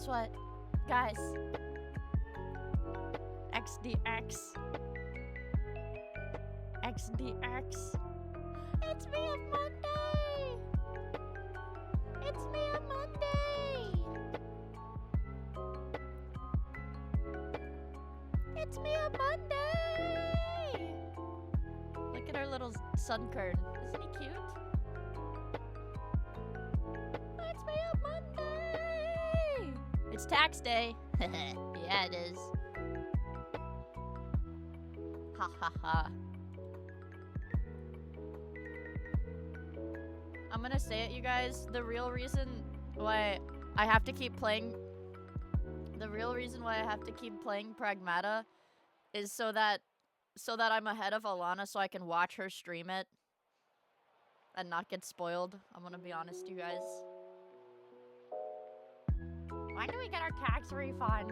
guess what? Guys. XDX. XDX. It's me on Monday! It's me on Monday! It's me on Monday! Look at our little sun kern. Isn't he cute? It's me on Monday! It's tax day. Yeah, it is. Ha ha ha. I'm gonna say it, you guys. The real reason why I have to keep playing Pragmata is so that I'm ahead of Alana so I can watch her stream it and not get spoiled. I'm gonna be honest, you guys. When do we get our tax refund?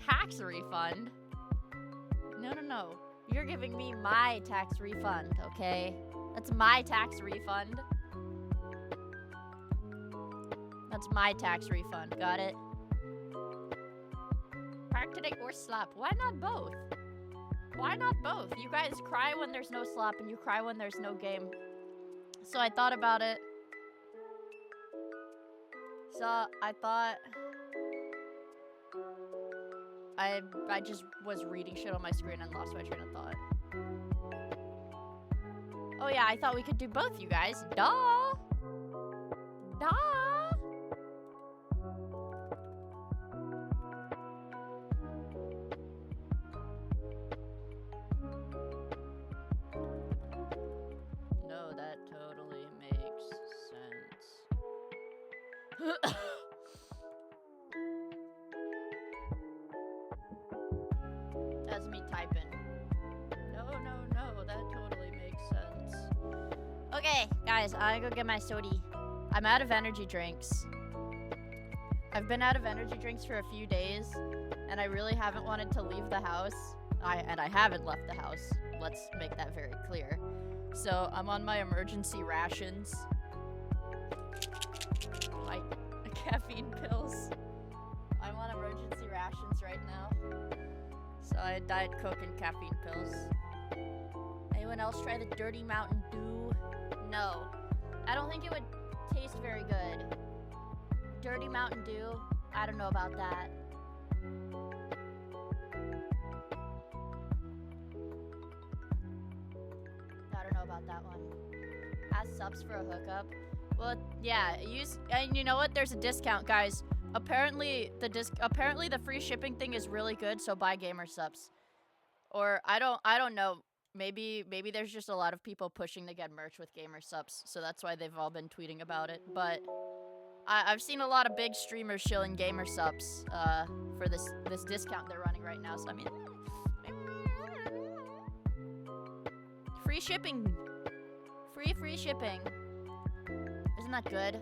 Tax refund? No. You're giving me my tax refund, okay? That's my tax refund. That's my tax refund. Got it? Park today or slap? Why not both? Why not both? You guys cry when there's no slap and you cry when there's no game. So I thought about it. So I thought... I just was reading shit on my screen and lost my train of thought. Oh yeah, I thought we could do both, you guys. Duh! Duh! No, that totally makes sense. That's me typing. No, that totally makes sense. Okay, guys, I go get my sody. I'm out of energy drinks. I've been out of energy drinks for a few days, and I really haven't wanted to leave the house. I haven't left the house. Let's make that very clear. So I'm on my emergency rations. My caffeine pills. I'm on emergency rations right now. So I had Diet Coke and caffeine pills. Anyone else try the Dirty Mountain Dew? No. I don't think it would taste very good. Dirty Mountain Dew? I don't know about that. I don't know about that one. Ask subs for a hookup. Well, yeah, and you know what? There's a discount, guys. Apparently the free shipping thing is really good, so buy gamer subs. Or I don't know. Maybe there's just a lot of people pushing to get merch with gamer subs, so that's why they've all been tweeting about it. But I've seen a lot of big streamers shilling gamer subs for this discount they're running right now. So I mean, free shipping, free shipping. Isn't that good?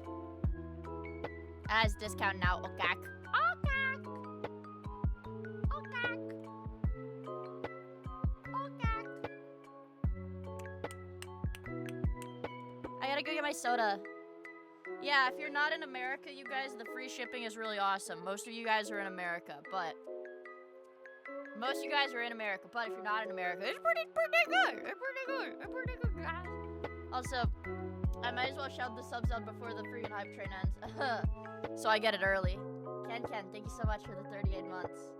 As discount now, okay. I gotta go get my soda. Yeah, if you're not in America, you guys, the free shipping is really awesome. Most of you guys are in America, but... Most of you guys are in America, but if you're not in America, it's pretty good. It's pretty good, guys. Also, I might as well shout the subs out before the free and hype train ends. So I get it early. Ken, thank you so much for the 38 months.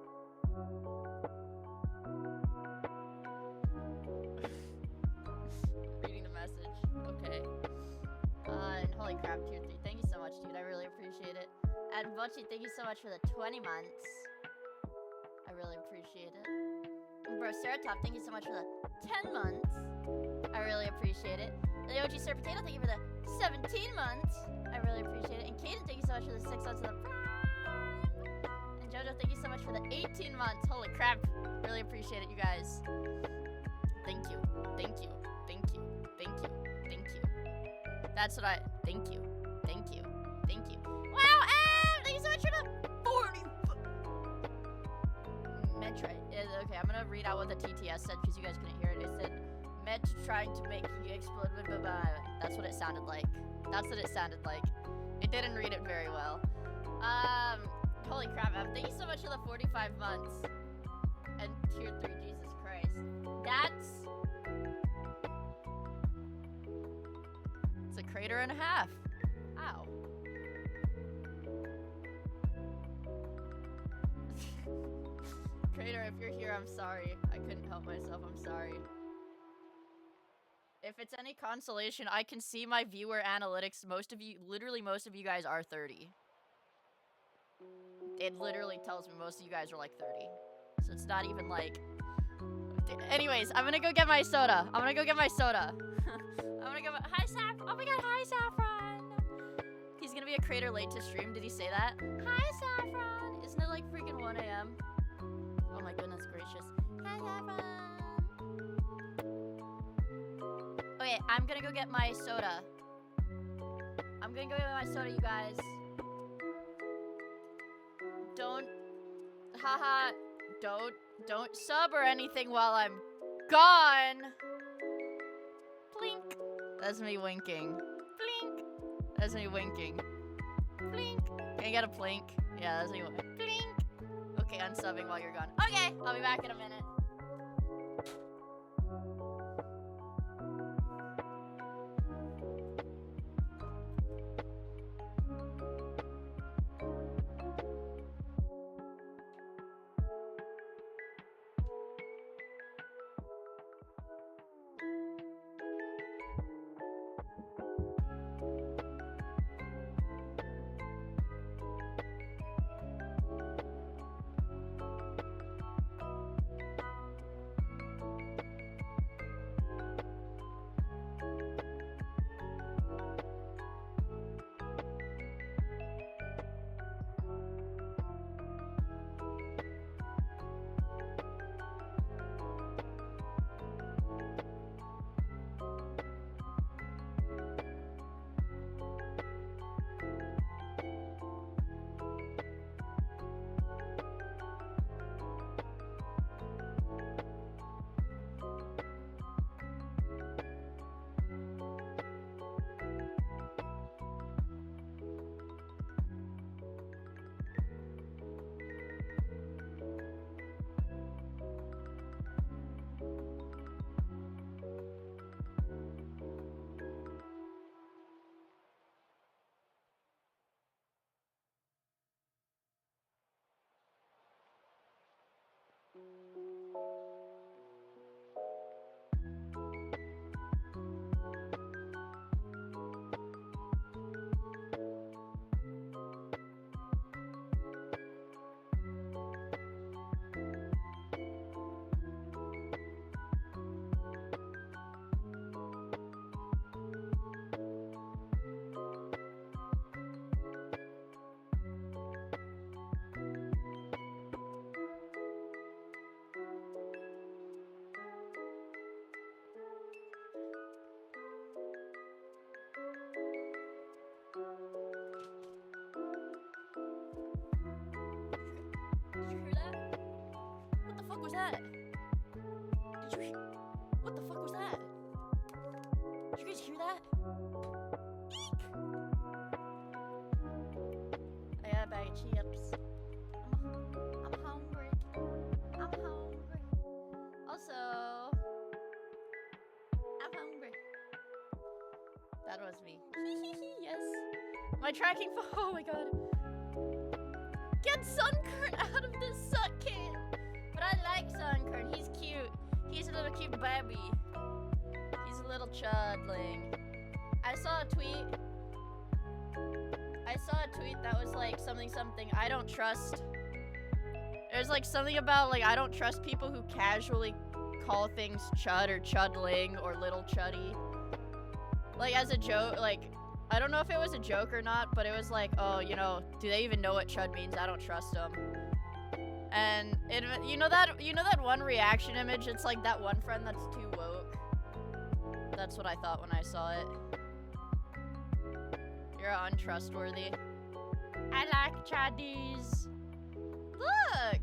Reading the message. Okay. And holy crap, tier 3. Thank you so much, dude. I really appreciate it. And Bochi, thank you so much for the 20 months. I really appreciate it. And bro, Ceratop, thank you so much for the 10 months. I really appreciate it. The OG Sir Potato, thank you for the 17 months. I really appreciate it. And Kaden, thank you so much for the 6 months of the Prime. And Jojo, thank you so much for the 18 months. Holy crap. Really appreciate it, you guys. Thank you. Thank you. Thank you. Thank you. Thank you. That's what thank you. Thank you. Thank you. Wow, thank you so much for the 40. Metroid. Okay, I'm gonna read out what the TTS said because you guys couldn't hear it. It said, Met trying to make you explode, blah, blah, blah. That's what it sounded like. That's what it sounded like. It didn't read it very well. Holy crap, thank you so much for the 45 months. And tier 3, Jesus Christ. It's a crater and a half. Ow. Crater, if you're here, I'm sorry. I couldn't help myself, I'm sorry. If it's any consolation, I can see my viewer analytics. Literally most of you guys are 30. It literally tells me most of you guys are like 30. So it's not even like... Anyways, I'm gonna go get my soda. I'm gonna go get my soda. I'm gonna go... Hi, Saff! Oh my god, hi, Saffron! He's gonna be a creator late to stream. Did he say that? Hi, Saffron! Isn't it like freaking 1 a.m.? Oh my goodness gracious. Hi, Saffron! Okay, I'm gonna go get my soda. I'm gonna go get my soda, you guys. Don't sub or anything while I'm gone. Blink. That's me winking. Blink. That's me winking. Blink. Can I get a blink? Yeah, that's me winking. Blink. Okay, unsubbing while you're gone. Okay, I'll be back in a minute. that? What the fuck was that? Did you guys hear that? Eek! I got a bag of chips. I'm hungry. I'm hungry. Also, I'm hungry. That was me. Yes. My tracking phone. Oh my god. Get Sunkern out of this suckcam. But I like Sunkern. He's cute. He's a little cute baby. He's a little chudling. I saw a tweet that was like something. I don't trust. There's like something about like I don't trust people who casually call things chud or chudling or little chuddy. Like as a joke, like I don't know if it was a joke or not, but it was like, oh, you know, do they even know what chud means? I don't trust them. And it, you know that one reaction image? It's like that one friend that's too woke. That's what I thought when I saw it. You're untrustworthy. I like chuddies. Look!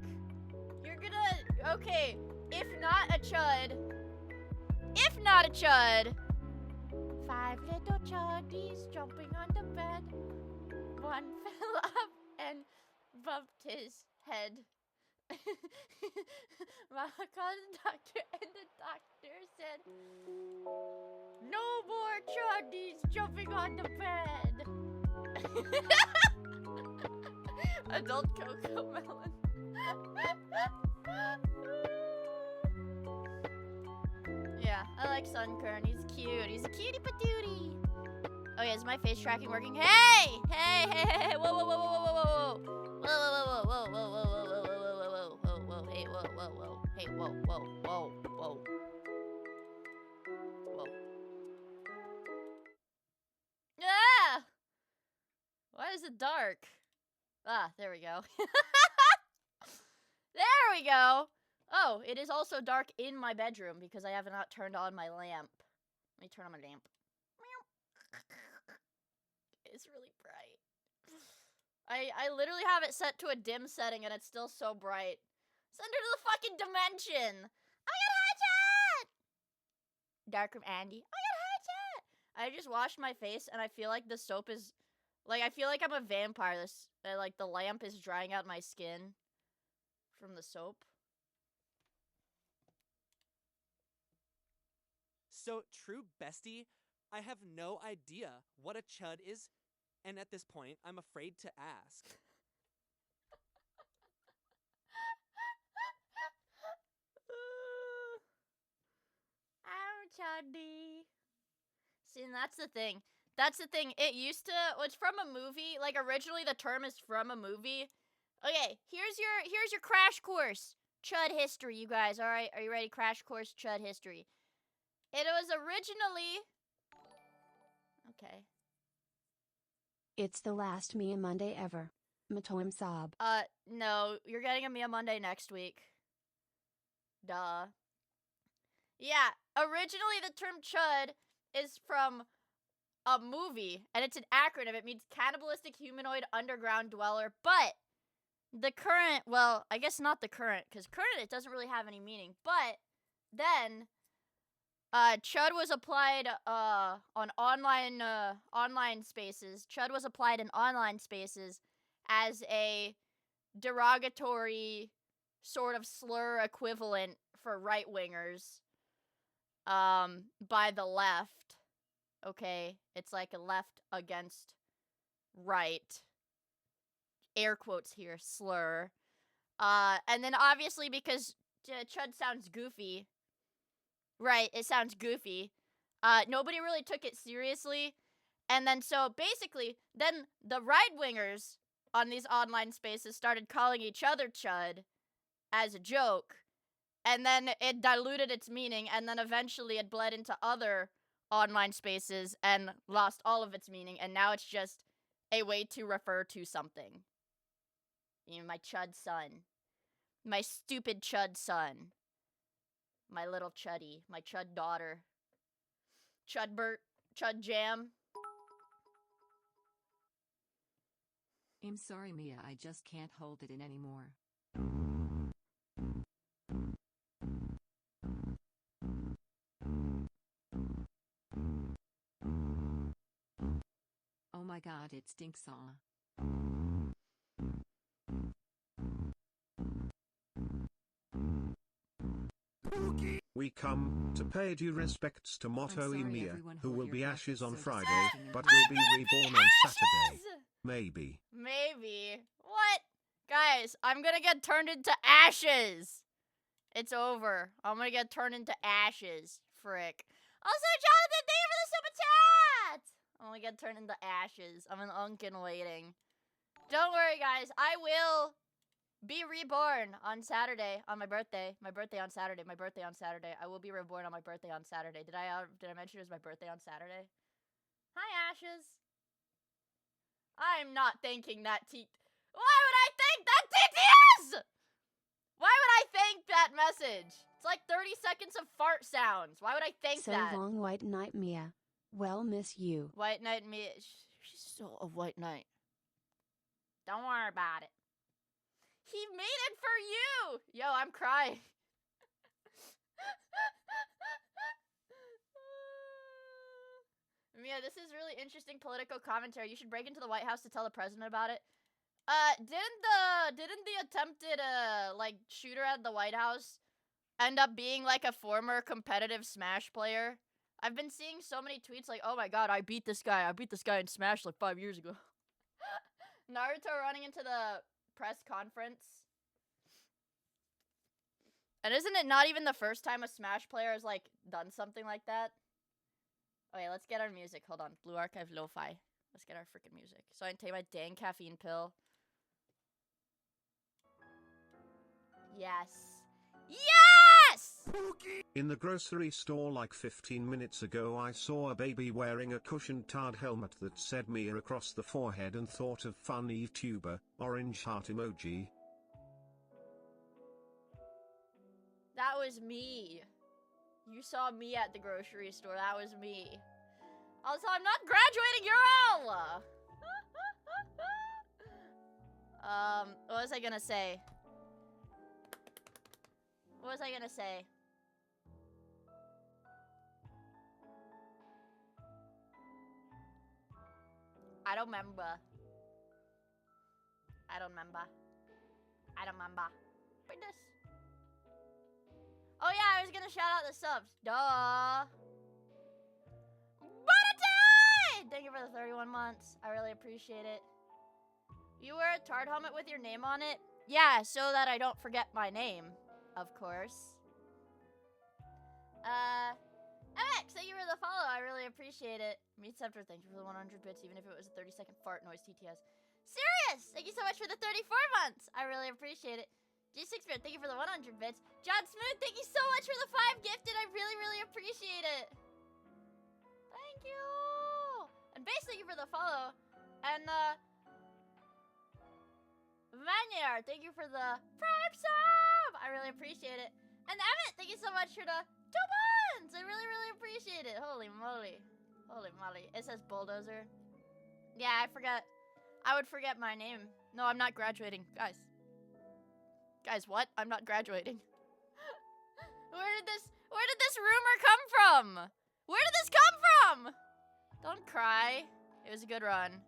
You're gonna... Okay, if not a chud... 5 little chuddies jumping on the bed. one fell up and bumped his head. My cousin doctor and the doctor said, no more Chinese jumping on the bed. Adult Cocoa Melon. Yeah, I like Sunkern. He's cute. He's a cutie patootie. Oh yeah, is my face tracking working? Hey! Hey, hey, hey, hey! Whoa, whoa, whoa, whoa, whoa, whoa, whoa, whoa, whoa, whoa, whoa, whoa, whoa, whoa, whoa, whoa, whoa, whoa, hey, whoa, whoa, whoa, hey, whoa, whoa, whoa, whoa, whoa. Ah! Why is it dark? Ah, there we go. There we go. Oh, it is also dark in my bedroom because I have not turned on my lamp. Let me turn on my lamp. It's really bright. I literally have it set to a dim setting and it's still so bright. Send her to the fucking dimension. Oh my god, hi chat! Darkroom Andy. Oh my god, hi chat! I just washed my face and I feel like the soap is... Like, I feel like I'm a vampire. Like, the lamp is drying out my skin from the soap. So, true bestie, I have no idea what a chud is, and at this point, I'm afraid to ask. I'm chuddy. See, and that's the thing. That's the thing. It used to... It's from a movie. Like, originally the term is from a movie. Okay, here's your crash course. Chud history, you guys. Alright, are you ready? Crash course chud history. It was originally... Okay. It's the last Miia Monday ever. Matoim Sob. No. You're getting a Miia Monday next week. Duh. Yeah, originally the term chud is from a movie, and it's an acronym. It means cannibalistic humanoid underground dweller, but the current, well, I guess not the current, because current it doesn't really have any meaning, but then chud was applied on online spaces. Chud was applied in online spaces as a derogatory sort of slur equivalent for right-wingers by the left. Okay, it's like a left against right. Air quotes here, slur. And then obviously because chud sounds goofy. Right, it sounds goofy. Nobody really took it seriously. And then so basically, then the right-wingers on these online spaces started calling each other chud as a joke. And then it diluted its meaning, and then eventually it bled into other online spaces and lost all of its meaning, and now it's just a way to refer to something. You know, my chud son. My stupid chud son. My little chuddy. My chud daughter. Chudbert. Chud jam. I'm sorry, Miia, I just can't hold it in anymore. Oh my god, it stinks. We come to pay due respects to Vod of sorry, Miia, everyone, who hold will your be breath, ashes it's on so Friday, disgusting and but gross. will be reborn on Saturday. Maybe. Maybe. What? Guys, I'm gonna get turned into ashes. It's over. I'm gonna get turned into ashes. Frick. Also, Jonathan, thank you for the super chat! I'm gonna get turned into ashes. I'm an unkin waiting. Don't worry, guys. I will be reborn on Saturday, on my birthday. My birthday on Saturday. My birthday on Saturday. I will be reborn on my birthday on Saturday. Did I mention it was my birthday on Saturday? Hi, Ashes. I'm not thanking that Why would I thank that TTS? Why would I thank that message? It's like 30 seconds of fart sounds. Why would I thank So that? long, White Knight Miia. Well, miss you. White Knight Miia. She's still a White Knight. Don't worry about it. He made it for you! Yo, I'm crying. Miia Miia, this is really interesting political commentary. You should break into the White House to tell the president about it. Didn't the attempted like shooter at the White House end up being like a former competitive Smash player? I've been seeing so many tweets like, "Oh my god, I beat this guy in Smash like 5 years ago." Naruto running into the press conference. And isn't it not even the first time a Smash player has like done something like that? Okay, let's get our music. Hold on. Blue Archive Lo-Fi. Let's get our freaking music. So I can take my dang caffeine pill. Yes. Yes! In the grocery store like 15 minutes ago, I saw a baby wearing a cushioned tarred helmet that said Miia across the forehead and thought of funny YouTuber, orange heart emoji. That was me. You saw me at the grocery store. That was me. Also, I'm not graduating, you're all! What was I gonna say? What was I gonna say? I don't remember. I don't remember. I don't remember. Goodness. Oh yeah, I was gonna shout out the subs. Duh. Bonatine! Thank you for the 31 months. I really appreciate it. You wear a tarred helmet with your name on it? Yeah, so that I don't forget my name, of course. MX, thank you for the follow. I really appreciate it. Meet Scepter, thank you for the 100 bits, even if it was a 30-second fart noise, TTS. Serious! Thank you so much for the 34 months. I really appreciate it. G6 thank you for the 100 bits. John Smooth, thank you so much for the 5 gifted. I really, really appreciate it. Thank you. And Base, thank you for the follow. And, Vanyar, thank you for the Prime sub. I really appreciate it. And Emmett, thank you so much for the 2 months. I really, really appreciate it. Holy moly. Holy moly. It says Bulldozer. Yeah, I forgot. I would forget my name. No, I'm not graduating. Guys, what? I'm not graduating. Where did this rumor come from? Where did this come from? Don't cry. It was a good run.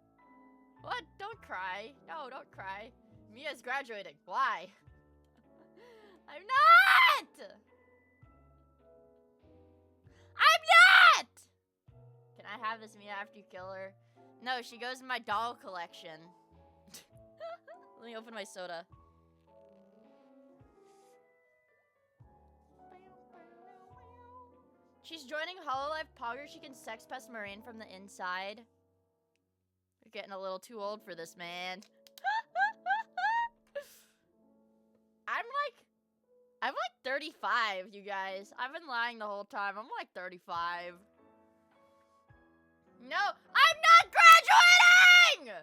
What? Don't cry. No, don't cry. Mia's graduating. Why? I'm not! I'm not! Can I have this Mia after you kill her? No, she goes in my doll collection. Let me open my soda. She's joining Hololive Pogger. She can sex pest Marine from the inside. You're getting a little too old for this, man. I'm like 35, you guys. I've been lying the whole time. I'm like 35. No, I'm not graduating!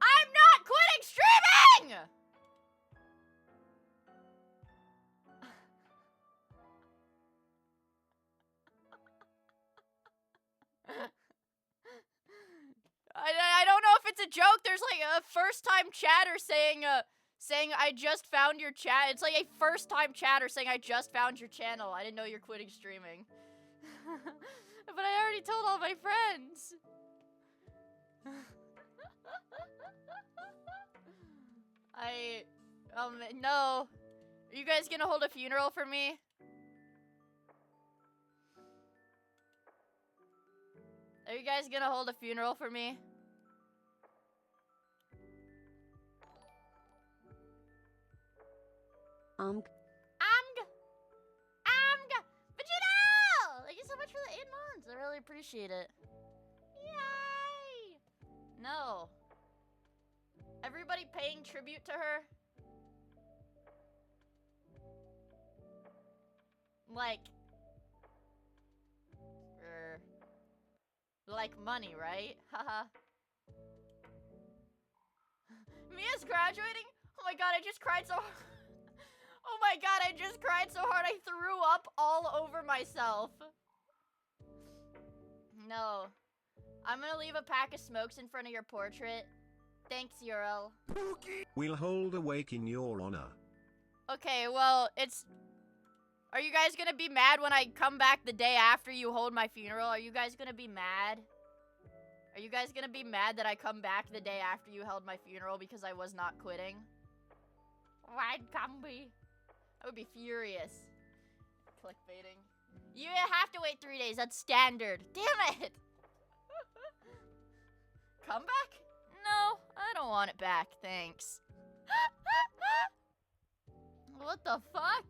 I'm not quitting streaming! I don't know if it's a joke. There's like a first-time chatter saying I just found your chat. It's like a first-time chatter saying I just found your channel. I didn't know you're quitting streaming. But I already told all my friends. No. Are you guys gonna hold a funeral for me? Are you guys gonna hold a funeral for me? Vegeta! Thank you so much for the 8 months. I really appreciate it. Yay! No. Everybody paying tribute to her? Like money, right? Haha. Mia's graduating? Oh my god, I just cried so hard. Oh my god, I just cried so hard I threw up all over myself. No. I'm gonna leave a pack of smokes in front of your portrait. Thanks, Ural. We'll hold a wake in your honor. Okay, well, are you guys gonna be mad when I come back the day after you hold my funeral? Are you guys gonna be mad? Are you guys gonna be mad that I come back the day after you held my funeral because I was not quitting? Why'd come be? I would be furious. Clickbaiting. You have to wait 3 days. That's standard. Damn it! Come back? No, I don't want it back. Thanks. What the fuck?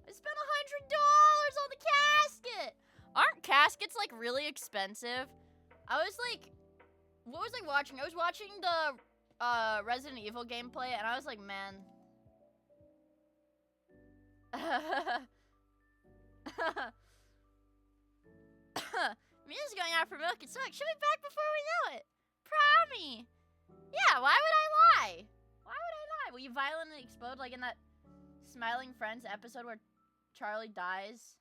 I spent $100 on the casket! Aren't caskets, like, really expensive? I was, like... What was I watching? I was watching the, Resident Evil gameplay, and I was like, man... Mia's going out for milk and suck. She'll be back before we know it. Promise. Yeah, why would I lie? Why would I lie? Will you violently explode like in that Smiling Friends episode where Charlie dies?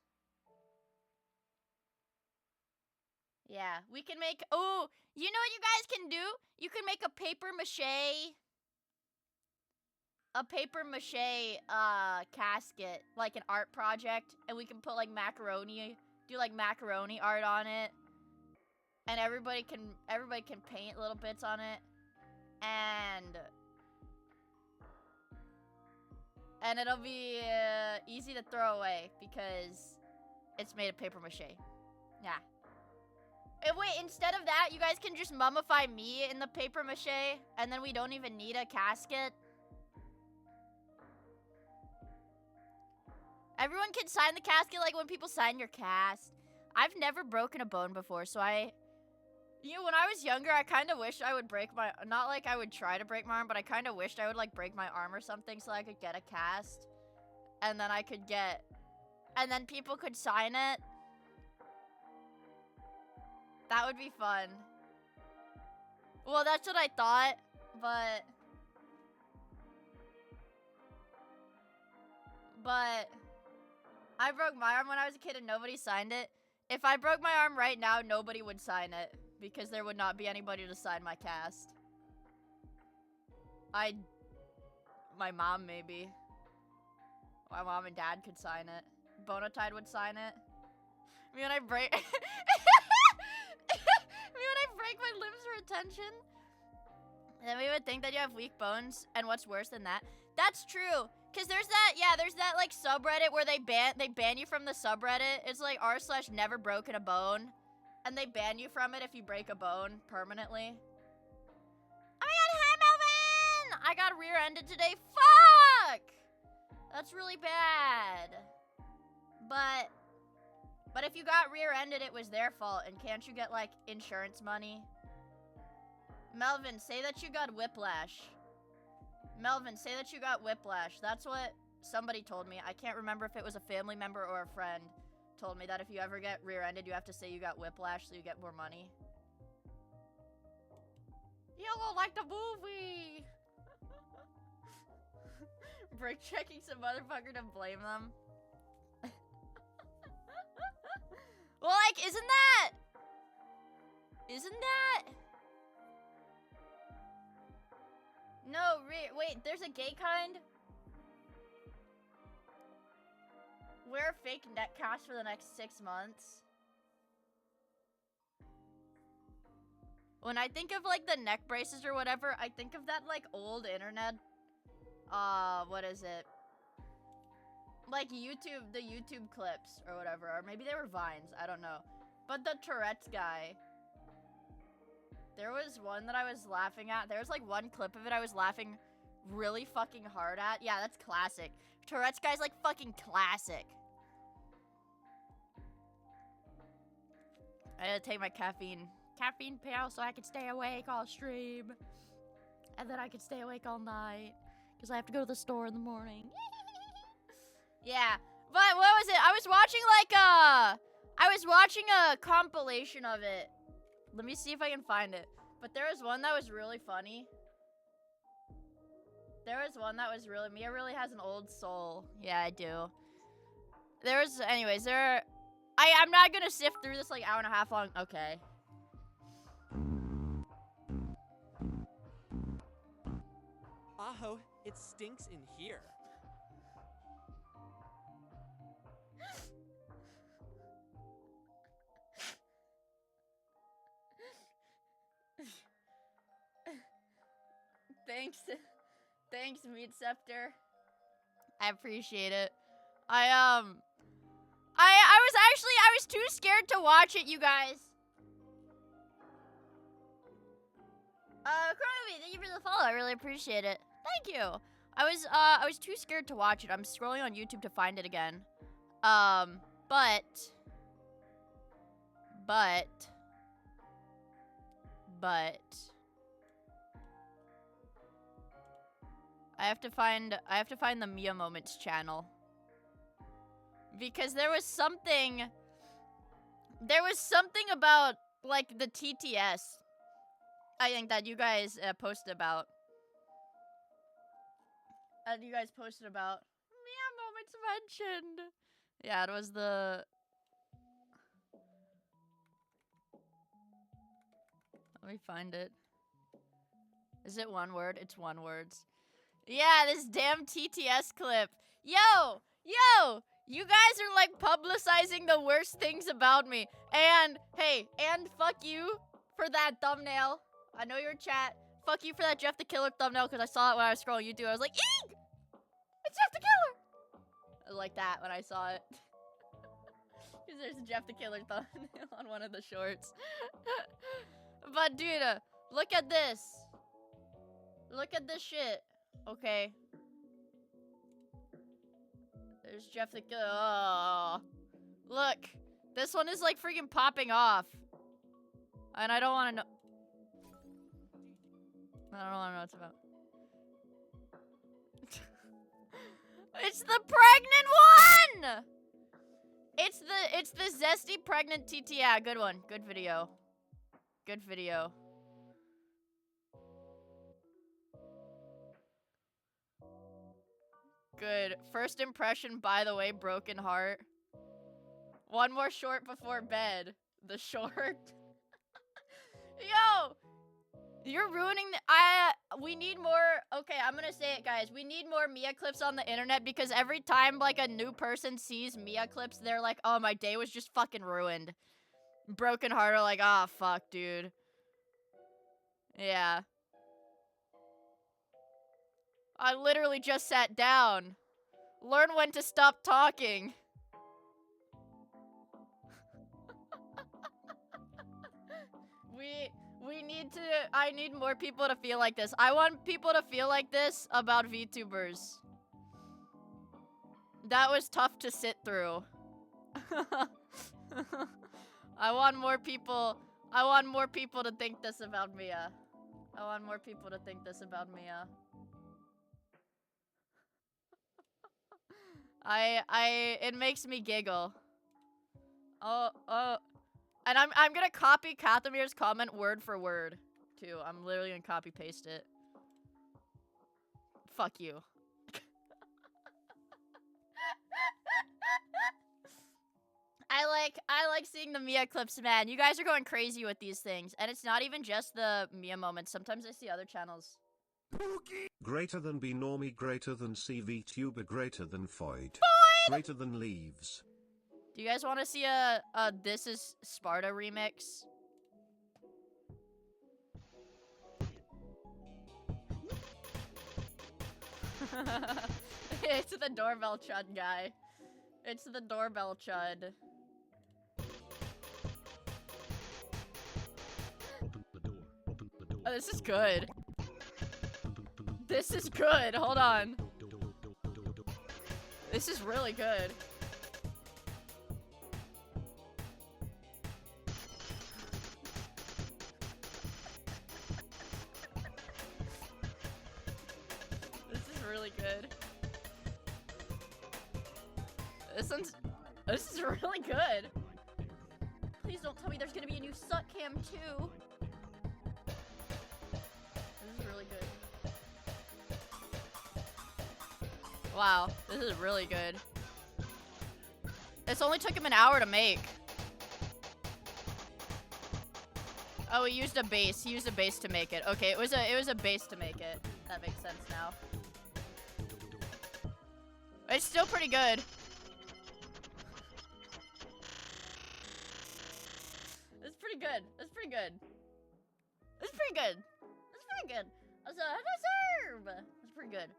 Yeah, we can make... Oh, you know what you guys can do? You can make a paper mache... A paper mache, casket. Like an art project. And we can put, like, macaroni... Do, like, macaroni art on it. And everybody can paint little bits on it. And it'll be, easy to throw away. Because it's made of paper mache. Yeah. Wait, instead of that, you guys can just mummify me in the paper mache, and then we don't even need a casket. Everyone can sign the casket like when people sign your cast. I've never broken a bone before, so you know, when I was younger, I kind of wished I would break my... Not like I would try to break my arm, but I kind of wished I would, like, break my arm or something so I could get a cast. And then I could get... And then people could sign it. That would be fun. Well, that's what I thought, but I broke my arm when I was a kid and nobody signed it. If I broke my arm right now, nobody would sign it because there would not be anybody to sign my cast. My mom maybe. My mom and dad could sign it. Bonatide would sign it. Me when I break... my limbs for attention. Then we would think that you have weak bones, and what's worse than that? That's true, cause there's that like subreddit where they ban you from the subreddit. It's like r/never broken a bone, and they ban you from it if you break a bone permanently. Oh my god, hi Melvin! I got rear-ended today. Fuck! That's really bad. But if you got rear-ended, it was their fault, and can't you get, like, insurance money? Melvin, say that you got whiplash. Melvin, say that you got whiplash. That's what somebody told me. I can't remember if it was a family member or a friend told me that if you ever get rear-ended, you have to say you got whiplash so you get more money. You don't like the movie! Break checking some motherfucker to blame them. Well, like, isn't that? No, wait, there's a gay kind? Wear a fake neck cast for the next 6 months. When I think of, like, the neck braces or whatever, I think of that, like, old internet, what is it? Like YouTube, the YouTube clips or whatever, or maybe they were Vines, I don't know. But the Tourette's guy, there was one that I was laughing at. There was like one clip of it I was laughing really fucking hard at. Yeah, that's classic. Tourette's guy's like fucking classic. I gotta take my caffeine pill so I can stay awake all stream. And then I can stay awake all night. Because I have to go to the store in the morning. Yeah, but what was it? I was watching a compilation of it. Let me see if I can find it. But there was one that was really funny. Mia really has an old soul. Yeah, I do. I'm not gonna sift through this like hour and a half long. Okay. Aho, it stinks in here. Thanks, Meat Scepter. I appreciate it. I was too scared to watch it, you guys. Chronomy, thank you for the follow. I really appreciate it. Thank you. I was too scared to watch it. I'm scrolling on YouTube to find it again. But I have to find the Miia Moments channel. Because there was something about, like, the TTS, I think, that you guys posted about. Miia Moments mentioned. Yeah, it was the... Let me find it. Is it one word? It's one word. Yeah, this damn TTS clip. Yo! You guys are, like, publicizing the worst things about me. And, hey, and fuck you for that thumbnail. I know you're in chat. Fuck you for that Jeff the Killer thumbnail, because I saw it when I was scrolling YouTube. I was like, eek! It's Jeff the Killer! I was like that when I saw it. Because there's a Jeff the Killer thumbnail on one of the shorts. But, dude, look at this. Look at this shit. Okay. There's Jeff the Killer. Oh. Look. This one is, like, freaking popping off. And I don't want to know. I don't want to know what it's about. It's the pregnant one! It's the zesty pregnant TT. Yeah, good one. Good video. Good video. Good. First impression, by the way, broken heart. One more short before bed. The short. Yo! You're ruining the- we need more- Okay, I'm gonna say it, guys. We need more Miia clips on the internet because every time, like, a new person sees Miia clips, they're like, oh, my day was just fucking ruined. Broken heart are like, ah, fuck, dude. Yeah. I literally just sat down. Learn when to stop talking. We need to- I need more people to feel like this. I want people to feel like this about VTubers. That was tough to sit through. I want more people to think this about Miia. I want more people to think this about Miia. It makes me giggle. Oh. And I'm gonna copy Kathamir's comment word for word, too. I'm literally gonna copy paste it. Fuck you. I like seeing the Miia clips, man. You guys are going crazy with these things. And it's not even just the Miia moments. Sometimes I see other channels. Greater than B Normie, greater than CV Tuber, greater than Void. Greater than Leaves. Do you guys want to see a This Is Sparta remix? It's the doorbell chud guy. It's the doorbell chud. Open the door. Open the door. Oh, this is good. This is good. Hold on. This is really good. This is really good. This is really good. Please don't tell me there's gonna be a new suckcam too. This is really good. Wow, this is really good. This only took him an hour to make. Oh, he used a base. He used a base to make it. Okay, it was a base to make it. That makes sense now. It's still pretty good. It's pretty good. It's pretty good. It's pretty good. It's pretty good. That's pretty good.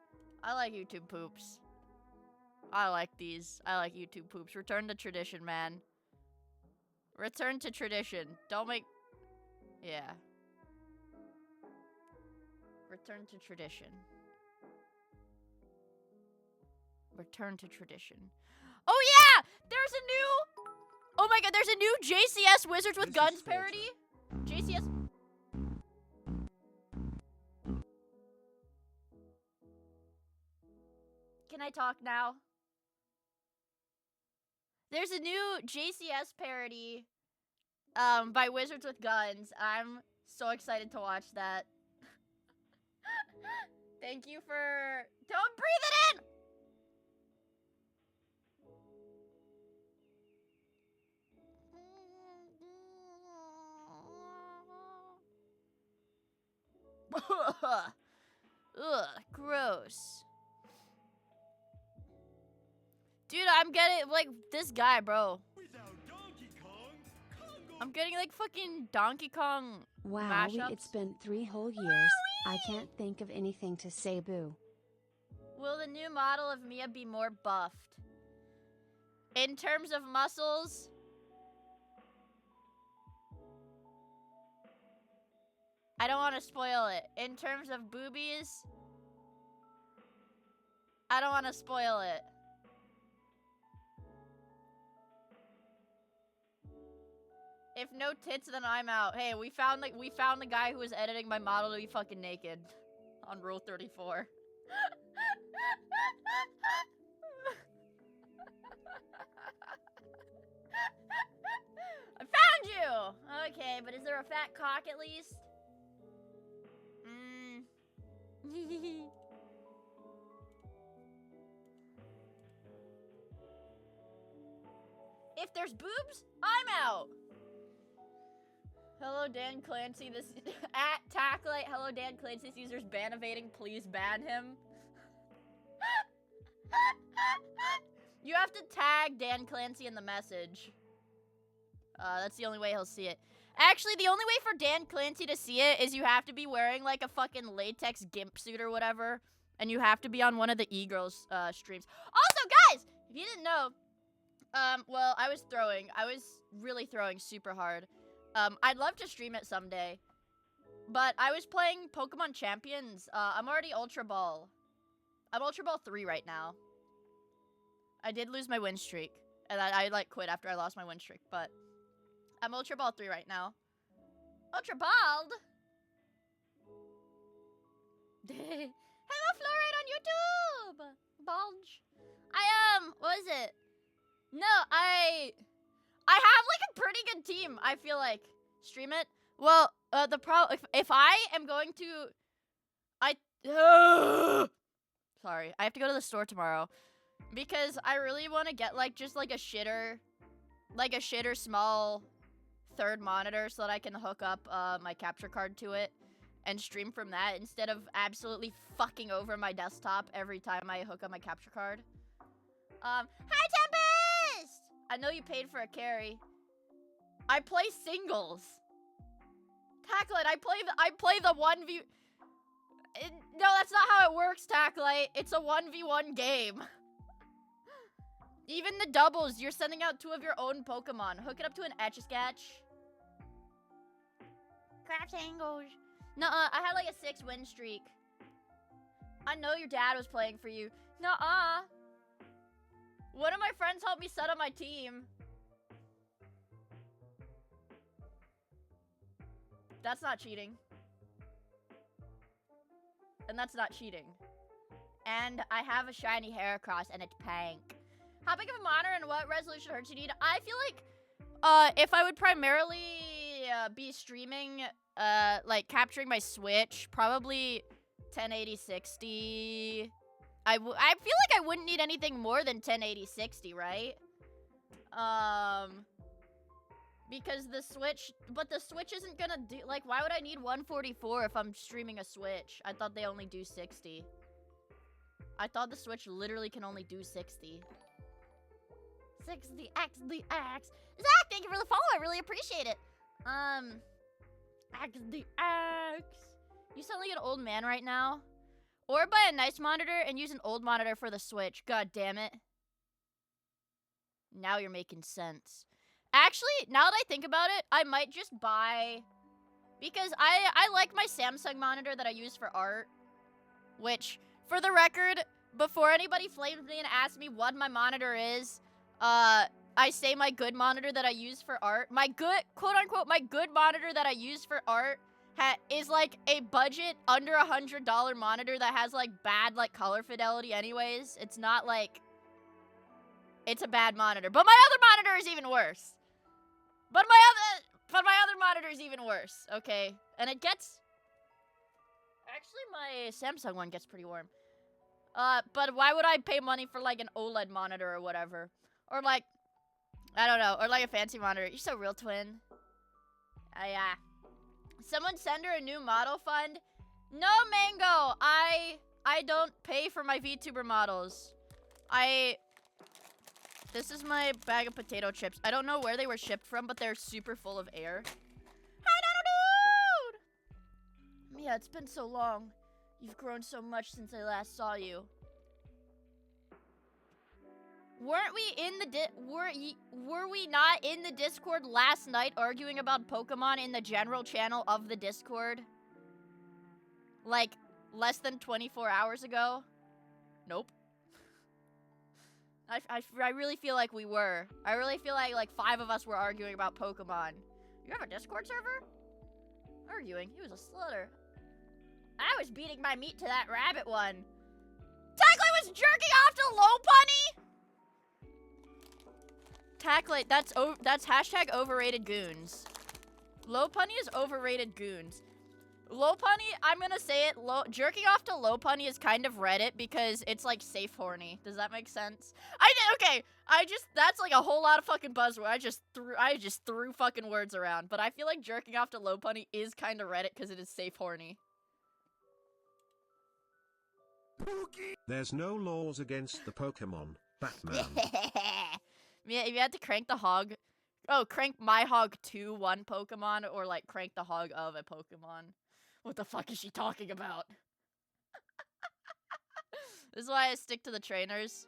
I like YouTube poops. I like these. I like YouTube poops. Return to tradition, man. Return to tradition. Don't make... Yeah. Return to tradition. Return to tradition. Oh yeah! There's a new... Oh my god, there's a new JCS Wizards with This is Guns Forza. parody. JCS... Can I talk now? There's a new JCS parody by Wizards with Guns. I'm so excited to watch that. Thank you for... Don't breathe it in! Ugh, gross. Dude, I'm getting, like, this guy, bro. I'm getting, like, fucking Donkey Kong Wow, mashups. it's been 3 whole years. I can't think of anything to say boo. Will the new model of Miia be more buffed? In terms of muscles? I don't want to spoil it. In terms of boobies? I don't want to spoil it. If no tits, then I'm out. Hey, we found the guy who was editing my model to be fucking naked on Rule 34. I found you! Okay, but is there a fat cock at least? If there's boobs, I'm out! Hello, Dan Clancy. This at Tacklite. Hello, Dan Clancy. This user's ban evading. Please ban him. You have to tag Dan Clancy in the message. That's the only way he'll see it. Actually, the only way for Dan Clancy to see it is you have to be wearing like a fucking latex gimp suit or whatever, and you have to be on one of the e-girls streams. Also, guys, if you didn't know, well, I was really throwing super hard. I'd love to stream it someday, but I was playing Pokemon Champions. I'm already Ultra Ball. I'm Ultra Ball 3 right now. I did lose my win streak, and I like quit after I lost my win streak, but I'm Ultra Ball 3 right now. Ultra Balled? Hello, Fluoride on YouTube! Bulge. What is it? No, I have like a pretty good team, I feel like. Stream it? Well, if I am going to, sorry, I have to go to the store tomorrow. Because I really want to get like, just like a shitter small third monitor so that I can hook up my capture card to it and stream from that instead of absolutely fucking over my desktop every time I hook up my capture card. Hi Tempest! I know you paid for a carry. I play singles. Tacklite, I play the 1v... No, that's not how it works, Tacklite. It's a 1v1 game. Even the doubles, you're sending out 2 of your own Pokemon. Hook it up to an Etch-a-Sketch. Crap tangles. Nuh-uh, I had like a 6 win streak. I know your dad was playing for you. Nuh-uh. One of my friends helped me set up my team. That's not cheating. And that's not cheating. And I have a shiny Heracross and it's pink. How big of a monitor and what resolution hertz you need? I feel like if I would primarily be streaming, like capturing my Switch, probably 1080-60. I feel like I wouldn't need anything more than 1080-60, right? Because the Switch isn't gonna do, like, why would I need 144 if I'm streaming a Switch? I thought they only do 60. I thought the Switch literally can only do 60. 60x the X. Zach, thank you for the follow. I really appreciate it. X the X. You sound like an old man right now. Or buy a nice monitor and use an old monitor for the Switch. God damn it. Now you're making sense. Actually, now that I think about it, I might just buy... Because I like my Samsung monitor that I use for art. Which, for the record, before anybody flames me and asks me what my monitor is, I say my good monitor that I use for art. My good, quote-unquote, my good monitor that I use for art is like a budget under $100 monitor that has like bad like color fidelity anyways. It's not like... It's a bad monitor. But my other monitor is even worse. But my other monitor is even worse, okay? And it gets... Actually, my Samsung one gets pretty warm. But why would I pay money for, like, an OLED monitor or whatever? Or, like, I don't know. Or, like, a fancy monitor. You're so real, twin. Yeah. Someone send her a new model fund. No, Mango! I don't pay for my VTuber models. This is my bag of potato chips. I don't know where they were shipped from, but they're super full of air. Hi, dude! Mia, it's been so long. You've grown so much since I last saw you. Weren't we in the were we not in the Discord last night arguing about Pokemon in the general channel of the Discord? Like, less than 24 hours ago? Nope. I really feel like we were. I really feel like 5 of us were arguing about Pokemon. You have a Discord server? Arguing? He was a slutter. I was beating my meat to that rabbit one. Tackley was jerking off to Lopunny! Tackley, that's hashtag overrated goons. Lopunny is overrated goons. Lopunny, I'm gonna say it, jerking off to Lopunny is kind of Reddit because it's like safe horny. Does that make sense? That's like a whole lot of fucking buzzword. I just threw fucking words around. But I feel like jerking off to Lopunny is kind of Reddit because it is safe horny. There's no laws against the Pokemon, Batman. Yeah, if you had to crank the hog... Oh, crank my hog to one Pokemon or like crank the hog of a Pokemon. What the fuck is she talking about? This is why I stick to the trainers.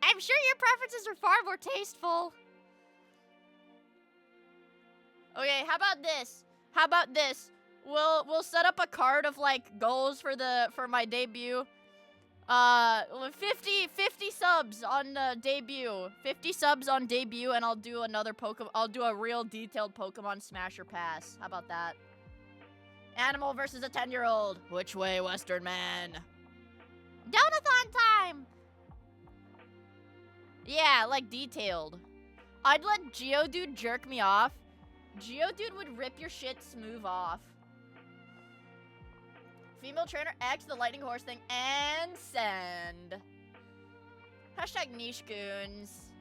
I'm sure your preferences are far more tasteful. Okay, how about this? How about this? We'll set up a card of like goals for my debut. 50 subs on debut. 50 subs on debut, and I'll do another I'll do a real detailed Pokemon Smasher Pass. How about that? Animal versus a 10-year-old. Which way, Western man? Donathon time! Yeah, like detailed. I'd let Geodude jerk me off. Geodude would rip your shit smooth off. Female trainer X, the lightning horse thing, and send. Hashtag niche goons.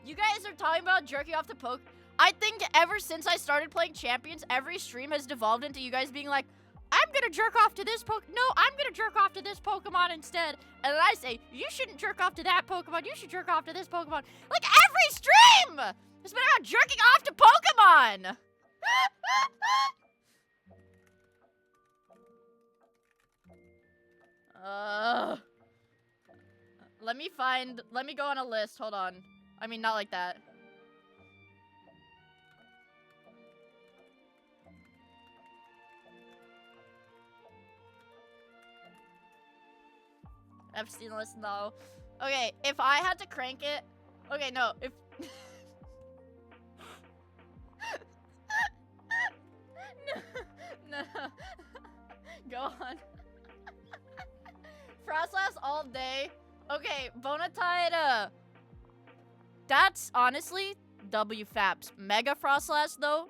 You guys are talking about jerking off to Poke. I think ever since I started playing Champions, every stream has devolved into you guys being like, I'm gonna jerk off to this No, I'm gonna jerk off to this Pokemon instead. And then I say, you shouldn't jerk off to that Pokemon. You should jerk off to this Pokemon. Like every stream has been about jerking off to Pokemon. Let me go on a list. Hold on. I mean, not like that. Epstein list, no. Okay, if I had to crank it. Okay, no. If. no. Go on. Frostlass all day. Okay, Bonatide, that's honestly WFAPS. Mega Frostlass though.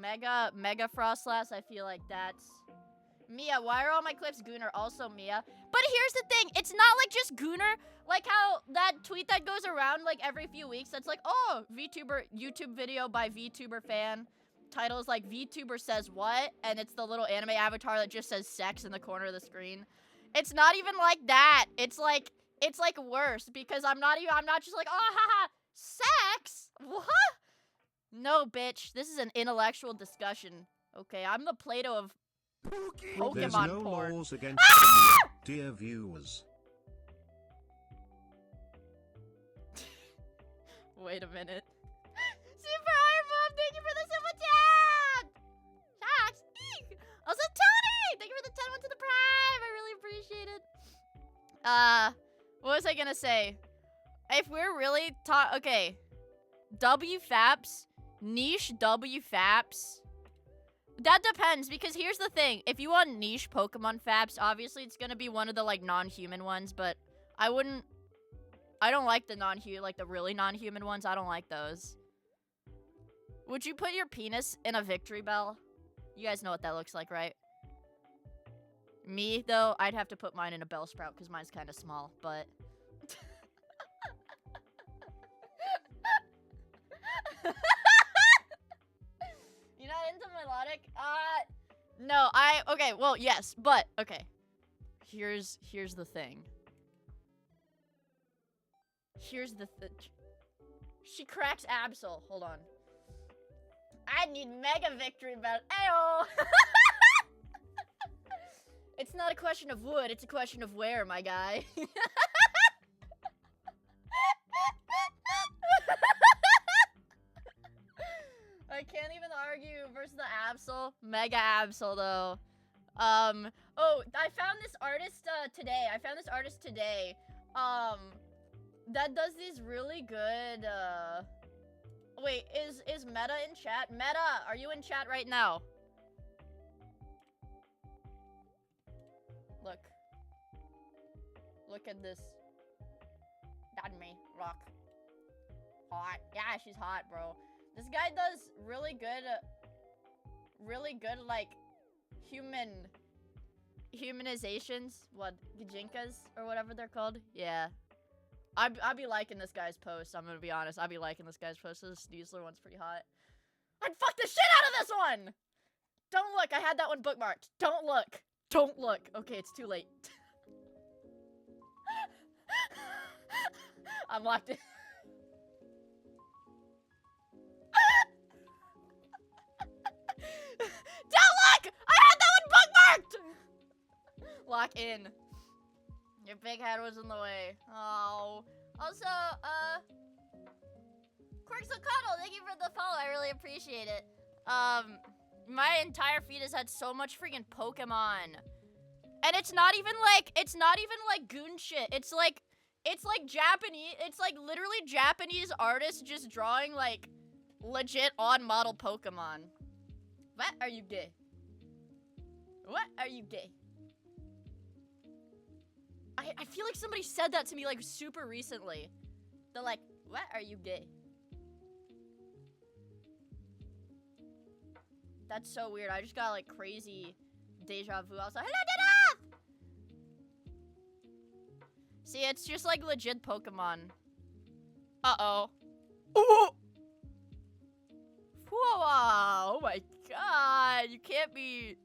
Mega Frostlass, I feel like that's Mia. Why are all my clips Gooner? Also Mia. But here's the thing, it's not like just Gooner. Like how that tweet that goes around like every few weeks that's like, oh, VTuber YouTube video by VTuber fan. Titles like VTuber says what, and it's the little anime avatar that just says sex in the corner of the screen. It's not even like that. It's like worse because I'm not just like, oh haha, sex? What? No, bitch. This is an intellectual discussion. Okay, I'm the Plato of There's Pokemon no porn. laws against Miia, dear viewers. Wait a minute. Super Iron Mom, thank you for the super chat! Sharks! Eek! Also, Tony! Thank you for the 10 to the Prime! I really appreciate it. What was I gonna say? If we're really okay. WFAPs, niche WFAPs. That depends, because here's the thing. If you want niche Pokemon faps, obviously it's gonna be one of the, like, non-human ones, but I don't like the the really non-human ones. I don't like those. Would you put your penis in a victory bell? You guys know what that looks like, right? Me, though, I'd have to put mine in a bell sprout because mine's kind of small, but... You're not into melodic? No, okay, well, yes, but, okay. Here's the thing. She cracks Absol. Hold on. I need mega victory belt. Ayo! It's not a question of wood, it's a question of where, my guy. I can't even argue versus the Absol. Mega Absol, though. Oh, I found this artist, today. That does these really good, Wait, is Meta in chat? Meta, are you in chat right now? Look at this. That's me. Rock. Hot. Yeah, she's hot, bro. This guy does really good, like, humanizations. What? Gajinkas? Or whatever they're called? Yeah. I'd be liking this guy's post. I'm gonna be honest. I'd be liking this guy's post. This Sneasler one's pretty hot. I'd fuck the shit out of this one! Don't look. I had that one bookmarked. Don't look. Don't look. Okay, it's too late. I'm locked in. Don't look! I had that one bookmarked! Lock in. Your big head was in the way. Oh. Also, Quirks of Cuddle, thank you for the follow. I really appreciate it. My entire feed has had so much freaking Pokemon. And it's not even like goon shit. It's like Japanese, it's like literally Japanese artists just drawing like legit on model Pokemon. What? Are you gay? What? Are you gay? I feel like somebody said that to me like super recently. They're like, what? Are you gay? That's so weird. I just got like crazy deja vu. Also, hello, Dada! See, it's just like legit Pokemon. Uh-oh. Ooh! Whoa! Oh my god! You can't be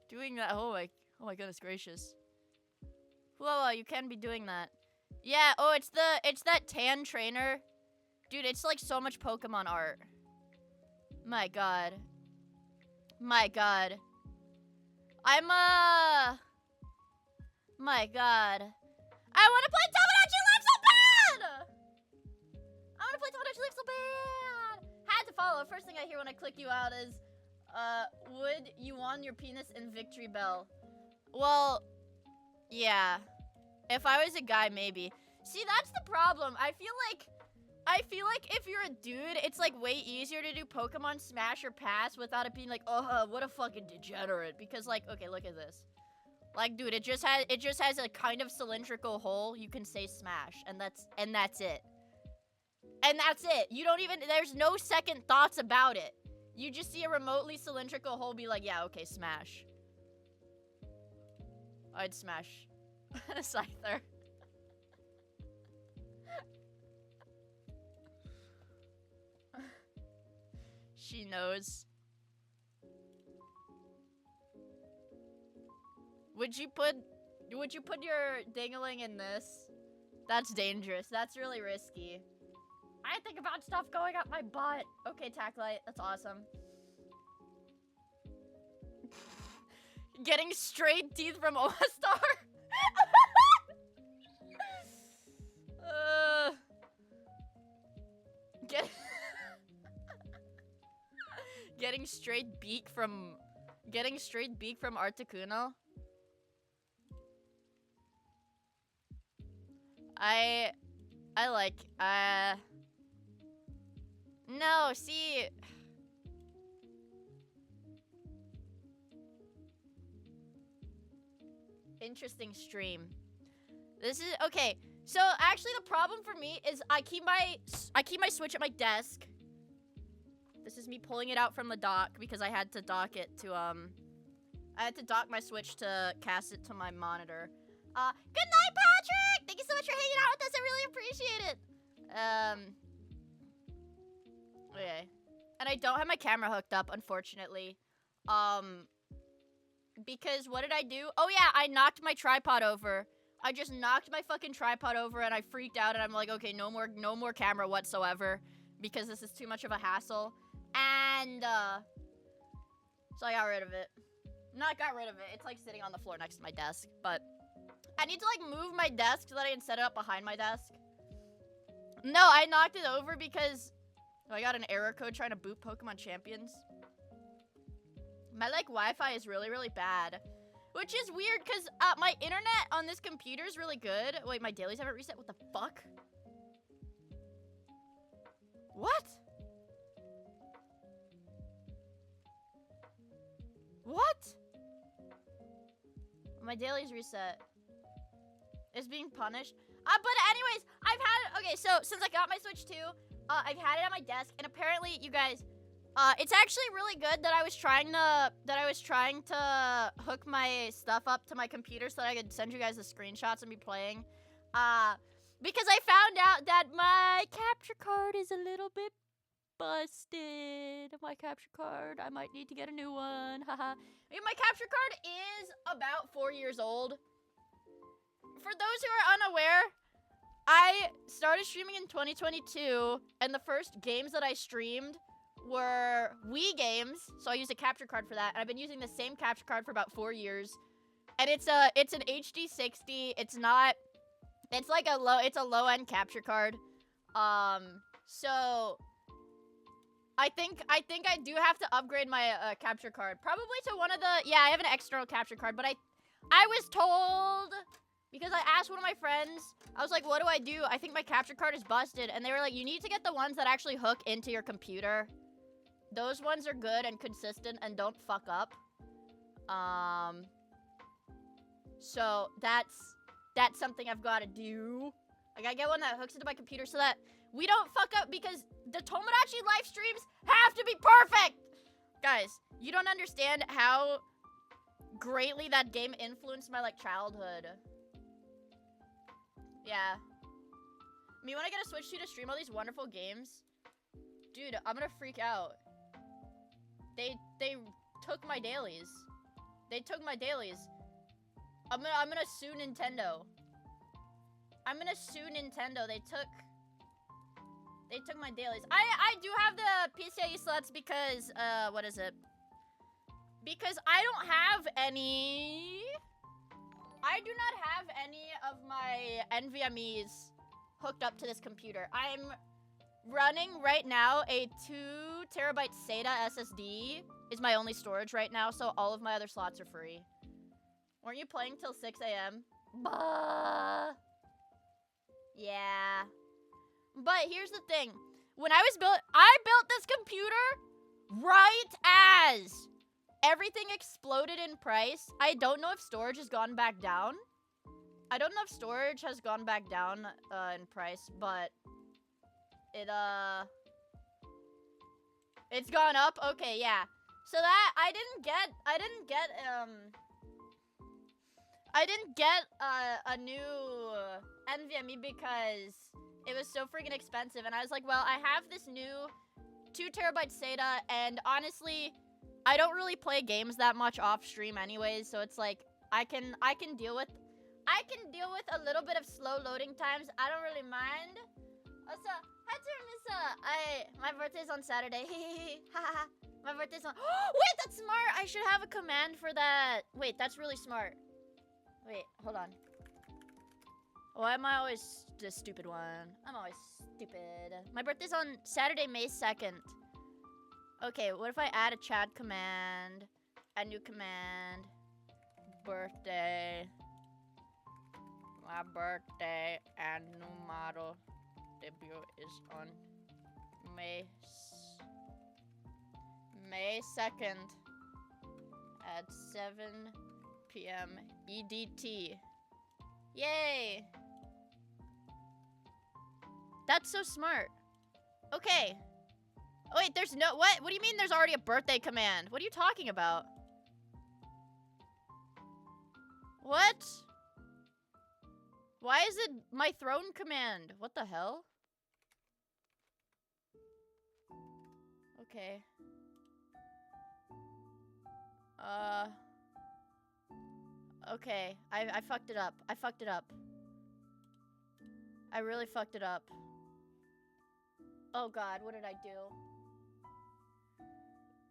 doing that. Oh my goodness gracious. Whoa! You can't be doing that. Yeah. Oh, it's that tan trainer, dude. It's like so much Pokemon art. My god. My god. My god. I want to play Tomodachi Life so bad! I want to play Tomodachi Life so bad! Had to follow. First thing I hear when I click you out is, would you want your penis in Victory Bell? Well, yeah. If I was a guy, maybe. See, that's the problem. I feel like if you're a dude, it's like way easier to do Pokemon Smash or Pass without it being like, oh, what a fucking degenerate. Because like, okay, look at this. Like, dude, it just has a kind of cylindrical hole. You can say Smash, and that's it. And that's it. You don't even, there's no second thoughts about it. You just see a remotely cylindrical hole, be like, yeah, okay, Smash. I'd smash a Scyther. She knows. Would you put your dingling in this? That's dangerous. That's really risky. I think about stuff going up my butt. Okay, Tacklight, that's awesome. Getting straight teeth from Omastar. Get getting straight beak from Articuno. I like no, see, interesting stream. This is okay. So actually, the problem for me is I keep my Switch at my desk. This is me pulling it out from the dock because I had to dock it to I had to dock my Switch to cast it to my monitor. Good night, Patrick. Thank you so much for hanging out with us. I really appreciate it. Okay. And I don't have my camera hooked up, unfortunately. Because what did I do? Oh yeah, I knocked my tripod over. I just knocked my fucking tripod over and I freaked out and I'm like, okay, no more camera whatsoever because this is too much of a hassle. And so I got rid of it. Not got rid of it. It's like sitting on the floor next to my desk, but I need to like move my desk so that I can set it up behind my desk. No, I knocked it over because I got an error code trying to boot Pokemon Champions. My like Wi-Fi is really, really bad. Which is weird because my internet on this computer is really good. Wait, my dailies haven't reset? What the fuck? What? What? My dailies reset. Is being punished. But anyways, I've had, okay, so since I got my Switch 2, I've had it on my desk, and apparently, you guys, it's actually really good that I was trying to hook my stuff up to my computer so that I could send you guys the screenshots and be playing. Because I found out that my capture card is a little bit busted. My capture card, I might need to get a new one. Haha. My capture card is about 4 years old. For those who are unaware, I started streaming in 2022, and the first games that I streamed were Wii games, so I used a capture card for that, and I've been using the same capture card for about 4 years. And it's an HD 60. It's like a low-end capture card. So I think I do have to upgrade my capture card, probably to one of the, yeah, I have an external capture card, but I was told, because I asked one of my friends, I was like, what do I do? I think my capture card is busted. And they were like, you need to get the ones that actually hook into your computer. Those ones are good and consistent and don't fuck up. So that's something I've got to do. I gotta get one that hooks into my computer so that we don't fuck up, because the Tomodachi live streams have to be perfect. Guys, you don't understand how greatly that game influenced my, like, childhood. Yeah. Me when I get a Switch 2 to stream all these wonderful games, dude, I'm gonna freak out. They took my dailies. They took my dailies. I'm gonna sue Nintendo. I'm gonna sue Nintendo. They took my dailies. I do have the PCIe slots because what is it? Because I don't have any. I do not have any of my NVMEs hooked up to this computer. I'm running right now a 2 terabyte SATA SSD is my only storage right now, so all of my other slots are free. Weren't you playing till 6 a.m.? Bah. Yeah. But here's the thing. When I built this computer right as everything exploded in price. I don't know if storage has gone back down. I don't know if storage has gone back down in price, but it's gone up. Okay, yeah. So that I didn't get a new NVMe because it was so freaking expensive, and I was like, well, I have this new 2 terabyte SATA, and honestly, I don't really play games that much off stream anyways, so it's like I can deal with a little bit of slow loading times. I don't really mind. Hi Missa. My birthday's on Saturday. Haha. My birthday's on. Wait, that's smart. I should have a command for that. Wait, that's really smart. Wait, hold on. Why am I always the stupid one? I'm always stupid. My birthday's on Saturday, May 2nd. Okay, what if I add a chat command? A new command. Birthday. My birthday and new model debut is on May 2nd at 7 p.m. EDT. Yay! That's so smart. Okay. Oh wait, there's no, what? What do you mean there's already a birthday command? What are you talking about? What? Why is it my throne command? What the hell? Okay. Okay. I fucked it up. I fucked it up. I really fucked it up. Oh god, what did I do?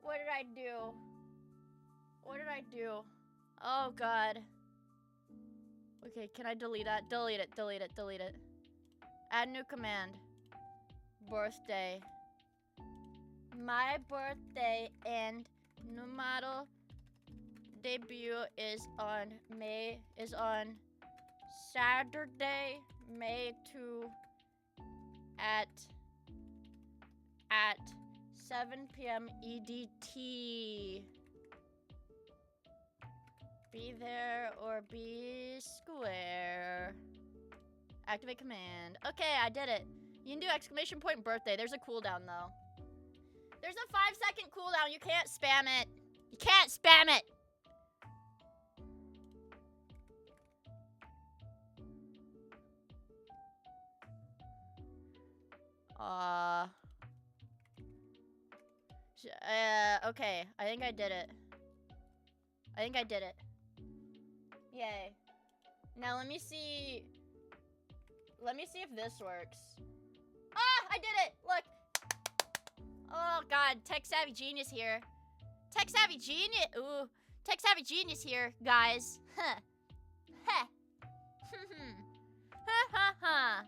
What did I do? What did I do? Oh god. Okay, can I delete that? Delete it, delete it, delete it. Add new command. Birthday. My birthday and new model debut is on Saturday, May 2 at 7 p.m. EDT. Be there or be square. Activate command. Okay, I did it. You can do exclamation point birthday. There's a cooldown though. There's a 5-second cooldown. You can't spam it. You can't spam it. Okay. I think I did it. I think I did it. Yay. Now let me see. Let me see if this works. Ah, I did it. Look. Oh god, tech savvy genius here. Tech savvy genius. Ooh, tech savvy genius here, guys. Huh. Heh. Ha ha ha.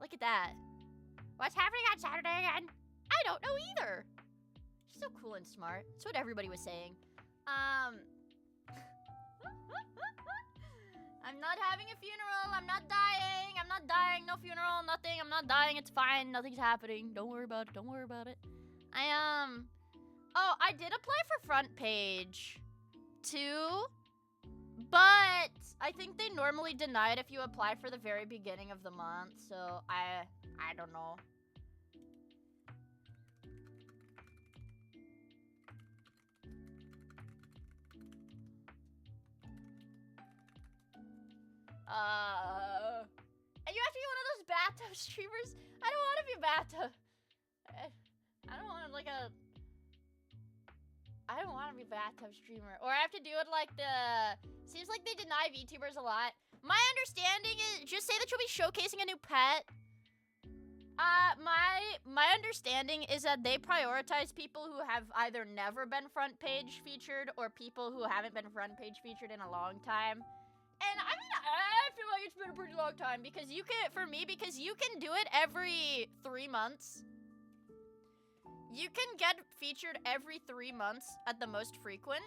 Look at that. What's happening on Saturday again? I don't know either. She's so cool and smart. That's what everybody was saying. I'm not having a funeral. I'm not dying. I'm not dying. No funeral, nothing. I'm not dying. It's fine. Nothing's happening. Don't worry about it. Don't worry about it. Oh, I did apply for front page too, but I think they normally deny it if you apply for the very beginning of the month, so I don't know. And you have to be one of those bathtub streamers? I don't want to be a bathtub. I don't want to I don't want to be a bathtub streamer. Or I have to do it like seems like they deny VTubers a lot. My understanding is, just say that you'll be showcasing a new pet. My understanding is that they prioritize people who have either never been front page featured or people who haven't been front page featured in a long time. And I mean, I feel like it's been a pretty long time because you can do it every 3 months. You can get featured every 3 months at the most frequent.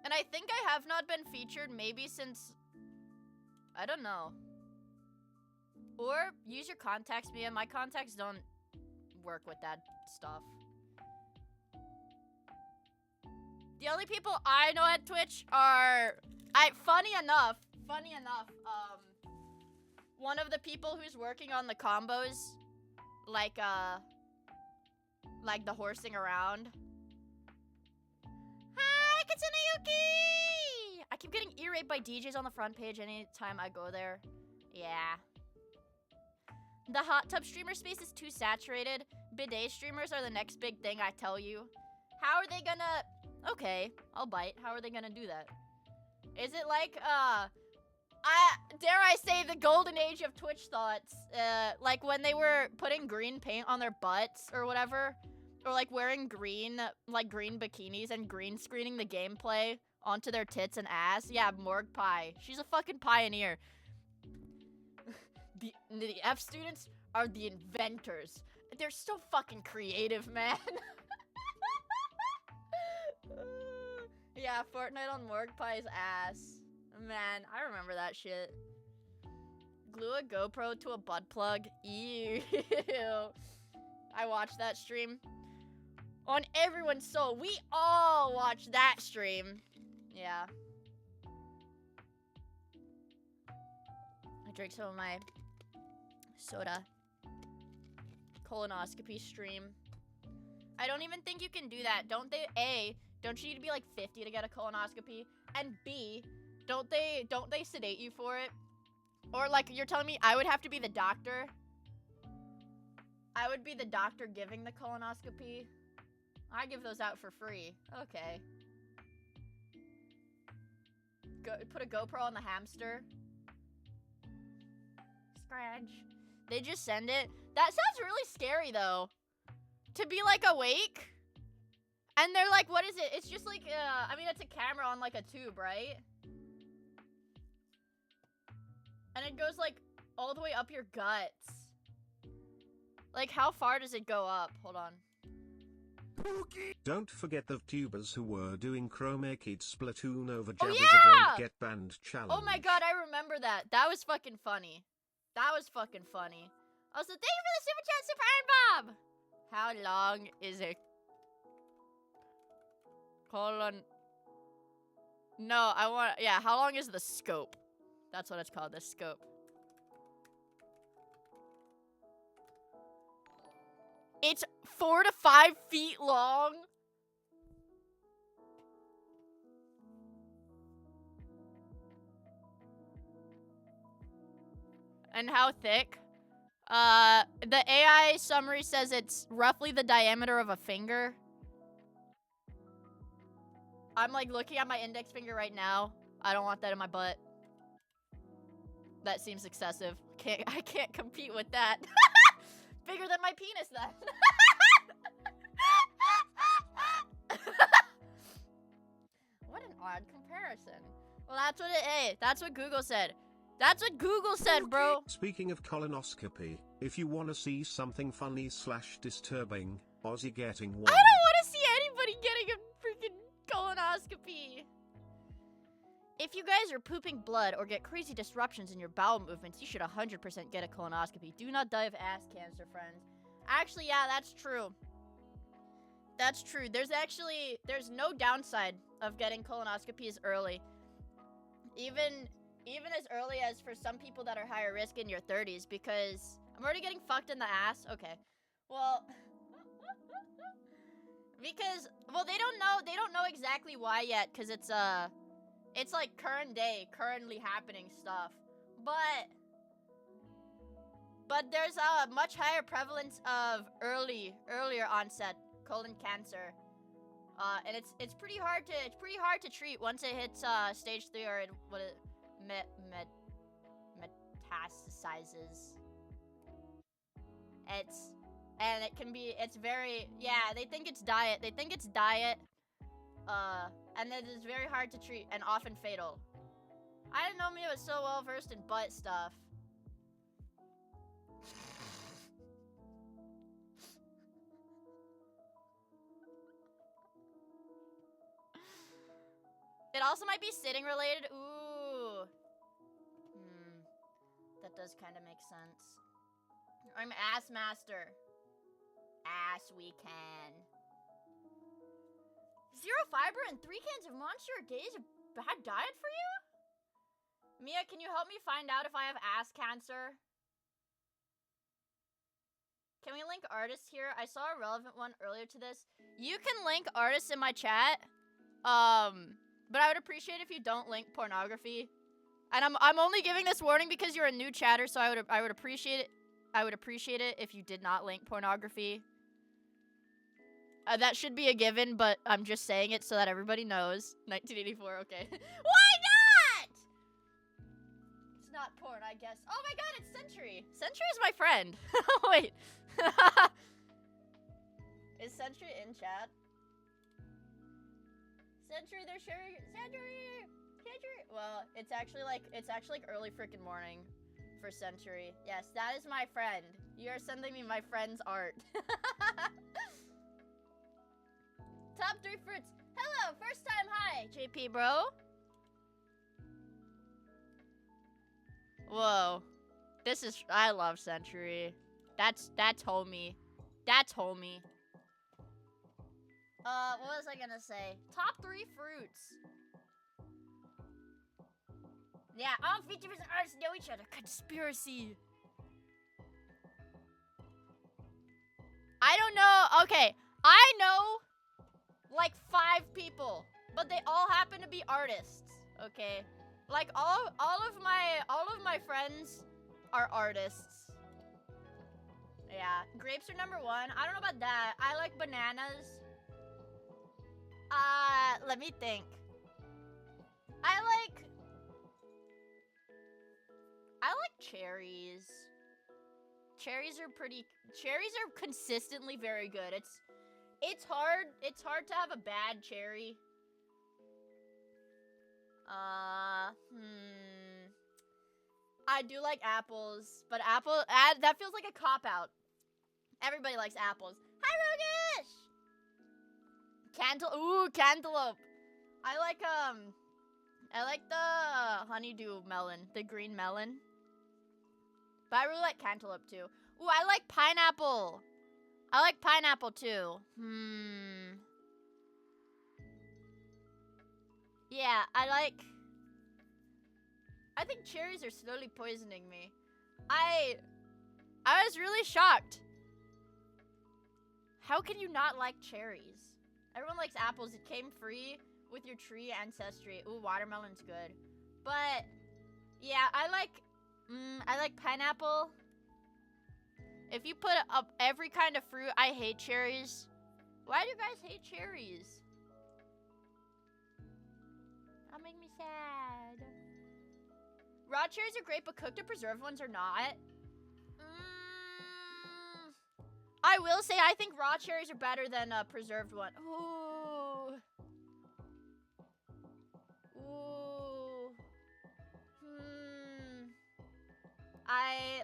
And I think I have not been featured maybe since, I don't know. Or use your contacts, Mia. My contacts don't work with that stuff. The only people I know at Twitch are, funny enough, one of the people who's working on the combos, like the horsing around. Hi, Katsune Yuki! I keep getting ear raped by DJs on the front page anytime I go there. Yeah. The hot tub streamer space is too saturated. Bidet streamers are the next big thing, I tell you. How are they gonna... Okay, I'll bite. How are they gonna do that? Is it like, dare I say the golden age of Twitch thoughts. Like when they were putting green paint on their butts or whatever, or like wearing green bikinis and green screening the gameplay onto their tits and ass. Yeah, Morg Pie. She's a fucking pioneer. The F students are the inventors. They're so fucking creative, man. Yeah, Fortnite on Morg Pie's ass. Man, I remember that shit. Glue a GoPro to a butt plug. Ew. I watched that stream. On everyone's soul. We all watched that stream. Yeah. I drank some of my soda. Colonoscopy stream. I don't even think you can do that. Don't they? A, don't you need to be like 50 to get a colonoscopy? And B, don't they sedate you for it? Or like you're telling me I would have to be the doctor? I would be the doctor giving the colonoscopy? I give those out for free. Okay. Put a GoPro on the hamster. Scratch. They just send it. That sounds really scary though. To be like awake. And they're like, what is it? It's just like, I mean, it's a camera on like a tube, right? And it goes like all the way up your guts. Like how far does it go up? Hold on. Don't forget the tubers who were doing Chroma Kid Splatoon over Oh, Jabba's yeah! Don't Get Banned challenge. Oh my god, I remember that. That was fucking funny. That was fucking funny. Also, thank you for the super chat, Super Iron Bob! How long is it? Colon. No, I want. Yeah, how long is the scope? That's what it's called, the scope. It's 4 to 5 feet long. And how thick? The AI summary says it's roughly the diameter of a finger. I'm like looking at my index finger right now. I don't want that in my butt. That seems excessive. I can't compete with that. Bigger than my penis then. What an odd comparison. Well, that's what Google said. That's what Google said, bro. Speaking of colonoscopy, if you want to see something funny / disturbing, Ozzy getting one. I don't want to see anybody getting a freaking colonoscopy. If you guys are pooping blood or get crazy disruptions in your bowel movements, you should 100% get a colonoscopy. Do not die of ass cancer, friends. Actually, yeah, that's true. That's true. There's no downside of getting colonoscopies early. Even as early as for some people that are higher risk in your 30s, because I'm already getting fucked in the ass. Okay. Well, because, well, they don't know exactly why yet, because it's like currently happening stuff. But there's a much higher prevalence of earlier onset colon cancer. And it's pretty hard to treat once it hits stage 3 or metastasizes. It's very, yeah, they think it's diet. And it is very hard to treat and often fatal. I didn't know Mia was so well versed in butt stuff. It also might be sitting related. Ooh. That does kind of make sense. I'm ass master. Ass we can. 0 fiber and 3 cans of Monster a day is a bad diet for you? Mia, can you help me find out if I have ass cancer? Can we link artists here? I saw a relevant one earlier to this. You can link artists in my chat. But I would appreciate if you don't link pornography. And I'm only giving this warning because you're a new chatter, so I would appreciate it. I would appreciate it if you did not link pornography. That should be a given, but I'm just saying it so that everybody knows. 1984, okay. Why not? not porn, I guess. Oh my god, it's Century. Century is my friend. Wait. Is Century in chat? Century, they're sharing. Century. Well, it's actually like early freaking morning for Century. Yes, that is my friend. You are sending me my friend's art. Top 3 fruits. Hello, first time hi, JP bro. Whoa. I love Century. That's homie. That's homie. What was I gonna say? Top 3 fruits. Yeah, all features and artists know each other. Conspiracy. I don't know. Okay, I know like 5 people, but they all happen to be artists. Okay, like all of my friends are artists. Yeah, grapes are number 1. I don't know about that. I like bananas. Let me think. I like cherries. Cherries are consistently very good. It's hard to have a bad cherry. I do like apples, but that feels like a cop-out. Everybody likes apples. Hi, Rogish! Cantaloupe. I like the honeydew melon, the green melon. But I really like cantaloupe too. Ooh, I like pineapple. I like pineapple too. Yeah, I think cherries are slowly poisoning me. I was really shocked. How can you not like cherries? Everyone likes apples. It came free with your tree ancestry. Ooh, watermelon's good. But yeah, I like pineapple. If you put up every kind of fruit, I hate cherries. Why do you guys hate cherries? That'll make me sad. Raw cherries are great, but cooked or preserved ones are not. I will say I think raw cherries are better than preserved one. Ooh.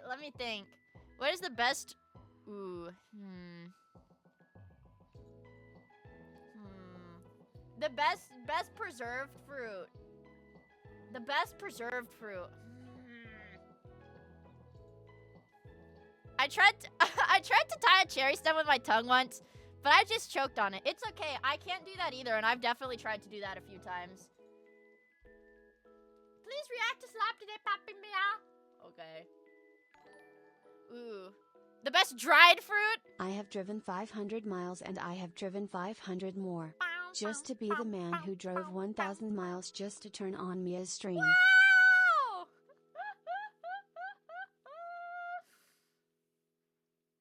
Let me think. What is the best? The best preserved fruit. The best preserved fruit. I tried to tie a cherry stem with my tongue once, but I just choked on it. It's okay. I can't do that either, and I've definitely tried to do that a few times. Please react to slap today, Papi Mia. Okay. Ooh. The best dried fruit? I have driven 500 miles and I have driven 500 more. Just to be the man who drove 1,000 miles just to turn on Mia's stream. Wow!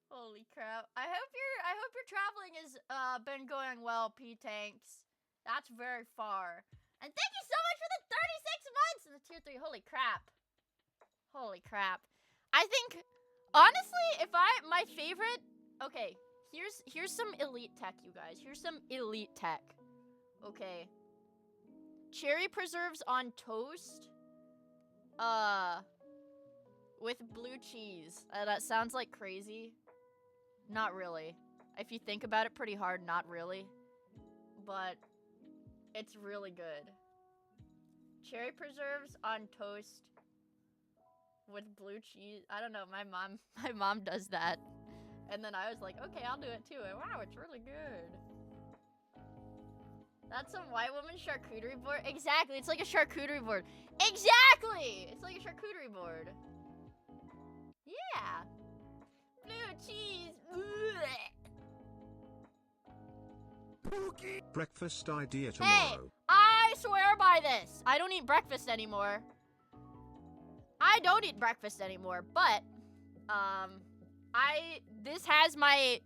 Holy crap. I hope your traveling has been going well, P-Tanks. That's very far. And thank you so much for the 36 months in the tier 3. Holy crap. Holy crap. I think, honestly, my favorite, okay, here's some elite tech, you guys. Here's some elite tech. Okay. Cherry preserves on toast. With blue cheese. That sounds like crazy. Not really. If you think about it pretty hard, not really. But it's really good. Cherry preserves on toast with blue cheese. I don't know, my mom does that. And then I was like, okay, I'll do it too. And wow, it's really good. That's some white woman charcuterie board. Exactly, it's like a charcuterie board. Exactly! It's like a charcuterie board. Yeah. Blue cheese. Breakfast idea tomorrow. Hey, I swear by this. I don't eat breakfast anymore. But this has my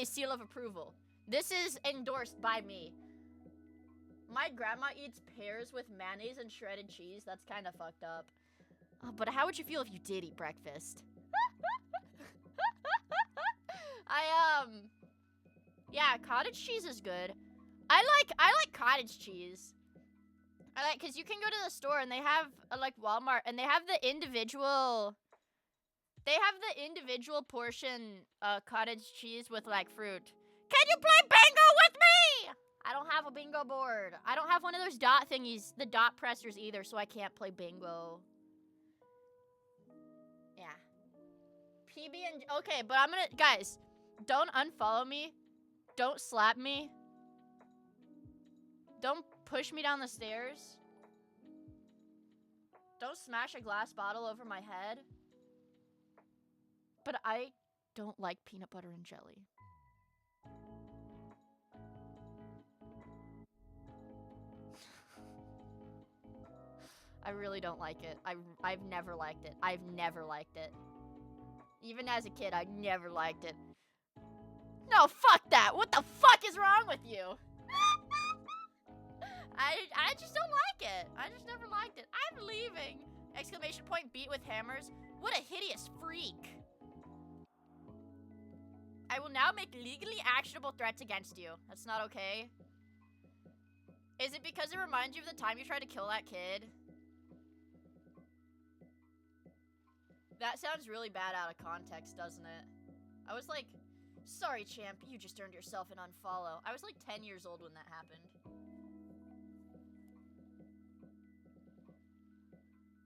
seal of approval. This is endorsed by me. My grandma eats pears with mayonnaise and shredded cheese. That's kind of fucked up. But how would you feel if you did eat breakfast? Yeah, cottage cheese is good. I like cottage cheese. Cause you can go to the store and they have like Walmart and they have the individual portion cottage cheese with like fruit. Can you play bingo with me? I don't have a bingo board. I don't have one of those dot thingies, the dot pressers either, so I can't play bingo. Yeah. PB and okay, but I'm gonna guys, don't unfollow me. Don't slap me. Don't push me down the stairs. Don't smash a glass bottle over my head. But I don't like peanut butter and jelly. I really don't like it. I've never liked it. I've never liked it. Even as a kid, I never liked it. No, fuck that! What the fuck is wrong with you? I just don't like it. I just never liked it. I'm leaving! Exclamation point beat with hammers. What a hideous freak. I will now make legally actionable threats against you. That's not okay. Is it because it reminds you of the time you tried to kill that kid? That sounds really bad out of context, doesn't it? I was like, sorry, champ, you just earned yourself an unfollow. I was like 10 years old when that happened.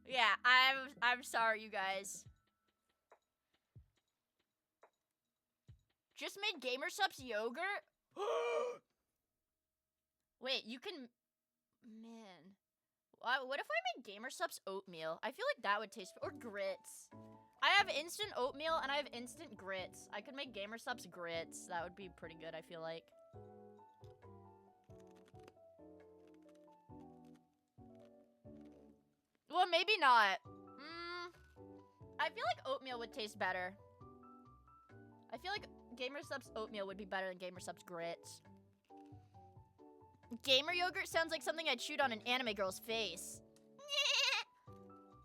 Yeah, I'm sorry, you guys. Just made GamerSupps yogurt? Wait, you can... Man. What if I made GamerSupps oatmeal? I feel like that would taste... Or grits. I have instant oatmeal and I have instant grits. I could make GamerSupps grits. That would be pretty good, I feel like. Well, maybe not. I feel like oatmeal would taste better. I feel like GamerSupps oatmeal would be better than GamerSupps grits. Gamer yogurt sounds like something I'd shoot on an anime girl's face.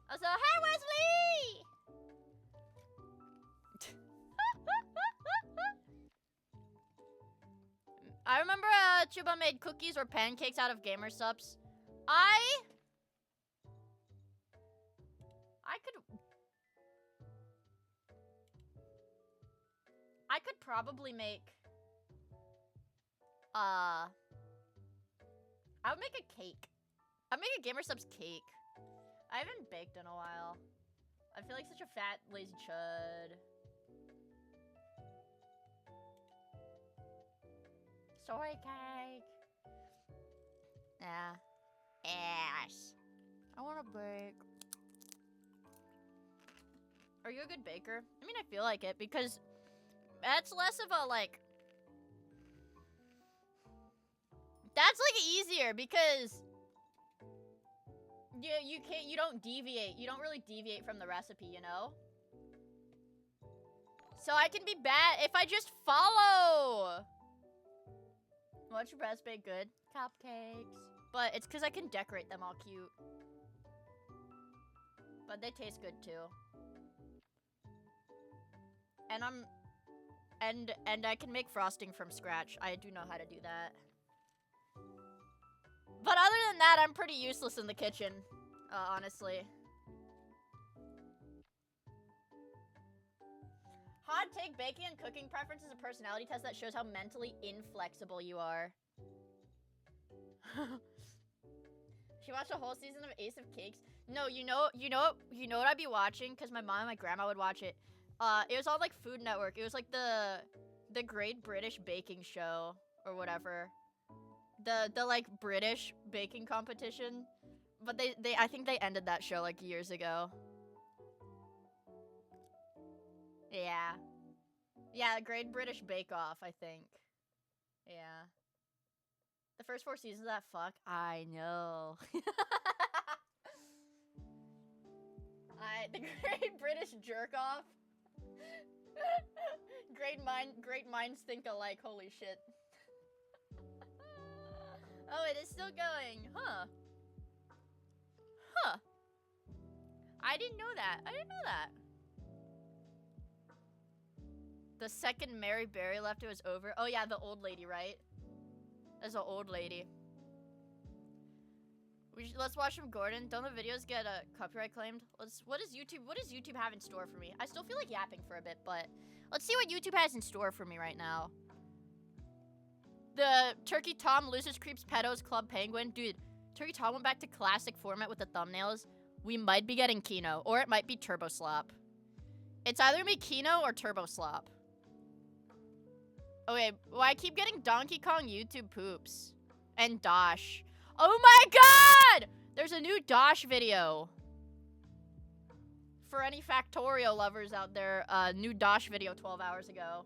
Also, hi Wesley! I remember Chuba made cookies or pancakes out of GamerSupps. I could probably make I would make a cake. I'd make a GamerSupps cake. I haven't baked in a while. I feel like such a fat, lazy chud. Soy cake. Yeah. Ass. I wanna bake. Are you a good baker? I mean, I feel like it because that's less of a like. That's like easier because you don't deviate. You don't really deviate from the recipe, you know? So I can be bad if I just follow. What's your best baked good? Cupcakes. But it's because I can decorate them all cute. But they taste good too. And I can make frosting from scratch. I do know how to do that. But other than that, I'm pretty useless in the kitchen, honestly. Hot take, baking and cooking preference is a personality test that shows how mentally inflexible you are. She watched a whole season of Ace of Cakes. No, you know what I'd be watching? Because my mom and my grandma would watch it. It was on like Food Network. It was like the Great British Baking Show or whatever. The like British baking competition. But they I think they ended that show like years ago. Yeah. Yeah, the Great British Bake Off, I think. Yeah. The first 4 seasons of that fuck. I know. The Great British Jerk Off. Great minds think alike, holy shit. Oh, it is still going. Huh. I didn't know that. I didn't know that. The second Mary Berry left, it was over. Oh yeah, the old lady, right? There's an old lady. Let's watch some Gordon. Don't the videos get copyright claimed? What does YouTube have in store for me? I still feel like yapping for a bit, but let's see what YouTube has in store for me right now. The Turkey Tom loses creeps pedos club penguin. Dude, Turkey Tom went back to classic format with the thumbnails. We might be getting Kino, or it might be Turbo Slop. It's either gonna be Kino or Turbo Slop. Okay, well, I keep getting Donkey Kong YouTube poops. And Dosh. Oh my god! There's a new Dosh video. For any Factorio lovers out there, new Dosh video 12 hours ago.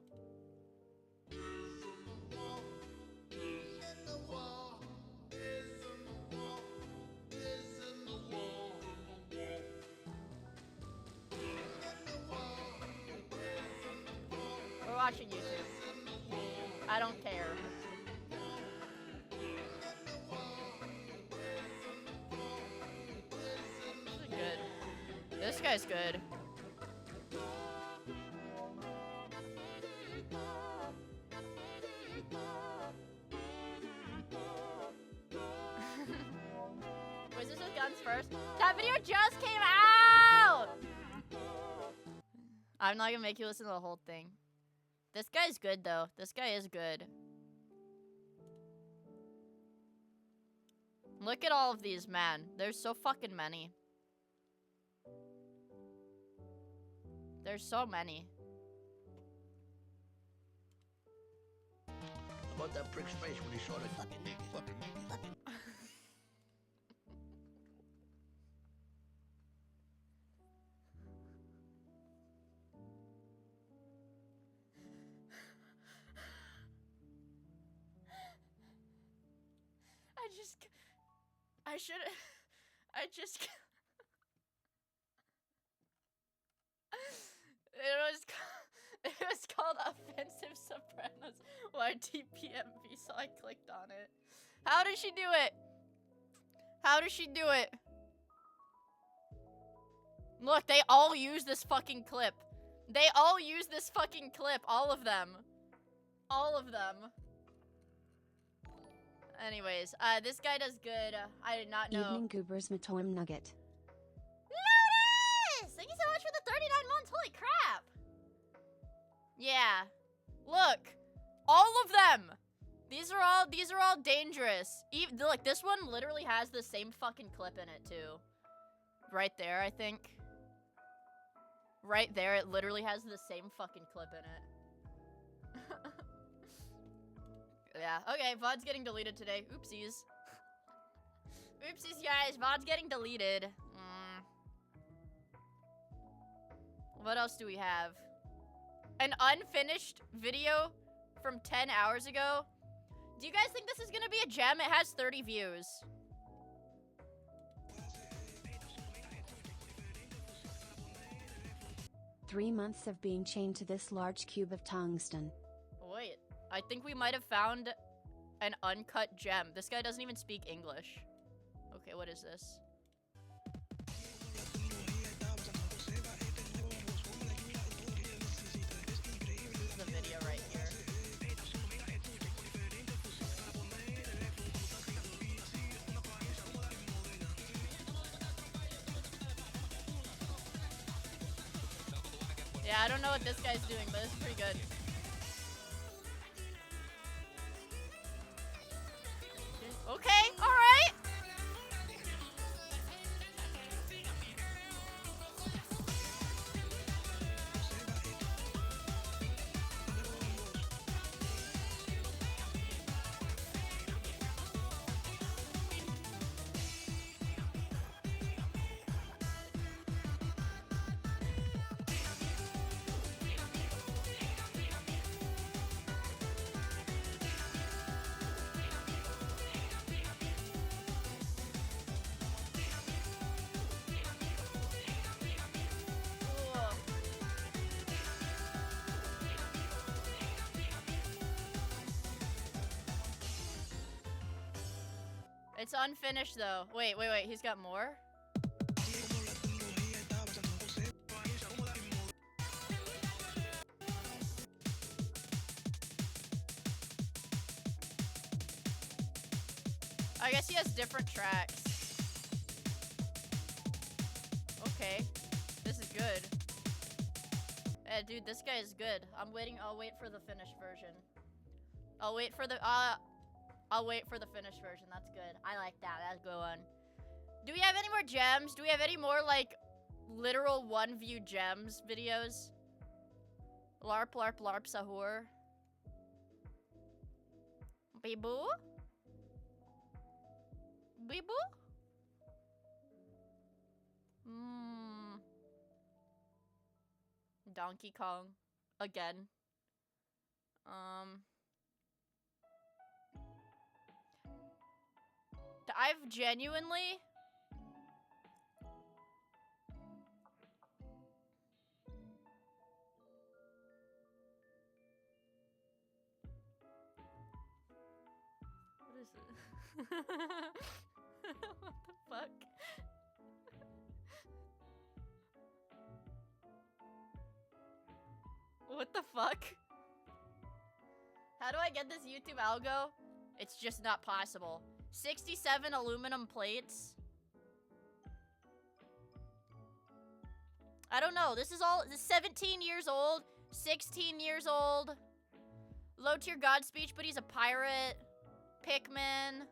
We're watching YouTube. I don't care. This is good. This guy's good. Was this with guns first? That video just came out! I'm not gonna make you listen to the whole thing. This guy's good, though. This guy is good. Look at all of these, man. There's so fucking many. There's so many. About that prick's face when he saw that fucking nigga. It was called Offensive Sopranos YTPMV, so I clicked on it. How did she do it? How does she do it? Look, they all use this fucking clip. They all use this fucking clip. All of them. All of them. Anyways, this guy does good. I did not know. Evening Goobers Matoim Nugget. Lotus! Thank you so much for the 39 months. Holy crap. Yeah. Look. All of them. These are all dangerous. Look, this one literally has the same fucking clip in it too. Right there, I think. Right there, it literally has the same fucking clip in it. Yeah, okay, VOD's getting deleted today. Oopsies. Oopsies, guys, VOD's getting deleted. What else do we have? An unfinished video from 10 hours ago. Do you guys think this is gonna be a gem? It has 30 views. Three months of being chained to this large cube of tungsten. Wait, I think we might have found an uncut gem. This guy doesn't even speak English. Okay, what is this? This is the video right here. Yeah, I don't know what this guy's doing, but it's pretty good. Okay, alright! It's unfinished though. Wait, he's got more? I guess he has different tracks. Okay. This is good. Eh, dude, this guy is good. I'll wait for the finished version. I'll wait for the finished version. That's good. I like that. That's a good one. Do we have any more gems? Do we have any more, like, literal one-view gems videos? Larp, larp, larp, sahur. Beeboo? Beeboo? Donkey Kong. Again. I've genuinely... What is it? What the fuck? What the fuck? How do I get this YouTube algo? It's just not possible. 67 aluminum plates. I don't know. This is 17 years old, 16 years old. Low tier god speech, but he's a pirate. Pikmin.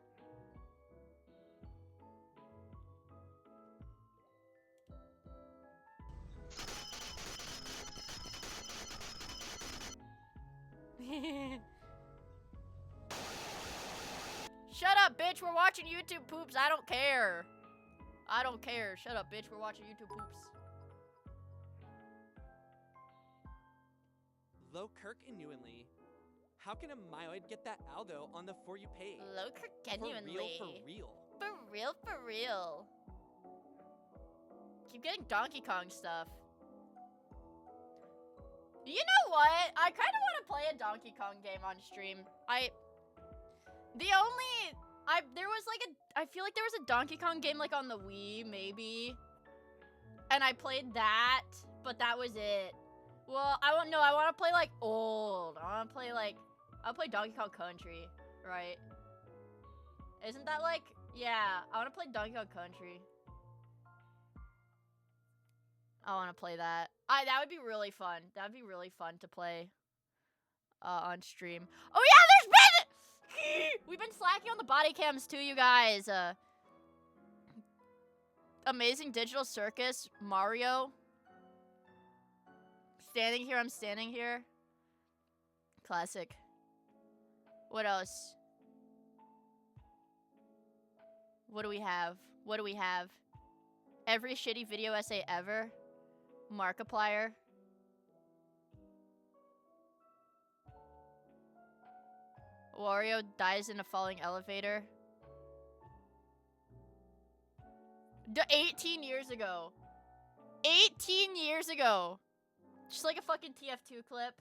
Shut up, bitch. We're watching YouTube poops. I don't care. I don't care. Shut up, bitch. We're watching YouTube poops. Low Kirk genuinely. How can a Myoid get that algo on the For You page? Low Kirk genuinely. For real. For real, for real. Keep getting Donkey Kong stuff. You know what? I kind of want to play a Donkey Kong game on stream. I feel like there was a Donkey Kong game like on the Wii, maybe. And I played that, but that was it. Well, I want to play like old. I'll play Donkey Kong Country, right? Isn't that like, yeah, I want to play Donkey Kong Country. I want to play that. That would be really fun. That would be really fun to play on stream. Oh yeah, there's been we've been slacking on the body cams too, you guys. Amazing Digital Circus, Mario. Standing here, I'm standing here. Classic. What else? What do we have? What do we have? Every shitty video essay ever. Markiplier. Wario dies in a falling elevator. 18 years ago. 18 years ago. Just like a fucking TF2 clip.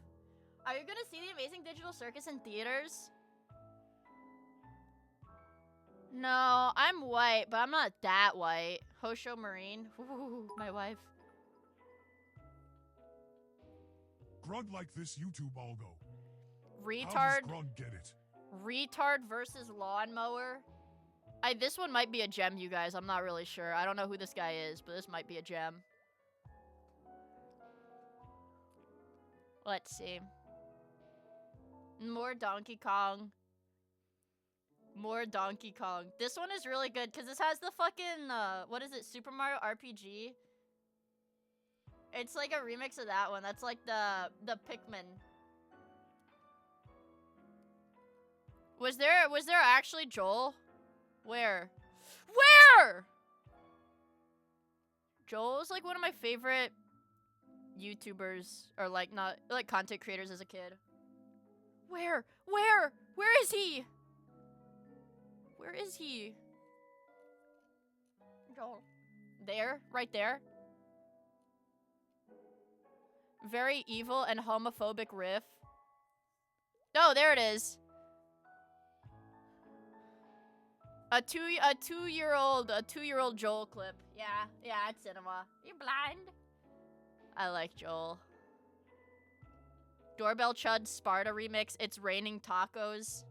Are you gonna see the Amazing Digital Circus in theaters? No, I'm white, but I'm not that white. Hosho Marine. Ooh, my wife. Grug like this YouTube algo. Retard. How does Grug get it? Retard versus lawnmower. This one might be a gem, you guys. I'm not really sure. I don't know who this guy is, but this might be a gem. Let's see. More Donkey Kong. More Donkey Kong. This one is really good because this has the fucking, what is it? Super Mario RPG? It's like a remix of that one. That's like the Pikmin. Was there actually Joel? Where? Where? Joel's like one of my favorite YouTubers, or like not like content creators as a kid. Where is he? Where is he? Joel. There, right there. Very evil and homophobic riff. Oh, there it is. A two-year-old Joel clip. Yeah, it's cinema. You're blind. I like Joel. Doorbell Chud Sparta remix. It's raining tacos.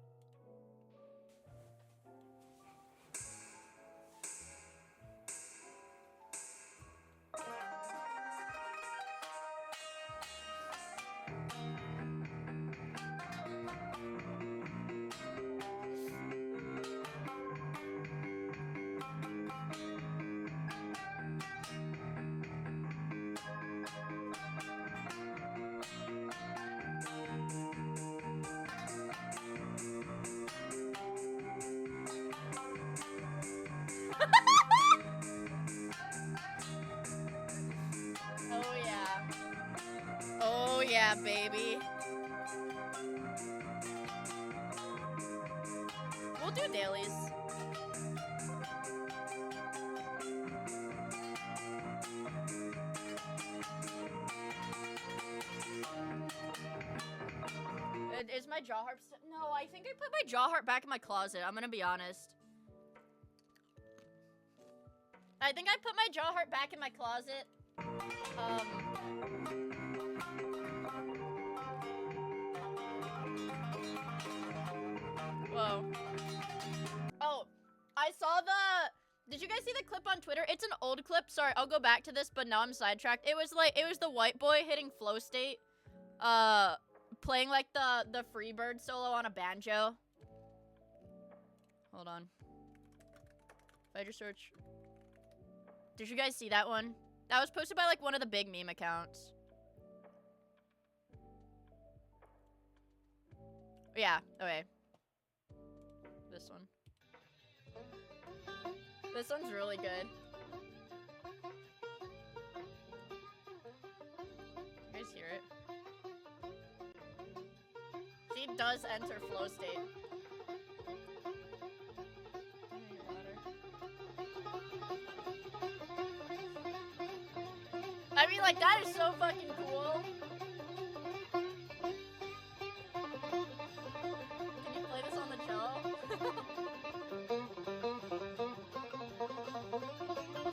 baby. We'll do dailies. Is my jaw harp no, I think I put my jaw harp back in my closet. I'm gonna be honest. I think I put my jaw harp back in my closet. Whoa. Oh, I saw the... Did you guys see the clip on Twitter? It's an old clip. Sorry, I'll go back to this, but now I'm sidetracked. It was the white boy hitting flow state. Playing like the Freebird solo on a banjo. Hold on. If I just search... Did you guys see that one? That was posted by like one of the big meme accounts. Yeah, okay. This one. This one's really good. You guys hear it? She does enter flow state. I mean, like, that is so fucking cool. Can you play this on the cello?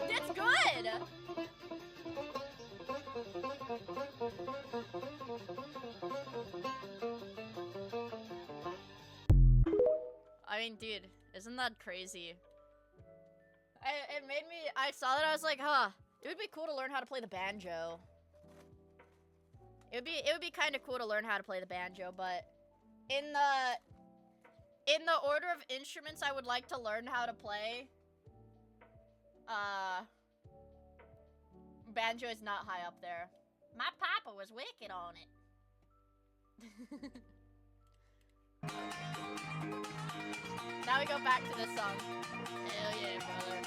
It's good! I mean, dude, isn't that crazy? It made me, I saw that, I was like, huh. It would be cool to learn how to play the banjo. It would be kind of cool to learn how to play the banjo, but in the order of instruments I would like to learn how to play, banjo is not high up there. My papa was wicked on it. Now we go back to this song. Hell yeah, brother.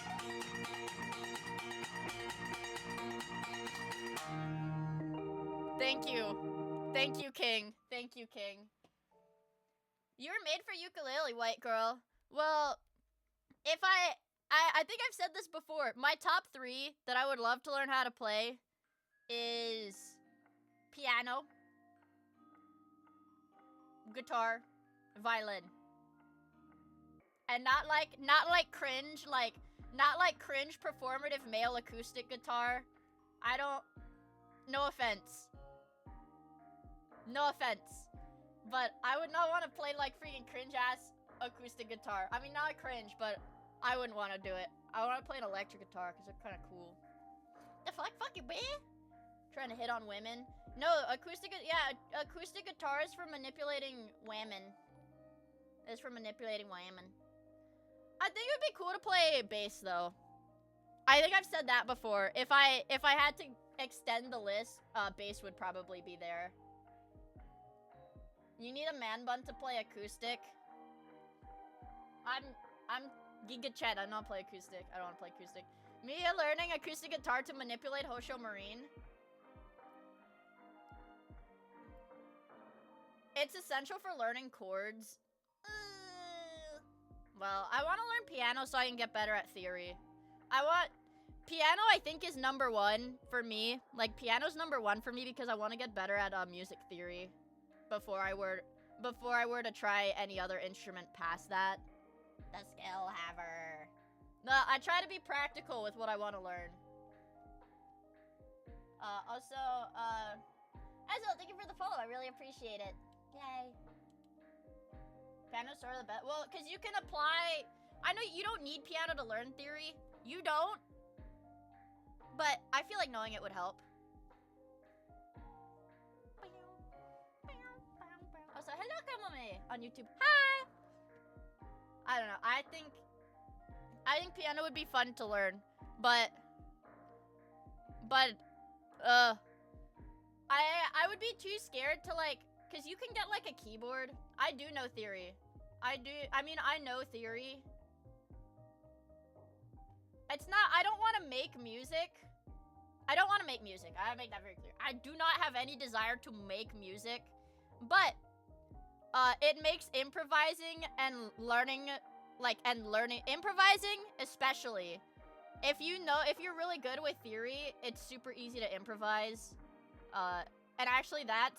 Thank you. Thank you, King. Thank you, King. You were made for ukulele, white girl. Well, if I think I've said this before. My top 3 that I would love to learn how to play is piano, guitar, violin. And not like cringe, not like cringe performative male acoustic guitar. I don't, no offense. No offense. But I would not want to play like freaking cringe ass acoustic guitar. I mean, not cringe, but I wouldn't want to do it. I want to play an electric guitar because they're kind of cool. The fuck you, man? Trying to hit on women? No, acoustic guitar is for manipulating women. It's for manipulating women. I think it would be cool to play bass though. I think I've said that before. If I had to extend the list, bass would probably be there. You need a man bun to play acoustic. I'm Giga Chet. I don't play acoustic. I don't want to play acoustic. Miia learning acoustic guitar to manipulate Hosho Marine. It's essential for learning chords. Well, I want to learn piano so I can get better at theory. Piano I think is number 1 for me. Like, piano's number 1 for me because I want to get better at music theory before I were to try any other instrument past that. The skill haver. No, I try to be practical with what I want to learn. Also, thank you for the follow. I really appreciate it. Yay. Piano's sort of the best. Well, because you can apply... I know you don't need piano to learn theory. You don't. But I feel like knowing it would help. Also, hello, Kamame on YouTube. Hi! I don't know. I think piano would be fun to learn. But... I would be too scared to, like... Because you can get, like, a keyboard. I do know theory. I know theory. It's not... I don't want to make music. I don't want to make music. I make that very clear. I do not have any desire to make music, but it makes improvising and learning, improvising especially. If you're really good with theory, it's super easy to improvise. And actually I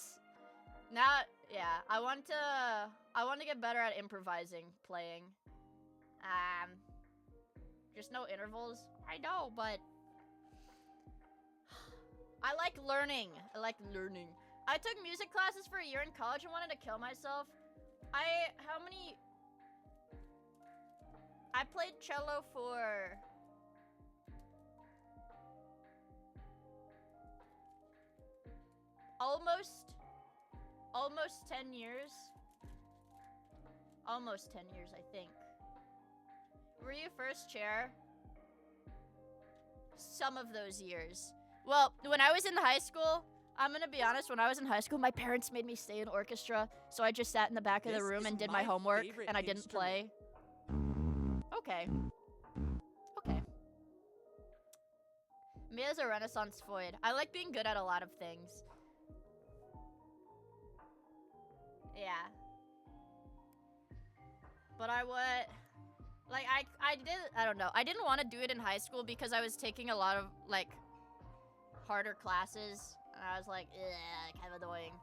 want to get better at improvising, playing. Just no intervals. I know, but I like learning. I took music classes for a year in college and wanted to kill myself. I played cello for almost 10 years. Almost 10 years, I think. Were you first chair? Some of those years. Well, when I was in high school, I'm gonna be honest, when I was in high school, my parents made me stay in orchestra, so I just sat in the back of the room and did my homework, and I didn't play. Okay. Okay. Mia's a Renaissance void. I like being good at a lot of things. Yeah. But I don't know. I didn't want to do it in high school because I was taking a lot of, like, harder classes. And I was like, ugh, kind of annoying.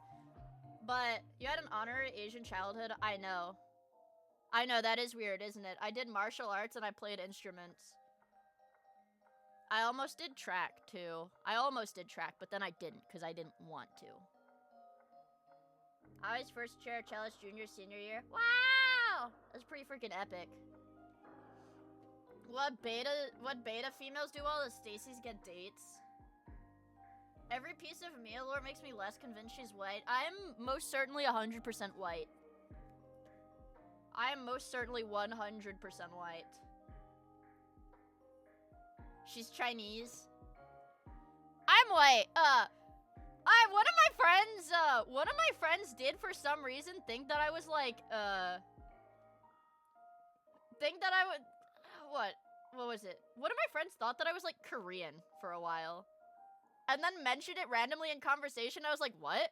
But you had an honorary Asian childhood? I know. I know, that is weird, isn't it? I did martial arts and I played instruments. I almost did track, too. But then I didn't, because I didn't want to. I was first chair cellist junior, senior year. Wow! That's pretty freaking epic. What beta females do while the Stacy's get dates? Every piece of Miia lore makes me less convinced she's white. I am most certainly 100% white. I am most certainly 100% white. She's Chinese. I'm white. One of my friends did for some reason think that I was like, what was it? One of my friends thought that I was like Korean for a while. And then mentioned it randomly in conversation. I was like, what?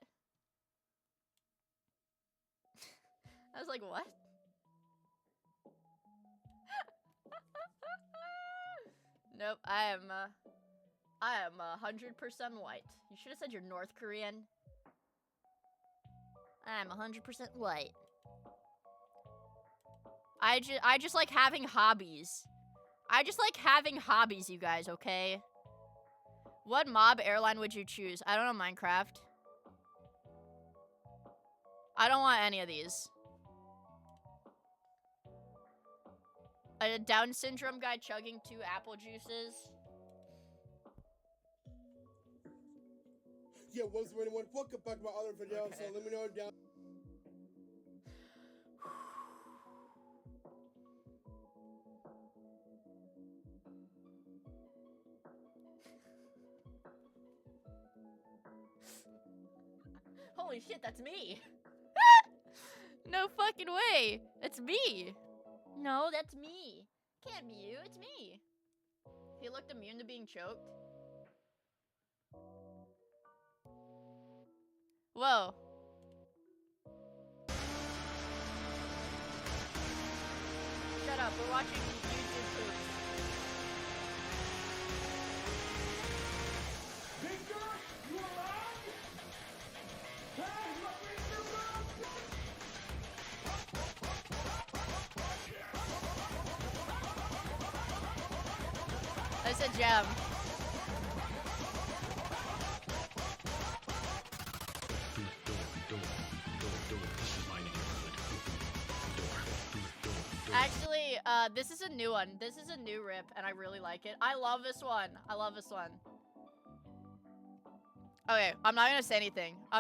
I was like, what? Nope, I am 100% white. You should have said you're North Korean. I'm 100% white. I just like having hobbies. I just like having hobbies, you guys, okay? What mob airline would you choose? I don't know, Minecraft. I don't want any of these. A Down syndrome guy chugging 2 apple juices. Yeah, once anyone welcome back to my other video, Okay. so let me know down. Holy shit, that's me. No fucking way. It's me. No, that's me. Can't be you, it's me. He looked immune to being choked. Whoa. Shut up, we're watching YouTube poop. Victor, you alive? Hey, my Victor, That's a gem. Actually, this is a new one. This is a new rip, and I really like it. I love this one. Okay, I'm not gonna say anything. I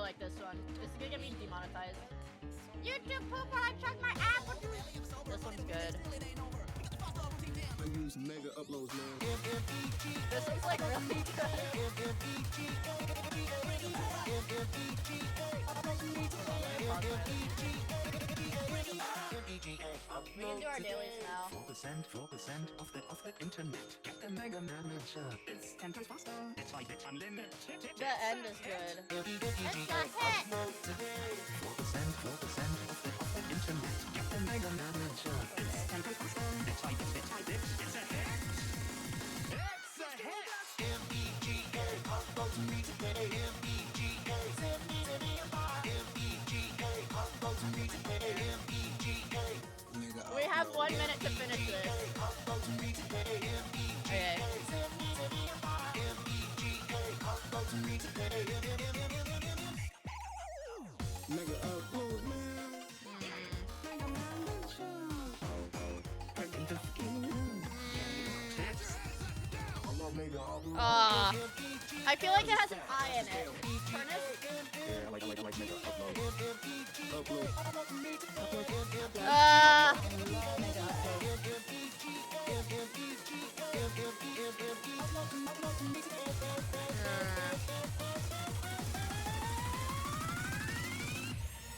like this one. This is gonna get me demonetized. YouTube poop while I chug my apple juice. This one's good. I use mega uploads, man. This one's like really good. We can do our dailies now. 4% of the internet. Get the mega manager. It's 10 times faster. It's like it's unlimited. The end is good. It's a hit! 4% of the internet. Get the mega manager. It's 10 times faster. It's like it's a hit. It's a hit. M-E-G-A, upload to me today. M-E-G-A, send me to me and buy. M-E-G-A, upload to me today. M-E-G-A. We have 1 minute to finish this. Okay. Mega upload, man. I feel like it has an I in it. Furnace? Yeah, like mega upload.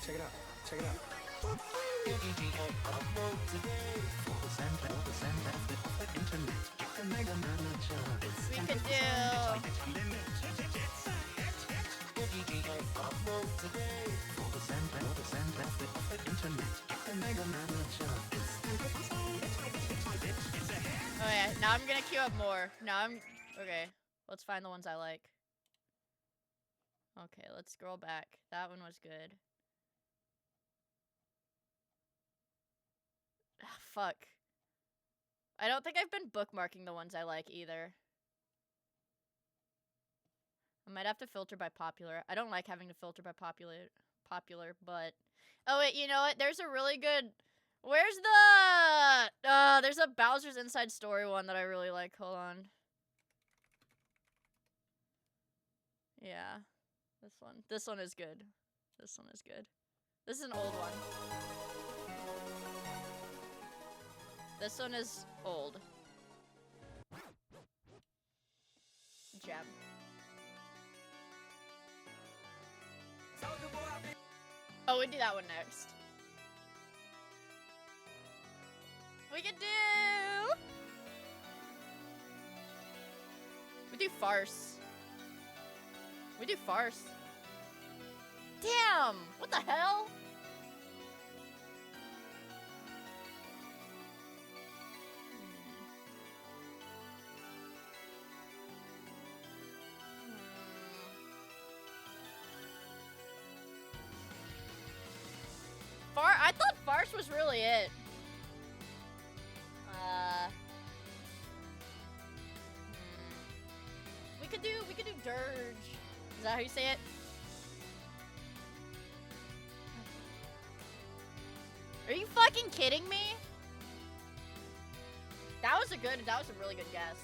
Check it out. Check it out. 4% of the internet. Get the mega manager. We could do... Oh yeah, now I'm gonna queue up more. Okay, let's find the ones I like. Okay, let's scroll back. That one was good. Ah, fuck. I don't think I've been bookmarking the ones I like either. I might have to filter by popular. I don't like having to filter by popular, but... Oh wait, you know what? There's a really good... Where's the... there's a Bowser's Inside Story one that I really like. Hold on. Yeah. This one. This one is good. This one is good. This is an old one. This one is old. Gem. Oh, we do that one next. We can do... We do farce. We do farce. Damn! What the hell? I thought farce was really it. We could do dirge. Is that how you say it? Are you fucking kidding me? That was a really good guess.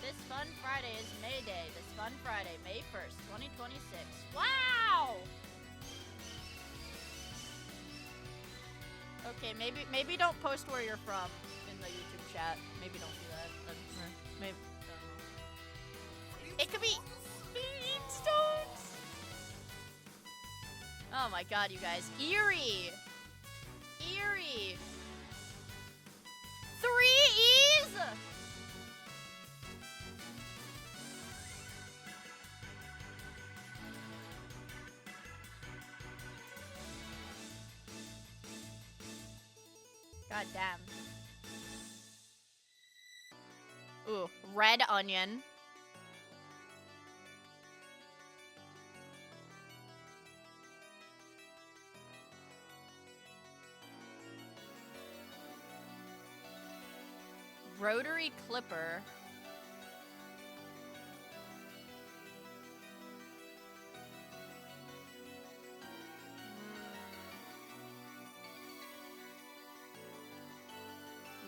This Fun Friday is May Day. This Fun Friday, May 1st, 2026. Wow! Okay, maybe don't post where you're from in the YouTube chat. Maybe don't do that. Maybe. It could be Beanstones! Oh my god, you guys. Eerie! Eerie! 3 E's?! God damn. Ooh, red onion. Rotary clipper.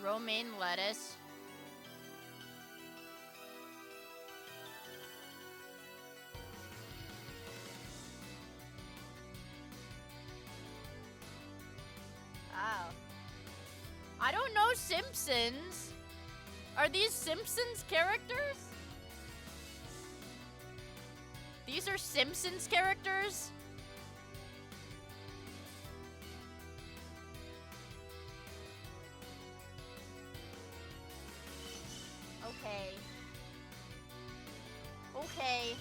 Romaine lettuce. Wow. I don't know Simpsons. Are these Simpsons characters? These are Simpsons characters? Okay. Okay.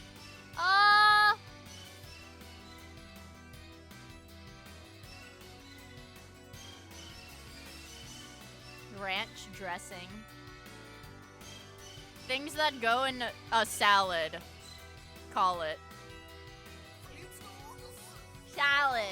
Ranch dressing. Things that go in a salad. Call it. Salad.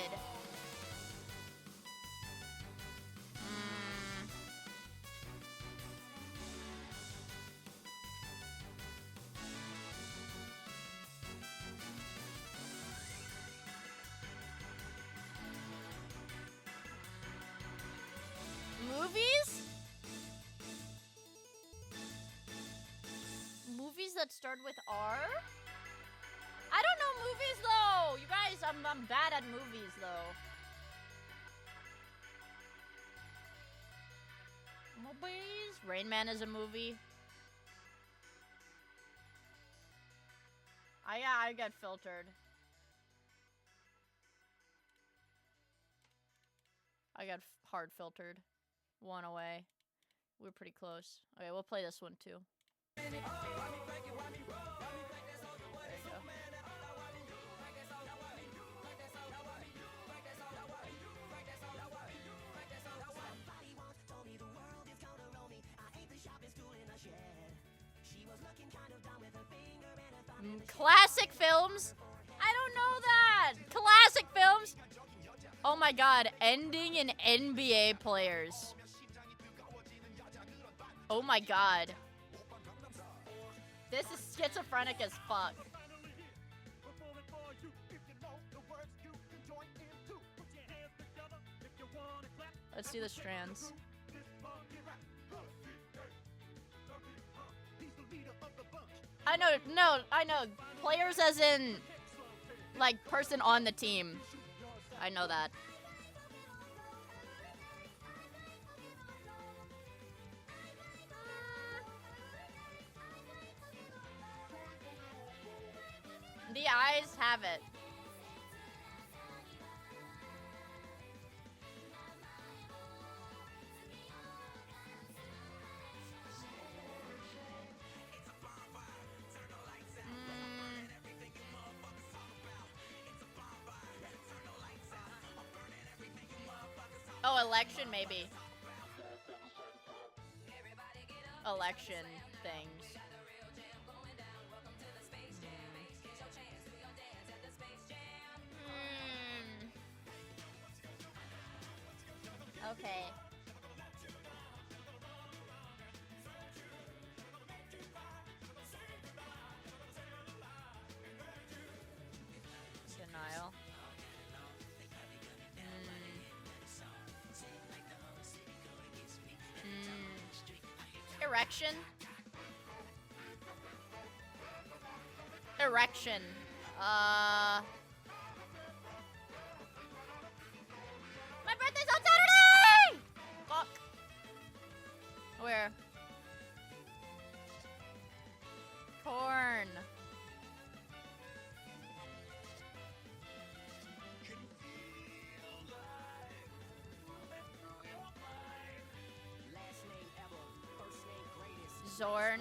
Movies? Movies that start with R? I don't know movies though! You guys, I'm bad at movies though. Movies? Rain Man is a movie. I get filtered. I got hard filtered. One away. We're pretty close. Okay, we'll play this one too. There you go. Classic films? I don't know that. Classic films? Oh my god, ending in NBA players. Oh my god. This is schizophrenic as fuck. Let's see the strands. I know. Players as in, like, person on the team. I know that. The eyes have it. Oh, election maybe. Election things. Okay. Denial. Erection. Erection. My birthday's on Saturday! Fuck. Where? Corn. Zorn.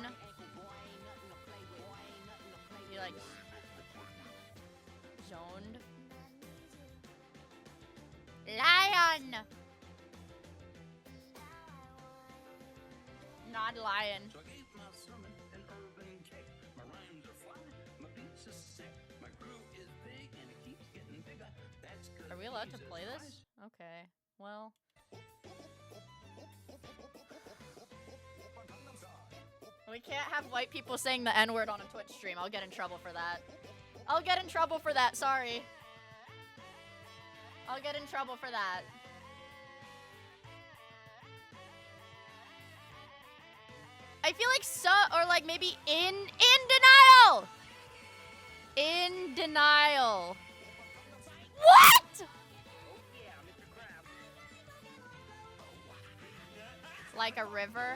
You like zoned? Lion. Not lion. Are we allowed to play this? Okay. Well. We can't have white people saying the N-word on a Twitch stream. I'll get in trouble for that. I'll get in trouble for that, sorry. I'll get in trouble for that. I feel like or like maybe in denial! In denial. What?! Like a river?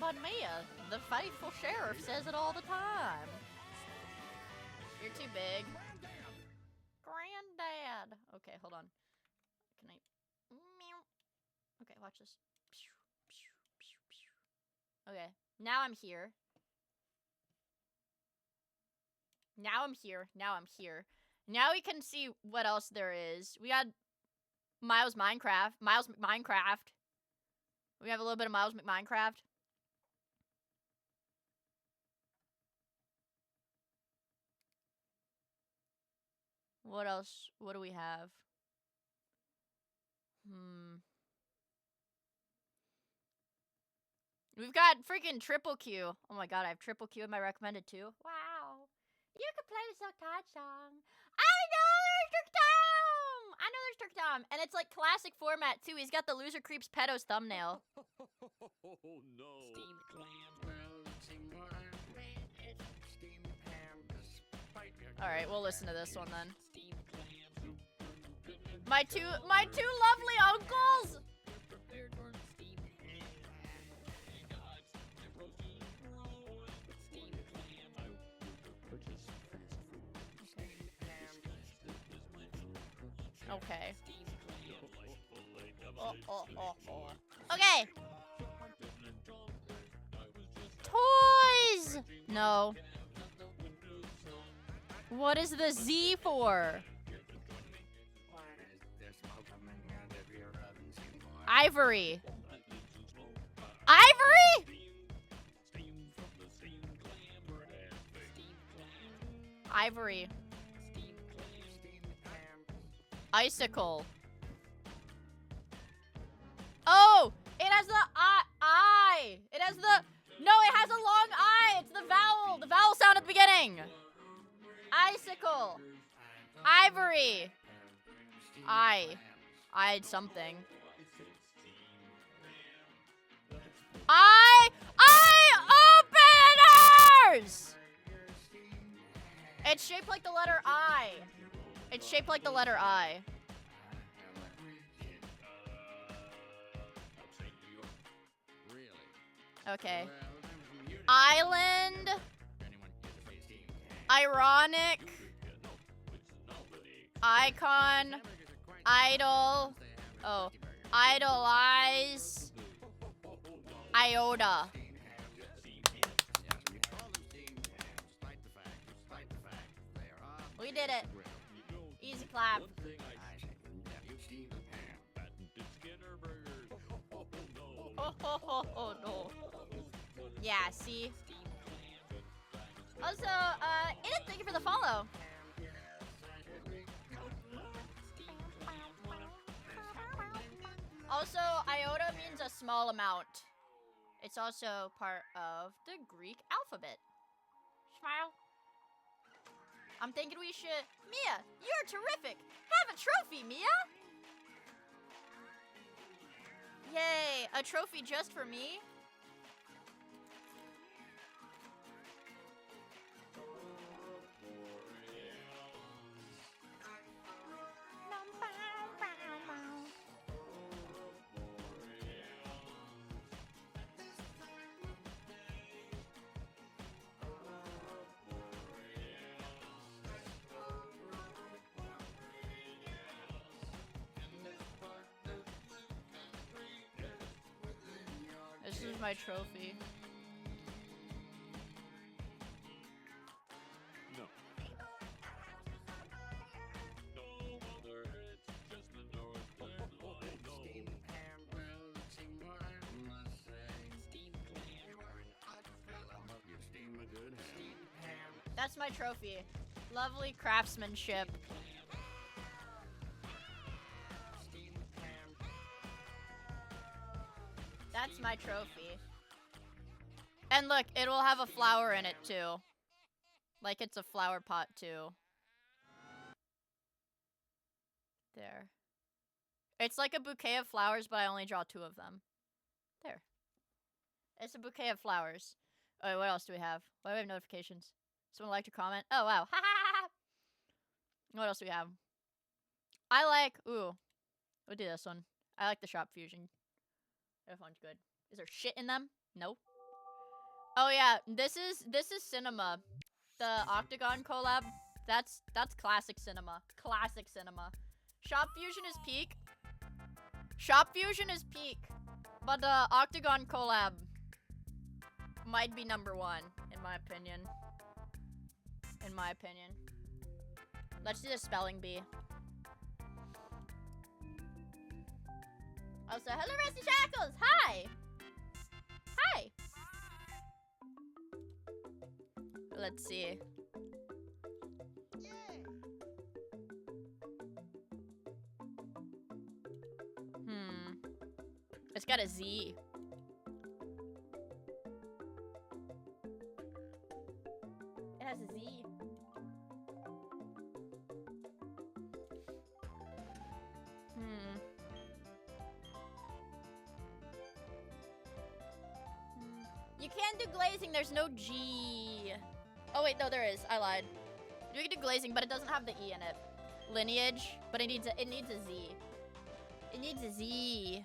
of Miia. The faithful sheriff says it all the time. You're too big. Granddad. Okay, hold on. Can I... Meow. Okay, watch this. Okay, now I'm here. Now I'm here. Now I'm here. Now we can see what else there is. We got Miles Minecraft. Miles McMinecraft. We have a little bit of Miles McMinecraft. What else? What do we have? We've got freaking triple Q. Oh my god, I have triple Q in my recommended too. Wow. You can play the Silk Touch song. I know there's Trick Tom! I know there's Trick Tom. And it's like classic format too. He's got the Loser Creeps pedos thumbnail. Oh no. Alright, we'll listen to this one then. My two lovely uncles! Okay. Okay. Toys! No. What is the Z for? Ivory. Ivory? Ivory. Icicle. Oh! It has the I. It has the... No, it has a long I. It's the vowel. The vowel sound at the beginning. Icicle. Ivory. I'd something. Openers! It's shaped like the letter I. It's shaped like the letter I. Okay. Island. Ironic. Icon. Idol. Oh. Idolize. Iota. We did it. Easy clap. Oh no. Yeah, see? Also, Edith, thank you for the follow. Also, iota means a small amount. It's also part of the Greek alphabet. Smile. I'm thinking we should... Miia, you're terrific! Have a trophy, Miia! Yay, a trophy just for me? This is my trophy. No. No other, it's just the north. That's my trophy. Lovely craftsmanship. That's my trophy. And look, it will have a flower in it too. Like it's a flower pot too. There. It's like a bouquet of flowers, but I only draw 2 of them. There. It's a bouquet of flowers. Oh, wait, what else do we have? Why do we have notifications? Someone like to comment? Oh, wow. Ha ha ha! What else do we have? I like... Ooh. We'll do this one. I like the shop fusion. That one's good. Is there shit in them? No. Oh yeah, this is cinema. The Octagon collab. That's classic cinema. Classic cinema. Shop Fusion is peak. Shop Fusion is peak. But the Octagon collab might be number 1 in my opinion. In my opinion. Let's do the spelling bee. Also, hello Rusty Shackles! Hi! Hi! Let's see. It's got a Z. It has a Z. You can do glazing, there's no G. Oh wait, no, there is. I lied. You can do glazing, but it doesn't have the E in it. Lineage, but it needs a Z. It needs a Z.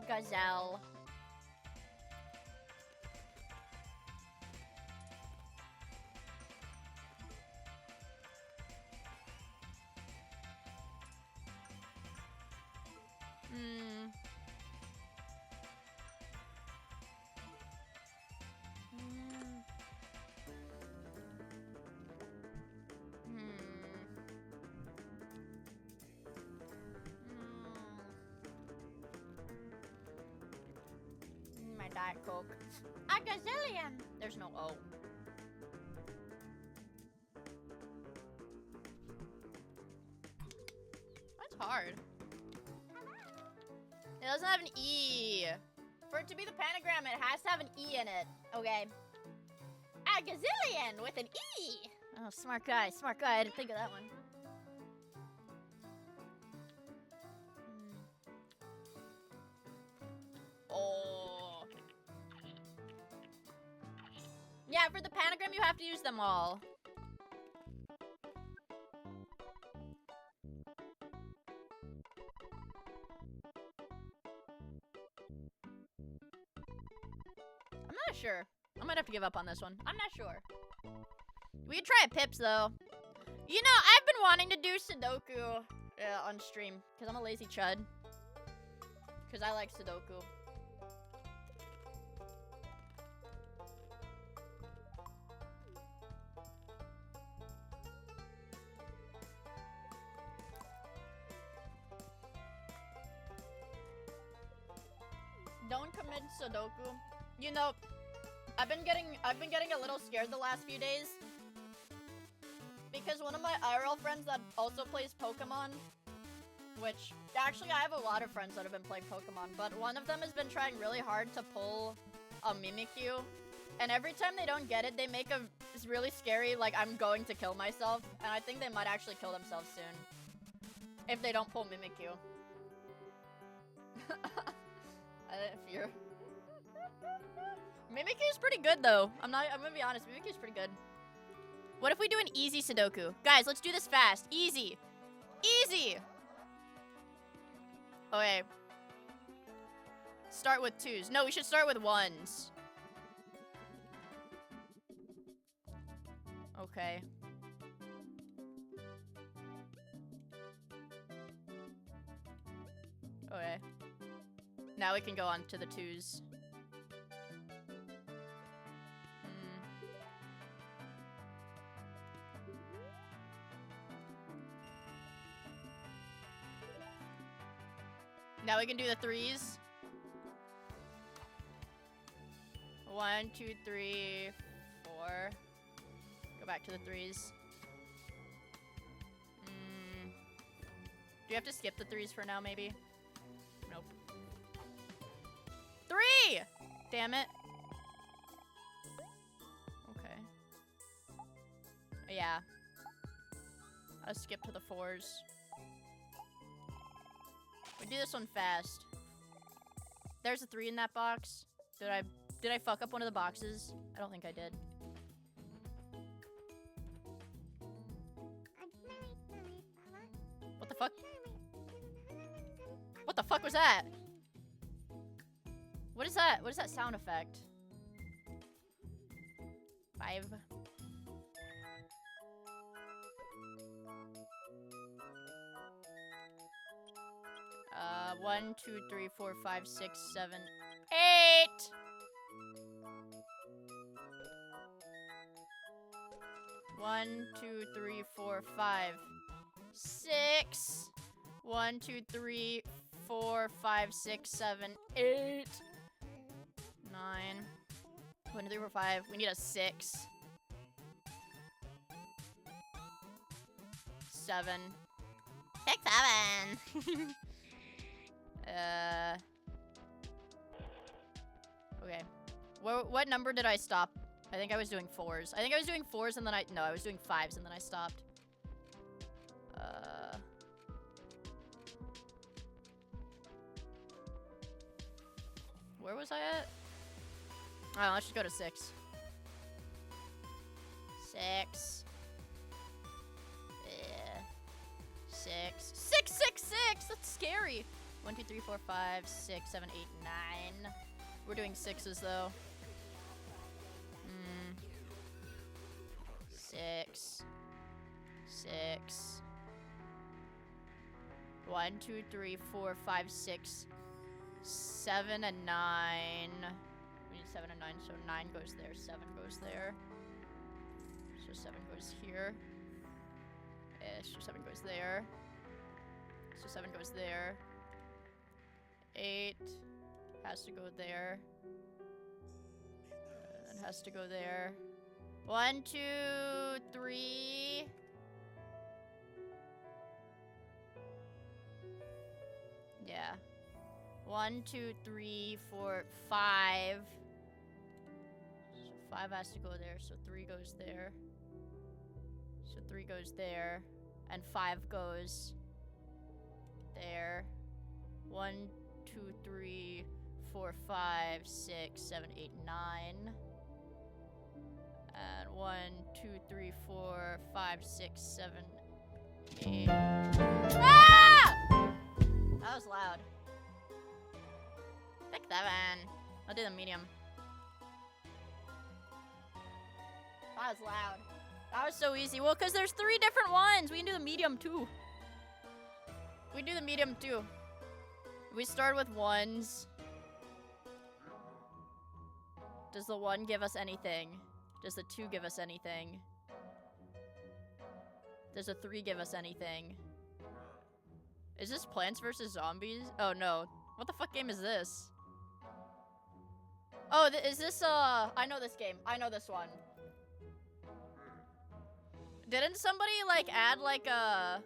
Gazelle. My Diet Coke. A gazillion! There's no O. That's hard. It doesn't have an E. For it to be the pentagram, it has to have an E in it. Okay. A gazillion with an E! Oh, smart guy, smart guy. I didn't think of that one. Oh. Yeah, for the pentagram, you have to use them all. I'm not sure. I might have to give up on this one. I'm not sure. We could try a Pips, though. You know, I've been wanting to do Sudoku on stream. Because I'm a lazy chud. Because I like Sudoku. Don't commit Sudoku. You know, I've been getting a little scared the last few days. Because one of my IRL friends that also plays Pokemon, which, actually I have a lot of friends that have been playing Pokemon, but one of them has been trying really hard to pull a Mimikyu, and every time they don't get it, they make this really scary, like, I'm going to kill myself, and I think they might actually kill themselves soon. If they don't pull Mimikyu. I didn't fear. Mimikyu's pretty good, though. I'm gonna be honest, Mimikyu's pretty good. What if we do an easy Sudoku? Guys, let's do this fast. Easy. Easy! Okay. Start with 2s. No, we should start with 1s. Okay. Okay. Now we can go on to the 2s. Now we can do the 3s. 1, 2, 3, 4. Go back to the 3s. Do you have to skip the 3s for now, maybe? Nope. 3! Damn it. Okay. Yeah. I'll skip to the 4s. We do this one fast. There's a 3 in that box. Did I fuck up one of the boxes? I don't think I did. What the fuck? What the fuck was that? What is that? What is that sound effect? 5. 1, 2, 3, 4, 5, 6, 7, 8. 1, 2, 3, 4, 5, 6. 1, 2, 3, 4, 5, 6, 7, 8. 9. 1, 2, 3, 4, 5. We need a 6. 7. 6, 7. Okay. What number did I stop? I think I was doing 4s. I think I was doing 4s and then no, I was doing 5s and then I stopped. Where was I at? Oh, let's just go to 6. 6. Yeah. 6. 6, 6, 6! That's scary. 1, 2, 3, 4, 5, 6, 7, 8, 9. We're doing 6s though. 6. 6. 1, 2, 3, 4, 5, 6, 7, and 9. We need 7 and 9, so 9 goes there, 7 goes there. So 7 goes here. So 7 goes there. So 7 goes there. 8 has to go there. And has to go there. 1, 2, 3. Yeah. 1, 2, 3, 4, 5. So 5 has to go there, so 3 goes there. So 3 goes there. And 5 goes there. 1, 2, 3, 4, 5, 6, 7, 8, 9. And 1, 2, 3, 4, 5, 6, 7, 8. Ah! That was loud. Pick 7. I'll do the medium. That was loud. That was so easy. Well, because there's 3 different ones. We can do the medium too. We do the medium too. We start with 1s. Does the 1 give us anything? Does the 2 give us anything? Does the 3 give us anything? Is this Plants vs. Zombies? Oh no. What the fuck game is this? Oh, is this, I know this game. I know this one. Didn't somebody, like, add, like, a...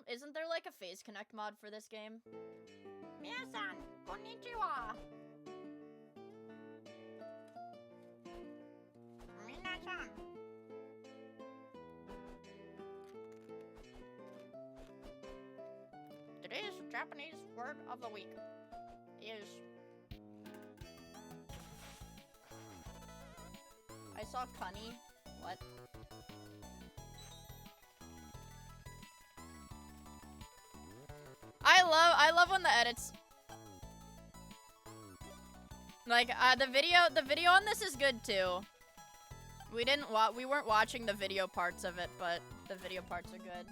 Isn't there, like, a Phase Connect mod for this game? Minasan, konnichiwa! Minasan. Today's Japanese word of the week is... I saw Cunny. What? I love when the edits. Like, the video on this is good too. We weren't watching the video parts of it, but the video parts are good.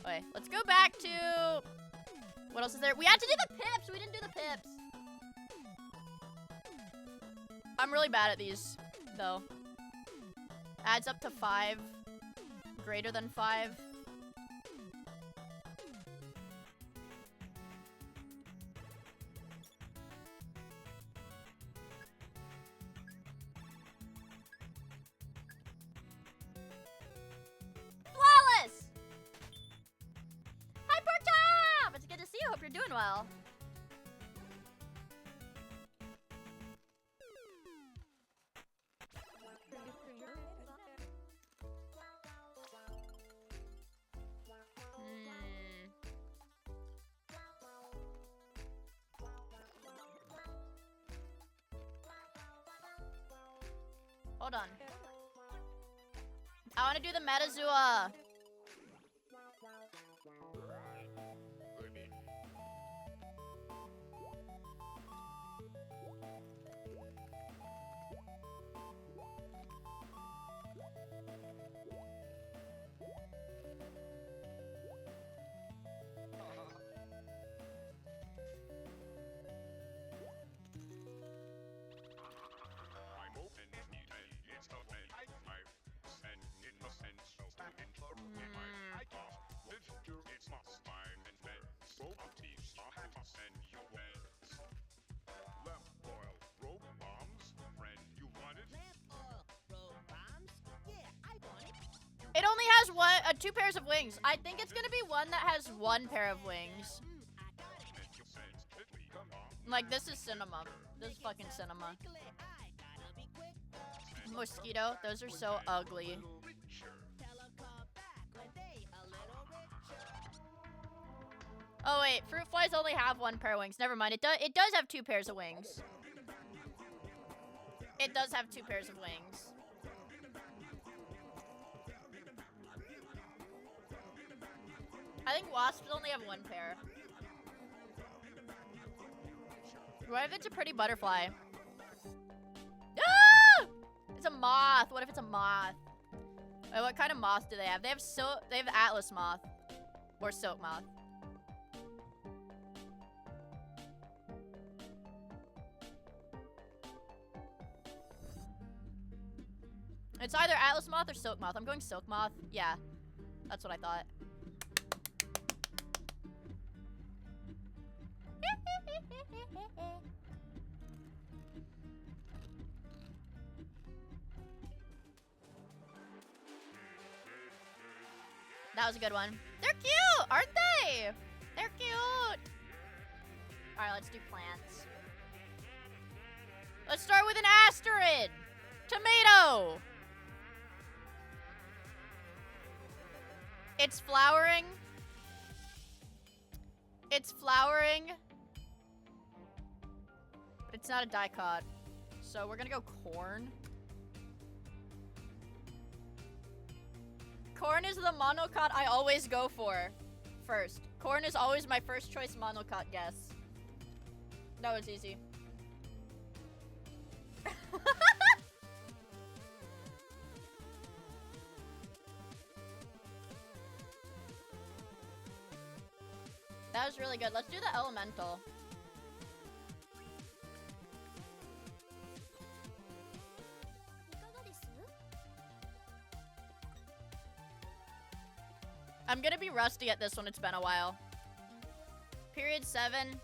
Okay, let's go back to... What else is there? We had to do the pips! We didn't do the pips! I'm really bad at these, though. Adds up to 5. Greater than 5. Flawless! Hi, Portop! It's good to see you. Hope you're doing well. Hold on. I want to do the Metazua. has two pairs of wings. I think it's gonna be one that has one pair of wings. Like, this is cinema. This is fucking cinema. Mosquito, those are so ugly. Oh wait, fruit flies only have one pair of wings. Never mind. It does have two pairs of wings. It does have two pairs of wings. I think wasps only have one pair. What if it's a pretty butterfly? Ah! It's a moth. What if it's a moth? Wait, what kind of moth do they have? They have atlas moth or silk moth. It's either atlas moth or silk moth. I'm going silk moth. Yeah, that's what I thought. That was a good one. They're cute, aren't they? They're cute. All right, let's do plants. Let's start with an asterid. Tomato. It's flowering. It's flowering. But it's not a dicot. So we're gonna go corn. Corn is the monocot I always go for first. Corn is always my first choice monocot guess. That was easy. That was really good. Let's do the elemental. I'm gonna be rusty at this one. It's been a while. Period 7.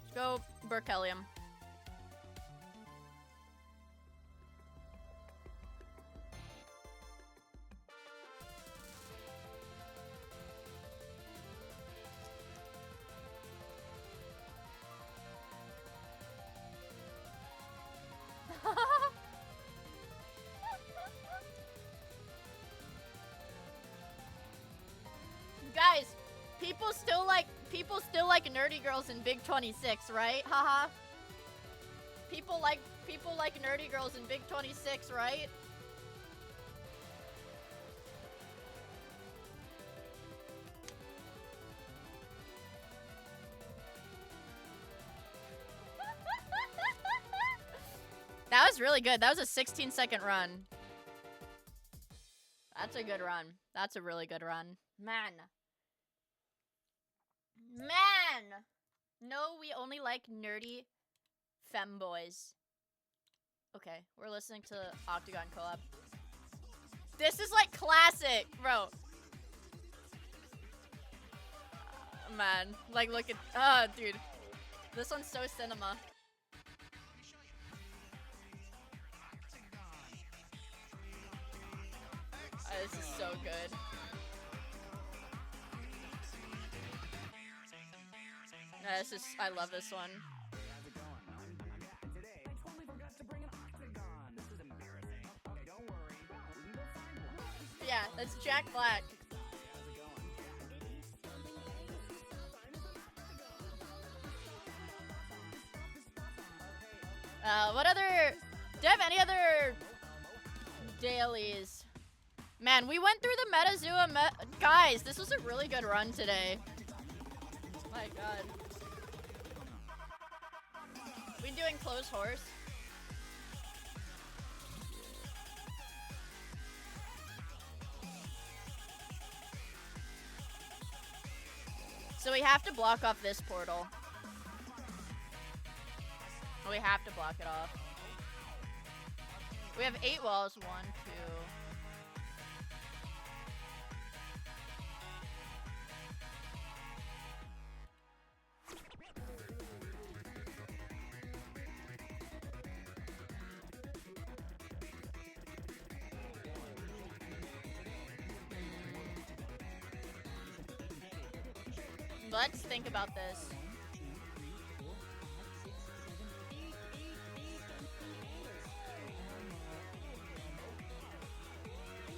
Let's go Berkelium. Guys, people still like nerdy girls in Big 26, right? Haha. People like nerdy girls in Big 26, right? That was really good. That was a 16-second run. That's a good run. That's a really good run. Man. No, we only like nerdy femboys. Okay, we're listening to Octagon collab. This is like classic, bro. Man, like look at, dude. This one's so cinema. This is so good. I love this one. Yeah, that's Jack Black. What other... Do you have any other dailies? Man, we went through the Metazoo. Guys, this was a really good run today. My god. We doing close horse? So we have to block off this portal. We have to block it off. We have 8 walls. 1, 2... Let's think about this.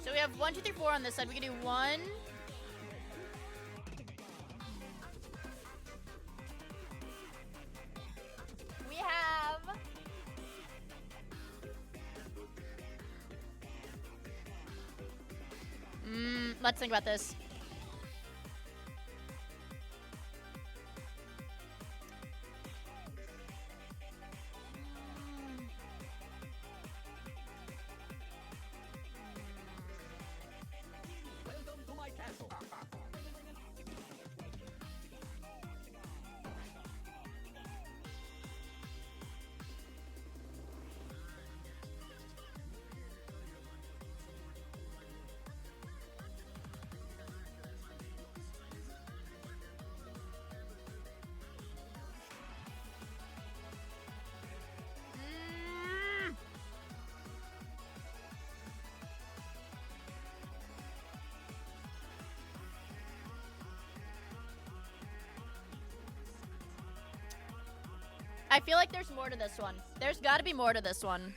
So we have 1, 2, 3, 4 on this side. We can do 1. We have... let's think about this. Welcome to my castle. I feel like there's more to this one. There's got to be more to this one.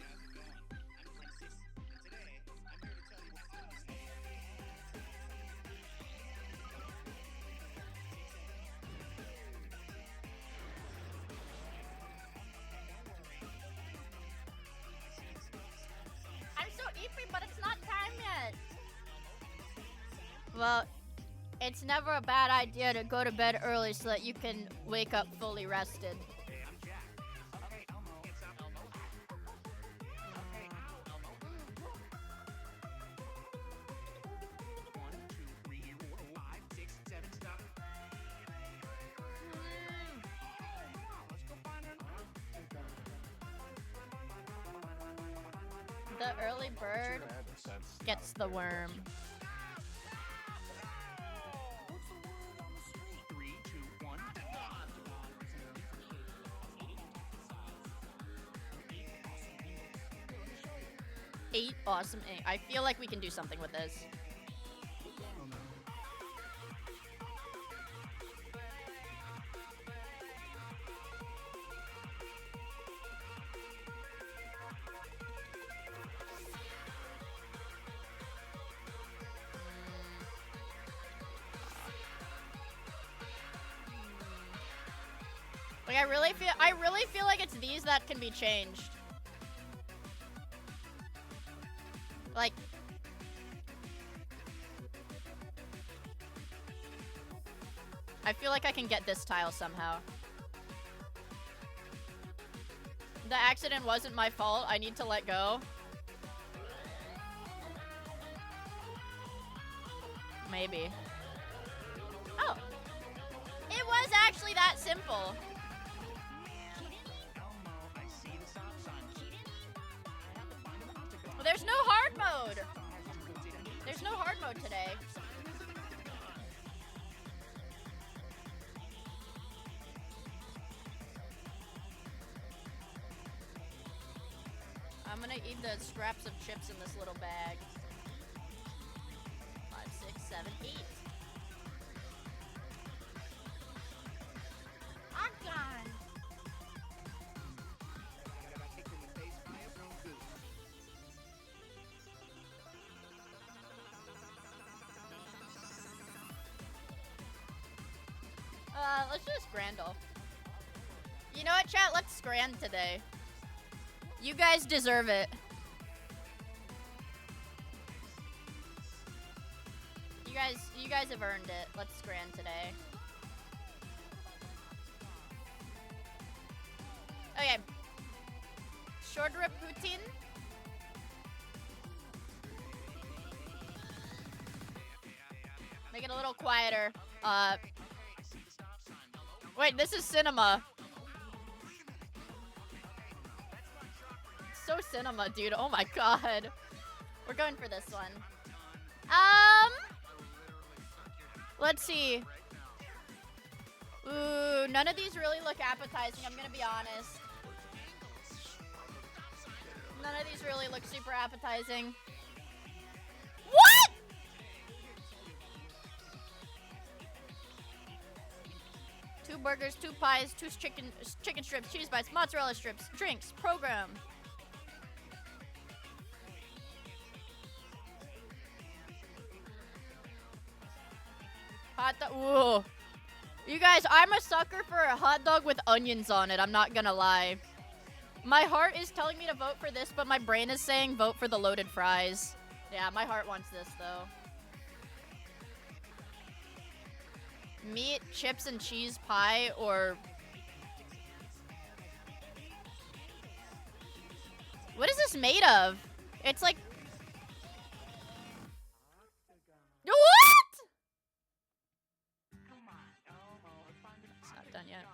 I'm so eepy, but it's not time yet. Well, it's never a bad idea to go to bed early so that you can wake up fully rested. The early bird gets the worm. Eight awesome ink. I feel like we can do something with this. Like I really feel like it's these that can be changed. Like I feel like I can get this tile somehow. The accident wasn't my fault. I need to let go. Maybe. Oh. It was actually that simple. Well, there's no hard mode. There's no hard mode today. I'm gonna eat the scraps of chips in this little bag. 5, 6, 7, 8. I'm gone. Let's just Scrandle. You know what, chat? Let's Scrand today. You guys deserve it. You guys have earned it. Let's Scrand today. Okay. Short rip poutine. Make it a little quieter. Wait, this is cinema. So cinema, dude. Oh my god. We're going for this one. Let's see. Ooh, none of these really look appetizing, I'm gonna be honest. None of these really look super appetizing. What?! 2 burgers, 2 pies, 2 chicken strips, cheese bites, mozzarella strips, drinks, program. Hot dog. Whoa. You guys, I'm a sucker for a hot dog with onions on it. I'm not gonna lie. My heart is telling me to vote for this, but my brain is saying vote for the loaded fries. Yeah, my heart wants this, though. Meat, chips, and cheese pie, or... What is this made of? It's like... What?! It's not done yet.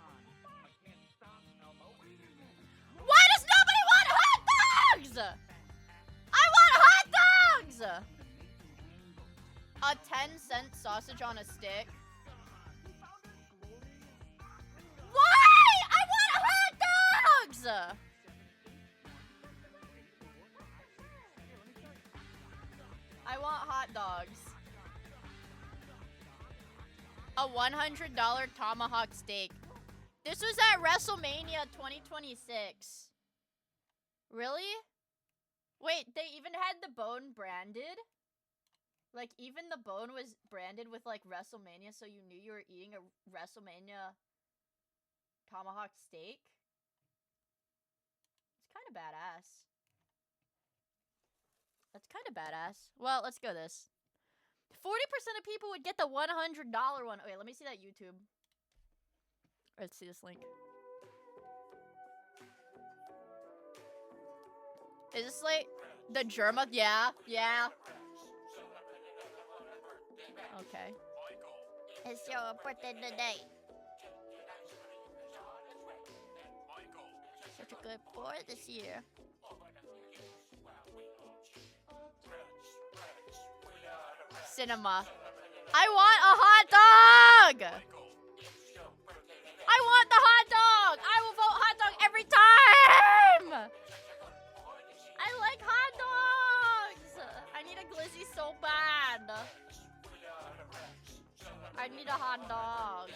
Why does nobody want hot dogs?! I want hot dogs! A 10-cent sausage on a stick. Why?! I want hot dogs! I want hot dogs. A $100 tomahawk steak. This was at WrestleMania 2026. Really? Wait, they even had the bone branded? Like, even the bone was branded with, like, WrestleMania, so you knew you were eating a WrestleMania tomahawk steak? It's kind of badass. That's kind of badass. Well, let's go this. 40% of people would get the $100 one. Okay, let me see that YouTube. Let's see this link. Is this like the Germa? Yeah, yeah. Okay. It's your birthday today. Such a good boy this year. Cinema. I want a hot dog! I want the hot dog! I will vote hot dog every time! I like hot dogs! I need a glizzy so bad. I need a hot dog.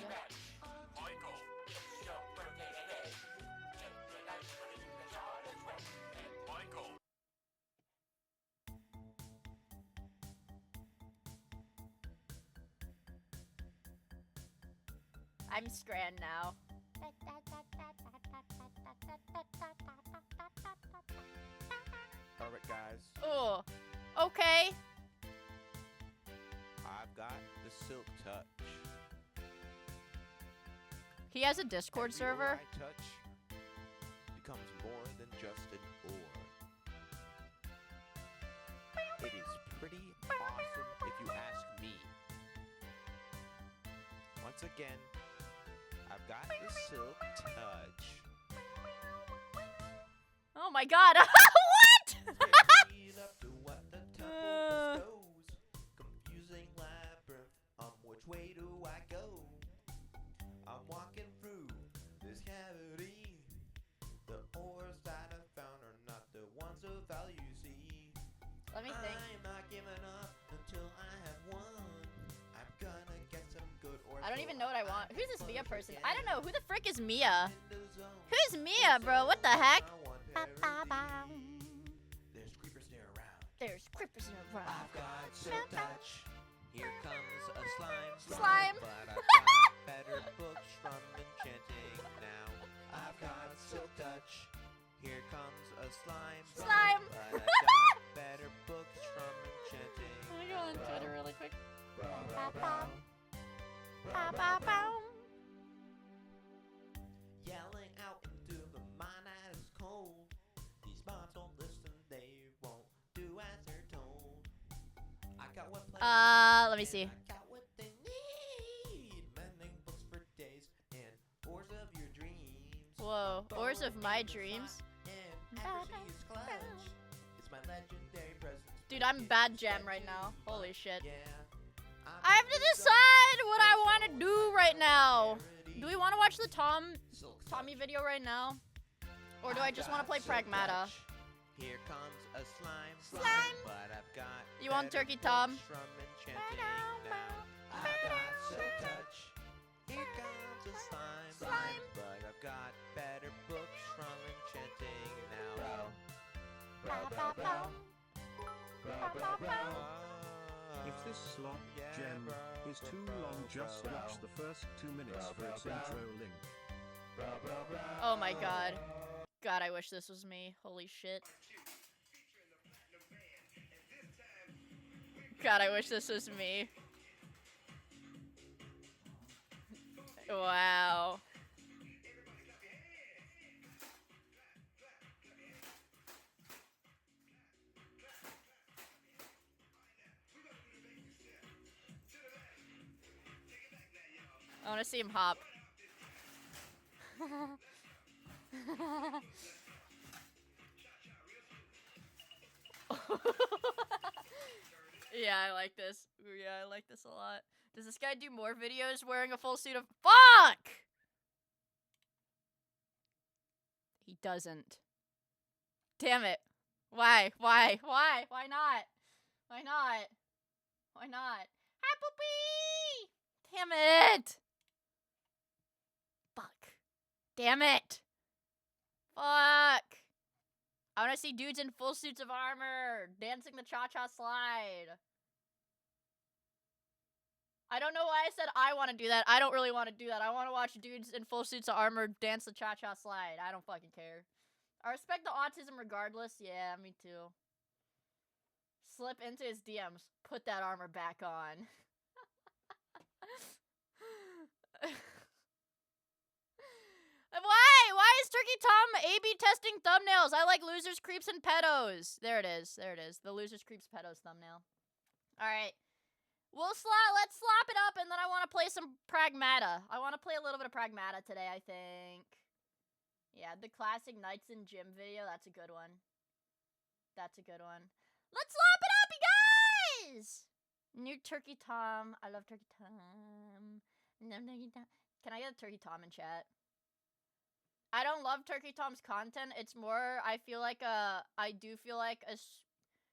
I'm Scran now. Alright, guys. Oh, okay. I've got the Silk Touch. He has a Discord Every ore server. I touch becomes more than just an ore. It is pretty awesome if you ask me. Once again, I've got the Silk Touch. Oh my god. What? Lead up to what the temple bestows. Confusing labyrinth, which way do I go? I'm walking through this cavity. The ores that I found are not the ones of value, see. Let me think. I'm not giving up until I have won. I'm gonna get some good ores. I don't even know what I want. Who's this Mia person? I don't know. Who the frick is Mia? Who's Mia, bro? What the heck? There's creepers near around. There's creepers in the room. I've got Silk Touch. Here comes a slime. Slime. But I've got better books from enchanting now. I've got Silk Touch. Here comes a slime. Slime. But I've got better books from enchanting. Let me go on Twitter really quick. Yelling out into the mine as it's cold. These bots won't listen, they won't do as they're told. I got what Let me see. I got what they need. Mending books for days and ores of your dreams. Whoa, ores of my dreams. And accuracy is clutch. It's my legendary presence. Dude, I'm bad jam right now. Holy shit. Yeah. I have to decide what I want to do right now. Do we want to watch the Tommy video right now? Or do I just want to play Pragmata? Here comes a slime. Slime. But I've got You want better Turkey Tom? books from enchanting now. I've got Silk Touch. Here comes a slime, but I've got better books from enchanting now. If this slot gem is too long, just watch the first 2 minutes for its intro link. Oh my god. God, I wish this was me. Holy shit. God, I wish this was me. Wow. I want to see him hop. Yeah, I like this. Ooh, yeah, I like this a lot. Does this guy do more videos wearing a full suit of— Fuck! He doesn't. Damn it. Why? Why? Why? Why not? Why not? Why not? Hi, Poopy! Damn it! Fuck. Damn it! Fuck! I want to see dudes in full suits of armor dancing the cha-cha slide. I don't know why I said I want to do that. I don't really want to do that. I want to watch dudes in full suits of armor dance the cha-cha slide. I don't fucking care. I respect the autism regardless. Yeah, me too. Slip into his DMs. Put that armor back on. Why? Why is Turkey Tom A/B testing thumbnails? I like losers, creeps, and pedos. There it is. There it is. The losers, creeps, pedos thumbnail. All right. Let's slap it up, and then I want to play some Pragmata. I want to play a little bit of Pragmata today, I think. Yeah, the classic Nights in Gym video. That's a good one. That's a good one. Let's slap it up, you guys! New Turkey Tom. I love Turkey Tom. Can I get a Turkey Tom in chat? I don't love Turkey Tom's content. It's more, I do feel like a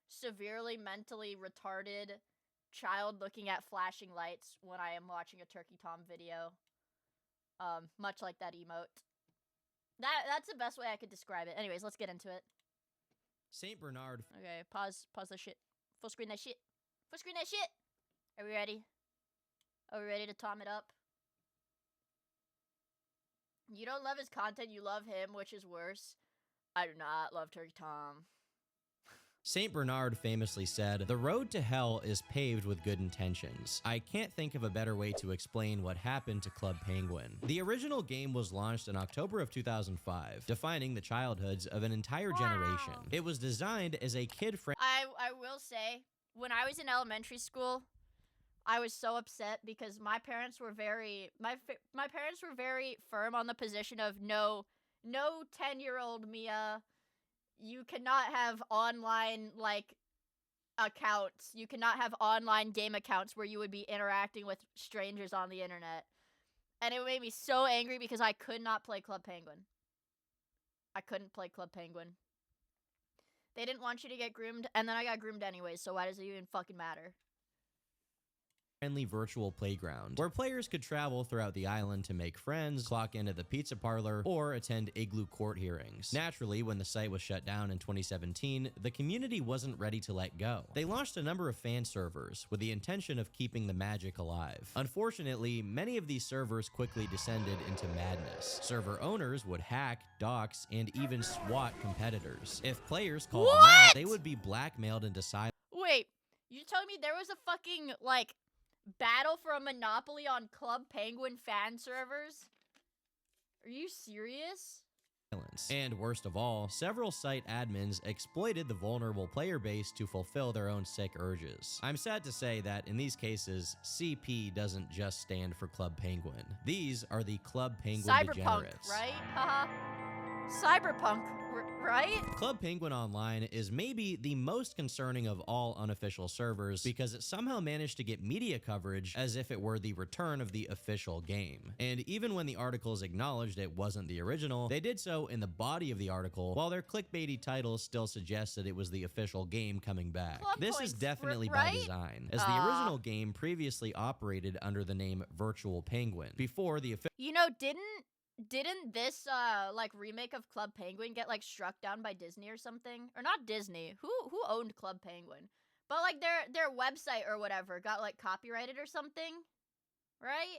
severely mentally retarded child looking at flashing lights when I am watching a Turkey Tom video. Much like that emote. That's the best way I could describe it. Anyways, let's get into it. Saint Bernard. Okay, pause the shit. Full screen that shit. Full screen that shit! Are we ready? Are we ready to Tom it up? You don't love his content, you love him, which is worse. I do not love Turkey Tom. Saint Bernard famously said, "The road to hell is paved with good intentions." I can't think of a better way to explain what happened to Club Penguin. The original game was launched in October of 2005, defining the childhoods of an entire generation. It was designed as a kid-friendly— I will say, when I was in elementary school, I was so upset because my parents were very firm on the position of no 10-year-old Mia. You cannot have online accounts. You cannot have online game accounts where you would be interacting with strangers on the internet. And it made me so angry because I could not play Club Penguin. I couldn't play Club Penguin. They didn't want you to get groomed, and then I got groomed anyways, so why does it even fucking matter? Virtual playground where players could travel throughout the island to make friends, clock into the pizza parlor, or attend igloo court hearings. Naturally, when the site was shut down in 2017, the community wasn't ready to let go. They launched a number of fan servers with the intention of keeping the magic alive. Unfortunately, many of these servers quickly descended into madness. Server owners would hack, dox, and even swat competitors. If players called them out, they would be blackmailed into silence. Wait, you telling me there was a fucking, battle for a monopoly on Club Penguin fan servers? Are you serious? And worst of all, several site admins exploited the vulnerable player base to fulfill their own sick urges. I'm sad to say that in these cases, CP doesn't just stand for Club Penguin. These are the Club Penguin Cyberpunk, degenerates. right? Haha. Cyberpunk, right? Club Penguin Online is maybe the most concerning of all unofficial servers because it somehow managed to get media coverage as if it were the return of the official game. And even when the articles acknowledged it wasn't the original, they did so in the body of the article, while their clickbaity titles still suggested it was the official game coming back. Club This points, is definitely right? by design, as the original game previously operated under the name Virtual Penguin before the official. You know, didn't this like remake of Club Penguin get like struck down by Disney or something? Or not Disney. Who owned Club Penguin? But like their website or whatever got like copyrighted or something, right?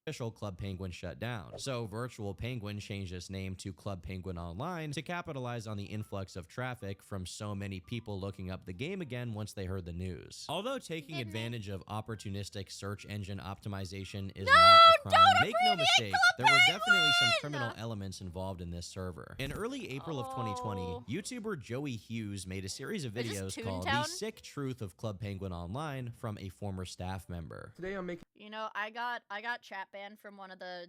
Official Club Penguin shut down. So Virtual Penguin changed its name to Club Penguin Online to capitalize on the influx of traffic from so many people looking up the game again once they heard the news. Although taking advantage of opportunistic search engine optimization is not a crime, make no mistake, there were definitely some criminal elements involved in this server. In early April of 2020, YouTuber Joey Hughes made a series of videos called The Sick Truth of Club Penguin Online from a former staff member. Today I'm making. You know, I got chat banned from one of the,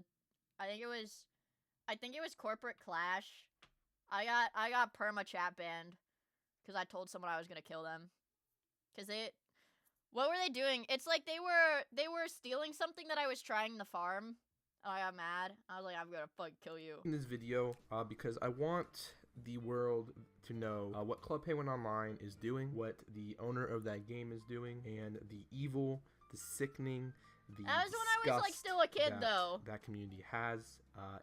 I think it was Corporate Clash. I got perma chat banned because I told someone I was gonna kill them. Cause what were they doing? It's like they were stealing something that I was trying to farm. I got mad. I was like, I'm gonna fucking kill you. In this video, because I want the world to know what Club Penguin Online is doing, what the owner of that game is doing, and the evil, the sickening. That was when I was like still a kid, though. That community has,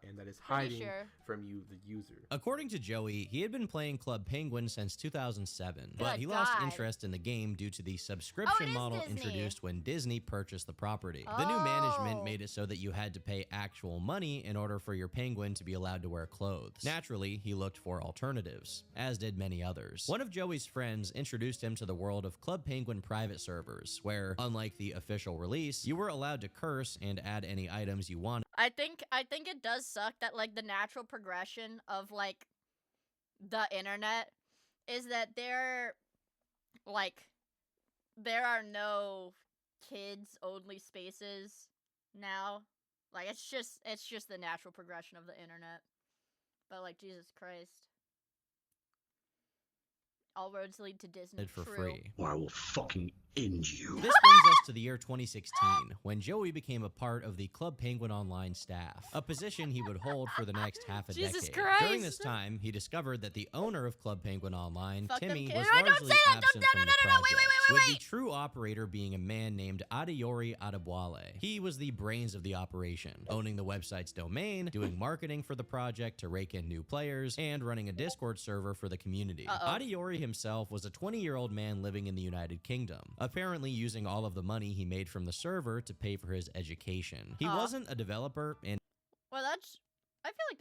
and that is hiding from you, the user. According to Joey, he had been playing Club Penguin since 2007, but he lost interest in the game due to the subscription model introduced when Disney purchased the property. The new management made it so that you had to pay actual money in order for your penguin to be allowed to wear clothes. Naturally, he looked for alternatives, as did many others. One of Joey's friends introduced him to the world of Club Penguin private servers, where, unlike the official release, you were allowed to curse and add any items you wanted. I think it does suck that like the natural progression of like the internet is that there are no kids only spaces now. Like it's just the natural progression of the internet. But like Jesus Christ. All roads lead to Disney. For free. Or I will fucking end you. This brings us to the year 2016, when Joey became a part of the Club Penguin Online staff, a position he would hold for the next half a Jesus decade. Christ. During this time, he discovered that the owner of Club Penguin Online, Fuck Timmy, them was kids. largely absent from the project, with wait. the true operator being a man named Adeyori Adebwale. He was the brains of the operation, owning the website's domain, doing marketing for the project to rake in new players, and running a Discord server for the community. Adeyori himself was a 20-year-old man living in the United Kingdom, apparently using all of the money he made from the server to pay for his education. He wasn't a developer, and well, I feel like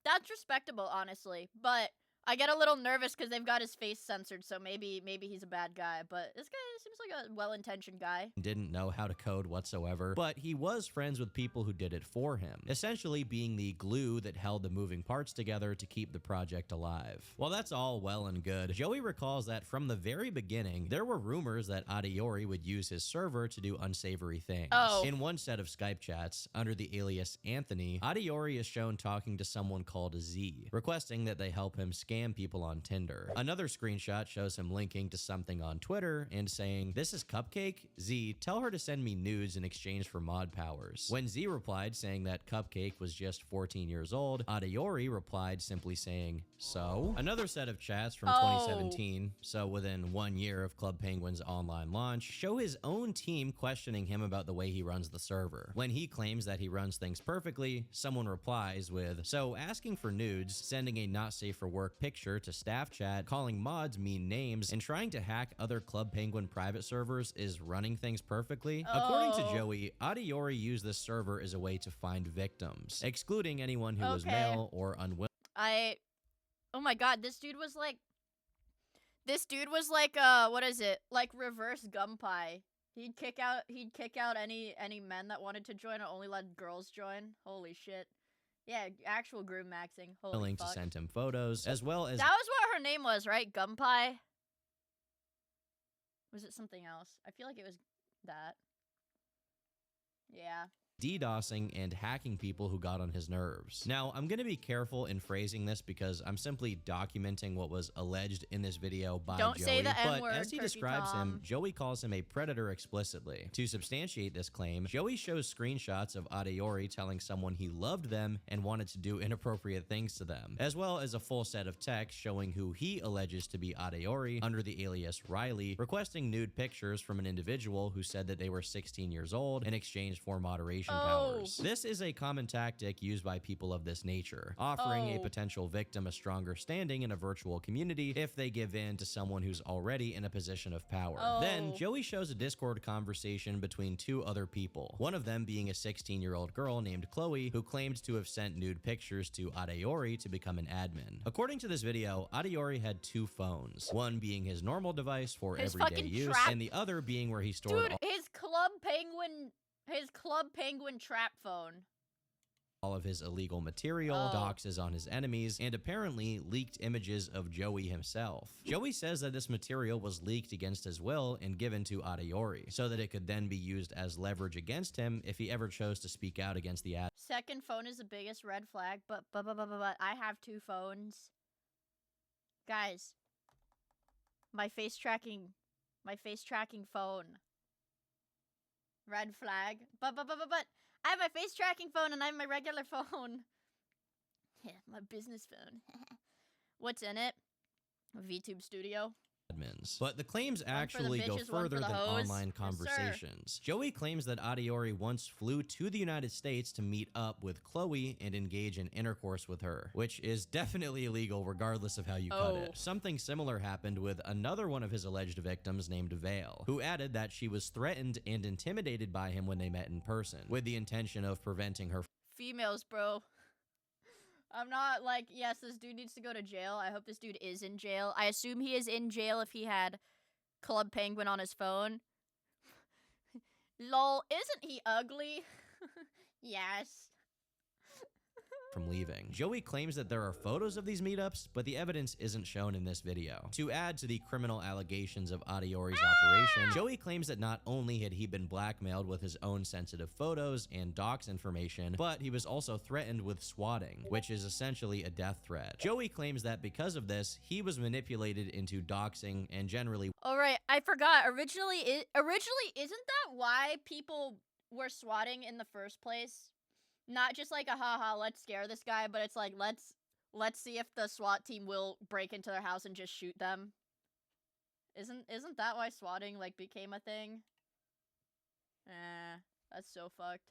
that's respectable, honestly. But I get a little nervous because they've got his face censored, so maybe he's a bad guy. But this guy seems like a well-intentioned guy. Didn't know how to code whatsoever, but he was friends with people who did it for him, essentially being the glue that held the moving parts together to keep the project alive. While that's all well and good, Joey recalls that from the very beginning, there were rumors that Adeyori would use his server to do unsavory things. In one set of Skype chats, under the alias Anthony, Adeyori is shown talking to someone called Z, requesting that they help him scam people on Tinder. Another screenshot shows him linking to something on Twitter and saying, "This is Cupcake? Z, tell her to send me nudes in exchange for mod powers." When Z replied saying that Cupcake was just 14 years old, Adeyori replied simply saying, "So?" Another set of chats from 2017, so within 1 year of Club Penguin's online launch, show his own team questioning him about the way he runs the server. When he claims that he runs things perfectly, someone replies with, "So asking for nudes, sending a not safe for work picture to staff chat, calling mods mean names, and trying to hack other Club Penguin private servers is running things perfectly?" According to Joey, Adeyori used this server as a way to find victims, excluding anyone who was male or unwilling. Oh my god, this dude was like, what is it? Like reverse Gunpie. He'd kick out any men that wanted to join and only let girls join. Holy shit. Yeah, actual groom maxing. Holy willing fuck. to send him photos, as well as That was what her name was, right? Gunpie? Was it something else? I feel like it was that. Yeah. DDoSing and hacking people who got on his nerves. Now, I'm going to be careful in phrasing this because I'm simply documenting what was alleged in this video by Don't Joey, say the but N-word, as he Turkey describes Tom. him, Joey calls him a predator explicitly. To substantiate this claim, Joey shows screenshots of Adeori telling someone he loved them and wanted to do inappropriate things to them, as well as a full set of text showing who he alleges to be Adeori under the alias Riley, requesting nude pictures from an individual who said that they were 16 years old in exchange for moderation powers. This is a common tactic used by people of this nature, offering a potential victim a stronger standing in a virtual community if they give in to someone who's already in a position of power. Then, Joey shows a Discord conversation between two other people, one of them being a 16-year-old girl named Chloe who claimed to have sent nude pictures to Adeori to become an admin. According to this video, Adeori had two phones, one being his normal device for everyday use, and the other being where he stored his Club Penguin trap phone. all of his illegal material, doxes on his enemies, and apparently leaked images of Joey himself. Joey says that this material was leaked against his will and given to Adeori, so that it could then be used as leverage against him if he ever chose to speak out against the ad. Second phone is the biggest red flag, but I have two phones. Guys, my face tracking phone. Red flag. But I have my face tracking phone and I have my regular phone. Yeah, my business phone. What's in it? VTube Studio. Admins. But the claims actually go further than online conversations. Joey claims that Adeori once flew to the United States to meet up with Chloe and engage in intercourse with her, which is definitely illegal regardless of how you cut it. Something similar happened with another one of his alleged victims named Vale, who added that she was threatened and intimidated by him when they met in person, with the intention of preventing her. Females, bro. I'm not like, yes, this dude needs to go to jail. I hope this dude is in jail. I assume he is in jail if he had Club Penguin on his phone. Lol, isn't he ugly? Yes. From leaving. Joey claims that there are photos of these meetups, but the evidence isn't shown in this video. To add to the criminal allegations of Adeori's operation, Joey claims that not only had he been blackmailed with his own sensitive photos and dox information, but he was also threatened with swatting, which is essentially a death threat. Joey claims that because of this, he was manipulated into doxing and generally— Alright, I forgot. Originally, isn't that why people were swatting in the first place? Not just like a haha, let's scare this guy, but it's like let's see if the SWAT team will break into their house and just shoot them. Isn't that why swatting like became a thing? That's so fucked.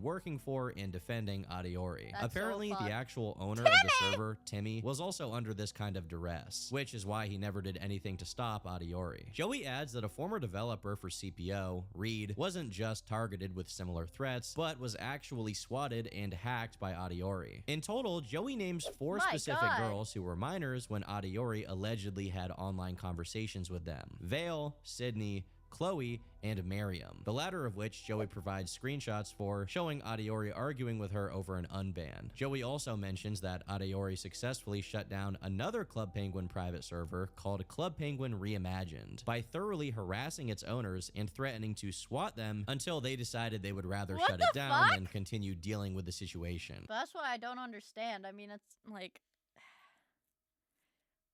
Working for and defending Adeori. That's Apparently, so the fucked. actual owner of the server, Timmy, was also under this kind of duress, which is why he never did anything to stop Adeori. Joey adds that a former developer for CPO, Reed, wasn't just targeted with similar threats, but was actually swatted and hacked by Adeori. In total, Joey names 4 specific girls who were minors when Adeori allegedly had online conversations with them: Vale, Sydney, Chloe, and Miriam, the latter of which Joey provides screenshots for, showing Adeori arguing with her over an unban. Joey also mentions that Adeori successfully shut down another Club Penguin private server called Club Penguin Reimagined by thoroughly harassing its owners and threatening to swat them until they decided they would rather shut it down than continue dealing with the situation. But that's what I don't understand. I mean, it's like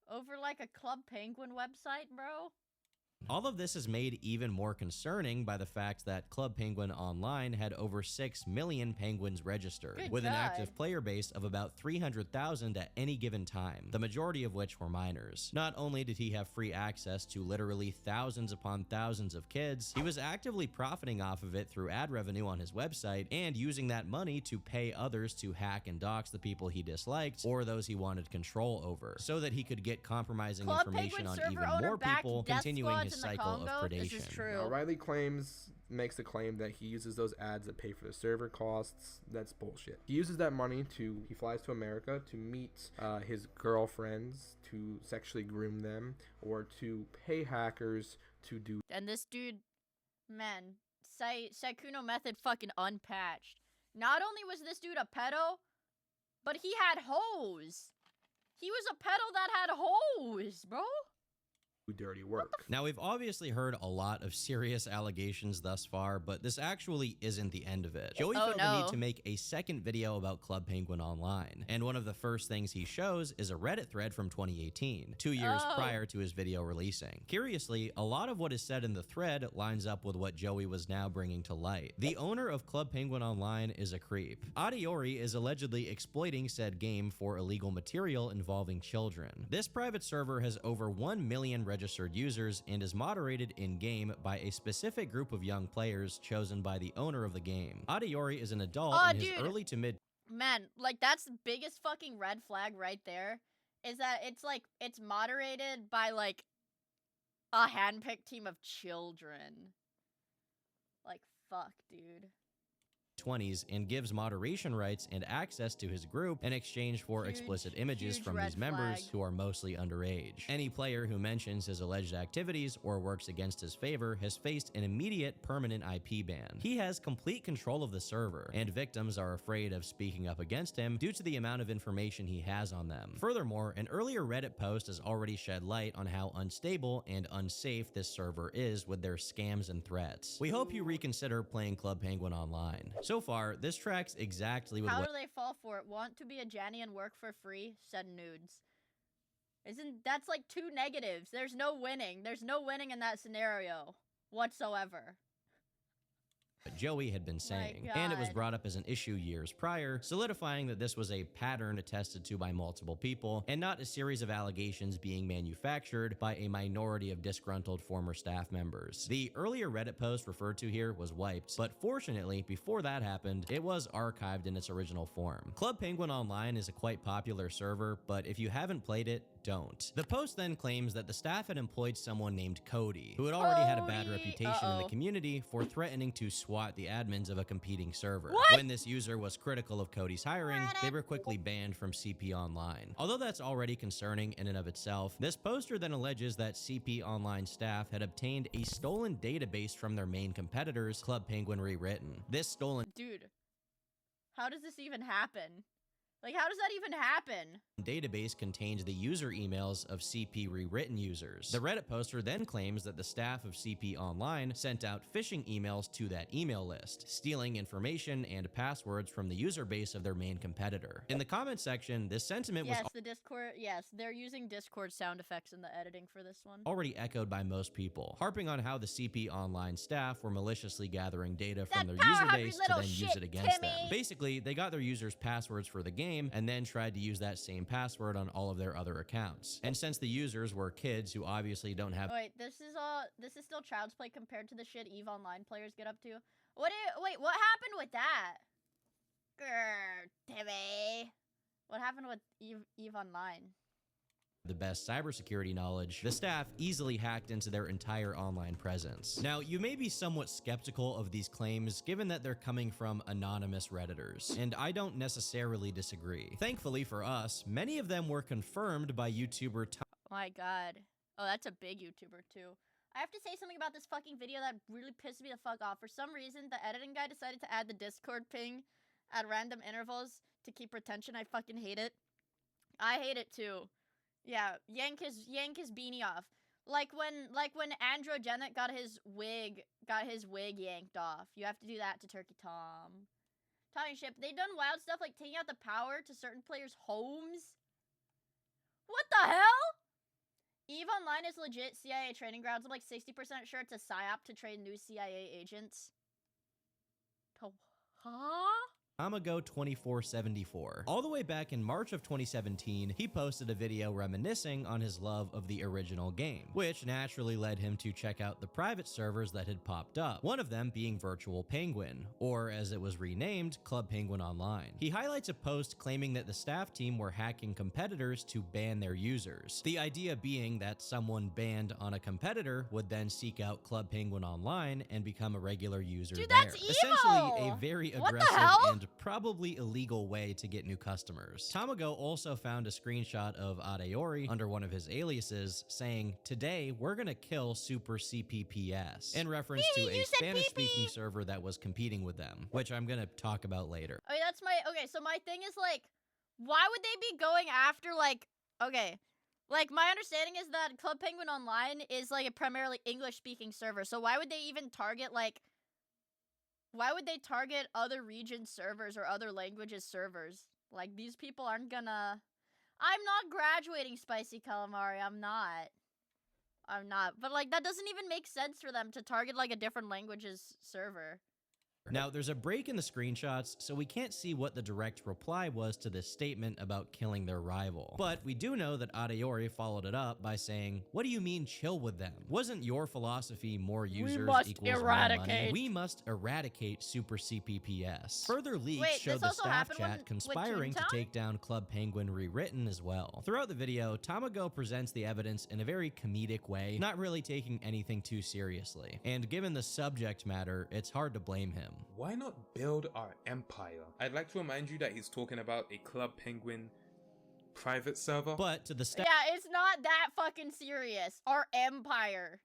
over like a Club Penguin website, bro. All of this is made even more concerning by the fact that Club Penguin Online had over 6 million penguins registered, with an active player base of about 300,000 at any given time, the majority of which were minors. Not only did he have free access to literally thousands upon thousands of kids, he was actively profiting off of it through ad revenue on his website and using that money to pay others to hack and dox the people he disliked or those he wanted control over, so that he could get compromising information on even more people, continuing his cycle of predation. Now, Riley makes the claim that he uses those ads that pay for the server costs. That's bullshit. He uses that money he flies to America to meet his girlfriends, to sexually groom them, or to pay hackers to do. And this dude, man, Saikuno method fucking unpatched. Not only was this dude a pedo, but he had hoes. He was a pedo that had hoes, bro. dirty work. Now, we've obviously heard a lot of serious allegations thus far, but this actually isn't the end of it. Joey felt the need to make a second video about Club Penguin Online, and one of the first things he shows is a Reddit thread from 2018, 2 years prior to his video releasing. Curiously, a lot of what is said in the thread lines up with what Joey was now bringing to light. The owner of Club Penguin Online is a creep. Adiori is allegedly exploiting said game for illegal material involving children. This private server has over 1 million registered users and is moderated in-game by a specific group of young players chosen by the owner of the game. Adiori is an adult in his early to mid— Man, like, that's the biggest fucking red flag right there, is that it's like, it's moderated by, like, a handpicked team of children. Like, fuck, dude. 20s and gives moderation rights and access to his group in exchange for explicit images from these members who are mostly underage. Any player who mentions his alleged activities or works against his favor has faced an immediate permanent IP ban. He has complete control of the server, and victims are afraid of speaking up against him due to the amount of information he has on them. Furthermore, an earlier Reddit post has already shed light on how unstable and unsafe this server is with their scams and threats. We hope you reconsider playing Club Penguin Online. So far, this tracks exactly with How what— do they fall for it? Want to be a Janny and work for free? Send nudes. That's like 2 negatives. There's no winning. There's no winning in that scenario whatsoever. Joey had been saying, and it was brought up as an issue years prior, solidifying that this was a pattern attested to by multiple people and not a series of allegations being manufactured by a minority of disgruntled former staff members. The earlier Reddit post referred to here was wiped, but fortunately, before that happened, it was archived in its original form. Club Penguin Online is a quite popular server, but if you haven't played it, don't. The post then claims that the staff had employed someone named Cody, who had already had a bad reputation in the community for threatening to swat the admins of a competing server. When this user was critical of Cody's hiring, they were quickly banned from CP Online. Although that's already concerning in and of itself, this poster then alleges that CP Online staff had obtained a stolen database from their main competitors, Club Penguin Rewritten. This stolen— Dude, how does this even happen? Like, how does that even happen? Database contains the user emails of CP Rewritten users. The Reddit poster then claims that the staff of CP Online sent out phishing emails to that email list, stealing information and passwords from the user base of their main competitor. In the comments section, this sentiment was the Discord, they're using Discord sound effects in the editing for this one. already echoed by most people, harping on how the CP Online staff were maliciously gathering data from their user base to then use it against them. Basically, they got their users' passwords for the game and then tried to use that same password on all of their other accounts. And since the users were kids who obviously don't have— Wait, this is still child's play compared to the shit EVE Online players get up to? Wait, what happened with that? Grr, Timmy. What happened with EVE Online? the best cybersecurity knowledge, the staff easily hacked into their entire online presence. Now, you may be somewhat skeptical of these claims given that they're coming from anonymous Redditors, and I don't necessarily disagree. Thankfully for us, many of them were confirmed by YouTuber Oh my god. Oh, that's a big YouTuber too. I have to say something about this fucking video that really pissed me the fuck off. For some reason, the editing guy decided to add the Discord ping at random intervals to keep retention. I fucking hate it. I hate it too. Yeah, yank his beanie off. Like when Androgenic got his wig yanked off. You have to do that to Turkey Tom. Talking shit. They've done wild stuff like taking out the power to certain players' homes. What the hell? EVE Online is legit CIA training grounds. I'm like 60% sure it's a psyop to train new CIA agents. Huh? Amago2474. All the way back in March of 2017, he posted a video reminiscing on his love of the original game, which naturally led him to check out the private servers that had popped up, one of them being Virtual Penguin, or as it was renamed, Club Penguin Online. He highlights a post claiming that the staff team were hacking competitors to ban their users. The idea being that someone banned on a competitor would then seek out Club Penguin Online and become a regular user there. That's evil! Essentially a very What the aggressive hell? and probably illegal way to get new customers. Tamago also found a screenshot of Adeori under one of his aliases saying, "Today we're gonna kill Super CPPS," in reference to a Spanish-speaking server that was competing with them, which I'm gonna talk about later. Okay, so my thing is like, why would they be going after Like, my understanding is that Club Penguin Online is, like, a primarily English-speaking server, so why would they even target, like... Why would they target other region servers or other languages servers? Like, these people aren't gonna... I'm not graduating, Spicy Calamari, I'm not. But, like, that doesn't even make sense for them to target, like, a different languages server. Now, there's a break in the screenshots, so we can't see what the direct reply was to this statement about killing their rival. But we do know that Adiori followed it up by saying, "What do you mean chill with them? Wasn't your philosophy more users equals more money? We must eradicate Super CPPS." Further leaks Wait, showed this the also staff happened chat with conspiring to Toontown? take down Club Penguin rewritten as well. Throughout the video, Tamago presents the evidence in a very comedic way, not really taking anything too seriously. And given the subject matter, it's hard to blame him. Why not build our empire? I'd like to remind you that he's talking about a Club Penguin private server. But to the staff... Yeah, it's not that fucking serious. Our empire.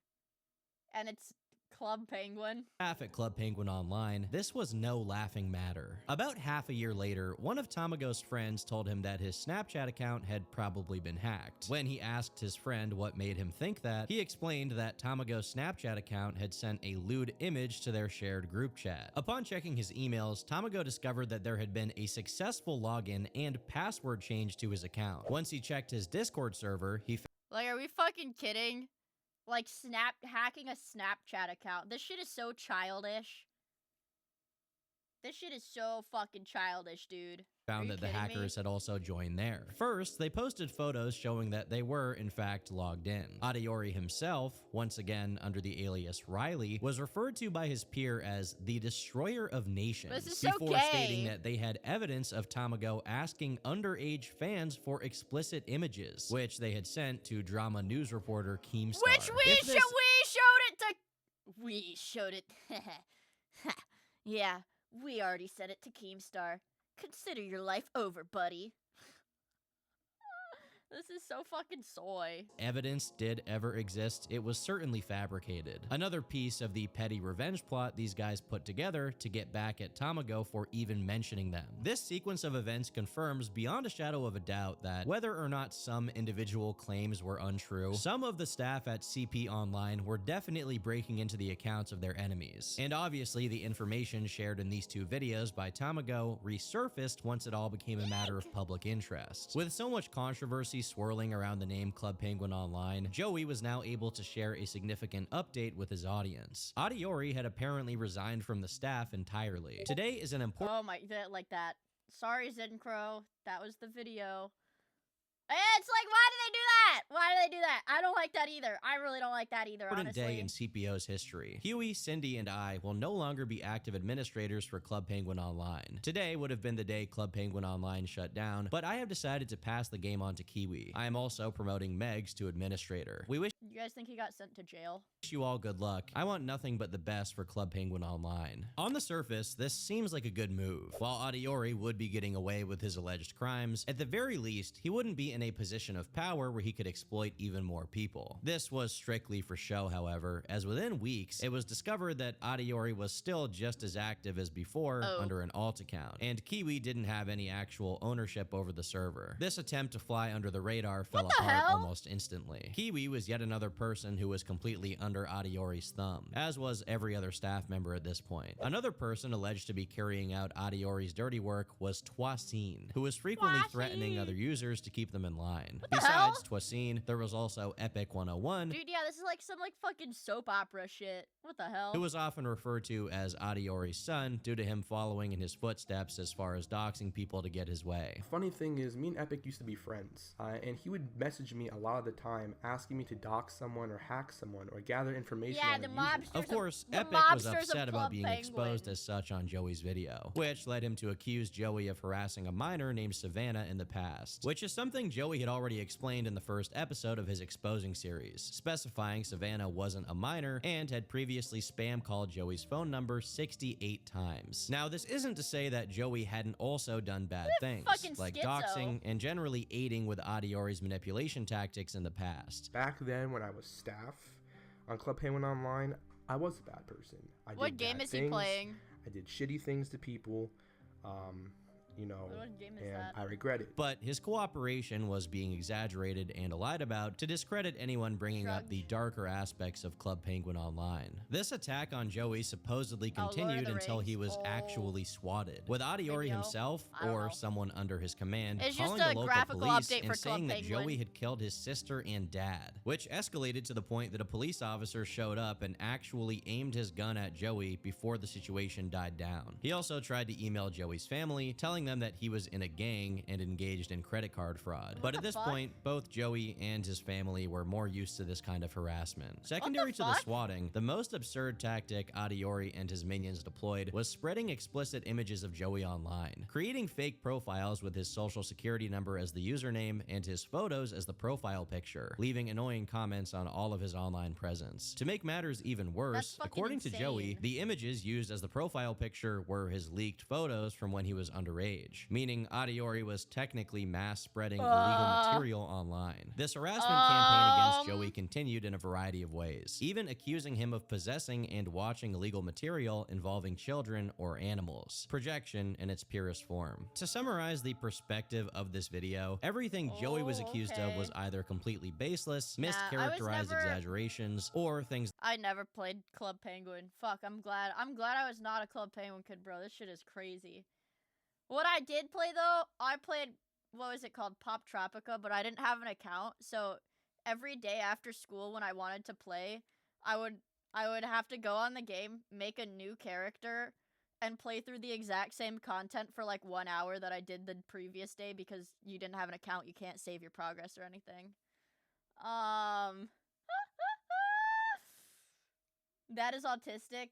And it's Club Penguin. At Club Penguin Online, this was no laughing matter. About half a year later, one of Tamago's friends told him that his Snapchat account had probably been hacked. When he asked his friend what made him think that, he explained that Tamago's Snapchat account had sent a lewd image to their shared group chat. Upon checking his emails, Tamago discovered that there had been a successful login and password change to his account. Once he checked his Discord server, he Like, are we fucking kidding? Like, hacking a Snapchat account. This shit is so childish. This shit is so fucking childish, dude. found that the hackers had also joined there. First, they posted photos showing that they were, in fact, logged in. Adiori himself, once again under the alias Riley, was referred to by his peer as the Destroyer of Nations, this is so before gay. stating that they had evidence of Tamago asking underage fans for explicit images, which they had sent to drama news reporter Keemstar. Which we showed it. Yeah, we already sent it to Keemstar. Consider your life over, buddy. This is so fucking soy. Evidence did ever exist, it was certainly fabricated. Another piece of the petty revenge plot these guys put together to get back at Tamago for even mentioning them. This sequence of events confirms beyond a shadow of a doubt that whether or not some individual claims were untrue, some of the staff at CP Online were definitely breaking into the accounts of their enemies. And obviously the information shared in these two videos by Tamago resurfaced once it all became a matter of public interest. With so much controversy swirling around the name Club Penguin Online, Joey was now able to share a significant update with his audience. Adiori had apparently resigned from the staff entirely. Today is an important— Oh my, like that. Sorry, Zencro. That was the video. It's like, why did they do that? Why did they do that? I don't like that either. I really don't like that either, honestly. day in CPO's history. Huey, Cindy, and I will no longer be active administrators for Club Penguin Online. Today would have been the day Club Penguin Online shut down, but I have decided to pass the game on to Kiwi. I am also promoting Megs to administrator. We wish You guys think he got sent to jail? you all good luck. I want nothing but the best for Club Penguin Online. On the surface, this seems like a good move. While Adiori would be getting away with his alleged crimes, at the very least, he wouldn't be in a position of power where he could exploit even more people. This was strictly for show, however, as within weeks, it was discovered that Adiori was still just as active as before under an alt account, and Kiwi didn't have any actual ownership over the server. This attempt to fly under the radar fell apart almost instantly. Kiwi was yet another person who was completely under Adiori's thumb, as was every other staff member at this point. Another person alleged to be carrying out Adiori's dirty work was Twasin, who was frequently threatening other users to keep them in line. Besides Twasin, there was also Epic 101, Dude, yeah, this is like some like fucking soap opera shit. What the hell? who was often referred to as Adiori's son due to him following in his footsteps as far as doxing people to get his way. Funny thing is, me and Epic used to be friends, and he would message me a lot of the time asking me to dox someone or hack someone or gather information on the a mobsters user. Of course, the Epic was mobsters of upset about Club being Penguin. exposed as such on Joey's video, which led him to accuse Joey of harassing a minor named Savannah in the past, which is something Joey had already explained in the first episode of his exposing series, specifying Savannah wasn't a minor and had previously spam called Joey's phone number 68 times. Now, this isn't to say that Joey hadn't also done bad things, like doxing and generally aiding with Adiori's manipulation tactics in the past. Back then, when I was staff on Club Penguin Online, I was a bad person. What game is he playing? I did shitty things to people. What game is and that? I regret it. But his cooperation was being exaggerated and lied about to discredit anyone bringing up the darker aspects of Club Penguin Online. This attack on Joey supposedly Oh, Lord of continued the until he Rings. was Oh. actually swatted, with Adiori Video? himself I don't or know. someone under his command It's just calling a the local graphical police update for and saying Club that Penguin. Joey had killed his sister and dad, which escalated to the point that a police officer showed up and actually aimed his gun at Joey before the situation died down. He also tried to email Joey's family, telling them that he was in a gang and engaged in credit card fraud. But at this point, both Joey and his family were more used to this kind of harassment. Secondary to the swatting, the most absurd tactic Adiori and his minions deployed was spreading explicit images of Joey online, creating fake profiles with his social security number as the username and his photos as the profile picture, leaving annoying comments on all of his online presence. To make matters even worse, according to Joey, the images used as the profile picture were his leaked photos from when he was underage, meaning Adiori was technically mass spreading illegal material online. This harassment campaign against Joey continued in a variety of ways, even accusing him of possessing and watching illegal material involving children or animals. Projection in its purest form. To summarize the perspective of this video, everything Joey was accused of was either completely baseless, mischaracterized exaggerations, or things I never played Club Penguin. Fuck, I'm glad I was not a Club Penguin kid, bro. This shit is crazy. What I did play though, I played, what was it called, Pop Tropica, but I didn't have an account, so every day after school when I wanted to play, I would have to go on the game, make a new character, and play through the exact same content for like 1 hour that I did the previous day because you didn't have an account, you can't save your progress or anything. That is autistic.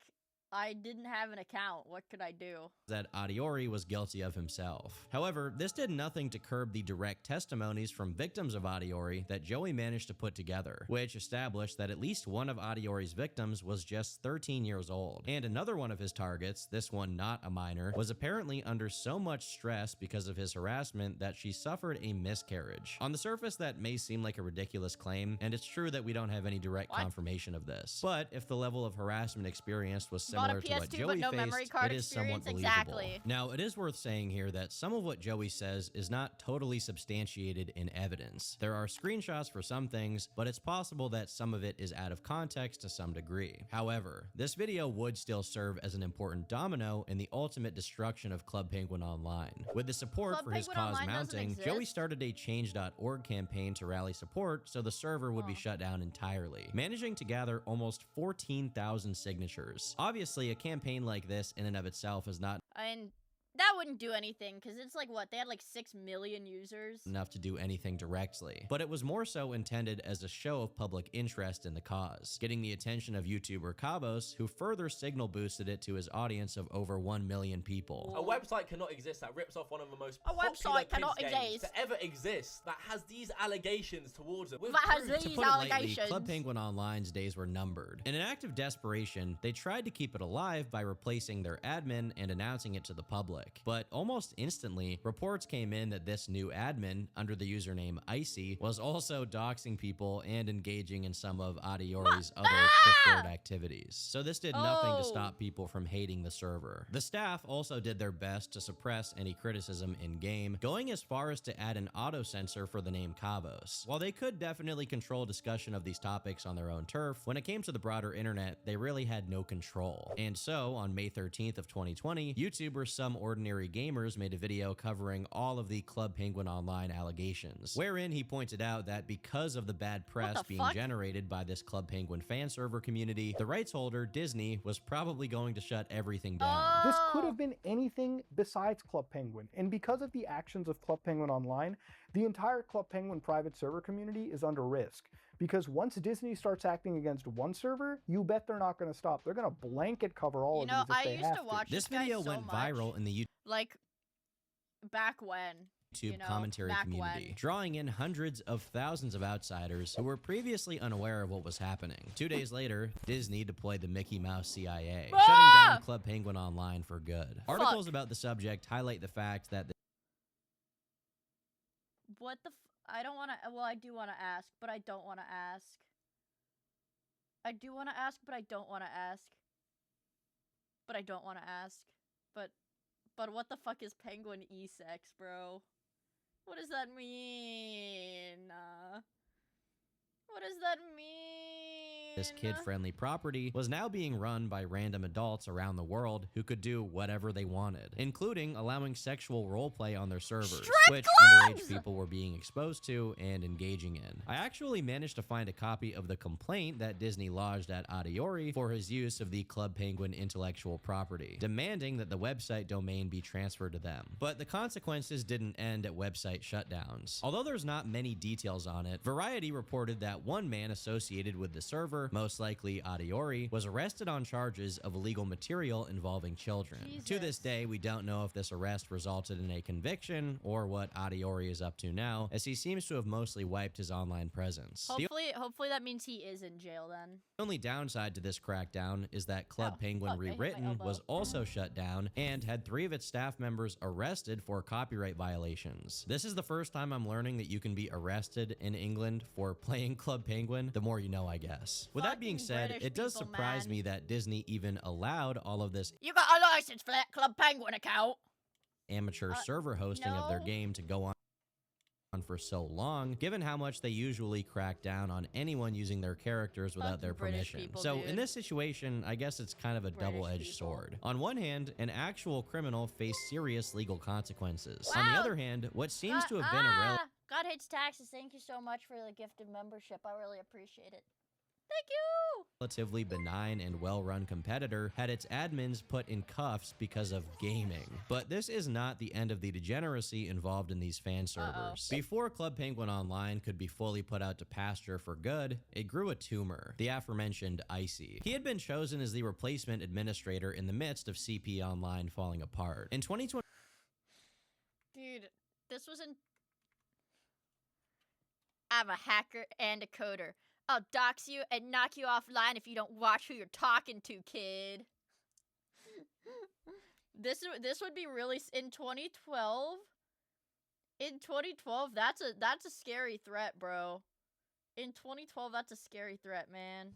I didn't have an account. What could I do? That Adiori was guilty of himself. However, this did nothing to curb the direct testimonies from victims of Adiori that Joey managed to put together, which established that at least one of Adiori's victims was just 13 years old. And another one of his targets, this one not a minor, was apparently under so much stress because of his harassment that she suffered a miscarriage. On the surface, that may seem like a ridiculous claim, and it's true that we don't have any direct confirmation of this. But if the level of harassment experienced was similar to what Joey faced, it is somewhat believable. Now, it is worth saying here that some of what Joey says is not totally substantiated in evidence. There are screenshots for some things, but it's possible that some of it is out of context to some degree. However, this video would still serve as an important domino in the ultimate destruction of Club Penguin Online. With the support for his cause mounting, Joey started a change.org campaign to rally support so the server would be shut down entirely, managing to gather almost 14,000 signatures. Obviously, a campaign like this in and of itself is not And that wouldn't do anything, because it's like, what, they had like 6 million users? enough to do anything directly, but it was more so intended as a show of public interest in the cause, getting the attention of YouTuber Cabos, who further signal boosted it to his audience of over 1 million people. A website cannot exist that rips off one of the most popular kids games to ever exist that has these allegations towards it. To put it lightly, Club Penguin Online's days were numbered. In an act of desperation, they tried to keep it alive by replacing their admin and announcing it to the public. But almost instantly, reports came in that this new admin, under the username Icy, was also doxing people and engaging in some of Adiori's other preferred activities. So this did nothing to stop people from hating the server. The staff also did their best to suppress any criticism in-game, going as far as to add an auto-censor for the name Kavos. While they could definitely control discussion of these topics on their own turf, when it came to the broader internet, they really had no control. And so, on May 13th of 2020, YouTuber Some Ordinary Gamers made a video covering all of the Club Penguin Online allegations, wherein he pointed out that because of the bad press being generated by this Club Penguin fan server community, the rights holder, Disney, was probably going to shut everything down. This could have been anything besides Club Penguin, and because of the actions of Club Penguin Online, the entire Club Penguin private server community is under risk. Because once Disney starts acting against one server, you bet they're not going to stop. They're going to blanket cover all of these if they have to. This video went viral in the like, back when. YouTube commentary community, drawing in hundreds of thousands of outsiders who were previously unaware of what was happening. 2 days later, Disney deployed the Mickey Mouse CIA, shutting down Club Penguin Online for good. Articles about the subject highlight the fact that What the I don't want to, well, I do want to ask, but I don't want to ask. I do want to ask, but I don't want to ask. But I don't want to ask. But what the fuck is penguin e-sex, bro? What does that mean? What does that mean? This kid-friendly property was now being run by random adults around the world who could do whatever they wanted, including allowing sexual roleplay on their servers, which underage people were being exposed to and engaging in. I actually managed to find a copy of the complaint that Disney lodged at Adiori for his use of the Club Penguin intellectual property, demanding that the website domain be transferred to them. But the consequences didn't end at website shutdowns. Although there's not many details on it, Variety reported that one man associated with the server, most likely Adiori, was arrested on charges of illegal material involving children. To this day, we don't know if this arrest resulted in a conviction or what Adiori is up to now, as he seems to have mostly wiped his online presence. Hopefully that means he is in jail then. The only downside to this crackdown is that Club Penguin Rewritten was also shut down and had 3 of its staff members arrested for copyright violations. This is the first time I'm learning that you can be arrested in England for playing Club Penguin. The more you know, I guess. With that being said, British it does people, surprise man. me that Disney even allowed all of this You got a license for that Club Penguin account? amateur server hosting of their game to go on for so long, given how much they usually crack down on anyone using their characters without their permission. people, So dude. in this situation, I guess it's kind of a double-edged sword. On one hand, an actual criminal faced serious legal consequences. On the other hand, what seems to have been a God hates taxes. Thank you so much for the gifted membership. I really appreciate it. Thank you! relatively benign and well-run competitor had its admins put in cuffs because of gaming. But this is not the end of the degeneracy involved in these fan servers. Before Club Penguin Online could be fully put out to pasture for good, it grew a tumor, the aforementioned Icy. He had been chosen as the replacement administrator in the midst of CP Online falling apart. In 2020, dude, this was in... I'm a hacker and a coder. I'll dox you and knock you offline if you don't watch who you're talking to, kid. This would be released in 2012. In 2012, that's a scary threat, bro. In 2012, that's a scary threat, man.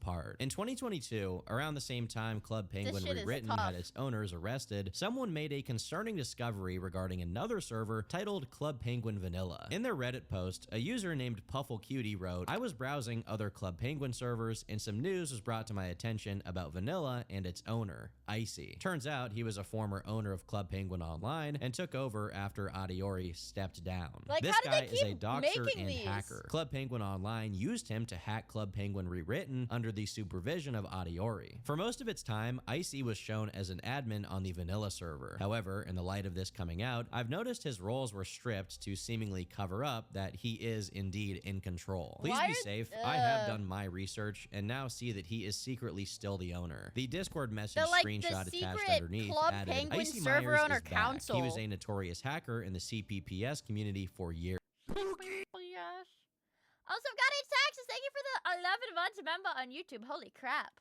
In 2022, around the same time Club Penguin Rewritten had its owners arrested, someone made a concerning discovery regarding another server titled Club Penguin Vanilla. In their Reddit post, a user named PuffleCutie wrote, "I was browsing other Club Penguin servers and some news was brought to my attention about Vanilla and its owner, Icy. Turns out he was a former owner of Club Penguin Online and took over after Adiori stepped down. Like, This how did guy they is a keep doxer making and these? hacker. Club Penguin Online used him to hack Club Penguin Rewritten under the supervision of Adiori. For most of its time, Icy was shown as an admin on the vanilla server. However, in the light of this coming out, I've noticed his roles were stripped to seemingly cover up that he is indeed in control. Please be safe. I have done my research and now see that he is secretly still the owner. The Discord message screenshot attached underneath Club added, Penguin Icy server Myers owner is back. council. He was a notorious hacker in the CPPS community for years. Also, got 8 taxes. Thank you for the 11 months member on YouTube. Holy crap.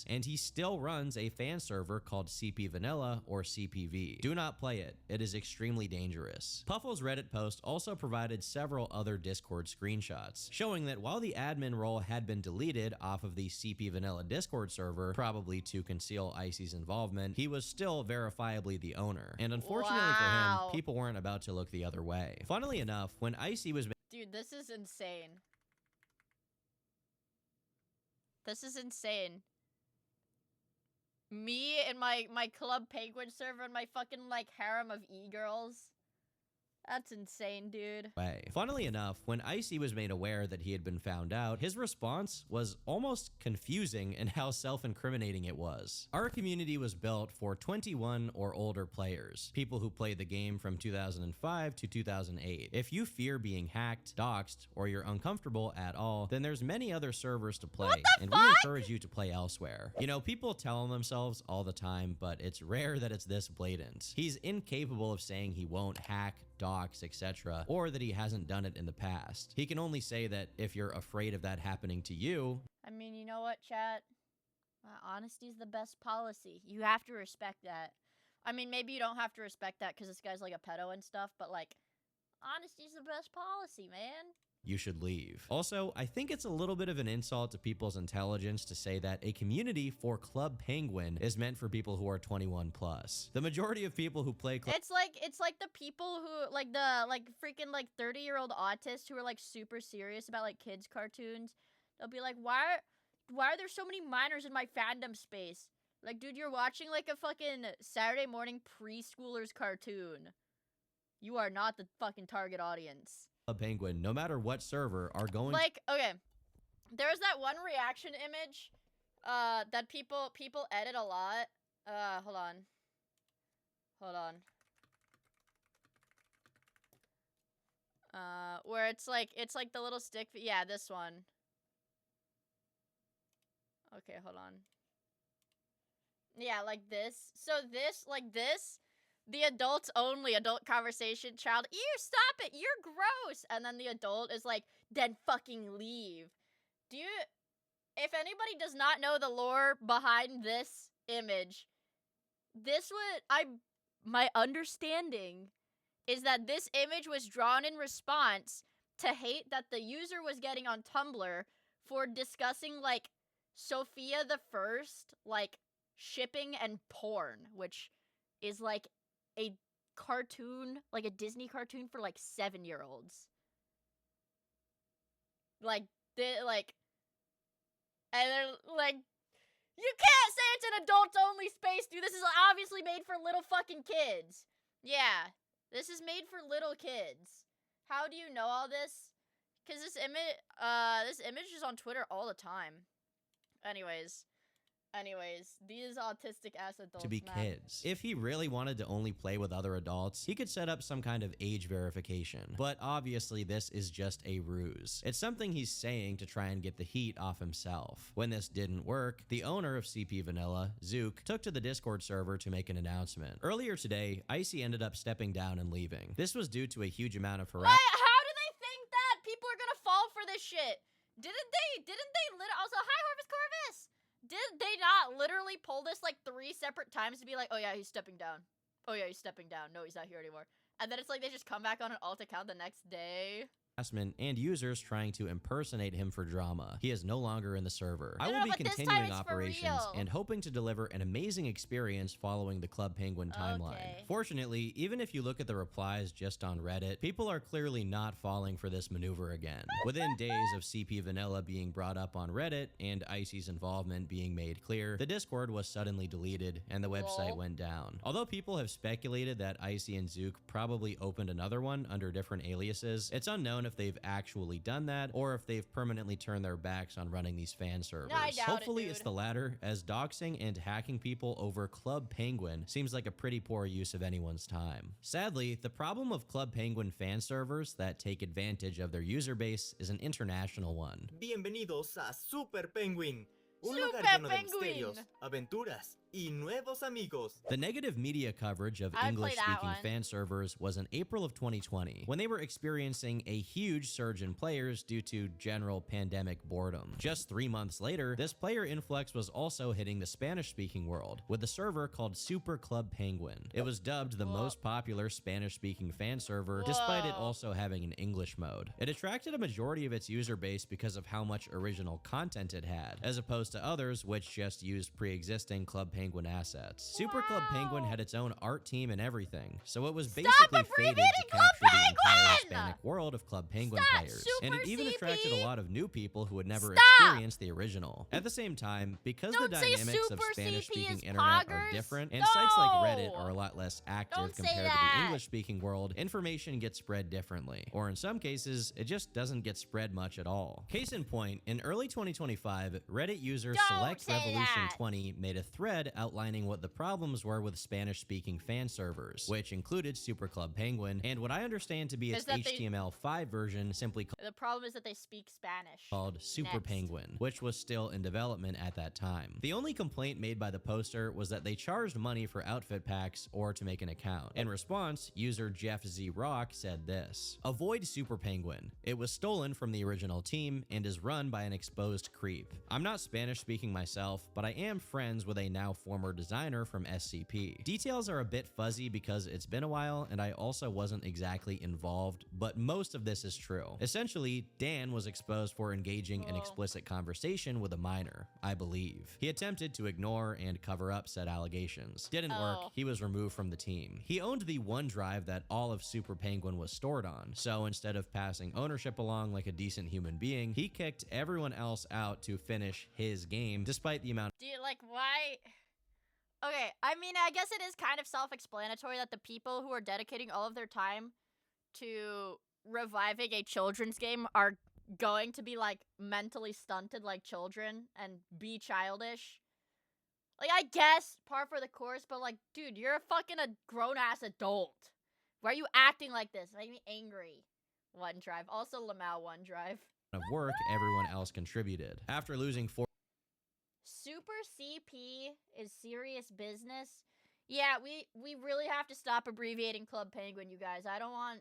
And he still runs a fan server called CP Vanilla or CPV. Do not play it. It is extremely dangerous. Puffle's Reddit post also provided several other Discord screenshots, showing that while the admin role had been deleted off of the CP Vanilla Discord server, probably to conceal Icy's involvement, he was still verifiably the owner. And unfortunately for him, people weren't about to look the other way. Funnily enough, when Icy was... Dude, this is insane. This is insane. Me and my Club Penguin server and my fucking, like, harem of e-girls. That's insane, dude. Funnily enough, when Icy was made aware that he had been found out, his response was almost confusing in how self-incriminating it was. Our community was built for 21 or older players, people who played the game from 2005 to 2008. If you fear being hacked, doxxed, or you're uncomfortable at all, then there's many other servers to play, and we encourage you to play elsewhere. You know, people tell themselves all the time, but it's rare that it's this blatant. He's incapable of saying he won't hack, dox, etc., or that he hasn't done it in the past. He can only say that if you're afraid of that happening to you... I mean, you know what, chat? Honesty's the best policy. You have to respect that. I mean, maybe you don't have to respect that because this guy's like a pedo and stuff, but like, honesty's the best policy, man. you should leave. Also, I think it's a little bit of an insult to people's intelligence to say that a community for Club Penguin is meant for people who are 21 plus. The majority of people who play Club It's like the people who like freaking 30-year-old autists who are like super serious about like kids cartoons. They'll be like, why are there so many minors in my fandom space? Like, dude, you're watching like a fucking Saturday morning preschoolers cartoon. You are not the fucking target audience. Club Penguin, no matter what server, are going like, okay, there's that one reaction image that people edit a lot. Hold on. Where it's like the little stick. Yeah, this one. Okay, hold on. Yeah, like this. So this, like this, the adults only, adult conversation, child, ew, stop it, you're gross. And then the adult is like, then fucking leave. If anybody does not know the lore behind this image, my understanding is that this image was drawn in response to hate that the user was getting on Tumblr for discussing, like, Sophia the First, like, shipping and porn, which is, like, a cartoon, like a Disney cartoon for, like, 7-year-olds. And they're, like, you can't say it's an adults-only space, dude. This is obviously made for little fucking kids. Yeah, this is made for little kids. How do you know all this? Because this image is on Twitter all the time. Anyways, these autistic-ass adults, to be man. kids. If he really wanted to only play with other adults, he could set up some kind of age verification. But obviously this is just a ruse. It's something he's saying to try and get the heat off himself. When this didn't work, the owner of CP Vanilla, Zook, took to the Discord server to make an announcement. Earlier today, Icy ended up stepping down and leaving. This was due to a huge amount of harassment. How do they think that? People are gonna fall for this shit. Didn't they also, hi Harvest Corvus! Did they not literally pull this like 3 separate times to be like, oh yeah, he's stepping down. Oh yeah, he's stepping down. No, he's not here anymore. And then it's like they just come back on an alt account the next day. And users trying to impersonate him for drama. He is no longer in the server. I will be but this time continuing it's for operations real. and hoping to deliver an amazing experience following the Club Penguin timeline. Okay. Fortunately, even if you look at the replies just on Reddit, people are clearly not falling for this maneuver again. Within days of CP Vanilla being brought up on Reddit and Icy's involvement being made clear, the Discord was suddenly deleted and the website went down. Although people have speculated that Icy and Zook probably opened another one under different aliases, it's unknown if they've actually done that or if they've permanently turned their backs on running these fan servers. I doubt Hopefully it, it's the latter, as doxing and hacking people over Club Penguin seems like a pretty poor use of anyone's time. Sadly, the problem of Club Penguin fan servers that take advantage of their user base is an international one. Bienvenidos a Super Penguin, un Super lugar lleno de Penguin. misterios, aventuras y nuevos amigos. The negative media coverage of I play that English-speaking one. fan servers was in April of 2020, when they were experiencing a huge surge in players due to general pandemic boredom. Just 3 months later, this player influx was also hitting the Spanish-speaking world, with a server called Super Club Penguin. It was dubbed the most popular Spanish-speaking fan server, despite it also having an English mode. It attracted a majority of its user base because of how much original content it had, as opposed to others which just used pre-existing Club Penguin assets. Super Club Penguin had its own art team and everything, so it was basically fated to capture the entire Hispanic world of Club Penguin players. And it even attracted a lot of new people who had never experienced the original. At the same time, because the dynamics of Spanish-speaking internet are different, and sites like Reddit are a lot less active compared to the English-speaking world, information gets spread differently. Or in some cases, it just doesn't get spread much at all. Case in point, in early 2025, Reddit user Select Revolution 20 made a thread outlining what the problems were with Spanish-speaking fan servers, which included Super Club Penguin, and what I understand to be its HTML5 version simply The problem is that they speak Spanish. called Super Next. Penguin, which was still in development at that time. The only complaint made by the poster was that they charged money for outfit packs or to make an account. In response, user Jeff Z Rock said this: "Avoid Super Penguin. It was stolen from the original team and is run by an exposed creep. I'm not Spanish speaking myself, but I am friends with a now former designer from SCP. Details are a bit fuzzy because it's been a while and I also wasn't exactly involved, but most of this is true. Essentially, Dan was exposed for engaging in explicit conversation with a minor, I believe. He attempted to ignore and cover up said allegations. Didn't work, he was removed from the team. He owned the OneDrive that all of Super Penguin was stored on, so instead of passing ownership along like a decent human being, he kicked everyone else out to finish his game, despite the amount. Do you, like, why? Okay, I mean, I guess it is kind of self-explanatory that the people who are dedicating all of their time to reviving a children's game are going to be, like, mentally stunted like children and be childish. Like, I guess par for the course, but, like, dude, you're a fucking grown-ass adult. Why are you acting like this? Make me angry. OneDrive. Also, Lamau OneDrive. Of work everyone else contributed. After losing 4 Super CP is serious business. Yeah, we really have to stop abbreviating Club Penguin, you guys. I don't want.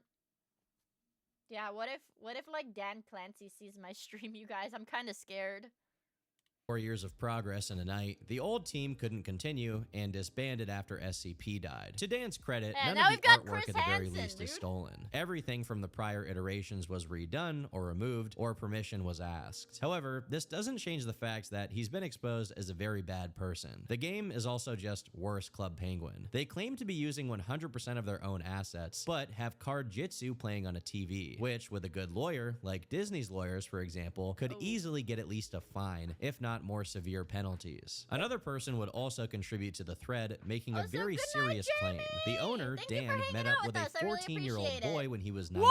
Yeah, what if like Dan Clancy sees my stream, you guys? I'm kind of scared. 4 years of progress in a night, the old team couldn't continue and disbanded after SCP died. To Dan's credit, none of the artwork at the very least is stolen. Everything from the prior iterations was redone or removed, or permission was asked. However, this doesn't change the fact that he's been exposed as a very bad person. The game is also just worse Club Penguin. They claim to be using 100% of their own assets, but have card jitsu playing on a TV, which with a good lawyer, like Disney's lawyers for example, could easily get at least a fine, if not more severe penalties. Another person would also contribute to the thread, making a very serious claim. The owner, Dan, met up with a 14-year-old boy when he was 19.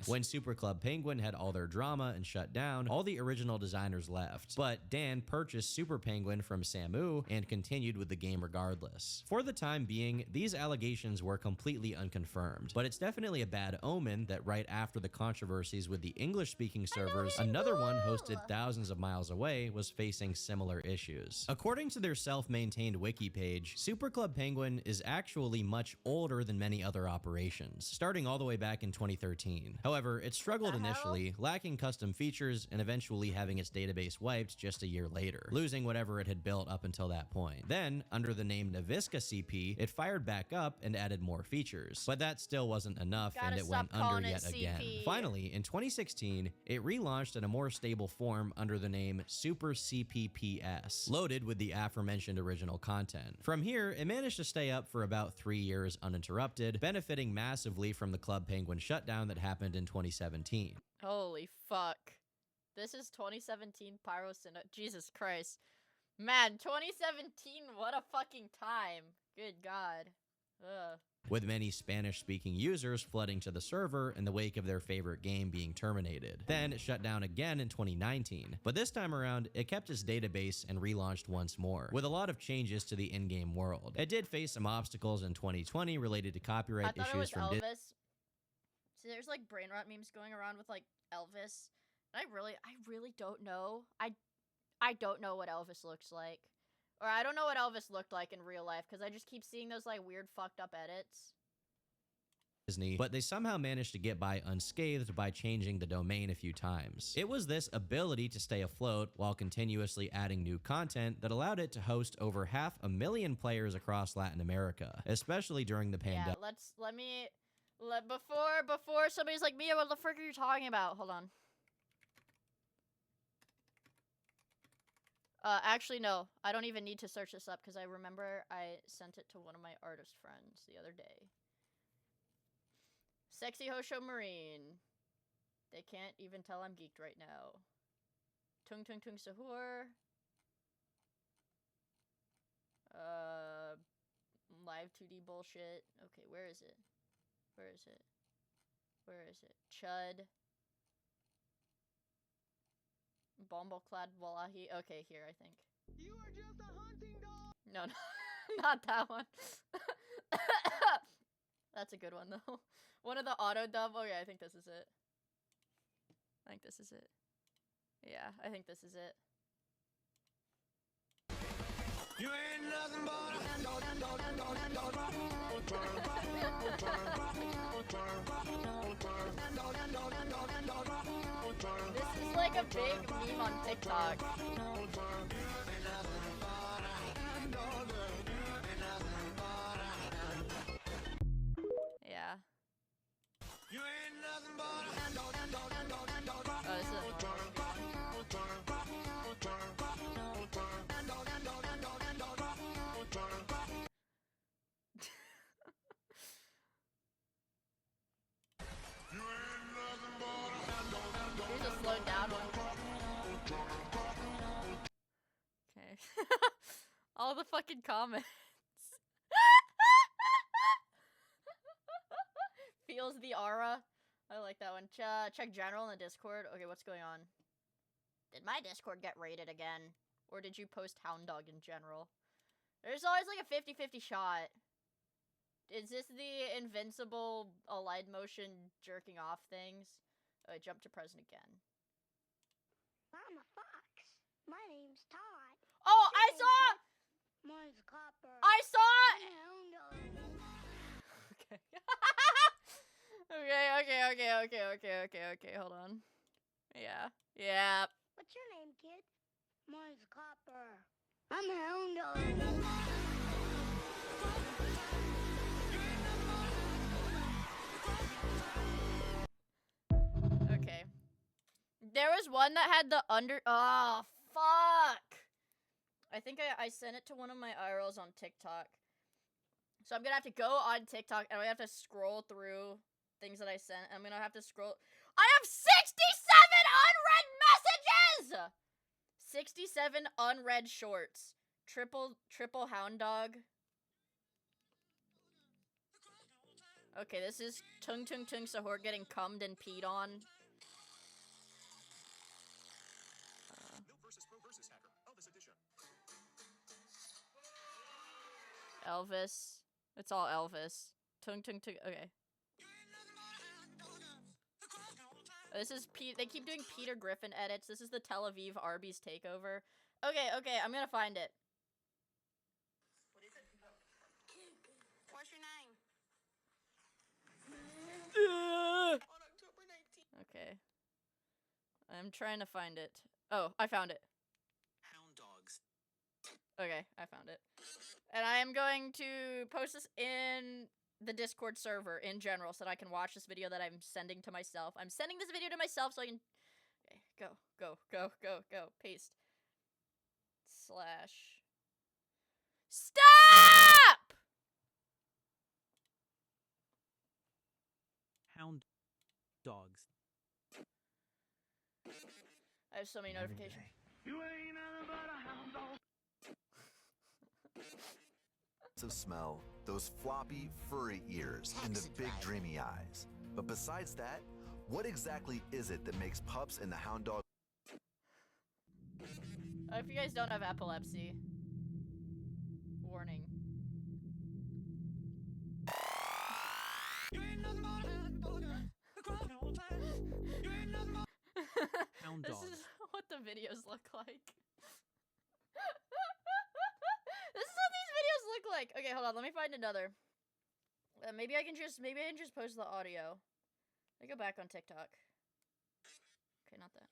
When Super Club Penguin had all their drama and shut down, all the original designers left. But Dan purchased Super Penguin from Samu and continued with the game regardless. For the time being, these allegations were completely unconfirmed, but it's definitely a bad omen that right after the controversies with the English-speaking servers, another one hosted thousands of miles away was facing similar issues. According to their self-maintained wiki page, Super Club Penguin is actually much older than many other operations, starting all the way back in 2013. However, it struggled initially, lacking custom features and eventually having its database wiped just a year later, losing whatever it had built up until that point. Then, under the name Naviska CP, it fired back up and added more features, but that still wasn't enough and it went under yet again. Finally, in 2016, it relaunched in a more stable form under the name Super CPPS, loaded with the aforementioned original content. From here, it managed to stay up for about 3 years uninterrupted, benefiting massively from the Club Penguin shutdown that happened in 2017. Holy fuck. This is 2017 Pyrocine. Jesus Christ. Man, 2017, what a fucking time. Good God. Ugh. With many Spanish-speaking users flooding to the server in the wake of their favorite game being terminated. Then it shut down again in 2019, but this time around, it kept its database and relaunched once more, with a lot of changes to the in-game world. It did face some obstacles in 2020 related to copyright issues from Elvis. See, there's like brain rot memes going around with like Elvis. And I really don't know. I don't know what Elvis looks like. Or I don't know what Elvis looked like in real life, because I just keep seeing those, like, weird fucked up edits. Disney, but they somehow managed to get by unscathed by changing the domain a few times. It was this ability to stay afloat while continuously adding new content that allowed it to host over 500,000 players across Latin America, especially during the pandemic. Yeah, before somebody's like, Mia, what the frick are you talking about? Hold on. Actually, no. I don't even need to search this up because I remember I sent it to one of my artist friends the other day. Sexy Hosho Marine. They can't even tell I'm geeked right now. Tung Tung Tung Sahur. Live 2D bullshit. Okay, where is it? Where is it? Where is it? Chud. Bomboclad Wallahi. Okay, here, I think. You are just a hunting dog! No, not that one. That's a good one, though. One of the auto dub. Okay, I think this is it. I think this is it. Yeah, I think this is it. You ain't nothing but a This is like a big meme on TikTok. All the fucking comments. Feels the aura. I like that one. Check general in the Discord. Okay, what's going on? Did my Discord get raided again? Or did you post Hound Dog in general? There's always like a 50-50 shot. Is this the invincible Allied motion jerking off things? Oh, I jumped to present again. I'm a fox. My name's Todd. Oh, I saw! Mine's Copper. I saw! Okay, hold on. Yeah. What's your name, kid? Mine's Copper. I'm Hound Dog. Okay. There was one that had the under. Oh, fuck! I think I sent it to one of my IRLs on TikTok. So I'm gonna have to go on TikTok and I have to scroll through things that I sent. I'm gonna have to scroll. I have 67 unread messages! 67 unread shorts. Triple Hound Dog. Okay, this is Tung Tung Tung Sahur getting cummed and peed on. Elvis. It's all Elvis. Tung Tung Tung. Okay. This is they keep doing Peter Griffin edits. This is the Tel Aviv Arby's takeover. Okay, I'm gonna find it. What is it? What's your name? On October 19th. Okay. I'm trying to find it. Oh, I found it. Hound dogs. Okay, I found it. And I am going to post this in the Discord server in general so that I can watch this video that I'm sending to myself. I'm sending this video to myself so I can... Okay, go. Paste. Slash... Stop! Hound dogs. I have so many notifications. You ain't nothing but a hound dog. Of smell, those floppy, furry ears, and the big dreamy eyes. But besides that, what exactly is it that makes pups and the hound dog? If you guys don't have epilepsy, warning. Hound This dogs. is what the videos look like. This is what these videos look like. Okay, hold on. Let me find another. Maybe I can just post the audio. Let me go back on TikTok. Okay, not that.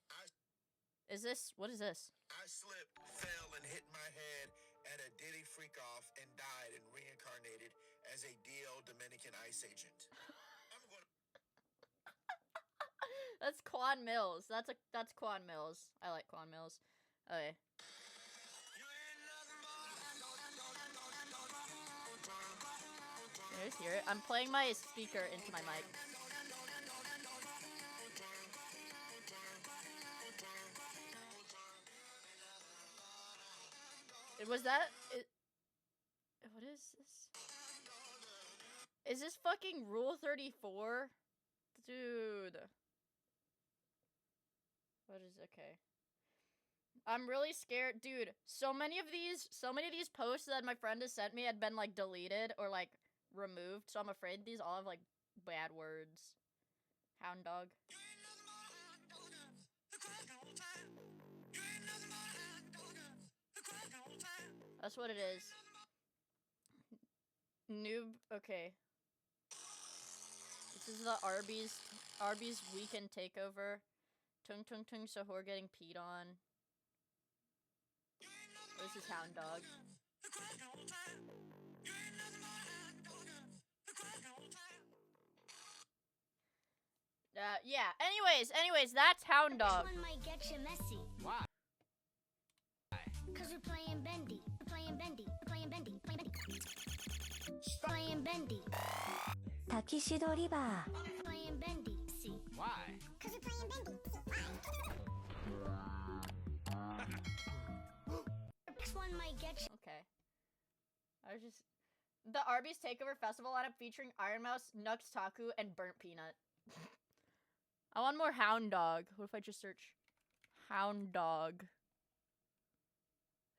Is this? What is this? I slipped, fell, and hit my head at a Diddy freak off and died and reincarnated as a DL Dominican ICE agent. That's Quan Mills. That's Quan Mills. I like Quan Mills. Okay. Can you guys hear it? I'm playing my speaker into my mic. Was that... what is this? Is this fucking Rule 34? Dude. What is... okay. I'm really scared. Dude, so many of these posts that my friend has sent me had been, like, deleted or, like, removed, so I'm afraid these all have, like, bad words. Hound dog. That's what it is. Noob. Okay. This is the Arby's weekend takeover. Tung Tung Tung Sahur getting peed on. This is Hound Dog. Yeah. Anyways, that's Hound Dog. This one might get you messy. Why? Cause we're playing bendy. Playing bendy. Takishidoriba. Playing bendy. See? Why? Cause we're playing bendy. This one might might get you. Okay. I was just... The Arby's Takeover Festival lineup featuring Iron Mouse, Nux Taku, and Burnt Peanut. I want more Hound Dog. What if I just search Hound Dog?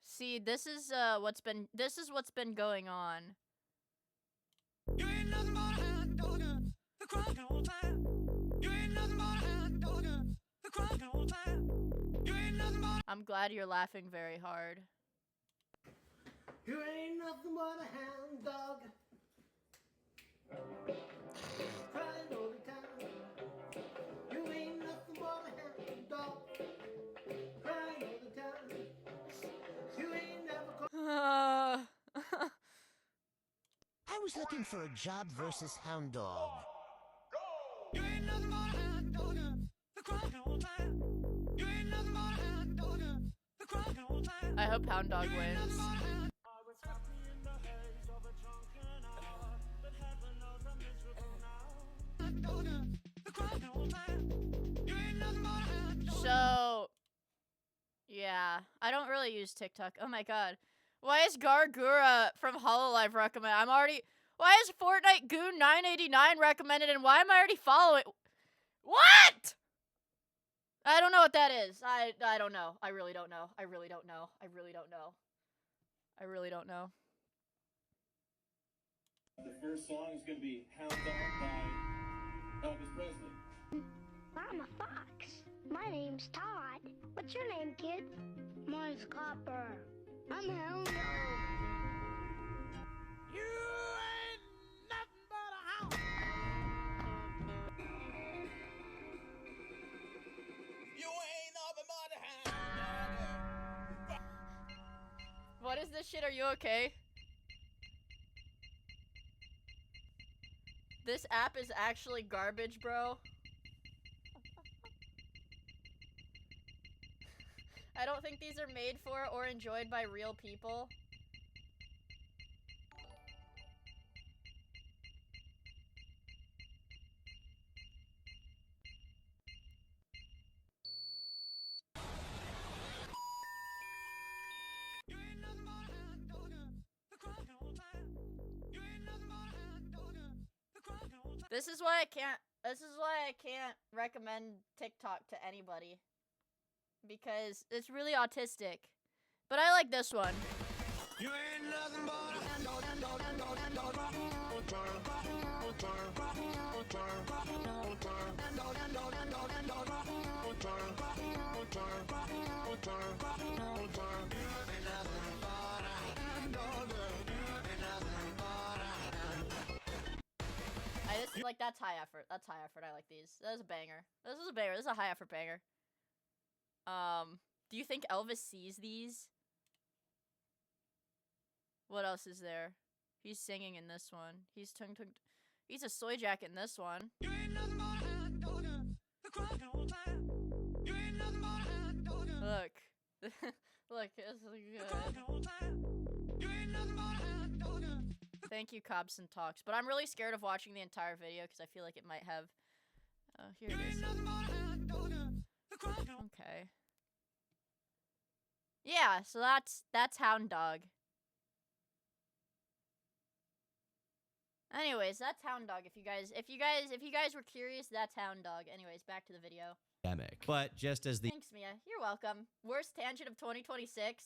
See, this is what's been going on. You ain't nothing but a hound dog, the crying all time. You ain't nothing but a hound dog, the crying all time. You ain't nothing but. I'm glad you're laughing very hard. You ain't nothing but a hound dog, crying all the time. You ain't nothing but a hound dog, crying all the time. You ain't never. I was looking for a job versus hound dog. You ain't nothing but a hound dog, the crying all time. You ain't nothing but a hound dog, the crying all time. I hope Hound Dog wins. So, yeah, I don't really use TikTok. Oh my god. Why is Gargura from Hololive recommended? Why is Fortnite Goon 989 recommended and why am I already following? What? I don't know what that is. I don't know. I really don't know. I really don't know. I really don't know. I really don't know. The first song is going to be Hound Dog by Elvis Presley. I'm a fox. My name's Todd. What's your name, kid? Mine's Copper. I'm Hound Dog. You ain't nothing but a hound. You ain't nothing but a hound. What is this shit? Are you okay? This app is actually garbage, bro. I don't think these are made for or enjoyed by real people. This is why I can't recommend TikTok to anybody. Because it's really autistic. But I like this one. You ain't nothing but a hound dog, hound dog, hound dog, hound dog. This is like, that's high effort. That's high effort. I like these. That is a banger. This is a banger. This is a high effort banger. Do you think Elvis sees these? What else is there? He's singing in this one. He's he's a soy jacket in this one. You ain't nothing but a hound dog, the crying all time. You ain't nothing but a hound dog. Look. Look, it's good. You ain't nothing but a hound dog. Thank you, Cobson Talks. But I'm really scared of watching the entire video because I feel like it might have... here it is. Okay. Yeah, so that's Hound Dog. Anyways, that's Hound Dog. If you guys were curious, that's Hound Dog. Anyways, back to the video. But just as the Thanks, Mia. You're welcome. Worst tangent of 2026.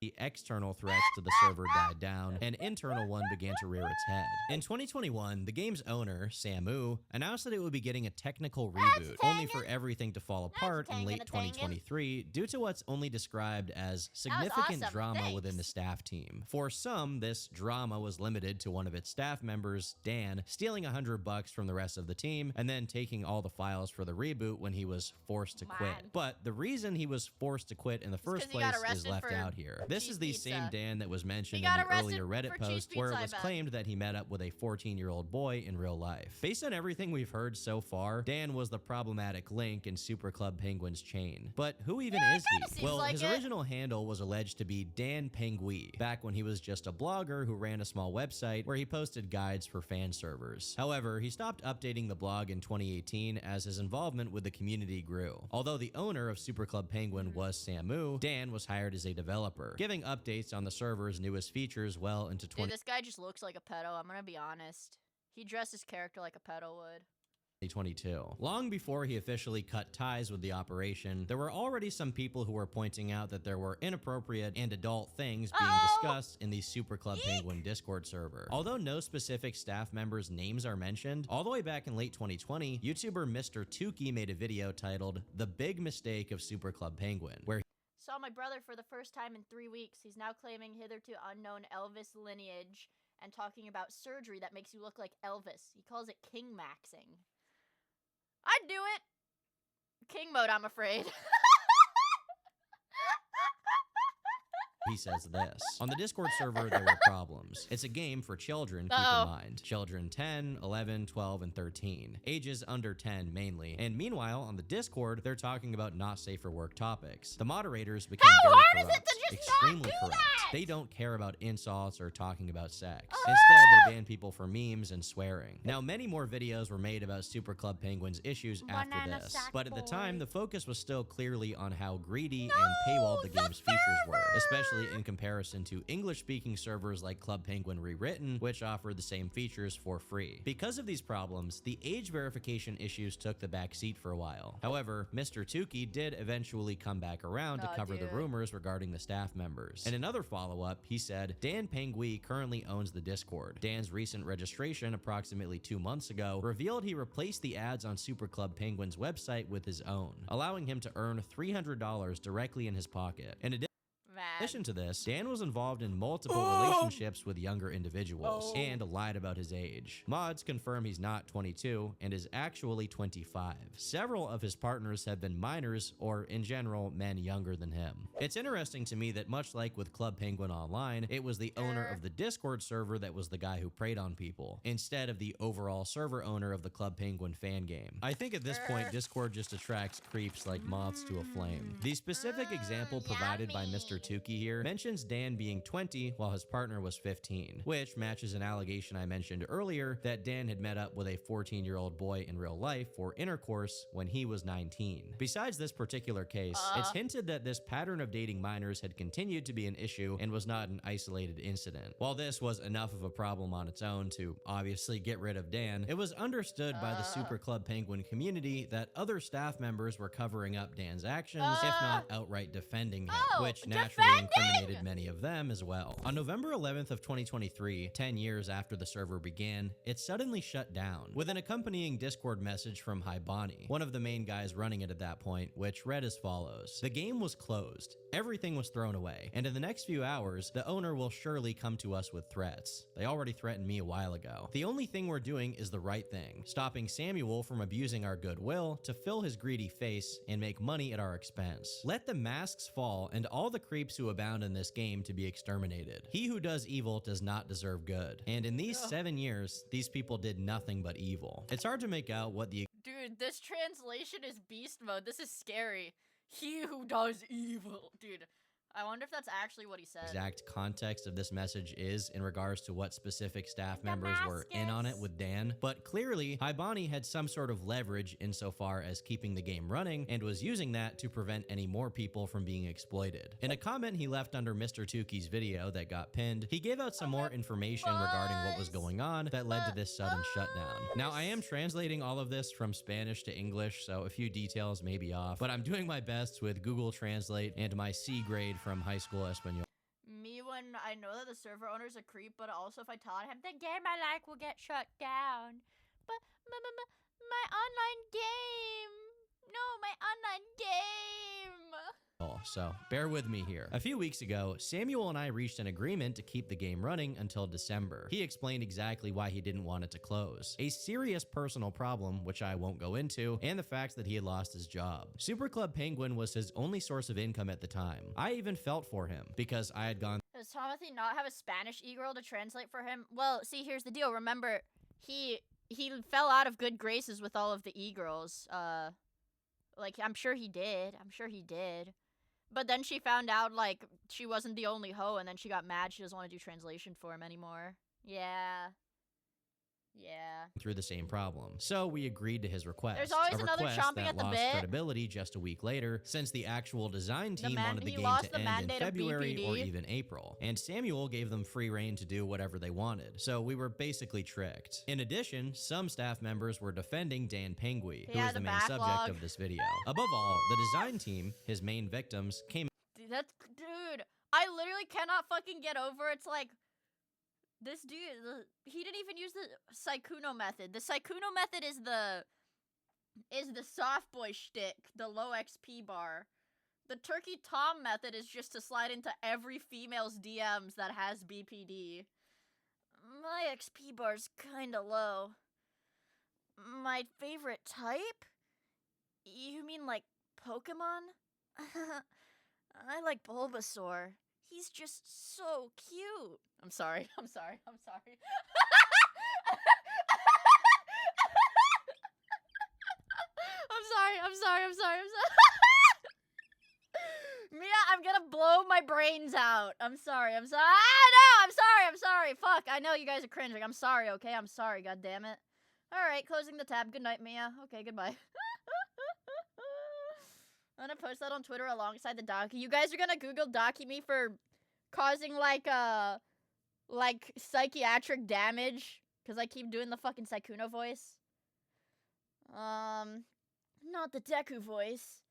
The external threats to the server died down, an internal one began to rear its head. In 2021, the game's owner, Samu, announced that it would be getting a technical reboot, only for everything to fall apart in late 2023 due to what's only described as significant drama within the staff team. For some, this drama was limited to one of its staff members, Dan, stealing $100 from the rest of the team and then taking all the files for the reboot when he was forced to quit. But the reason he was forced to quit in the first place is left out here. This is the same Dan that was mentioned in the earlier Reddit post where it was claimed that he met up with a 14-year-old boy in real life. Based on everything we've heard so far, Dan was the problematic link in Super Club Penguin's chain. But who even is he? Well, his original handle was alleged to be Dan Pengui, back when he was just a blogger who ran a small website where he posted guides for fan servers. However, he stopped updating the blog in 2018 as his involvement with the community grew. Although the owner of Super Club Penguin was Samu, Dan was hired as a developer. giving updates on the server's newest features well into Dude, this guy just looks like a pedo, I'm gonna be honest. He dressed his character like a pedo would. 2022. Long before he officially cut ties with the operation, there were already some people who were pointing out that there were inappropriate and adult things being discussed in the Super Club Penguin Discord server. Although no specific staff members' names are mentioned, all the way back in late 2020, YouTuber Mr. Tukey made a video titled "The Big Mistake of Super Club Penguin," where Saw my brother for the first time in 3 weeks. He's now claiming hitherto unknown Elvis lineage and talking about surgery that makes you look like Elvis. He calls it king maxing. I'd do it! King mode, I'm afraid. he says this. On the Discord server, there were problems. It's a game for children, keep in mind. Children 10, 11, 12, and 13. Ages under 10 mainly. And meanwhile, on the Discord, they're talking about not safe for work topics. The moderators became very corrupt. Extremely corrupt. They don't care about insults or talking about sex. Instead, they ban people for memes and swearing. Now, many more videos were made about Super Club Penguin's issues after this. But at the time, the focus was still clearly on how greedy and paywalled the game's features were, especially in comparison to English-speaking servers like Club Penguin Rewritten, which offered the same features for free. Because of these problems, the age verification issues took the back seat for a while. However, Mr. Tukey did eventually come back around to cover the rumors regarding the staff members. In another follow-up, he said, Dan Pengui currently owns the Discord. Dan's recent registration approximately 2 months ago revealed he replaced the ads on Super Club Penguin's website with his own, allowing him to earn $300 directly in his pocket. In addition to this, Dan was involved in multiple relationships with younger individuals and lied about his age. Mods confirm he's not 22 and is actually 25. Several of his partners have been minors or, in general, men younger than him. It's interesting to me that much like with Club Penguin Online, it was the owner of the Discord server that was the guy who preyed on people, instead of the overall server owner of the Club Penguin fan game. I think at this point, Discord just attracts creeps like moths to a flame. The specific example provided by Mr. Tukey here mentions Dan being 20 while his partner was 15, which matches an allegation I mentioned earlier that Dan had met up with a 14-year-old boy in real life for intercourse when he was 19. Besides this particular case, it's hinted that this pattern of dating minors had continued to be an issue and was not an isolated incident. While this was enough of a problem on its own to obviously get rid of Dan, it was understood by the Super Club Penguin community that other staff members were covering up Dan's actions, if not outright defending him, which naturally incriminated many of them as well. On November 11th of 2023, 10 years after the server began, it suddenly shut down, with an accompanying Discord message from Haibani, one of the main guys running it at that point, which read as follows. The game was closed. Everything was thrown away, and in the next few hours, the owner will surely come to us with threats. They already threatened me a while ago. The only thing we're doing is the right thing, stopping Samuel from abusing our goodwill to fill his greedy face and make money at our expense. Let the masks fall and all the creeps who abound in this game to be exterminated. He who does evil does not deserve good. And in these 7 years, these people did nothing but evil. It's hard to make out what the Dude, this translation is beast mode. This is scary. He who does evil. Dude, I wonder if that's actually what he said. Exact context of this message is in regards to what specific staff members were in on it with Dan, but clearly Haibani had some sort of leverage insofar as keeping the game running and was using that to prevent any more people from being exploited. In a comment he left under Mr. Tukey's video that got pinned, he gave out some more information regarding what was going on that led to this sudden shutdown. Now, I am translating all of this from Spanish to English, so a few details may be off, but I'm doing my best with Google Translate and my C grade from high school Espanol. Me when I know that the server owner's a creep, but also if I taught him, the game I like will get shut down. But my online game. No, my online game. So bear with me here. A few weeks ago, Samuel and I reached an agreement to keep the game running until December. He explained exactly why he didn't want it to close. A serious personal problem, which I won't go into, and the fact that he had lost his job. Super Club Penguin was his only source of income at the time. I even felt for him because I had gone. Does Timothy not have a Spanish e-girl to translate for him? Well, see, here's the deal. Remember, he fell out of good graces with all of the e-girls. Like, I'm sure he did. But then she found out, like, she wasn't the only hoe, and then she got mad she doesn't want to do translation for him anymore. Yeah. Yeah. through the same problem. So we agreed to his request. There's always a another request chomping that at the lost bit. credibility just a week later, since the actual design team wanted the he game lost to the end in mandate of February or BPD. even April, and Samuel gave them free reign to do whatever they wanted, so we were basically tricked. In addition, some staff members were defending Dan Pengui, who is the main subject of this video. Above all, the design team, his main victims, came Dude, I literally cannot fucking get over. It's like, this dude, he didn't even use the Saikuno method. The Saikuno method is the soft boy shtick, the low XP bar. The Turkey Tom method is just to slide into every female's DMs that has BPD. My XP bar's kinda low. My favorite type? You mean like Pokemon? I like Bulbasaur. He's just so cute. I'm sorry. I'm sorry. I'm sorry. I'm sorry. Mia, I'm gonna blow my brains out. I'm sorry. I'm sorry. Ah, no, I'm sorry. Fuck, I know you guys are cringing. I'm sorry, okay? I'm sorry, god damn it. Alright, closing the tab. Good night, Mia. Okay, goodbye. I'm gonna post that on Twitter alongside the docu. You guys are gonna Google docu me for causing like psychiatric damage because I keep doing the fucking Saikuno voice. Not the Deku voice.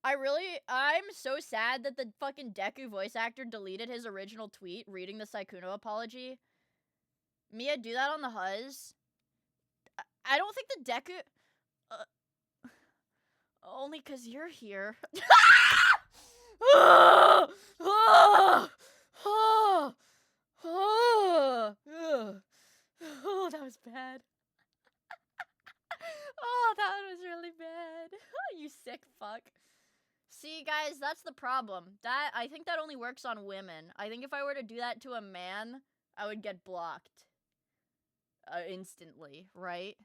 I'm so sad that the fucking Deku voice actor deleted his original tweet reading the Saikuno apology. Mia, do that on the Huzz. I don't think the Deku... only because you're here. Oh, that was bad. Oh, that was really bad. You sick fuck. See, guys, that's the problem. I think that only works on women. I think if I were to do that to a man, I would get blocked. Instantly, right?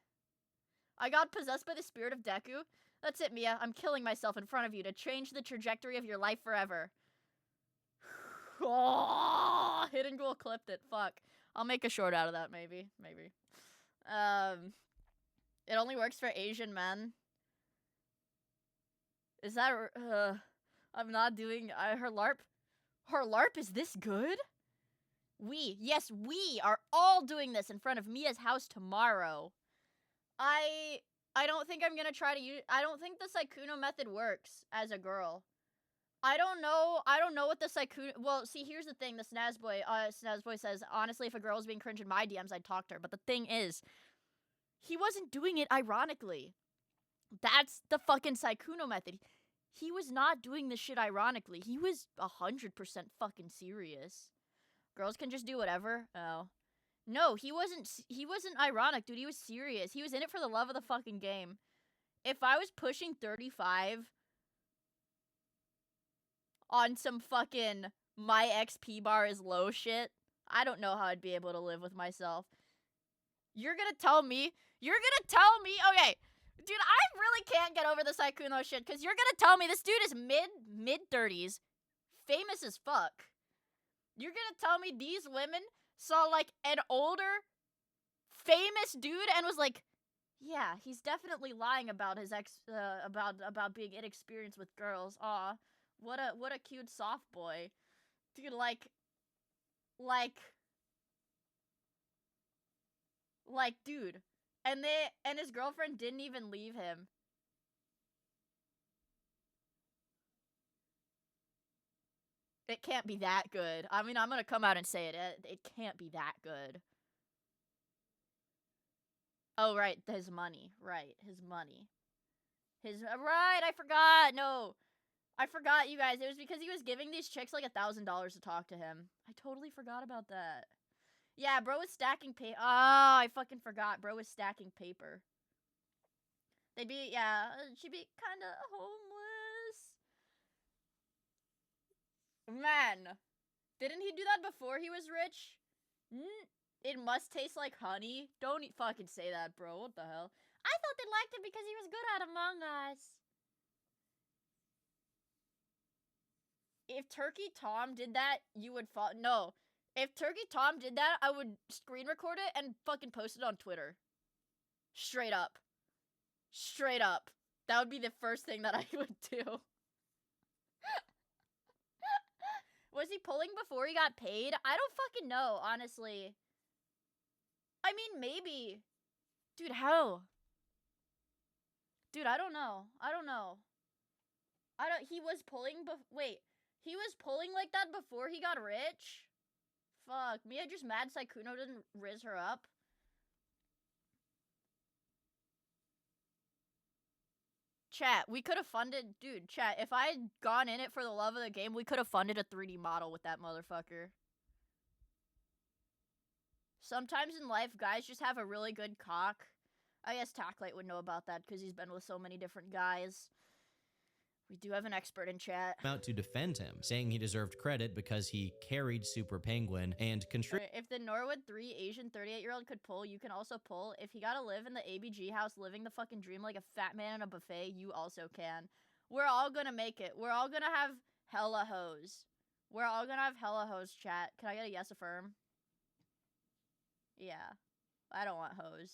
I got possessed by the spirit of Deku. That's it, Mia. I'm killing myself in front of you to change the trajectory of your life forever. Oh, Hidden Ghoul clipped it. Fuck. I'll make a short out of that, maybe. It only works for Asian men. Is that... I'm not doing... her LARP... Her LARP is this good? Yes, we are all doing this in front of Mia's house tomorrow. I don't think I'm gonna try to use... I don't think the Saikuno method works as a girl. I don't know what the Saikuno... Well, see, here's the thing. The Snazboy says, honestly, if a girl was being cringe in my DMs, I'd talk to her. But the thing is, he wasn't doing it ironically. That's the fucking Saikuno method. He was not doing this shit ironically. He was 100% fucking serious. Girls can just do whatever. Oh. No, he wasn't ironic, dude. He was serious. He was in it for the love of the fucking game. If I was pushing 35 on some fucking my XP bar is low shit, I don't know how I'd be able to live with myself. You're gonna tell me, okay, dude, I really can't get over the Saikuno shit, because you're gonna tell me this dude is mid-30s, famous as fuck. You're gonna tell me these women saw, like, an older, famous dude and was like, yeah, he's definitely lying about his about being inexperienced with girls. Aw, what a cute soft boy. Dude, like, dude. And his girlfriend didn't even leave him. It can't be that good. I mean, I'm gonna come out and say it. It can't be that good. Oh, right. His money. Right. His money. Right. I forgot. No. I forgot, you guys. It was because he was giving these chicks like $1,000 to talk to him. I totally forgot about that. Yeah, bro was stacking paper. Oh, I fucking forgot. Bro was stacking paper. She'd be kind of homeless. Man, didn't he do that before he was rich? It must taste like honey. Don't fucking say that, bro. What the hell? I thought they liked him because he was good at Among Us. If Turkey Tom did that, you would fall. No. If Turkey Tom did that, I would screen record it and fucking post it on Twitter. Straight up. Straight up. That would be the first thing that I would do. Was he pulling before he got paid? I don't fucking know, honestly. I mean, maybe. Dude, how? Dude, I don't know. He was pulling wait. He was pulling like that before he got rich? Fuck, Mia just mad Saikuno didn't riz her up. Chat, we could have funded, dude, chat, if I had gone in it for the love of the game, we could have funded a 3D model with that motherfucker. Sometimes in life, guys just have a really good cock. I guess Tacklight would know about that because he's been with so many different guys. We do have an expert in chat. Out to defend him, saying he deserved credit because he carried Super Penguin and contributed. If the Norwood 3 Asian 38-year-old could pull, you can also pull. If he gotta live in the ABG house living the fucking dream like a fat man in a buffet, you also can. We're all gonna make it. We're all gonna have hella hoes. We're all gonna have hella hoes, chat. Can I get a yes affirm? Yeah. I don't want hoes.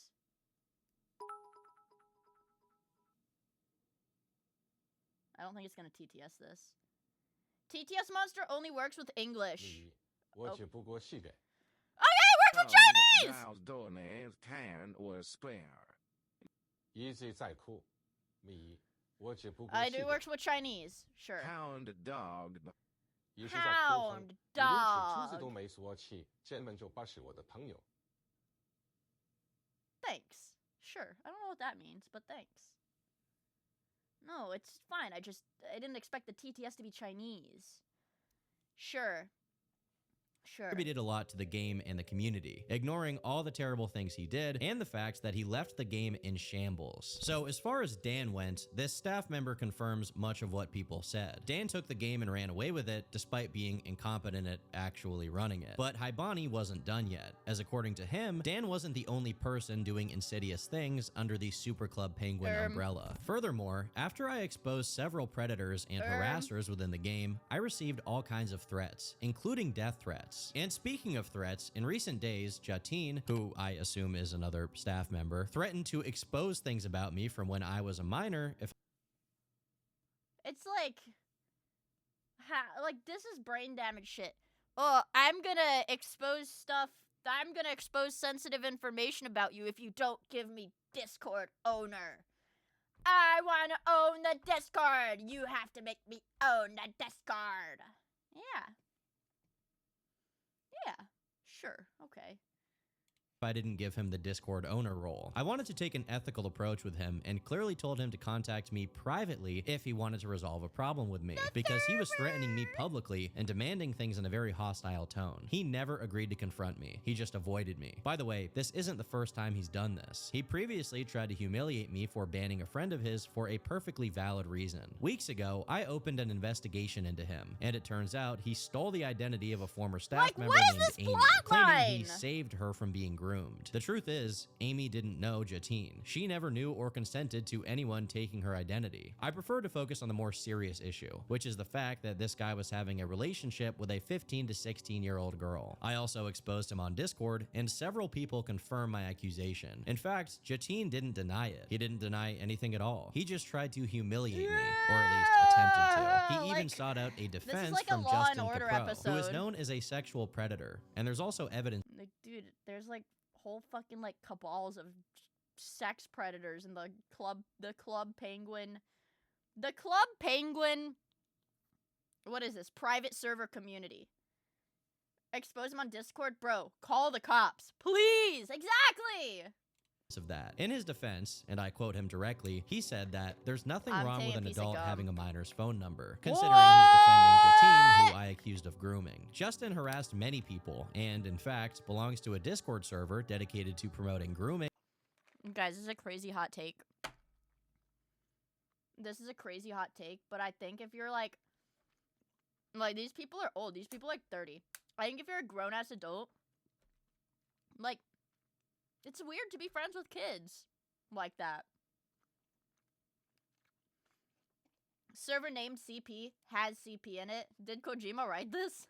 I don't think it's gonna TTS this. TTS Monster only works with English. Oh. Okay, works with Chinese! Dial's doornames, tan or spare. I do works with Chinese, sure. Hound dog. Hound dog. Thanks. Sure. I don't know what that means, but thanks. No, it's fine. I didn't expect the TTS to be Chinese. Sure. Sure. Contributed a lot to the game and the community, ignoring all the terrible things he did and the fact that he left the game in shambles. So as far as Dan went, this staff member confirms much of what people said. Dan took the game and ran away with it despite being incompetent at actually running it. But Haibani wasn't done yet, as according to him, Dan wasn't the only person doing insidious things under the Super Club Penguin umbrella. Furthermore, after I exposed several predators and harassers within the game, I received all kinds of threats, including death threats. And speaking of threats, in recent days, Jatin, who I assume is another staff member, threatened to expose things about me from when I was a minor if it's like this is brain damage shit. Oh, I'm gonna expose stuff. I'm gonna expose sensitive information about you if you don't give me Discord owner. I wanna own the Discord. You have to make me own the Discord. Yeah. Yeah, sure, okay. I didn't give him the Discord owner role. I wanted to take an ethical approach with him and clearly told him to contact me privately if he wanted to resolve a problem with me, because he was threatening me publicly and demanding things in a very hostile tone. He never agreed to confront me. He just avoided me. By the way, this isn't the first time he's done this. He previously tried to humiliate me for banning a friend of his for a perfectly valid reason. Weeks ago, I opened an investigation into him, and it turns out he stole the identity of a former staff member named Amy, claiming he saved her from being groomed. The truth is, Amy didn't know Jatin. She never knew or consented to anyone taking her identity. I prefer to focus on the more serious issue, which is the fact that this guy was having a relationship with a 15 to 16-year-old girl. I also exposed him on Discord, and several people confirm my accusation. In fact, Jatin didn't deny it. He didn't deny anything at all. He just tried to humiliate me, or at least attempted to. He even sought out a defense from Justin Capro, who is known as a sexual predator. And there's also evidence. Like, dude, there's like whole fucking like cabals of sex predators in the club penguin, what is this, private server community. Expose him on Discord, bro, call the cops, please. Exactly. Of that. In his defense, and I quote him directly, he said that there's nothing wrong with an adult having a minor's phone number, considering he's defending Jatin, who I accused of grooming. Justin harassed many people, and in fact, belongs to a Discord server dedicated to promoting grooming. Guys, this is a crazy hot take. But I think if you're like these people are old. These people are like 30. I think if you're a grown-ass adult, like, it's weird to be friends with kids like that. Server named CP has CP in it. Did Kojima write this?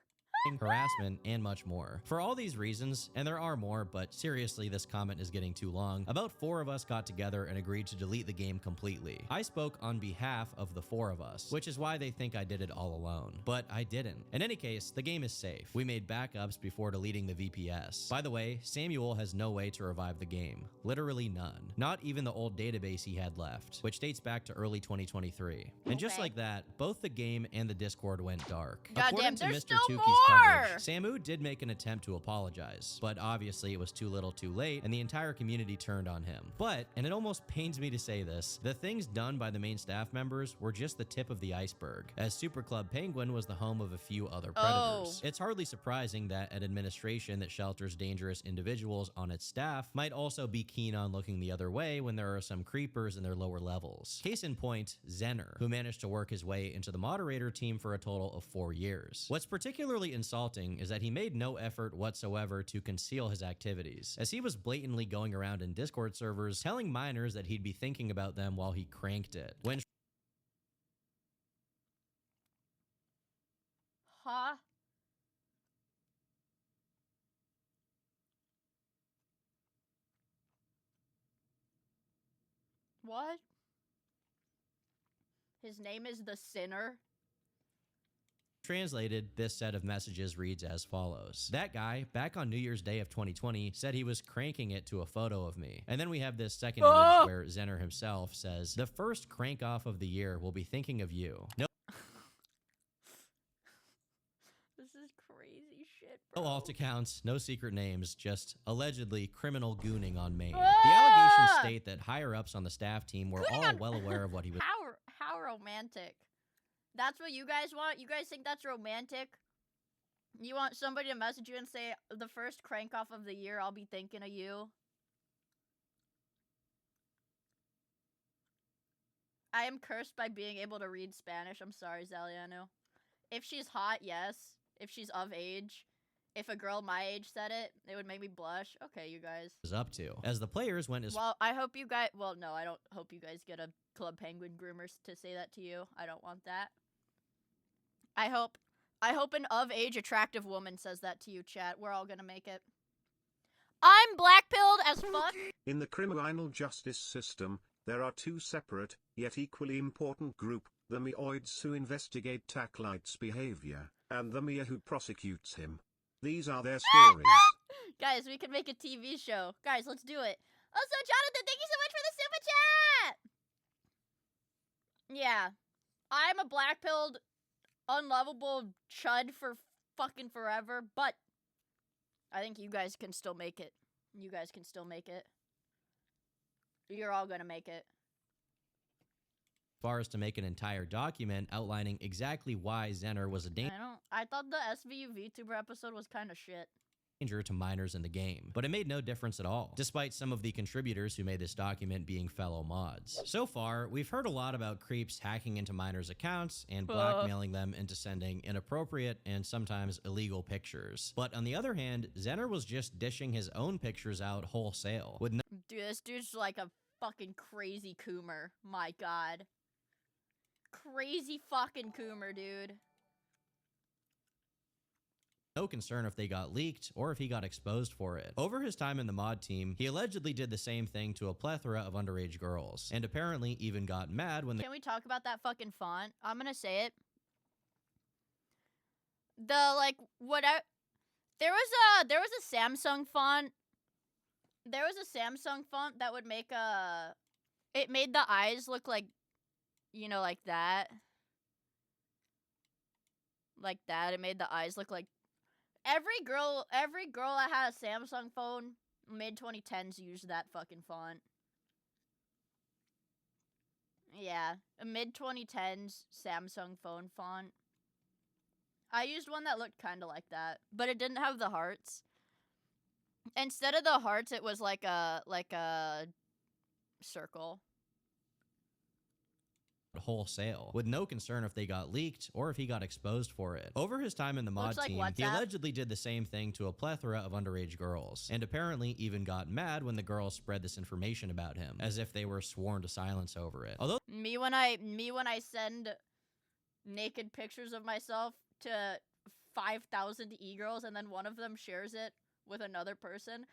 harassment, and much more. For all these reasons, and there are more, but seriously, this comment is getting too long, about 4 of us got together and agreed to delete the game completely. I spoke on behalf of the 4 of us, which is why they think I did it all alone. But I didn't. In any case, the game is safe. We made backups before deleting the VPS. By the way, Samuel has no way to revive the game. Literally none. Not even the old database he had left, which dates back to early 2023. And just like that, both the game and the Discord went dark. Goddamn, According to there's Mr. still Tukey's more! coverage, Samu did make an attempt to apologize, but obviously it was too little too late, and the entire community turned on him. But, and it almost pains me to say this, the things done by the main staff members were just the tip of the iceberg, as Super Club Penguin was the home of a few other predators. It's hardly surprising that an administration that shelters dangerous individuals on its staff might also be keen on looking the other way when there are some creepers in their lower levels. Case in point, Zener, who managed to work his way into the moderator team for a total of 4 years. What's particularly insulting is that he made no effort whatsoever to conceal his activities, as he was blatantly going around in Discord servers telling minors that he'd be thinking about them while he cranked it. When Huh? What? His name is the Sinner? translated, this set of messages reads as follows. That guy, back on New Year's Day of 2020, said he was cranking it to a photo of me. And then we have this second image where Zener himself says, the first crank off of the year will be thinking of you. No. This is crazy shit, bro. No alt accounts, no secret names, just allegedly criminal gooning on Maine. The allegations state that higher-ups on the staff team were all well aware of what he was. How romantic. That's what you guys want? You guys think that's romantic? You want somebody to message you and say, the first crank off of the year, I'll be thinking of you? I am cursed by being able to read Spanish. I'm sorry, Zaliano. If she's hot, yes. If she's of age. If a girl my age said it, it would make me blush. Okay, you guys. Was up to. As the players went as Well, I hope you guys... Well, no, I don't hope you guys get a Club Penguin groomer to say that to you. I don't want that. I hope an of-age attractive woman says that to you, chat. We're all gonna make it. I'm black-pilled as fuck! In the criminal justice system, there are 2 separate, yet equally important groups, the Mioids who investigate Tacklight's behavior, and the Miia who prosecutes him. These are their stories. Guys, we can make a TV show. Guys, let's do it. Also, Jonathan, thank you so much for the super chat! Yeah. I'm a black-pilled, unlovable chud for fucking forever, but I think you guys can still make it. You guys can still make it. You're all gonna make it. far as to make an entire document outlining exactly why Zener was a I thought the SVU VTuber episode was kind of shit. Danger to minors in the game, but it made no difference at all, despite some of the contributors who made this document being fellow mods. So far, we've heard a lot about creeps hacking into minors' accounts and blackmailing them into sending inappropriate and sometimes illegal pictures. But on the other hand, Zener was just dishing his own pictures out wholesale, with no Dude, this dude's like a fucking crazy coomer. My god. Crazy fucking coomer, dude. No concern if they got leaked or if he got exposed for it. Over his time in the mod team, he allegedly did the same thing to a plethora of underage girls, and apparently even got mad when Can we talk about that fucking font? I'm gonna say it. The, like, whatever... There was a Samsung font. There was a Samsung font that would make a... It made the eyes look like, you know, like that. Like that. It made the eyes look like... Every girl that had a Samsung phone, mid-2010s, used that fucking font. Yeah, a mid-2010s Samsung phone font. I used one that looked kind of like that, but it didn't have the hearts. Instead of the hearts, it was like a circle. Wholesale, with no concern if they got leaked or if he got exposed for it. Over his time in the mod Looks like team, WhatsApp. he allegedly did the same thing to a plethora of underage girls, and apparently even got mad when the girls spread this information about him, as if they were sworn to silence over it. Although Me when I send naked pictures of myself to 5,000 e-girls and then one of them shares it with another person.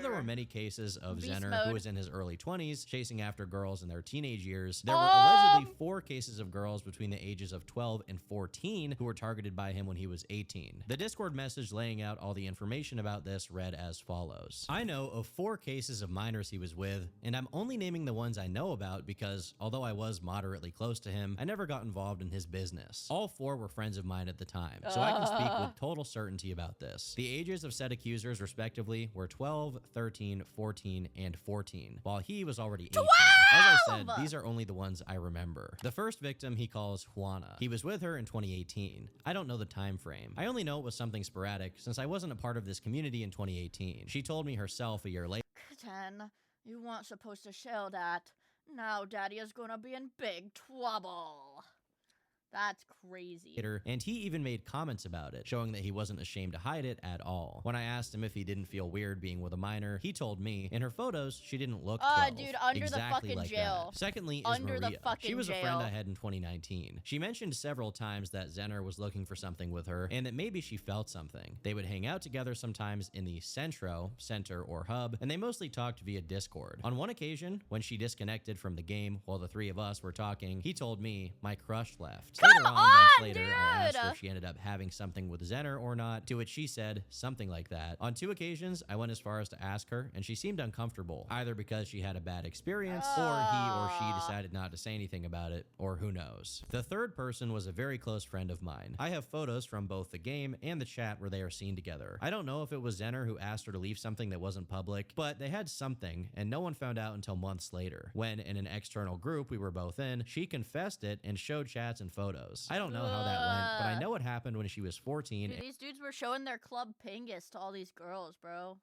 There were many cases of Beast Zener, mode. who was in his early 20s, chasing after girls in their teenage years. There were allegedly 4 cases of girls between the ages of 12 and 14 who were targeted by him when he was 18. The Discord message laying out all the information about this read as follows. I know of 4 cases of minors he was with, and I'm only naming the ones I know about because, although I was moderately close to him, I never got involved in his business. All 4 were friends of mine at the time, so I can speak with total certainty about this. The ages of said accusers, respectively, were 12, 13, 14, and 14, while he was already 18. As I said, these are only the ones I remember. The first victim he calls Juana. He was with her in 2018. I don't know the time frame. I only know it was something sporadic since I wasn't a part of this community in 2018. She told me herself a year later. Kitten, you weren't supposed to share that. Now Daddy is gonna be in big trouble. That's crazy. And he even made comments about it, showing that he wasn't ashamed to hide it at all. When I asked him if he didn't feel weird being with a minor, he told me, in her photos, she didn't look 12. Dude, under exactly the fucking like jail. That. Secondly is Under Maria. the fucking She was a friend jail. I had in 2019. She mentioned several times that Zener was looking for something with her, and that maybe she felt something. They would hang out together sometimes in the center or hub, and they mostly talked via Discord. On one occasion, when she disconnected from the game while the 3 of us were talking, he told me my crush left. Later on, months later, I asked her if she ended up having something with Zener or not, to which she said something like that. On 2 occasions, I went as far as to ask her, and she seemed uncomfortable, either because she had a bad experience, or he or she decided not to say anything about it, or who knows. The third person was a very close friend of mine. I have photos from both the game and the chat where they are seen together. I don't know if it was Zener who asked her to leave something that wasn't public, but they had something, and no one found out until months later, when in an external group we were both in, she confessed it and showed chats and photos. I don't know how that went, but I know it happened when she was 14. Dude, these dudes were showing their club pingus to all these girls, bro.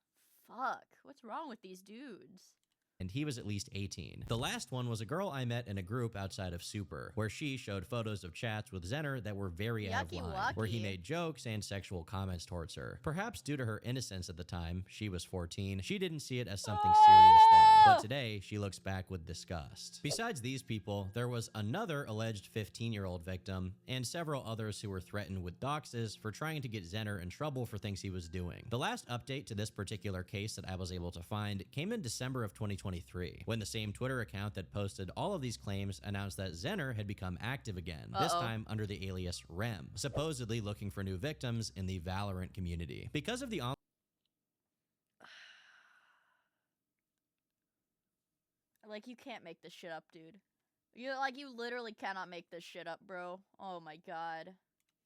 Fuck. What's wrong with these dudes? And he was at least 18. The last one was a girl I met in a group outside of Super, where she showed photos of chats with Zener that were very out of Yucky line, where he wucky. made jokes and sexual comments towards her. Perhaps due to her innocence at the time, she was 14, she didn't see it as something serious then, but today she looks back with disgust. Besides these people, there was another alleged 15-year-old victim, and several others who were threatened with doxes for trying to get Zener in trouble for things he was doing. The last update to this particular case that I was able to find came in December of 2023, when the same Twitter account that posted all of these claims announced that Zener had become active again, this time under the alias Rem, supposedly looking for new victims in the Valorant community. Because of the Like, you can't make this shit up, dude. You literally cannot make this shit up, bro. Oh my god.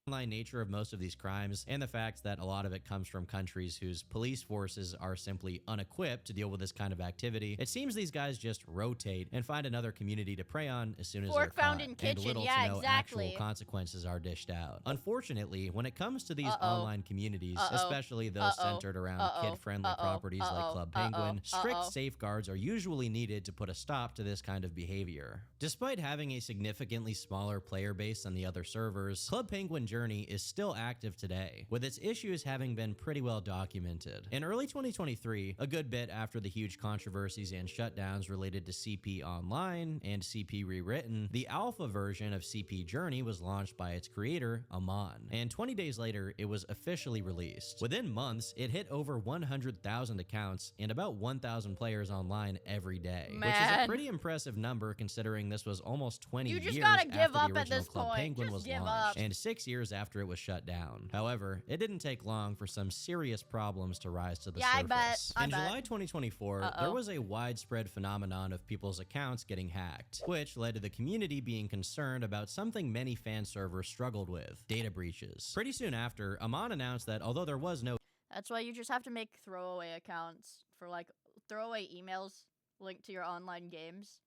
online nature of most of these crimes, and the fact that a lot of it comes from countries whose police forces are simply unequipped to deal with this kind of activity, it seems these guys just rotate and find another community to prey on as soon as Fork they're found caught, in kitchen, and little yeah, to no exactly. actual consequences are dished out. Unfortunately, when it comes to these online communities, especially those centered around kid-friendly properties like Club Penguin, strict safeguards are usually needed to put a stop to this kind of behavior. Despite having a significantly smaller player base than the other servers, Club Penguin Journey is still active today, with its issues having been pretty well documented. In early 2023, a good bit after the huge controversies and shutdowns related to CP Online and CP Rewritten, the alpha version of CP Journey was launched by its creator, Amon, and 20 days later, it was officially released. Within months, it hit over 100,000 accounts and about 1,000 players online every day, which is a pretty impressive number considering this was almost 20 years after the original Club Penguin was launched, and 6 years after it was shut down. However, it didn't take long for some serious problems to rise to the surface. In July 2024, there was a widespread phenomenon of people's accounts getting hacked, which led to the community being concerned about something many fan servers struggled with: data breaches. Pretty soon after, Amon announced that although there was no That's why you just have to make throwaway accounts for like throwaway emails linked to your online games.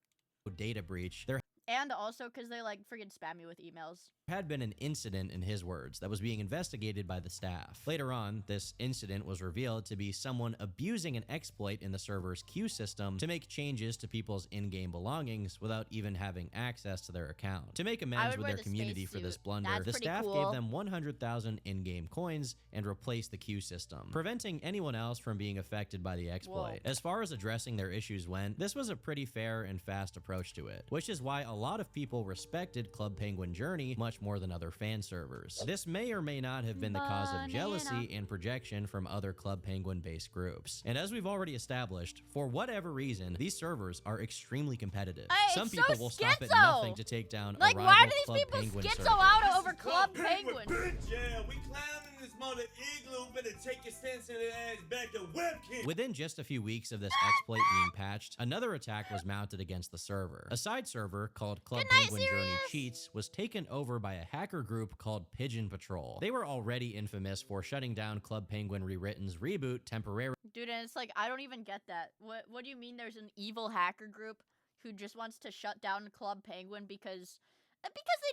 data breach, there And also because they like friggin' spam you with emails. had been an incident, in his words, that was being investigated by the staff. Later on, this incident was revealed to be someone abusing an exploit in the server's queue system to make changes to people's in-game belongings without even having access to their account. To make amends with their community for this blunder, the staff gave them 100,000 in-game coins and replaced the queue system, preventing anyone else from being affected by the exploit. As far as addressing their issues went, this was a pretty fair and fast approach to it, which is why a lot of people respected Club Penguin Journey much more than other fan servers. This may or may not have been the cause of jealousy and projection from other Club Penguin-based groups. And as we've already established, for whatever reason, these servers are extremely competitive. Hey, Some it's people so will stop at schizo. nothing to take down Like, a why rival do these Club people Penguin schizo server. out over Club Penguin? Bitch, yeah, we clowning this mother igloo. Better take your sensitive ass back to webcam. Within just a few weeks of this exploit being patched, another attack was mounted against the server. A side server called Club Penguin Journey Cheats was taken over by a hacker group called Pigeon Patrol. They were already infamous for shutting down Club Penguin Rewritten's reboot temporarily. Dude, and it's like, I don't even get that. What do you mean there's an evil hacker group who just wants to shut down Club Penguin because they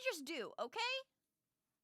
just do, okay?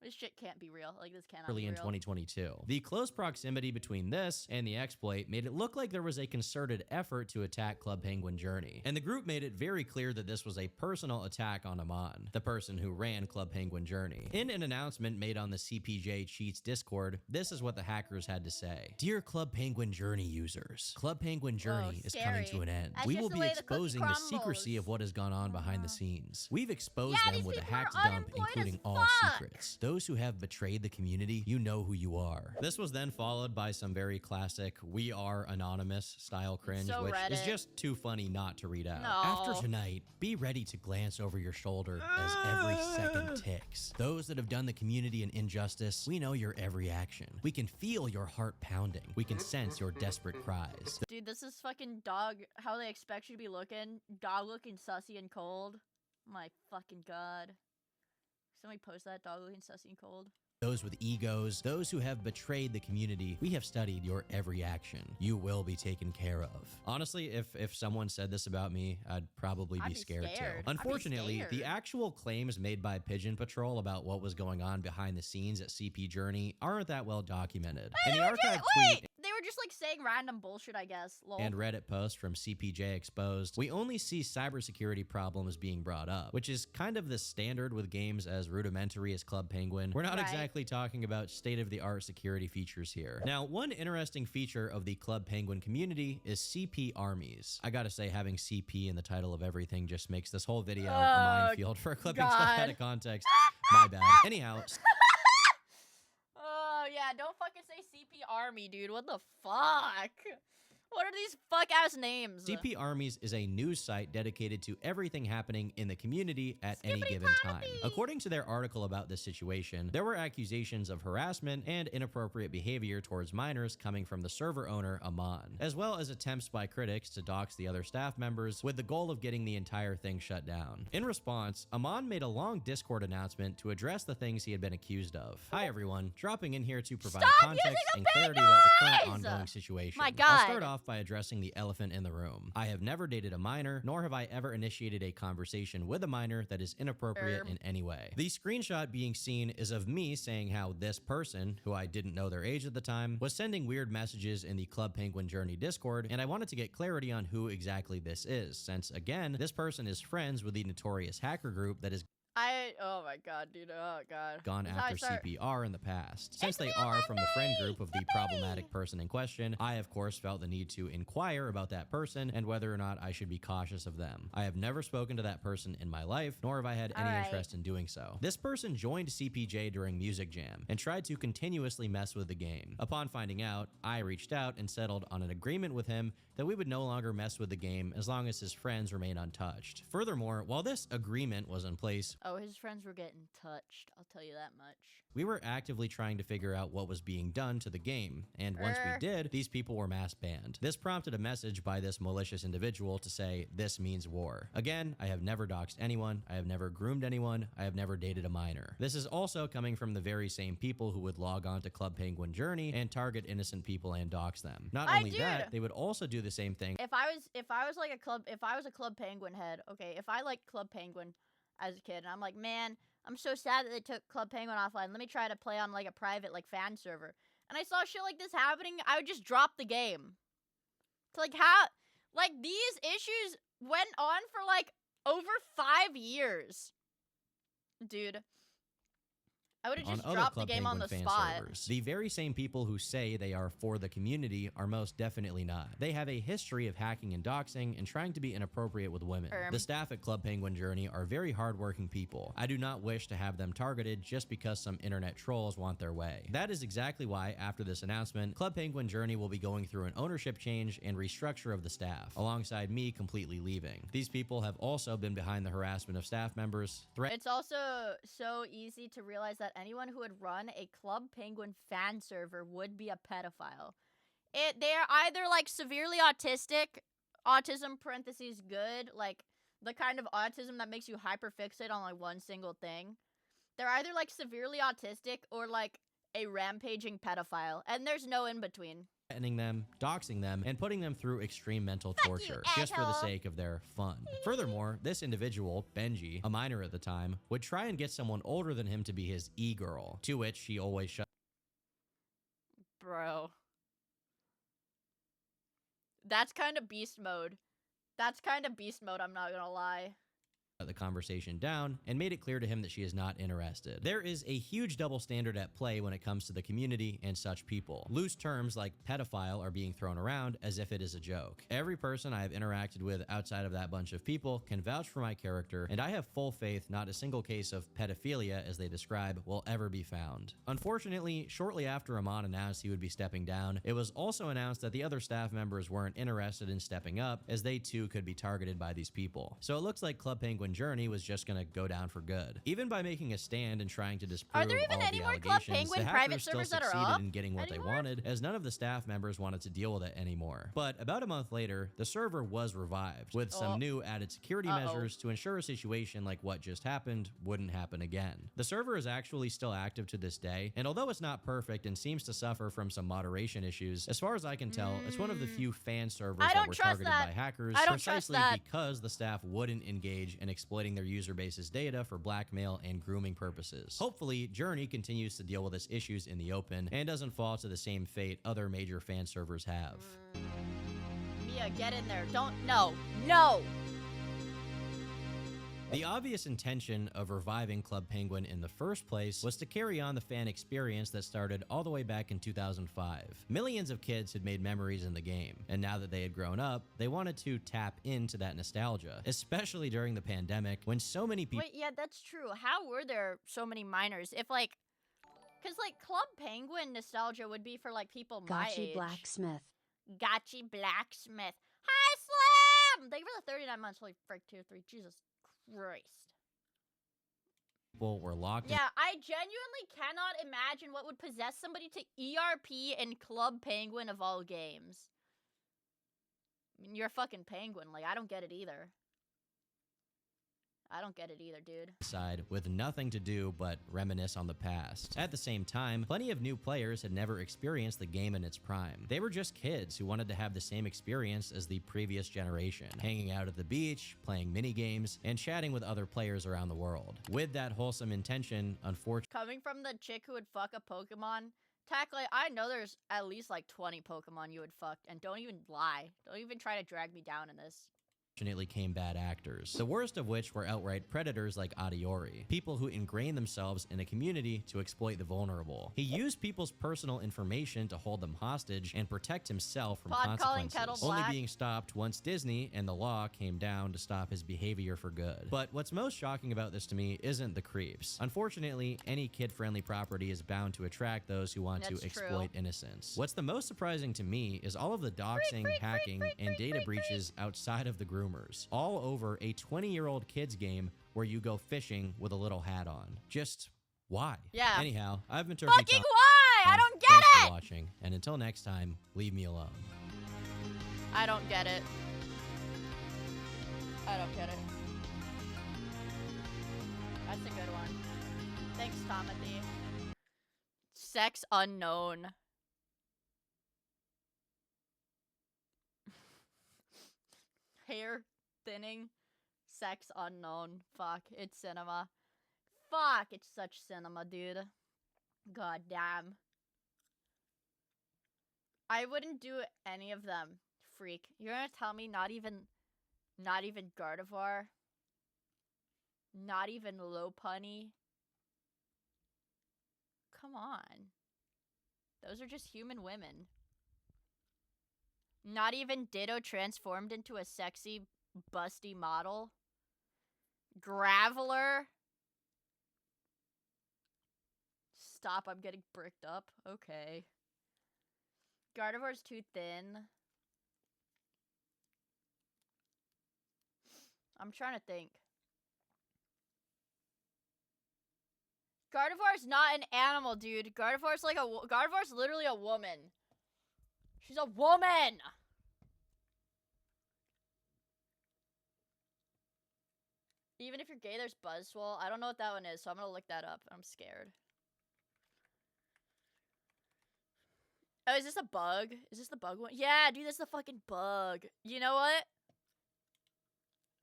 This shit can't be real. Like, this cannot be Early in real. 2022. The close proximity between this and the exploit made it look like there was a concerted effort to attack Club Penguin Journey, and the group made it very clear that this was a personal attack on Amon, the person who ran Club Penguin Journey. In an announcement made on the CPJ Cheats Discord, this is what the hackers had to say. Dear Club Penguin Journey users, Club Penguin Journey is coming to an end. That's We just will the be way the cookie exposing the secrecy of what has gone on behind the scenes. We've exposed them with a hacked dump, including all secrets. Those who have betrayed the community, you know who you are. This was then followed by some very classic "We Are Anonymous" style cringe, So which is Reddit. just too funny not to read out. No. After tonight, be ready to glance over your shoulder as every second ticks. Those that have done the community an injustice, we know your every action. We can feel your heart pounding. We can sense your desperate cries. Dude, this is fucking dog, how they expect you to be looking. Dog looking sussy and cold. My fucking god. Somebody post that, dog looking sussy and cold. Those with egos, those who have betrayed the community, we have studied your every action. You will be taken care of. Honestly, if someone said this about me, I'd probably be scared too. Unfortunately, the actual claims made by Pigeon Patrol about what was going on behind the scenes at CP Journey aren't that well documented. In the archive tweet They were just like saying random bullshit, I guess. Lol. and Reddit post from CPJ Exposed, we only see cybersecurity problems being brought up, which is kind of the standard with games as rudimentary as Club Penguin. We're not exactly talking about state-of-the-art security features here. Now, one interesting feature of the Club Penguin community is CP armies. I gotta say, having CP in the title of everything just makes this whole video a minefield for clipping stuff out of context. My bad. Anyhow, Oh, yeah, don't fucking say CP Army, dude. What the fuck? What are these fuck-ass names? CP Armies is a news site dedicated to everything happening in the community at any given time. According to their article about this situation, there were accusations of harassment and inappropriate behavior towards minors coming from the server owner, Amon, as well as attempts by critics to dox the other staff members with the goal of getting the entire thing shut down. In response, Amon made a long Discord announcement to address the things he had been accused of. Hi everyone, dropping in here to provide context and clarity about the current ongoing situation. My God. I'll start off by addressing the elephant in the room. I have never dated a minor, nor have I ever initiated a conversation with a minor that is inappropriate in any way. The screenshot being seen is of me saying how this person, who I didn't know their age at the time, was sending weird messages in the Club Penguin Journey Discord, and I wanted to get clarity on who exactly this is, since again, this person is friends with the notorious hacker group that is oh my god, dude, oh god. gone This is how I after start- CPR in the past. Since they are from the friend group of the problematic person in question, I of course felt the need to inquire about that person and whether or not I should be cautious of them. I have never spoken to that person in my life, nor have I had any interest in doing so. This person joined CPJ during Music Jam and tried to continuously mess with the game. Upon finding out, I reached out and settled on an agreement with him that we would no longer mess with the game as long as his friends remain untouched. Furthermore, while this agreement was in place, Oh, his friends were getting touched. I'll tell you that much. we were actively trying to figure out what was being done to the game, and once we did, these people were mass banned. This prompted a message by this malicious individual to say, "This means war." Again, I have never doxed anyone, I have never groomed anyone, I have never dated a minor. This is also coming from the very same people who would log on to Club Penguin Journey and target innocent people and dox them. Not only that, they would also do the same thing. If I was a Club Penguin head, okay, if I liked Club Penguin as a kid, and I'm like, man, I'm so sad that they took Club Penguin offline. Let me try to play on like a private like fan server. And I saw shit like this happening, I would just drop the game. It's like how, like these issues went on for like over 5 years, dude. I would have on just other dropped the Club game on Penguin the fan spot. servers. The very same people who say they are for the community are most definitely not. They have a history of hacking and doxing and trying to be inappropriate with women. The staff at Club Penguin Journey are very hardworking people. I do not wish to have them targeted just because some internet trolls want their way. That is exactly why, after this announcement, Club Penguin Journey will be going through an ownership change and restructure of the staff, alongside me completely leaving. These people have also been behind the harassment of staff members, It's also so easy to realize that anyone who would run a Club Penguin fan server would be a pedophile. They're either like severely autistic, autism parentheses good, like the kind of autism that makes you hyperfixate on like one single thing. They're either like severely autistic or like a rampaging pedophile, and there's no in between. Threatening them, doxing them, and putting them through extreme mental torture just for the sake of their fun. Furthermore, this individual, Benji, a minor at the time, would try and get someone older than him to be his e-girl, to which she always shut. Bro. That's kind of beast mode. That's kind of beast mode, I'm not gonna lie. The conversation down and made it clear to him that she is not interested. There is a huge double standard at play when it comes to the community and such people. Loose terms like pedophile are being thrown around as if it is a joke. Every person I have interacted with outside of that bunch of people can vouch for my character, and I have full faith not a single case of pedophilia, as they describe, will ever be found. Unfortunately, shortly after Amon announced he would be stepping down, it was also announced that the other staff members weren't interested in stepping up, as they too could be targeted by these people. So it looks like Club Penguin Journey was just gonna go down for good. Even by making a stand and trying to disprove all any the more Club allegations, Penguin the private hackers still servers that are succeeded up in getting what they wanted, as none of the staff members wanted to deal with it anymore. But about a month later, the server was revived, with some new added security measures to ensure a situation like what just happened wouldn't happen again. The server is actually still active to this day, and although it's not perfect and seems to suffer from some moderation issues, as far as I can tell, it's one of the few fan servers that were targeted by hackers precisely because the staff wouldn't engage in exploiting their user base's data for blackmail and grooming purposes. Hopefully, Journey continues to deal with its issues in the open and doesn't fall to the same fate other major fan servers have. Mia, get in there. No. The obvious intention of reviving Club Penguin in the first place was to carry on the fan experience that started all the way back in 2005. Millions of kids had made memories in the game, and now that they had grown up, they wanted to tap into that nostalgia, especially during the pandemic when so many people— Wait, yeah, that's true. How were there so many minors? If like, cause like Club Penguin nostalgia would be for like people my age. Gotchi Blacksmith. Gotchi Blacksmith. Hi, Slim! Thank you for the 39 months. Holy frick, tier 3. Jesus Christ. people were locked in. Yeah, I genuinely cannot imagine what would possess somebody to ERP in Club Penguin of all games. I mean, you're a fucking penguin. Like, I don't get it either. I don't get it either, dude. Side with nothing to do but reminisce on the past. At the same time, plenty of new players had never experienced the game in its prime. They were just kids who wanted to have the same experience as the previous generation, hanging out at the beach, playing mini games, and chatting with other players around the world. With that wholesome intention, unfortunately— Coming from the chick who would fuck a Pokemon, Tackle, I know there's at least like 20 Pokemon you would fuck, and don't even lie. Don't even try to drag me down in this. Came bad actors, the worst of which were outright predators like Adiori, people who ingrain themselves in a community to exploit the vulnerable. He used people's personal information to hold them hostage and protect himself from consequences, only being stopped once Disney and the law came down to stop his behavior for good. But what's most shocking about this to me isn't the creeps. Unfortunately, any kid-friendly property is bound to attract those who want to exploit innocence. What's the most surprising to me is all of the doxing, hacking, and data breaches outside of the groomers, all over a 20-year-old kids game where you go fishing with a little hat on. Just why? Yeah. Anyhow, I've been Turkey. Fucking why? I don't get Thanks it. For watching, and until next time, leave me alone. I don't get it. I don't get it. That's a good one. Thanks, Tomothy. Sex unknown. Hair thinning, sex unknown. Fuck, it's cinema. Fuck, it's such cinema, dude. God damn. I wouldn't do any of them, freak. You're gonna tell me not even Gardevoir? Not even Lopunny? come on. Those are just human women. Not even Ditto transformed into a sexy, busty model. Graveler. Stop, I'm getting bricked up. Okay. Gardevoir's too thin. I'm trying to think. Gardevoir's not an animal, dude. Gardevoir's like Gardevoir's literally a woman. She's a woman! Even if you're gay, there's Buzzswole. I don't know what that one is, so I'm gonna look that up. I'm scared. Oh, is this a bug? Is this the bug one? Yeah, dude, this is the fucking bug. You know what?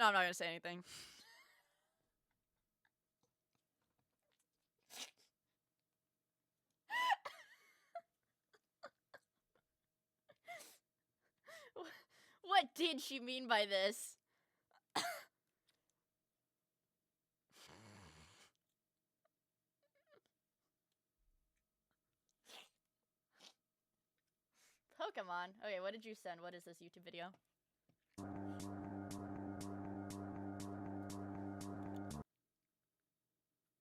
No, I'm not gonna say anything. What did she mean by this? Pokemon. Okay, what did you send? What is this YouTube video?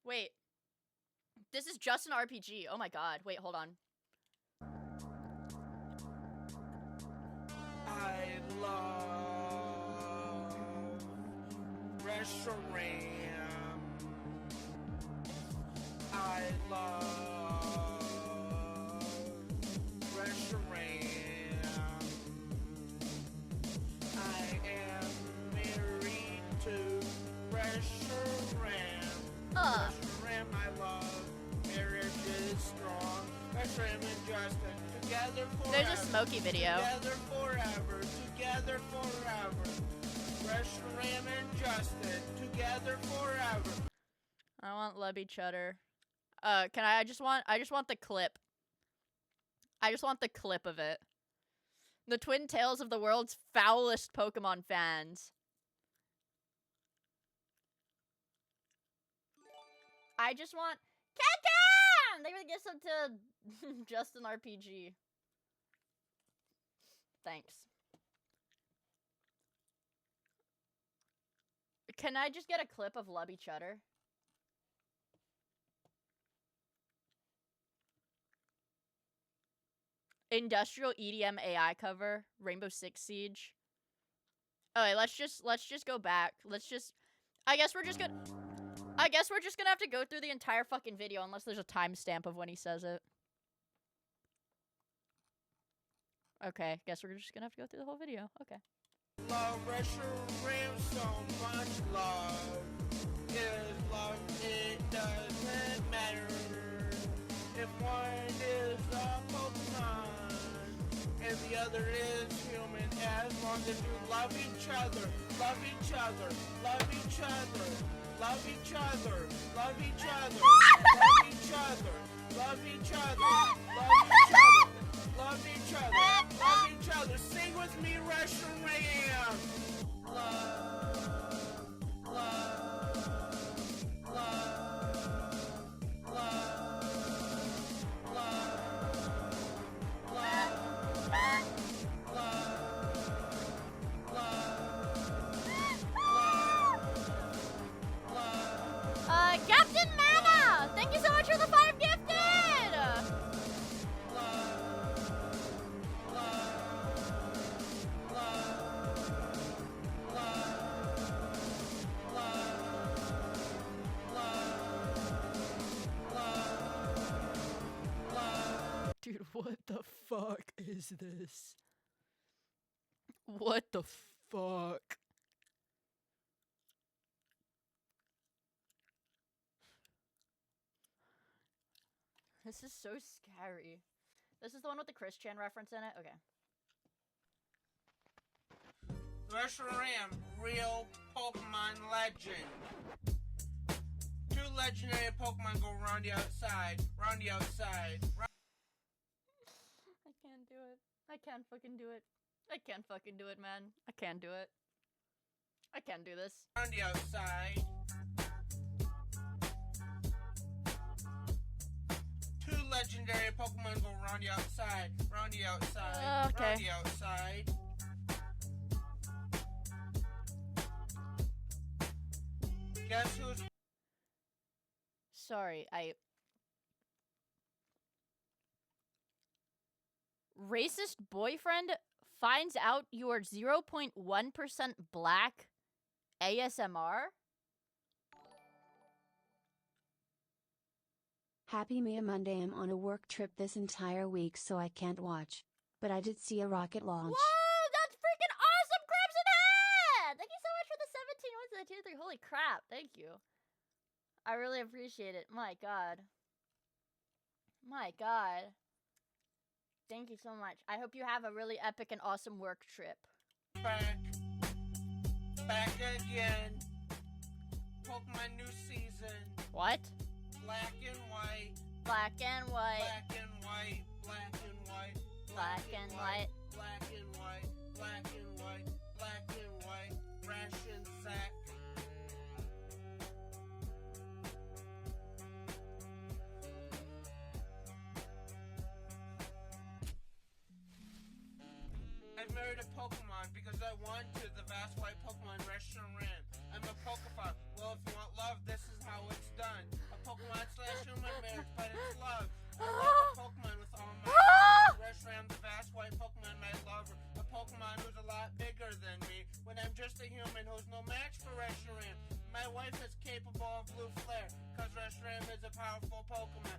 Wait. This is just an RPG. Oh my god. Wait, hold on. I love restaurant. I love restaurant. I am married to restaurant. Restaurant, I love. Marriage is strong. Restaurant and Justin together forever. There's a Smokey video. Together forever. Together forever. Restaurant and Justin together forever. I want Lubby Chutter. Can I just want the clip. I just want the clip of it. The twin tails of the world's foulest Pokemon fans. I just want Cat! They would give some to Justin RPG. Thanks. Can I just get a clip of Lubby Chutter? Industrial EDM AI cover, Rainbow Six Siege. Okay, let's just go back. I guess we're just gonna have to go through the entire fucking video unless there's a timestamp of when he says it. Okay, guess we're just gonna have to go through the whole video. Okay. Love restaurant so much. Love is love. It doesn't matter if one is a Pokemon and the other is human, as long as you love each other, love each other, love each other, love each other, love each other, love each other, love each other, love each other, love each other, love each other. Sing with me, Restaurant. Love, love, Captain Mana! Thank you so much for the 5 gifted! Dude, what the fuck is this? What the fuck? This is so scary. This is the one with the Chris Chan reference in it? Okay. Restaurant, real Pokemon legend. 2 legendary Pokemon go round the outside, round the outside. I can't do it. I can't fucking do it. I can't fucking do it, man. I can't do it. I can't do this. Round the outside. 2 legendary Pokemon go round the outside, round the outside, Okay. round the outside. Guess who's Sorry, Racist boyfriend finds out you're 0.1% black ASMR? Happy Mia Monday. I'm on a work trip this entire week, so I can't watch. But I did see a rocket launch. Whoa, that's freaking awesome, Crimson Head! Thank you so much for the 17 ones and the 2 3. Holy crap, thank you. I really appreciate it. My god. My god. Thank you so much. I hope you have a really epic and awesome work trip. back? Back again. Pokemon new season. What? Black and white. Black and white. Black and white. Black and white. Black and white. Black and white. Black and white. Black and white. Ration sack. I married a Pokemon because I want to. The vast white Pokemon restaurant. I'm a Pokemon. Well, if you want love, this is how it's done. A Pokemon slash human marriage, but it's love. I love a Pokemon with all my heart. Reshiram, the vast white Pokemon, my lover. A Pokemon who's a lot bigger than me. When I'm just a human who's no match for Reshiram. My wife is capable of blue flare, cause Reshiram is a powerful Pokemon.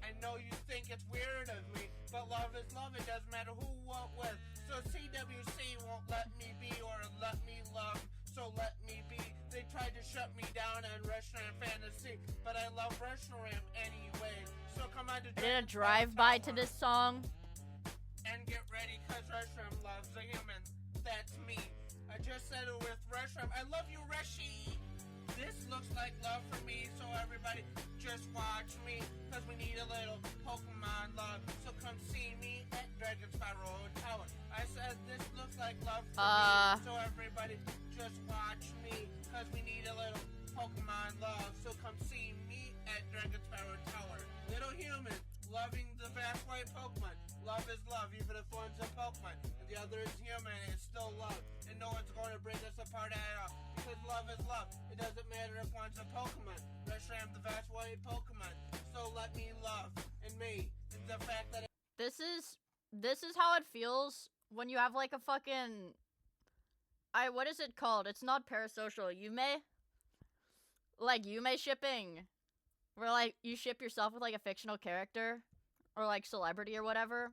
I know you think it's weird of me, but love is love, it doesn't matter who, what, with. So CWC won't let me be or let me love, so let me be. They tried to shut me down on Reshiram Fantasy, but I love Reshiram anyway. So come on to I did a drive-by to this song. and get ready, cause Reshiram loves a human. That's me. I just said it with Reshiram. I love you, Reshi. This looks like love for me, so everybody just watch me, cause we need a little Pokemon love. So come see me at Dragon Spiral Tower. I said this looks like love for me, so everybody just watch me, cause we need a little Pokemon love. So come see me at Dragon Spiral Tower. Little human, loving the vast white Pokemon. Love is love, even if one's a Pokemon and the other is human, it's still love. And no one's going to bring us apart at all, because love is love. It doesn't matter if one's a Pokemon. Reshiram, the vast white Pokemon. So let me love, and me, and the fact that This is how it feels when you have like a fucking what is it called? It's not parasocial. Yume? Like Yume shipping. Where like you ship yourself with like a fictional character or like celebrity or whatever.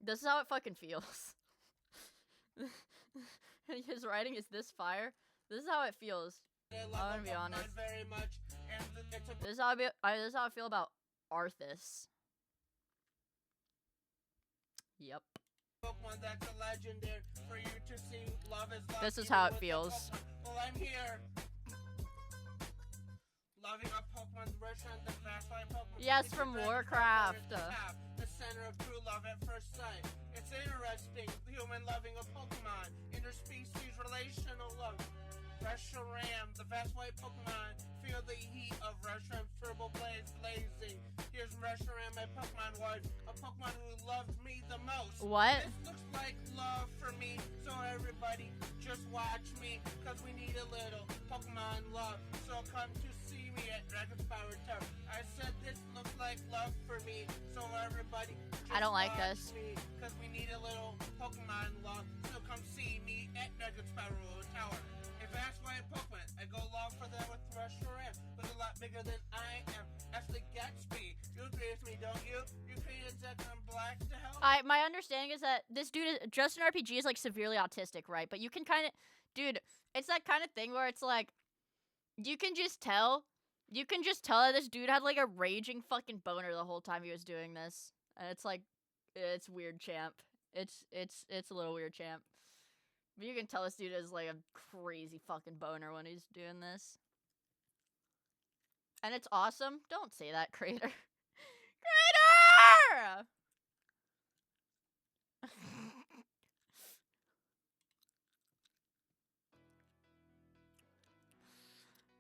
This is how it fucking feels. His writing is this fire. This is how it feels. I'm gonna be honest. very much, and it's a This is how this is how I feel about Arthas. Yep. Pokemon that's a legendary for you to see. Love is love. This is even how it with the feels. Pokemon. Well, I'm here. Loving a Pokemon, Reshiram, the vast white Pokemon. Yes, It's from a Warcraft. The center of true love at first sight. It's interesting, human loving a Pokemon. Interspecies relational love. Reshiram, the vast white Pokemon. Feel the heat of Reshiram's turbo blades blazing. Here's Reshiram, my Pokemon wife. A Pokemon who loved me the most. What? This looks like love for me. So everybody, just watch me. Cause we need a little Pokemon love. So come to see me at Dragon's Power Tower. I said this looks like love for me. So everybody, I don't like watch this. me, cause we need a little Pokemon love. So come see me at Dragon's Power Tower. If that's why Pokemon, I go along for that with Reshiram, who's a lot bigger than I am. Ashley Gatsby, you agree with me, don't you? You created Zekrom Black to help. My understanding is that this dude is Justin RPG is like severely autistic, right? But you can kind of, dude, it's that kind of thing where it's like, you can just tell that this dude had like a raging fucking boner the whole time he was doing this, and it's like, it's weird, champ. It's a little weird, champ. But you can tell this dude is like a crazy fucking boner when he's doing this. And it's awesome. Don't say that, Crater. Crater!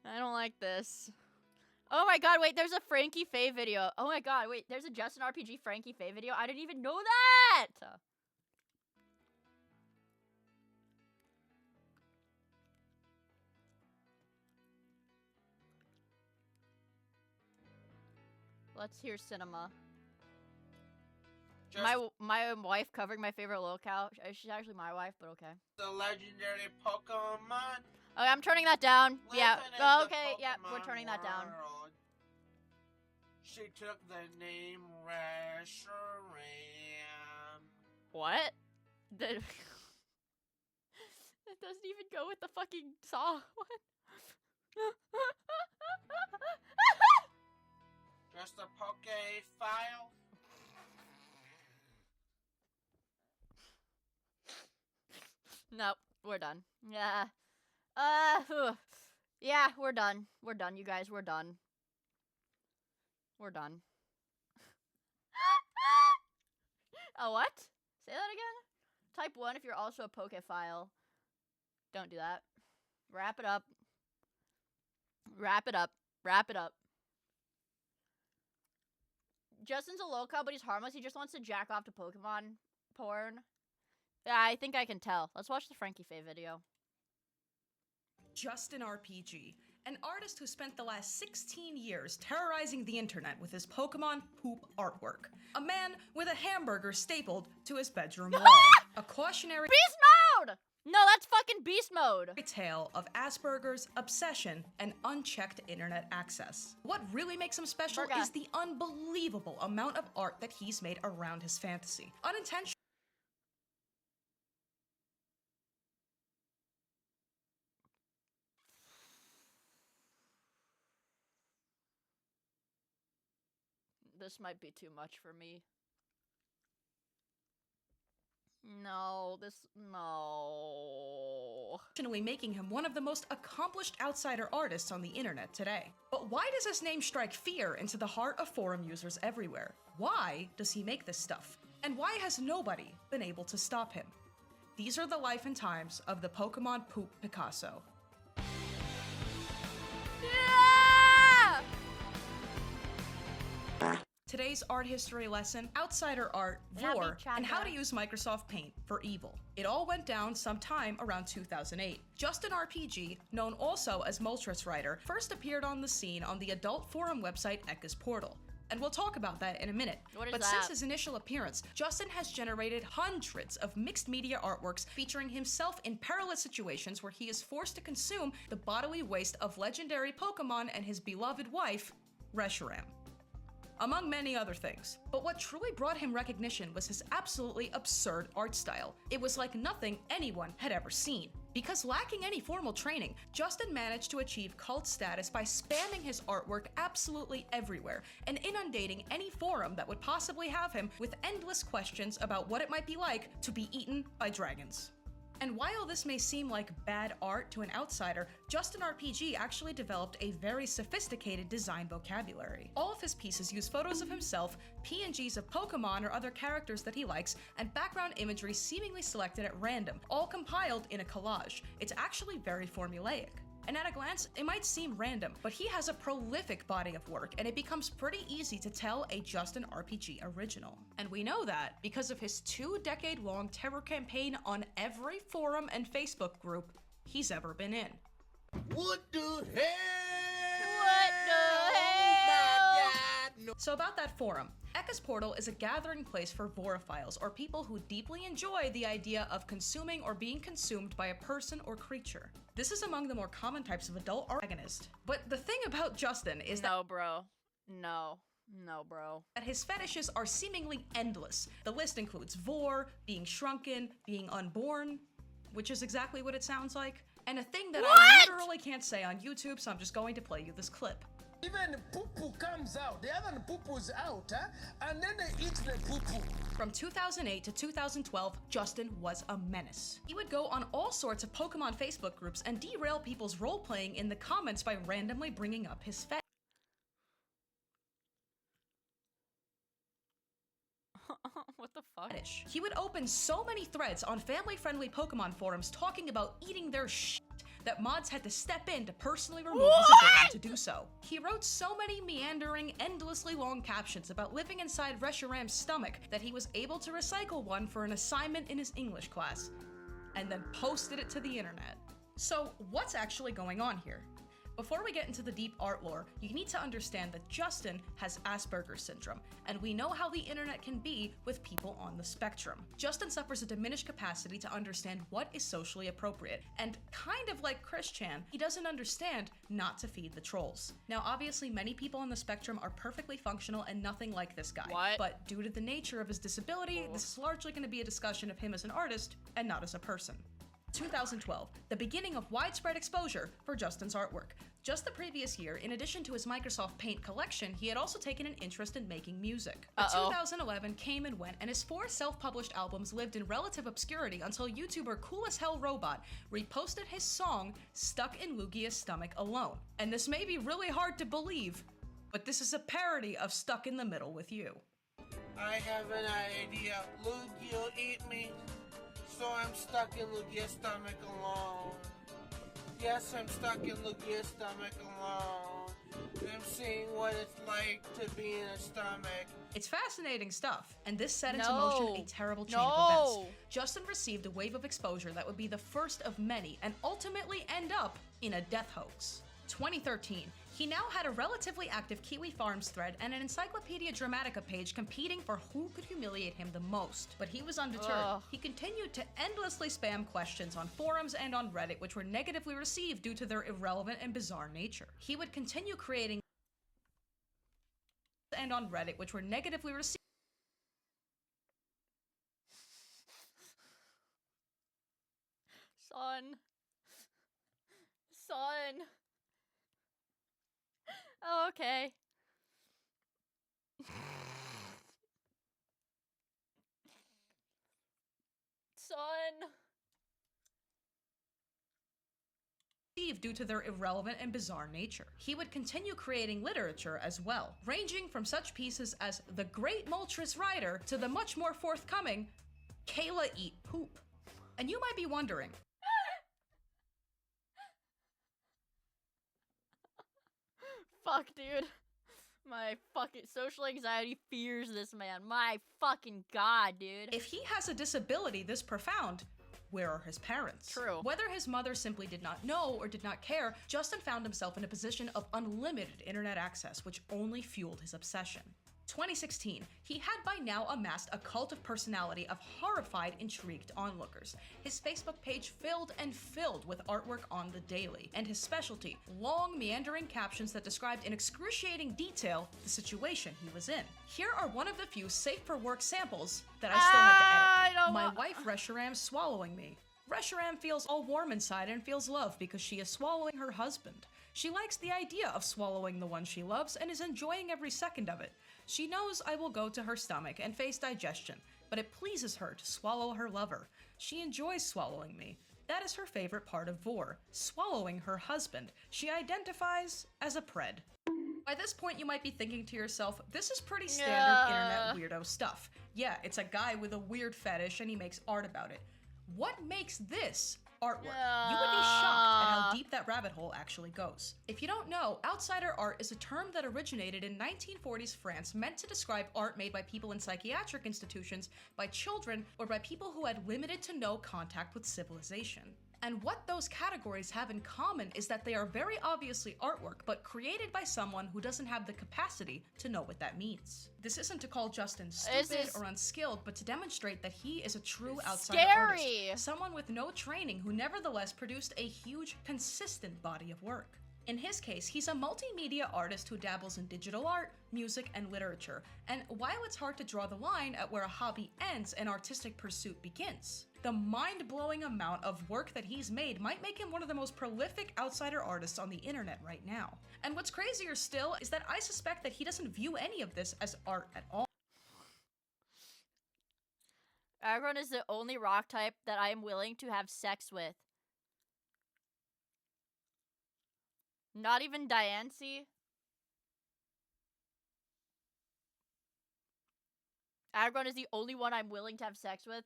I don't like this. Oh my god, wait, there's a Frankie Faye video. Oh my god, wait, there's a Justin RPG Frankie Faye video. I didn't even know that! Let's hear cinema. My wife covering my favorite locale. She's actually my wife, but okay. The legendary Pokemon. Okay, I'm turning that down. Yeah. Living in Oh, the okay, yeah, we're Pokemon turning that down. world. She took the name Reshiram. What? It doesn't even go with the fucking song. What? Just a Poke file. Nope, we're done. Yeah. Yeah, we're done. We're done, you guys. We're done. We're done. A what? Say that again? Type 1 if you're also a Poke file. Don't do that. Wrap it up. Wrap it up. Wrap it up. Justin's a locale, but he's harmless. He just wants to jack off to Pokemon porn. Yeah, I think I can tell. Let's watch the Frankie Faye video. Justin RPG, an artist who spent the last 16 years terrorizing the internet with his Pokemon poop artwork. A man with a hamburger stapled to his bedroom wall. A cautionary Beast mode! No, that's fucking beast mode. Tale of Asperger's, obsession, and unchecked internet access. What really makes him special is the unbelievable amount of art that he's made around his fantasy. Unintentional. This might be too much for me. No. Making him one of the most accomplished outsider artists on the internet today. But why does his name strike fear into the heart of forum users everywhere? Why does he make this stuff? And why has nobody been able to stop him? These are the life and times of the Pokemon Poop Picasso. Today's art history lesson, outsider art, vor, and how to use Microsoft Paint for evil. It all went down sometime around 2008. Justin RPG, known also as Moltres Writer, first appeared on the scene on the adult forum website Ekka's Portal. And we'll talk about that in a minute. But since his initial appearance, Justin has generated hundreds of mixed media artworks featuring himself in perilous situations where he is forced to consume the bodily waste of legendary Pokemon and his beloved wife, Reshiram, among many other things. But what truly brought him recognition was his absolutely absurd art style. It was like nothing anyone had ever seen. Because lacking any formal training, Justin managed to achieve cult status by spamming his artwork absolutely everywhere and inundating any forum that would possibly have him with endless questions about what it might be like to be eaten by dragons. And while this may seem like bad art to an outsider, Justin RPG actually developed a very sophisticated design vocabulary. All of his pieces use photos of himself, PNGs of Pokemon or other characters that he likes, and background imagery seemingly selected at random, all compiled in a collage. It's actually very formulaic. And at a glance, it might seem random, but he has a prolific body of work, and it becomes pretty easy to tell a Justin RPG original. And we know that because of his 2-decade-long terror campaign on every forum and Facebook group he's ever been in. What the hell? What the hell? So about that forum, Ekka's Portal is a gathering place for vorophiles, or people who deeply enjoy the idea of consuming or being consumed by a person or creature. This is among the more common types of adult antagonist. But the thing about Justin is that— No, bro. No, bro. That his fetishes are seemingly endless. The list includes vor, being shrunken, being unborn, which is exactly what it sounds like, and a thing that I literally can't say on YouTube, so I'm just going to play you this clip. Even poo-poo comes out. The other poo-poo's out, huh? And then they eat the poo-poo. From 2008 to 2012, Justin was a menace. He would go on all sorts of Pokemon Facebook groups and derail people's role-playing in the comments by randomly bringing up his fetish. What the fuck? He would open so many threads on family-friendly Pokemon forums talking about eating their shit, that mods had to step in to personally remove his ability to do so. He wrote so many meandering, endlessly long captions about living inside Reshiram's stomach that he was able to recycle one for an assignment in his English class, and then posted it to the internet. So what's actually going on here? Before we get into the deep art lore, you need to understand that Justin has Asperger's syndrome, and we know how the internet can be with people on the spectrum. Justin suffers a diminished capacity to understand what is socially appropriate, and kind of like Chris Chan, he doesn't understand not to feed the trolls. Now obviously many people on the spectrum are perfectly functional and nothing like this guy, but due to the nature of his disability, this is largely going to be a discussion of him as an artist and not as a person. 2012, the beginning of widespread exposure for Justin's artwork. Just the previous year, in addition to his Microsoft Paint collection, he had also taken an interest in making music. But 2011 came and went, and his 4 self-published albums lived in relative obscurity until YouTuber Cool as Hell Robot reposted his song Stuck in Lugia's Stomach Alone. And this may be really hard to believe, but this is a parody of Stuck in the Middle with You. I have an idea. Lugia eat me. So I'm stuck in Lugia's stomach alone. Yes, I'm stuck in Lugia's stomach alone. I'm seeing what it's like to be in a stomach. It's fascinating stuff, and this set into motion a terrible chain of events. Justin received a wave of exposure that would be the first of many, and ultimately end up in a death hoax. 2013, he now had a relatively active Kiwi Farms thread and an Encyclopedia Dramatica page competing for who could humiliate him the most. But he was undeterred. He continued to endlessly spam questions on forums and on Reddit, which were negatively received due to their irrelevant and bizarre nature. He would continue creating and on Reddit, which were negatively received. Son. Son. Oh, okay. Son. Due to their irrelevant and bizarre nature. He would continue creating literature as well, ranging from such pieces as The Great Moltres Rider to the much more forthcoming Kayla Eat Poop. And you might be wondering, Fuck, dude. My fucking social anxiety fears this man. My fucking god, dude. if he has a disability this profound, where are his parents? True. Whether his mother simply did not know or did not care, Justin found himself in a position of unlimited internet access, which only fueled his obsession. 2016, he had by now amassed a cult of personality of horrified, intrigued onlookers. His Facebook page filled and filled with artwork on the daily, and his specialty, long meandering captions that described in excruciating detail the situation he was in. Here are one of the few safe for work samples that I still had to edit. My wife Reshiram swallowing me. Reshiram feels all warm inside and feels love because she is swallowing her husband. She likes the idea of swallowing the one she loves and is enjoying every second of it. She knows I will go to her stomach and face digestion, but it pleases her to swallow her lover. She enjoys swallowing me. That is her favorite part of Vor, swallowing her husband. She identifies as a pred. By this point, you might be thinking to yourself, this is pretty standard internet weirdo stuff. Yeah, it's a guy with a weird fetish and he makes art about it. What makes this artwork? You would be shocked at how deep that rabbit hole actually goes. If you don't know, outsider art is a term that originated in 1940s France meant to describe art made by people in psychiatric institutions, by children, or by people who had limited to no contact with civilization. And what those categories have in common is that they are very obviously artwork, but created by someone who doesn't have the capacity to know what that means. This isn't to call Justin stupid or unskilled, but to demonstrate that he is a true outsider artist. Someone with no training who nevertheless produced a huge, consistent body of work. In his case, he's a multimedia artist who dabbles in digital art, music, and literature. And while it's hard to draw the line at where a hobby ends and artistic pursuit begins, the mind-blowing amount of work that he's made might make him one of the most prolific outsider artists on the internet right now. And what's crazier still is that I suspect that he doesn't view any of this as art at all. Aragorn is the only rock type that I am willing to have sex with. Not even Diancie. Aragorn is the only one I'm willing to have sex with.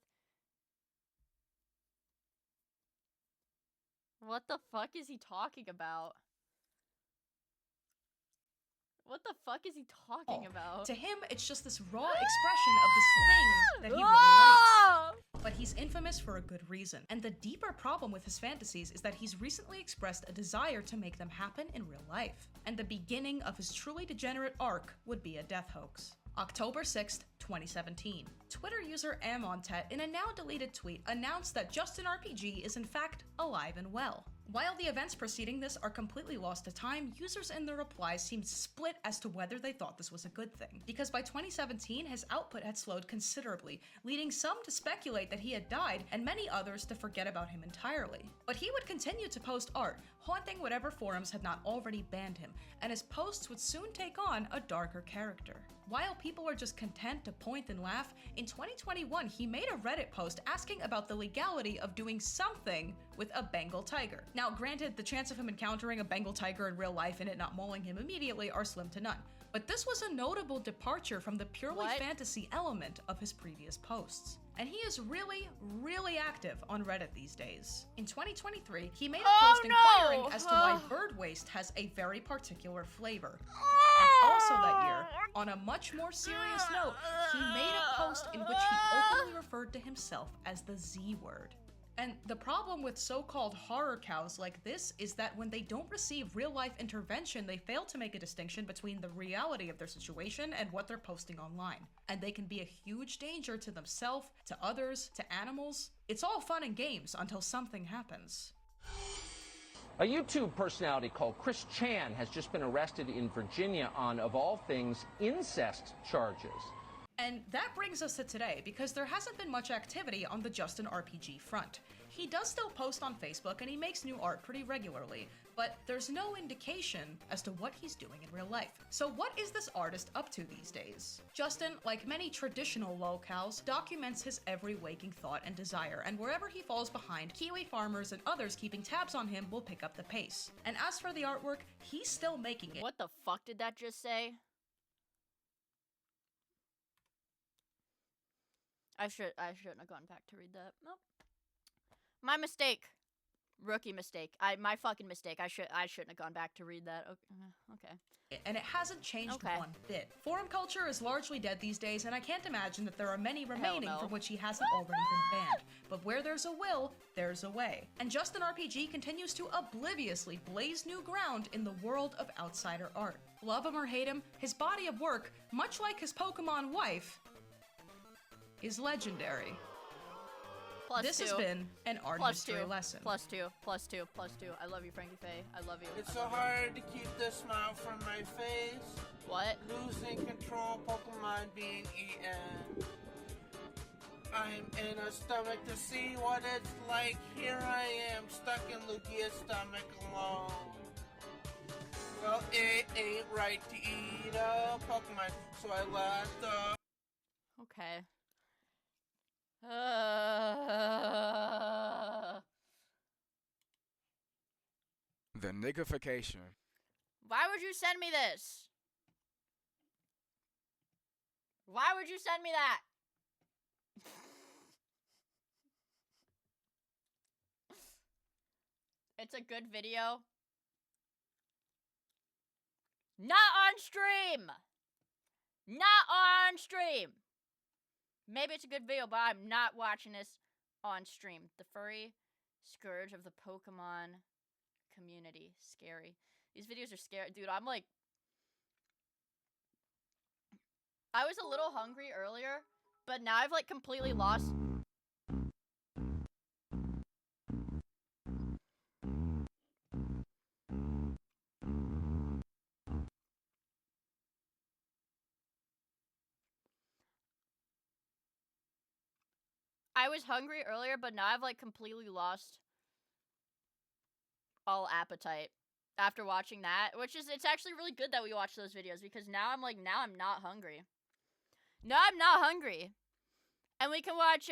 What the fuck is he talking about? What the fuck is he talking about? To him, it's just this raw expression of this thing that he really likes. But he's infamous for a good reason. And the deeper problem with his fantasies is that he's recently expressed a desire to make them happen in real life. And the beginning of his truly degenerate arc would be a death hoax. October 6th, 2017. Twitter user Amontet, in a now deleted tweet, announced that Justin RPG is in fact alive and well. While the events preceding this are completely lost to time, users in their replies seemed split as to whether they thought this was a good thing. Because by 2017, his output had slowed considerably, leading some to speculate that he had died and many others to forget about him entirely. But he would continue to post art, haunting whatever forums had not already banned him, and his posts would soon take on a darker character. While people are just content to point and laugh, in 2021 he made a Reddit post asking about the legality of doing something with a Bengal tiger. Now granted, the chance of him encountering a Bengal tiger in real life and it not mauling him immediately are slim to none. But this was a notable departure from the purely fantasy element of his previous posts. And he is really, really active on Reddit these days. In 2023, he made a post inquiring as to why bird waste has a very particular flavor. And also that year, on a much more serious note, he made a post in which he openly referred to himself as the Z word. And the problem with so-called horror cows like this is that when they don't receive real-life intervention, they fail to make a distinction between the reality of their situation and what they're posting online. And they can be a huge danger to themselves, to others, to animals. It's all fun and games until something happens. A YouTube personality called Chris Chan has just been arrested in Virginia on, of all things, incest charges. And that brings us to today, because there hasn't been much activity on the Justin RPG front. He does still post on Facebook and he makes new art pretty regularly, but there's no indication as to what he's doing in real life. So what is this artist up to these days? Justin, like many traditional locals, documents his every waking thought and desire, and wherever he falls behind, Kiwi farmers and others keeping tabs on him will pick up the pace. And as for the artwork, he's still making it. What the fuck did that just say? I shouldn't have gone back to read that. Nope. My mistake. Rookie mistake. My fucking mistake. I shouldn't have gone back to read that. Okay. And it hasn't changed one bit. Forum culture is largely dead these days, and I can't imagine that there are many remaining from which he hasn't already been banned. But where there's a will, there's a way. And Justin RPG continues to obliviously blaze new ground in the world of outsider art. Love him or hate him, his body of work, much like his Pokemon wife, is legendary. This has been an art history lesson. +2. I love you, Frankie Faye. I love you. It's so hard to keep the smile from my face. What? Losing control, Pokemon being eaten. I'm in a stomach to see what it's like. Here I am, stuck in Lugia's stomach alone. Well, it ain't right to eat a Pokemon, so I left the... Okay. The niggification. Why would you send me this? Why would you send me that? It's a good video. Not on stream! Not on stream! Maybe it's a good video, but I'm not watching this on stream. The furry scourge of the Pokemon community. Scary. These videos are scary. Dude, I'm like... I was a little hungry earlier, but now I've like completely lost... I was hungry earlier, but now I've like completely lost all appetite after watching that, which is, it's actually really good that we watch those videos, because now I'm not hungry. No, I'm not hungry. And we can watch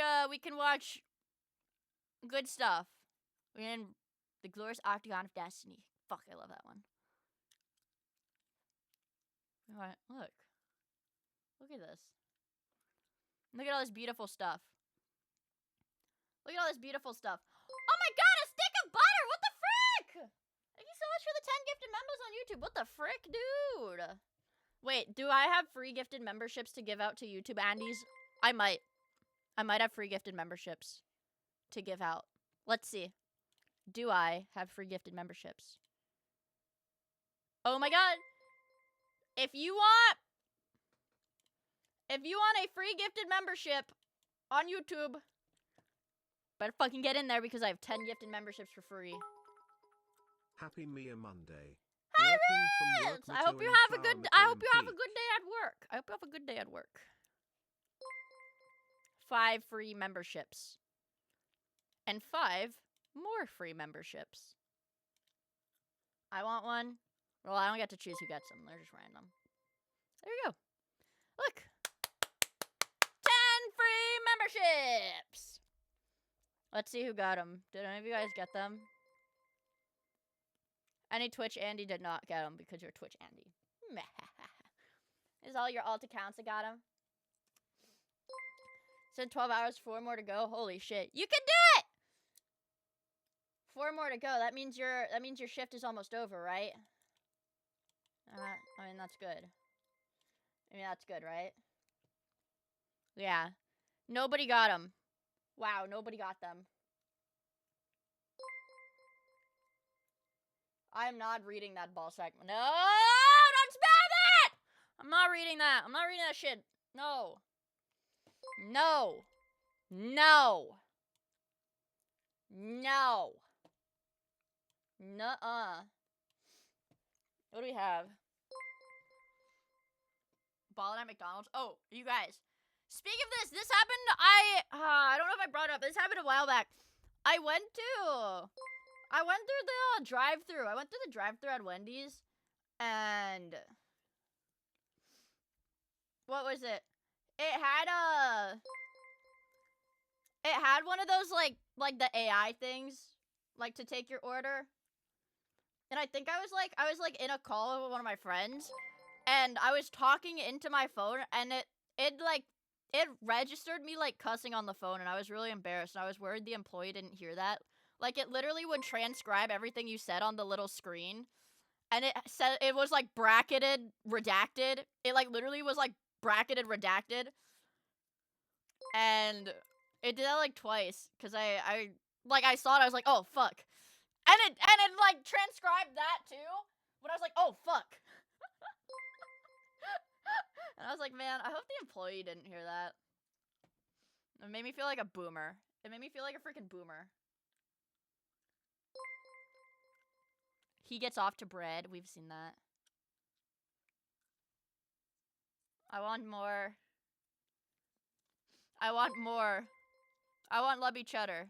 good stuff. We're in The Glorious Octagon of Destiny. Fuck, I love that one. Alright, look. Look at this. Look at all this beautiful stuff. Look at all this beautiful stuff. Oh my god, a stick of butter! What the so much for the 10 gifted members on YouTube. What the frick, dude? Wait, do I have free gifted memberships to give out to YouTube Andes? I might. I might have free gifted memberships to give out. Let's see. Do I have free gifted memberships? Oh my god. If you want a free gifted membership on YouTube, better fucking get in there because I have 10 gifted memberships for free. Happy Miia Monday. Hi, Working from work, Rich! I hope you Mito have a in good flower, I hope Mito you in have a good peach. day at work. I hope you have a good day at work. 5 free memberships. And 5 more free memberships. I want one. Well, I don't get to choose who gets them. They're just random. There you go. Look. 10 free memberships. Let's see who got them. Did any of you guys get them? Any Twitch Andy did not get them because you're Twitch Andy. Is all your alt accounts that got them? Said 12 hours, 4 more to go. Holy shit. You can do it! 4 more to go. That means your shift is almost over, right? I mean, that's good. I mean, that's good, right? Yeah. Nobody got them. Wow, nobody got them. I am not reading that ball sack. No! Don't spam it! I'm not reading that. I'm not reading that shit. No. No. No. No. Nuh-uh. What do we have? Ballin' at McDonald's. Oh, you guys. Speaking of this happened, I don't know if I brought it up. This happened a while back. I went through the drive-thru. I went through the drive-thru at Wendy's, and what was it? It had one of those like the AI things, like to take your order. And I think I was in a call with one of my friends, and I was talking into my phone, and it registered me like cussing on the phone, and I was really embarrassed, and I was worried the employee didn't hear that. Like, it literally would transcribe everything you said on the little screen, and it said it was like bracketed, redacted. It like literally was like bracketed, redacted, and it did that like twice, cause I saw it, I was like, oh fuck. And it like transcribed that too, but I was like, oh fuck. And I was like, man, I hope the employee didn't hear that. It made me feel like a boomer. It made me feel like a freaking boomer. He gets off to bread. We've seen that. I want more. I want more. I want lubby cheddar.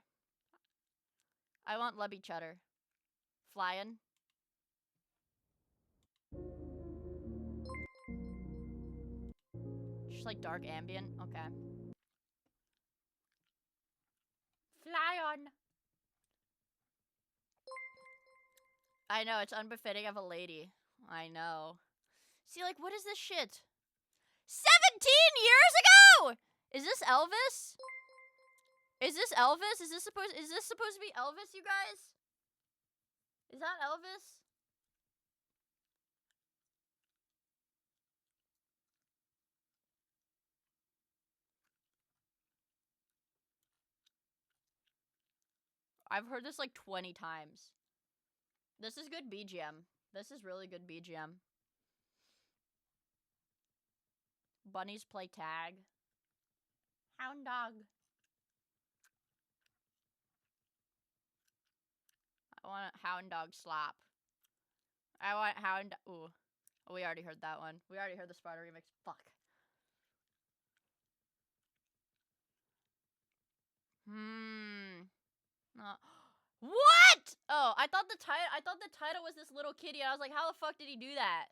I want lubby cheddar. Flying. Just like dark ambient. Okay. Fly on. I know, it's unbefitting of a lady. I know. See, like, what is this shit? 17 years ago! Is this Elvis? Is this Elvis? Is this supposed to be Elvis, you guys? Is that Elvis? I've heard this like 20 times. This is good BGM. This is really good BGM. Bunnies play tag. Hound dog. I want a hound dog slap. I want hound. Ooh. Oh, we already heard that one. We already heard the Sparta remix. Fuck. What? Oh, I thought the title was this little kitty. I was like, how the fuck did he do that?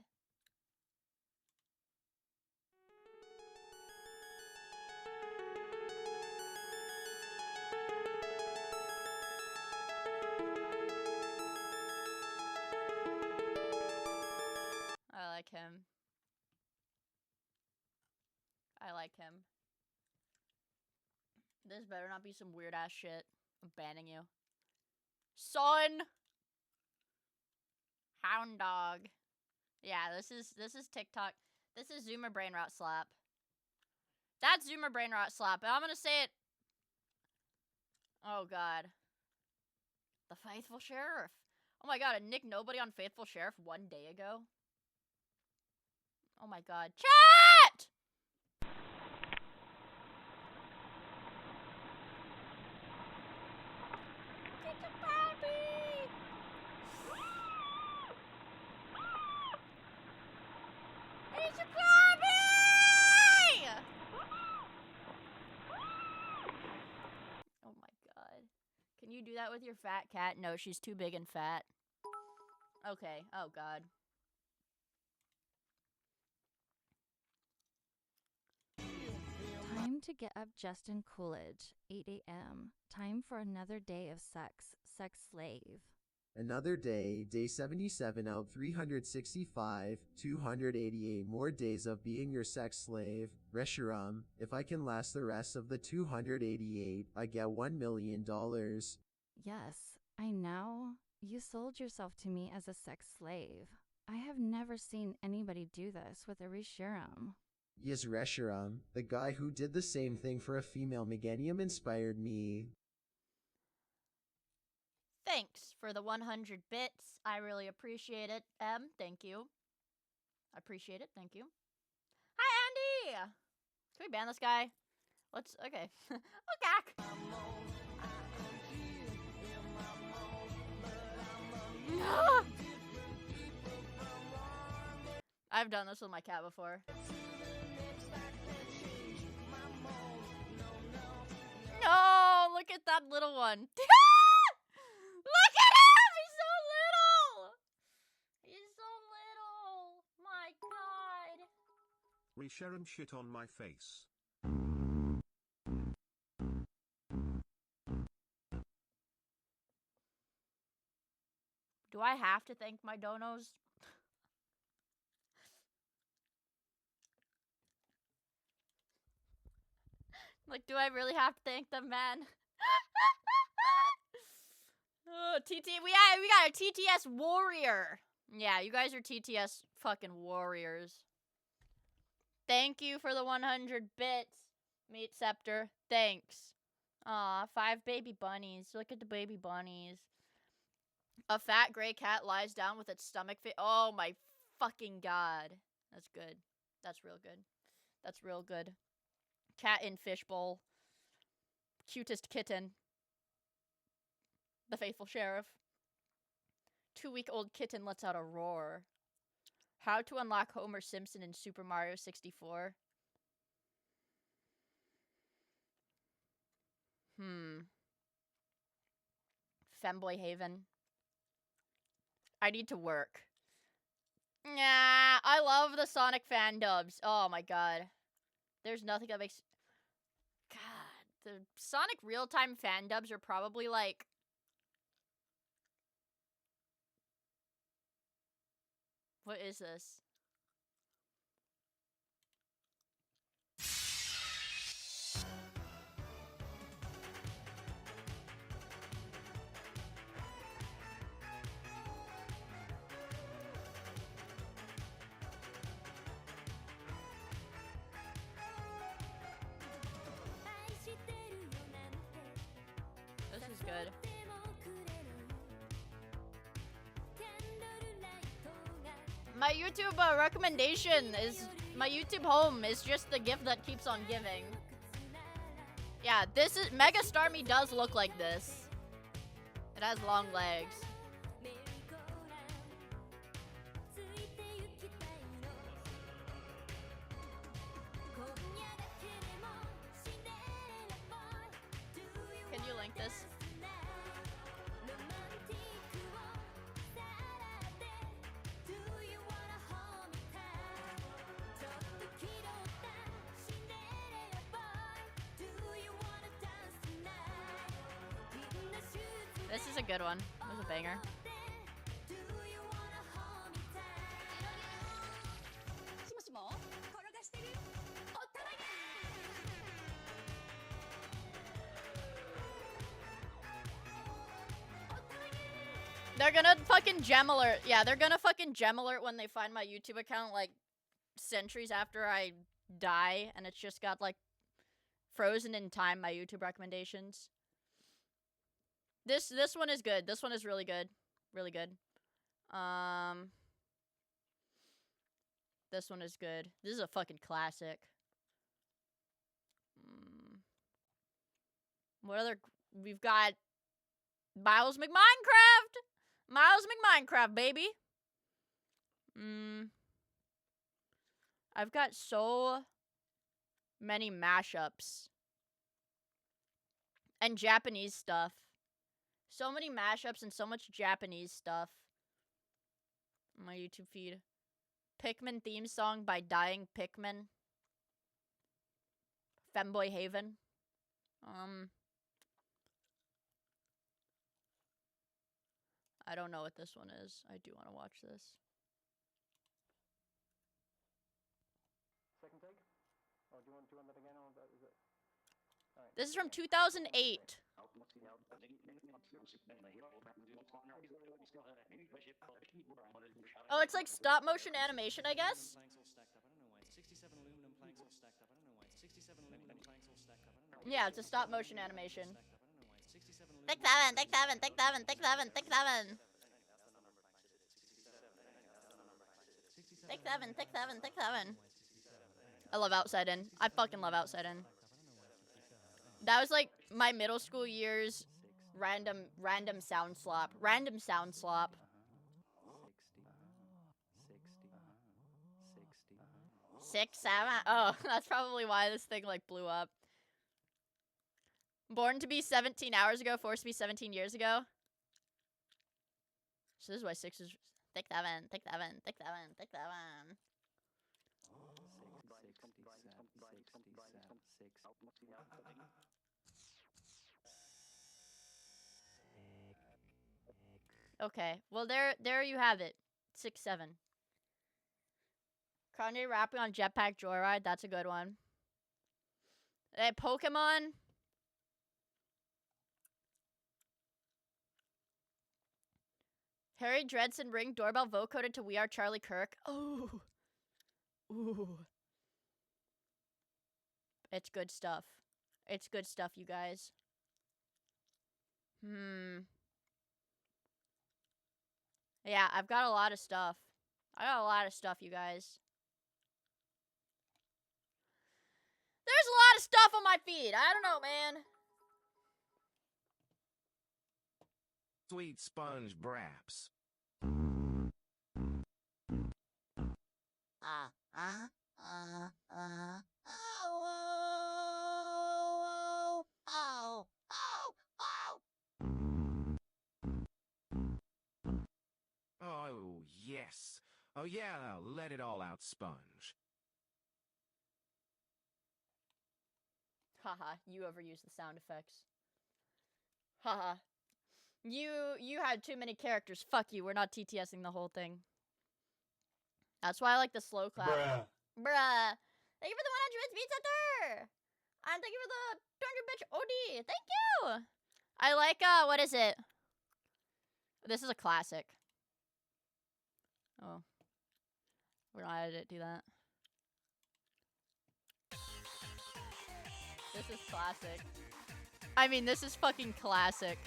I like him. I like him. This better not be some weird ass shit. I'm banning you. Son! Hound dog. Yeah, this is TikTok. This is Zoomer brain rot slap. That's Zoomer brain rot slap. And I'm gonna say it. Oh god. The Faithful Sheriff. Oh my god, a Nick Nobody on Faithful Sheriff 1 day ago. Oh my god. Chat! It's a puppy! It's a puppy! Oh my god. Can you do that with your fat cat? No, she's too big and fat. Okay. Oh god. Time to get up, Justin Coolidge. 8 a.m. Time for another day of sex. Sex slave. Another day, day 77 out 365, 288 more days of being your sex slave. Reshiram, if I can last the rest of the 288, I get $1 million. Yes, I know. You sold yourself to me as a sex slave. I have never seen anybody do this with a Reshiram. Yes, Reshiram, the guy who did the same thing for a female Meganium inspired me. Thanks for the 100 bits. I really appreciate it. Thank you. I appreciate it. Thank you. Hi, Andy! Can we ban this guy? Let's, okay. Okay. I've done this with my cat before. No, look at that little one. Look at him! He's so little! He's so little! My god. Resharam shit on my face. Do I have to thank my donos? Like, do I really have to thank them, man? Oh, we got a TTS warrior. Yeah, you guys are TTS fucking warriors. Thank you for the 100 bits, Meat Scepter. Thanks. Aw, 5 baby bunnies. Look at the baby bunnies. A fat gray cat lies down with its stomach oh my fucking god. That's good. That's real good. That's real good. Cat in fishbowl. Cutest kitten. The Faithful Sheriff. 2-week-old kitten lets out a roar. How to unlock Homer Simpson in Super Mario 64. Femboy Haven. I need to work. Nah, I love the Sonic fan dubs. Oh my god. There's nothing that makes... God, the Sonic real-time fan dubs are probably like... What is this? This is good. My YouTube recommendation is my YouTube home is just the gift that keeps on giving. Yeah, this is Mega Starmie does look like this. It has long legs. Can you link this? This is a good one. This is a banger. They're gonna fucking gem alert. Yeah, they're gonna fucking gem alert when they find my YouTube account, like, centuries after I die, and it's just got, like, frozen in time, my YouTube recommendations. This one is good. This one is really good. Really good. This one is good. This is a fucking classic. What other... We've got... Miles McMinecraft! Miles McMinecraft, baby! I've got so many mashups. And Japanese stuff. So many mashups and so much Japanese stuff. On my YouTube feed. Pikmin theme song by Dying Pikmin. Femboy Haven. I don't know what this one is. I do want to watch this. Second take? Or do you want that again? Or is it? Right. This is from 2008. Oh, it's like stop motion animation, I guess? Yeah, it's a stop motion animation. Take seven, take seven, take seven, take seven, take seven. Take seven, take seven, take seven. I love Outside In. I fucking love Outside In. That was like my middle school years random sound slop. Random sound slop. 6, 7. Oh, that's probably why this thing like blew up. Born to be 17 hours ago, forced to be 17 years ago. So this is why 6 is... Take 7, take 7, take 7, take 7. Okay, well there you have it. 6, 7. Kanye rapping on Jetpack Joyride, that's a good one. Pokemon... Harry Dredson ring doorbell vocoded to We Are Charlie Kirk. Oh. Ooh. It's good stuff. It's good stuff, you guys. Yeah, I've got a lot of stuff. I got a lot of stuff, you guys. There's a lot of stuff on my feed. I don't know, man. Sweet sponge braps. Oh, yes. Oh, yeah, let it all out, sponge. Haha, you overused the sound effects. Haha. You had too many characters. Fuck you, we're not TTSing the whole thing. That's why I like the slow clap. Bruh. Thank you for the 100 bits, Beat Center! And thank you for the 200 bits, OD! Thank you! I like, what is it? This is a classic. Oh. We're not edit it, do that. This is classic. I mean, this is fucking classic.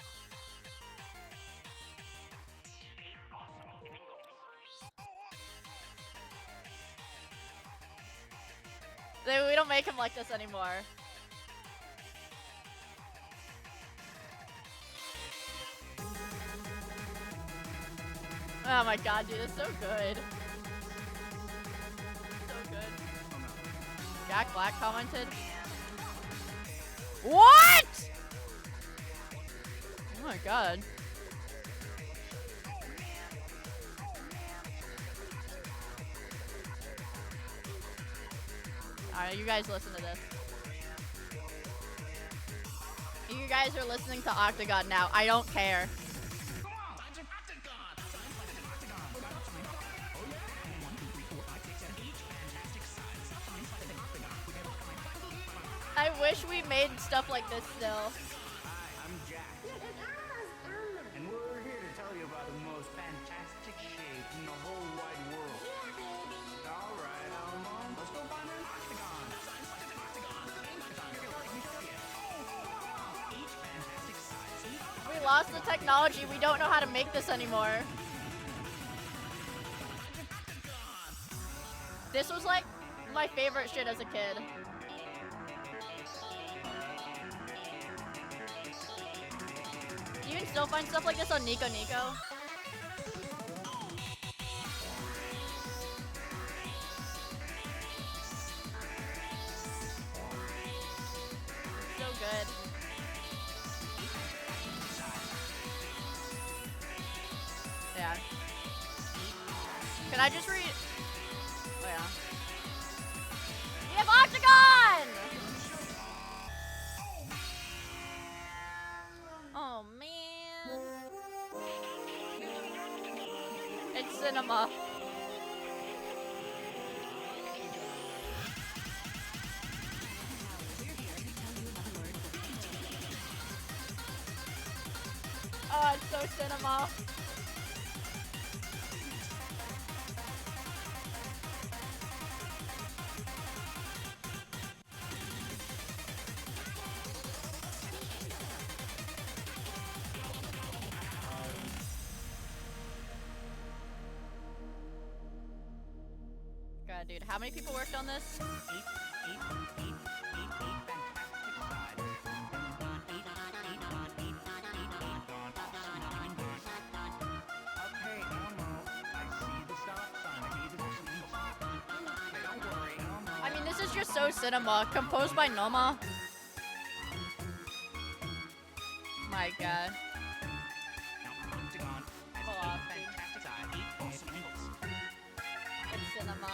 We don't make him like this anymore. Oh my god, dude, it's so good. So good. Jack Black commented. What?! Oh my god. Alright, you guys listen to this. You guys are listening to Octagon now. I don't care. I wish we made stuff like this still. Hi, I'm Jack. And we're here to tell you about the most most fantastic shape in the whole wide world. All right, Elmo, let's go find an octagon. Each fantastic size. We lost the technology. We don't know how to make this anymore. This was like my favorite shit as a kid. Do you still find stuff like this on Nico Nico? So good. Yeah. Can I just read? Oh yeah. We have Octagon! Oh man. It's cinema. Oh, it's so cinema. God, dude, how many people worked on this? Okay, Elmo, I see the stop sign. I see the okay, don't worry, Elmo. I mean, this is just so cinema. Composed by Noma. My god. Octagon has Pull eight off, fantastic sides, 8 awesome angles. It's cinema.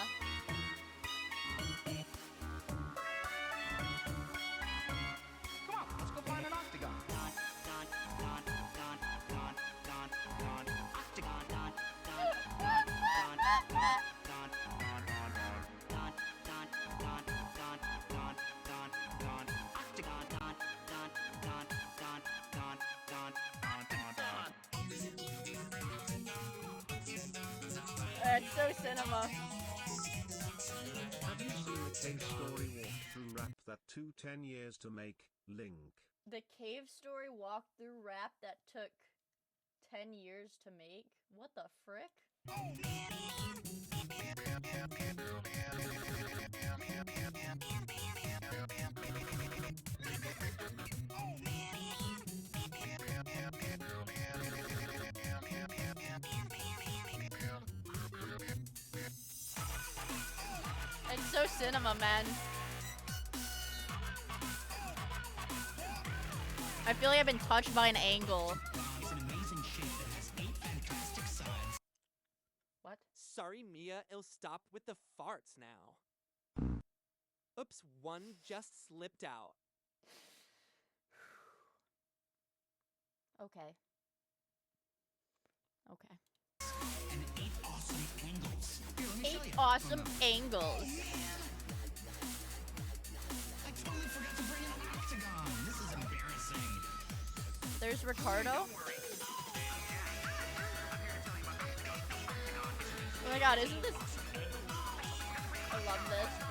Come on, let's go find an octagon. It's so cinema. Have you seen a cave story walkthrough rap that took 10 years to make? Link. The cave story walkthrough rap that took 10 years to make? What the frick? It's so cinema, man. I feel like I've been touched by an angle. It's an amazing shape that has 8 fantastic sides. What? Sorry, Mia, it'll stop with the farts now. Oops, one just slipped out. Okay. Okay. And 8 awesome angles. Here, let me show 8 you. awesome angles. I totally forgot to bring an octagon. This is embarrassing. There's Ricardo. Oh my god, isn't this... I love this.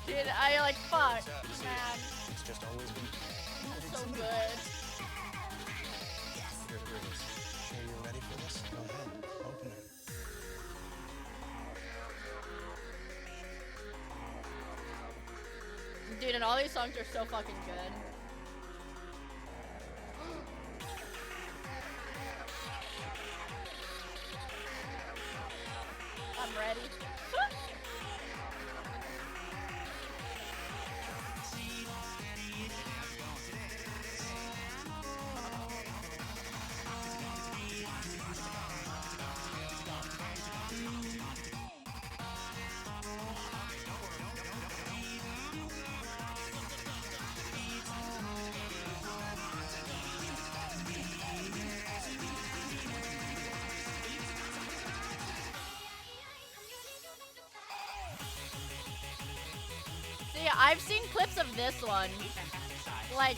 Dude, I like fuck, man. It's just always been So good. Sure you're ready for this? Go ahead. Dude, and all these songs are so fucking good. I'm ready. See, I've seen clips of this one, like,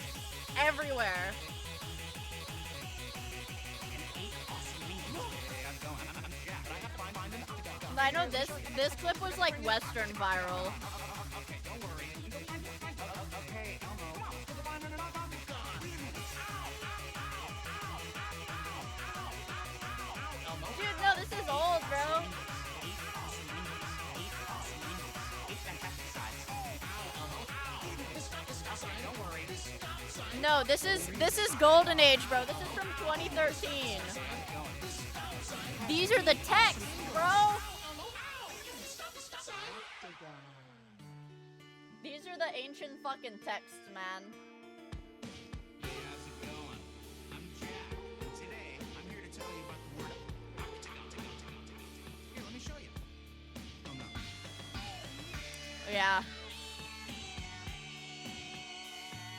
everywhere. And I know this clip was like Western viral. Dude, no, this is old, bro. No, this is Golden Age, bro. This is from 2013. These are the texts, bro. These are the ancient fucking texts, man. Yeah.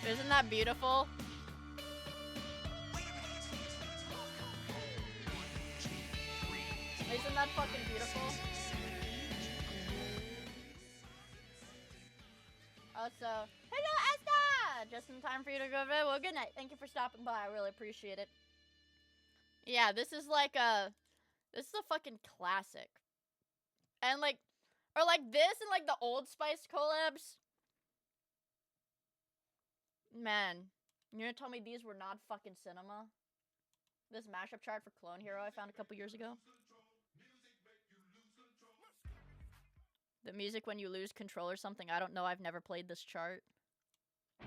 Isn't that beautiful? Isn't that fucking beautiful? Also, hello Asta! Just in time for you to go to bed. Well, good night. Thank you for stopping by. I really appreciate it. Yeah, this is like this is a fucking classic. And like, or like this and like the Old Spice collabs. Man, you're gonna tell me these were not fucking cinema? This mashup chart for Clone Hero I found a couple years ago. The music when you lose control or something. I don't know. I've never played this chart.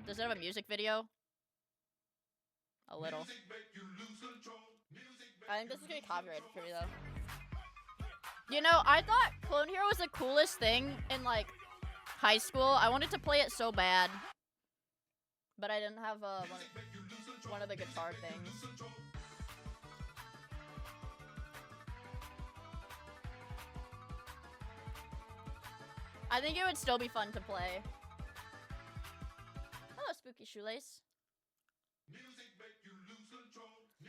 Does it have a music video? A little. I think this is gonna be copyrighted for me though. You know, I thought Clone Hero was the coolest thing in like high school. I wanted to play it so bad. But I didn't have one of the guitar things. I think it would still be fun to play. Hello, Spooky Shoelace.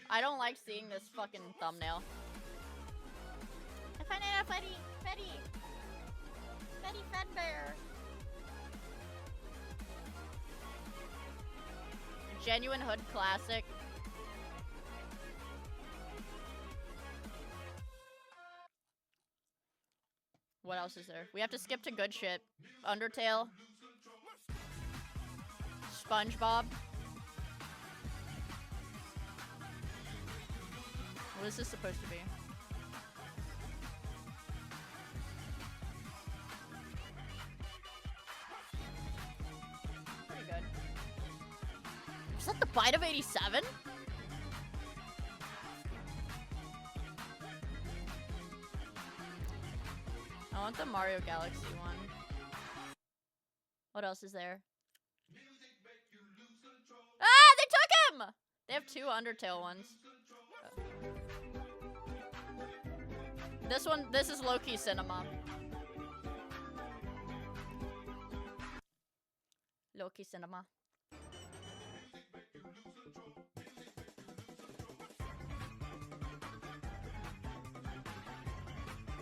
I don't like seeing this fucking thumbnail. I find it a Fetty Fedbear. Genuine Hood classic. What else is there? We have to skip to good shit. Undertale. SpongeBob. What is this supposed to be? Pretty good. Is that the Bite of 87? I want the Mario Galaxy one. What else is there? Ah, they took him! They have two Undertale ones. This is low-key cinema. Low-key cinema.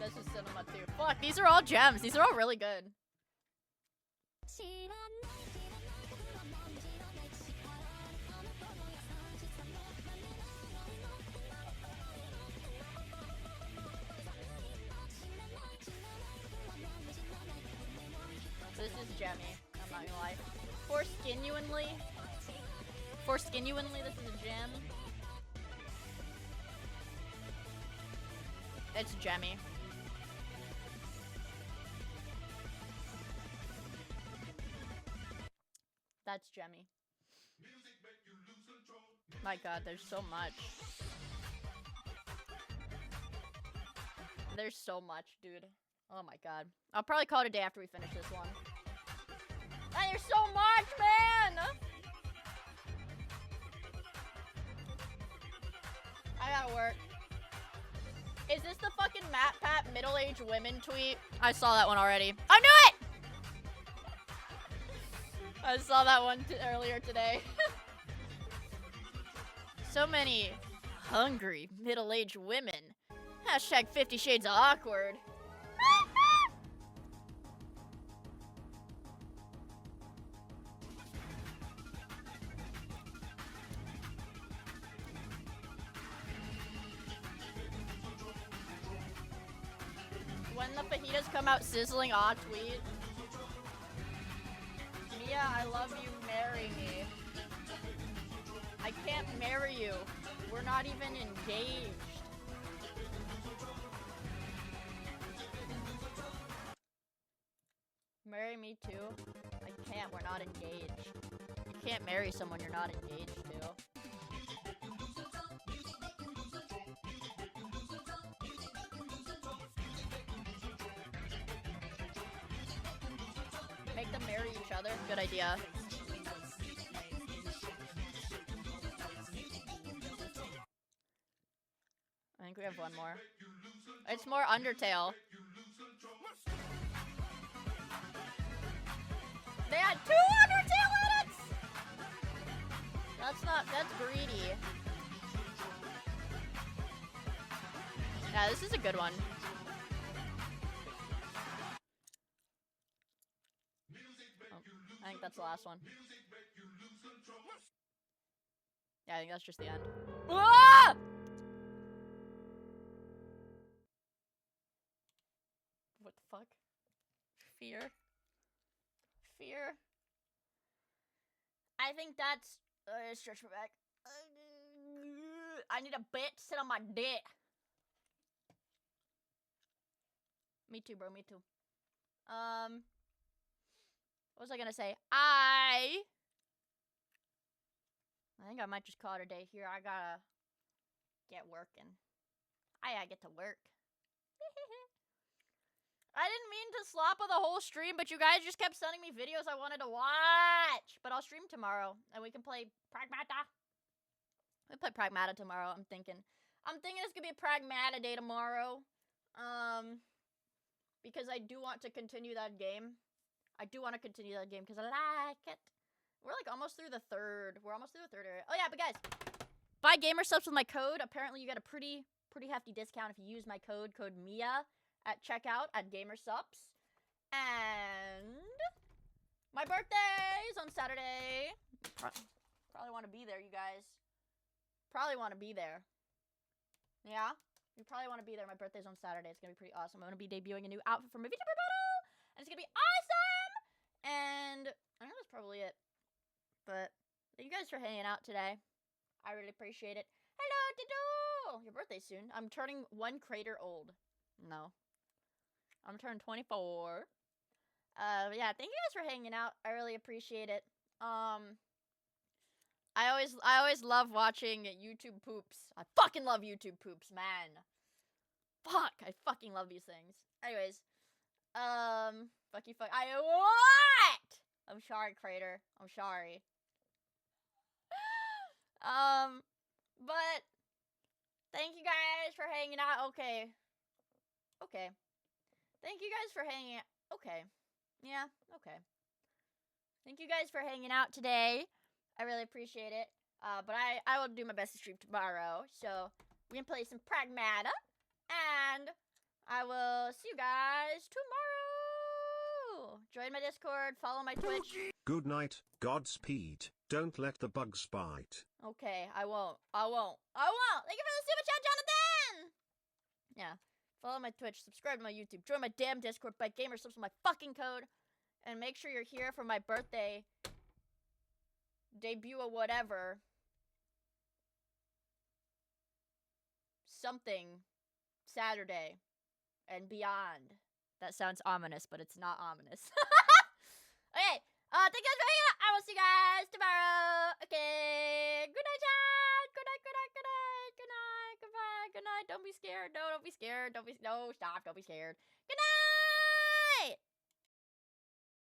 This is cinema too. Fuck, these are all gems. These are all really good. This is gemmy. I'm not gonna lie. Forskinuinely, this is a gem. It's gemmy. That's Jemmy. My god, there's so much. There's so much, dude. Oh my god. I'll probably call it a day after we finish this one. Hey, there's so much, man! I gotta work. Is this the fucking MatPat middle-aged women tweet? I saw that one already. I knew it! I saw that one earlier today. So many hungry middle-aged women. Hashtag 50 Shades of Awkward. When the fajitas come out sizzling, tweet. Mia, I love you, marry me. I can't marry you. We're not even engaged. Marry me too? I can't, we're not engaged. You can't marry someone you're not engaged to. Make them marry each other. Good idea. I think we have one more. It's more Undertale. They had 2 Undertale edits! That's greedy. Yeah, this is a good one. Oh, I think that's the last one. Yeah, I think that's just the end. Ah! What the fuck? Fear. Fear. I think that's... stretch my back. I need a bit to sit on my dick. Me too, bro. Me too. What was I gonna say? I think I might just call it a day here. I gotta get working. I gotta get to work. I didn't mean to slop of the whole stream, but you guys just kept sending me videos I wanted to watch. But I'll stream tomorrow, and we can play Pragmata. We play Pragmata tomorrow, I'm thinking. It's gonna be a Pragmata day tomorrow. Because I do want to continue that game. Because I like it. We're like almost through the third. Area. Oh yeah, but guys, buy gamer subs with my code. Apparently you get a pretty hefty discount if you use my code Miia at checkout at gamersubs. And my birthday is on Saturday. Probably want to be there, you guys. Probably want to be there. Yeah? You probably want to be there. My birthday's on Saturday. It's going to be pretty awesome. I'm going to be debuting a new outfit for my VTuber battle. And it's going to be awesome. And I think that's probably it. But thank you guys for hanging out today. I really appreciate it. Hello, Dido! Your birthday's soon. I'm turning 1 crater old. No. I'm turning 24. Yeah, thank you guys for hanging out. I really appreciate it. I always love watching YouTube poops. I fucking love YouTube poops, man. Fuck, I fucking love these things. Anyways, fuck. What? I'm sorry, Crater. I'm sorry. But thank you guys for hanging out. Okay. Thank you guys for hanging out. Okay. Yeah, okay. Thank you guys for hanging out today. I really appreciate it. But I will do my best to stream tomorrow. So we can play some Pragmata. And I will see you guys tomorrow. Join my Discord. Follow my Twitch. Good night. Godspeed. Don't let the bugs bite. Okay, I won't. Thank you for the super chat, Jonathan! Yeah. Follow my Twitch. Subscribe to my YouTube. Join my damn Discord. Buy gamer subs with my fucking code. And make sure you're here for my birthday debut or whatever. Something Saturday and beyond. That sounds ominous, but it's not ominous. Okay, thank you guys for hanging out. I I will see you guys tomorrow. Okay. Good night, chat. Good night, good night, good night. Good night. Goodbye. Good night. Don't be scared. No, don't be scared. No, stop. Don't be scared. Good night.